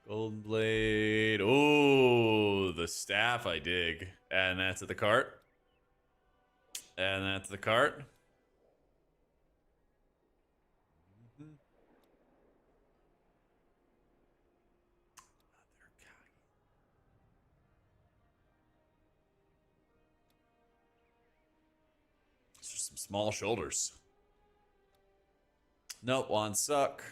Gold blade. Oh, the staff I dig. And that's at the cart. And that's the cart. It's just some small shoulders. Nope, wands suck.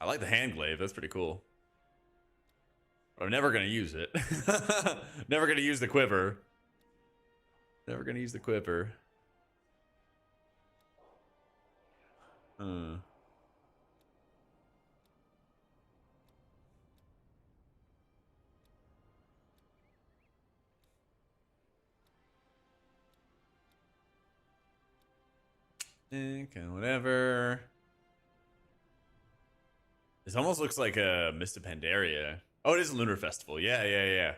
I like the hand glaive. That's pretty cool. I'm never going to use it. Never going to use the quiver. Never going to use the quiver. Okay, whatever. This almost looks like a Mist of Pandaria. Oh, it is a Lunar Festival. Yeah, yeah, yeah.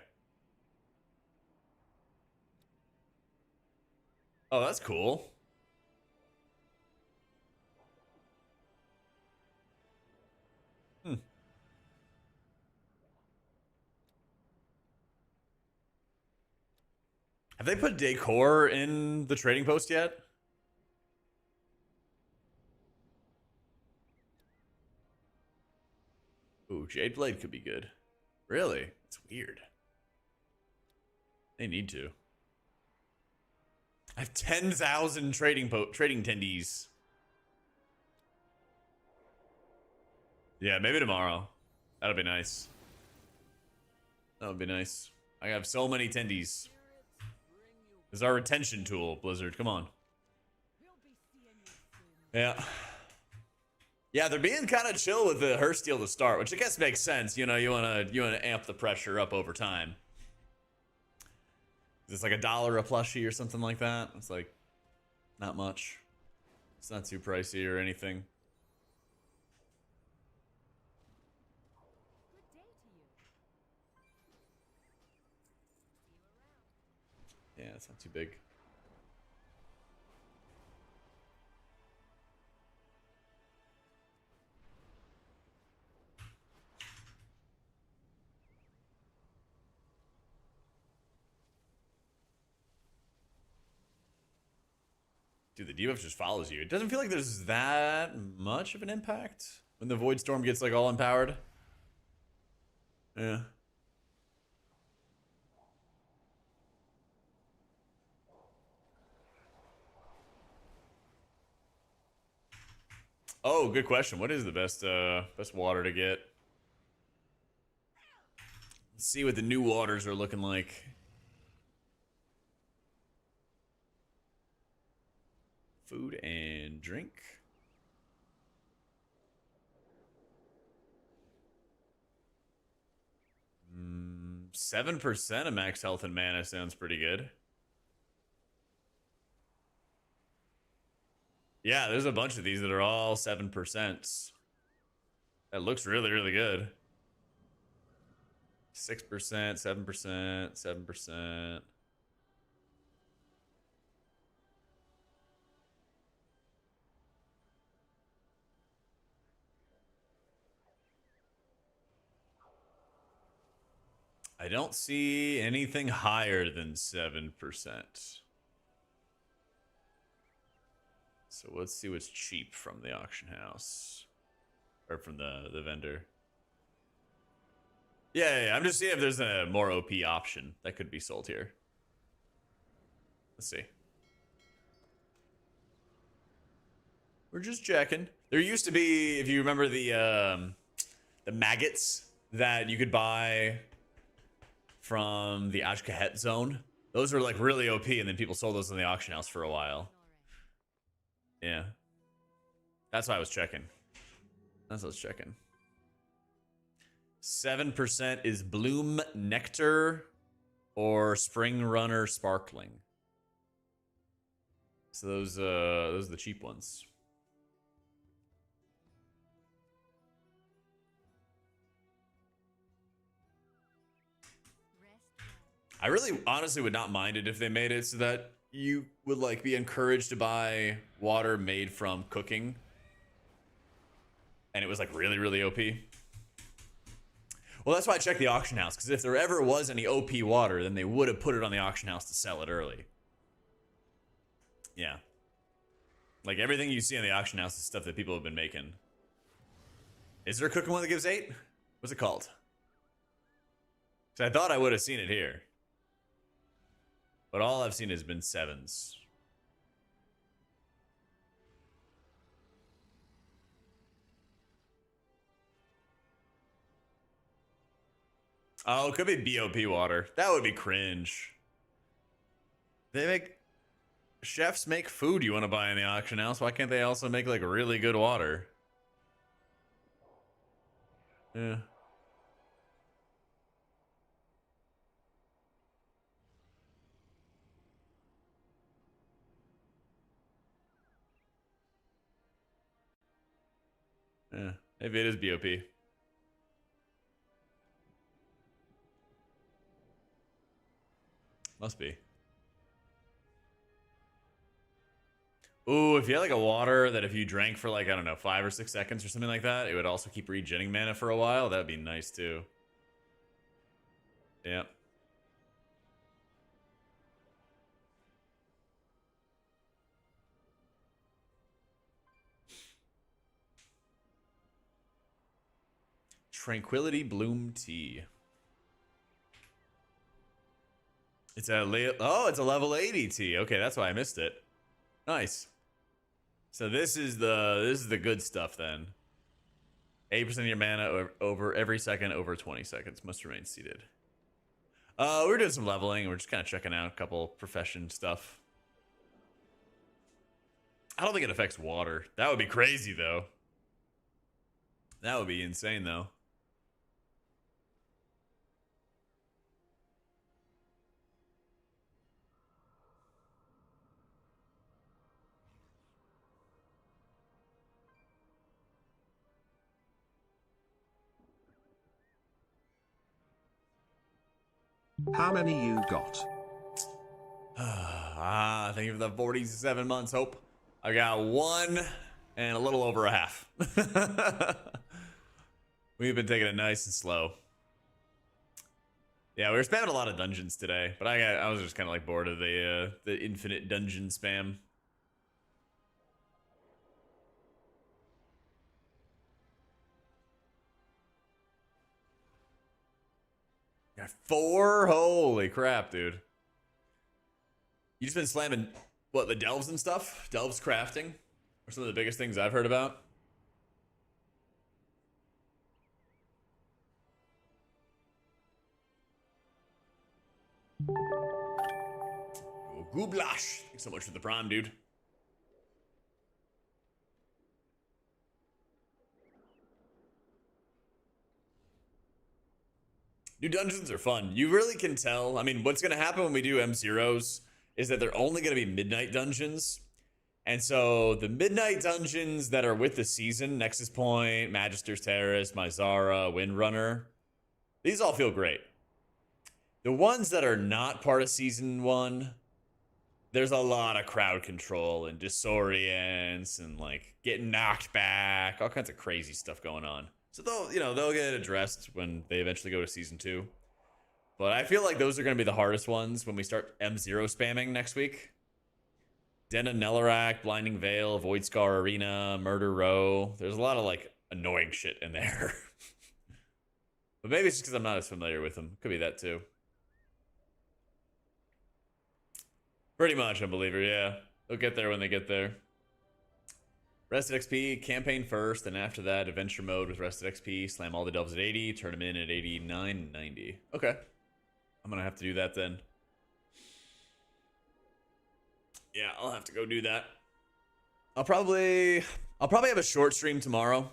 Oh, that's cool. Have they put decor in the trading post yet? Ooh, Jade Blade could be good. Really? It's weird. They need to. I have 10,000 trading tendies. Yeah, maybe tomorrow. That'll be nice. That would be nice. I have so many tendies. This is our retention tool, Blizzard. Come on. Yeah. Yeah, they're being kind of chill with the Hearthsteel to start, which I guess makes sense. You know, you wanna amp the pressure up over time. It's like $1 a plushie or something like that. It's like not much. It's not too pricey or anything. Yeah, it's not too big. Dude, the debuff just follows you. It doesn't feel like there's that much of an impact when the Void Storm gets like all empowered. Yeah. Oh, good question. What is the best water to get? Let's see what the new waters are looking like. Food and drink. Mm, 7% of max health and mana sounds pretty good. Yeah, there's a bunch of these that are all 7%. That looks really, really good. 6%, 7%, 7%. I don't see anything higher than 7%. So let's see what's cheap from the auction house. Or from the vendor. Yeah, I'm just seeing if there's a more OP option that could be sold here. Let's see. We're just checking. There used to be, if you remember the maggots that you could buy from the Ashkahet zone. Those were like really OP, and then people sold those in the auction house for a while. Yeah. That's why I was checking. 7% is Bloom Nectar or Spring Runner Sparkling. So those are the cheap ones. I really honestly would not mind it if they made it so that you would like be encouraged to buy water made from cooking. And it was like really, really OP. Well, that's why I checked the auction house, because if there ever was any OP water, then they would have put it on the auction house to sell it early. Yeah. Like everything you see on the auction house is stuff that people have been making. Is there a cooking one that gives 8? What's it called? Because I thought I would have seen it here. But all I've seen has been 7s. Oh, it could be BOP water. That would be cringe. Chefs make food you want to buy in the auction house. Why can't they also make like really good water? Yeah. Yeah, maybe it is BOP. Must be. Ooh, if you had like a water that if you drank for like, I don't know, 5 or 6 seconds or something like that, it would also keep regenerating mana for a while. That'd be nice too. Yep. Tranquility Bloom Tea. It's it's a level 80 T. Okay, that's why I missed it. Nice. So this is the good stuff then. 8% of your mana over every second over 20 seconds must remain seated. We're doing some leveling. We're just kind of checking out a couple profession stuff. I don't think it affects water. That would be crazy though. That would be insane though. How many you got? Thank you for the 47 months, Hope. I got 1 and a little over a half. We've been taking it nice and slow. Yeah, we were spamming a lot of dungeons today, but I was just kind of like bored of the infinite dungeon spam. Got 4? Holy crap, dude. You just been slamming, what, the delves and stuff? Delves crafting? Are some of the biggest things I've heard about. Oh, Gooblash. Thanks so much for the prime, dude. New dungeons are fun. You really can tell. I mean, what's going to happen when we do M0s is that they're only going to be midnight dungeons. And so the midnight dungeons that are with the season, Nexus Point, Magister's Terrace, Mizara, Windrunner, these all feel great. The ones that are not part of season 1, there's a lot of crowd control and disorients and like getting knocked back, all kinds of crazy stuff going on. So they'll get addressed when they eventually go to season 2. But I feel like those are going to be the hardest ones when we start M0 spamming next week. Den of Nelarak, Blinding Veil, Voidscar Arena, Murder Row. There's a lot of like annoying shit in there. But maybe it's just because I'm not as familiar with them. Could be that too. Pretty much, Unbeliever, yeah. They'll get there when they get there. Rested XP, campaign first, and after that, adventure mode with Rested XP, slam all the delves at 80, turn them in at 89, 90. Okay. I'm gonna have to do that then. Yeah, I'll have to go do that. I'll probably have a short stream tomorrow.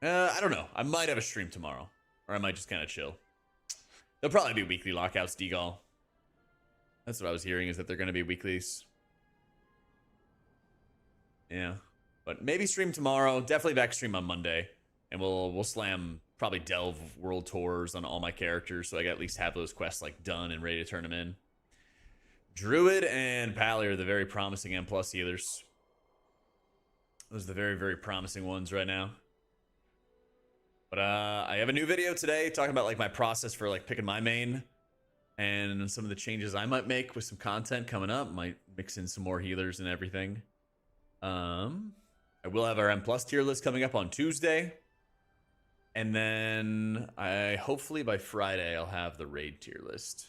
I don't know. I might have a stream tomorrow. Or I might just kind of chill. There'll probably be weekly lockouts, Deagle. That's what I was hearing, is that they're gonna be weeklies. Yeah, but maybe stream tomorrow. Definitely back stream on Monday, and we'll slam probably delve world tours on all my characters, so I can at least have those quests like done and ready to turn them in. Druid and Pally are the very promising M+ healers. Those are the very, very promising ones right now. But I have a new video today talking about like my process for like picking my main and some of the changes I might make with some content coming up. Might mix in some more healers and everything. I will have our M+ tier list coming up on Tuesday. And then hopefully by Friday I'll have the raid tier list.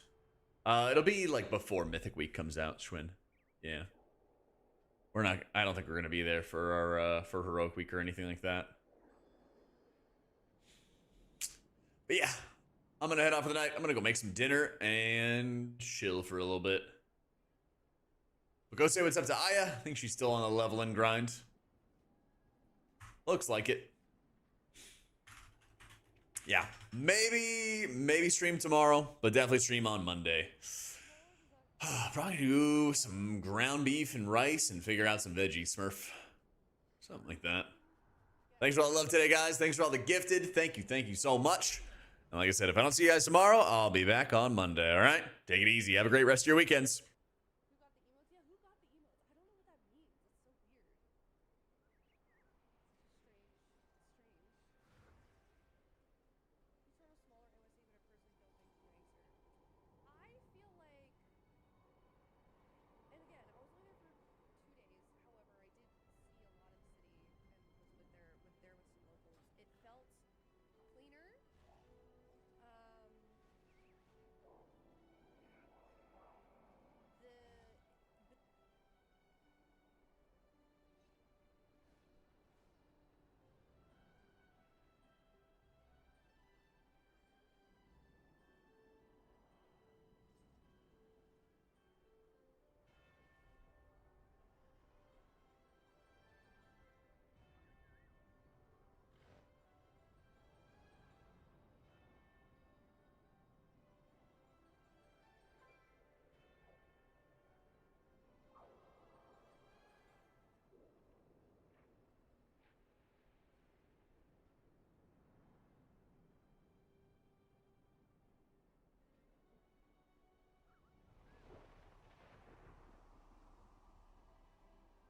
It'll be like before Mythic Week comes out, Schwinn. Yeah. I don't think we're gonna be there for our for Heroic Week or anything like that. But yeah, I'm gonna head off for the night. I'm gonna go make some dinner and chill for a little bit. But go say what's up to Aya. I think she's still on a leveling grind. Looks like it. Yeah, maybe stream tomorrow, but definitely stream on Monday. Probably do some ground beef and rice and figure out some veggie smurf. Something like that. Thanks for all the love today, guys. Thanks for all the gifted. Thank you so much. And like I said, if I don't see you guys tomorrow, I'll be back on Monday, all right? Take it easy. Have a great rest of your weekends.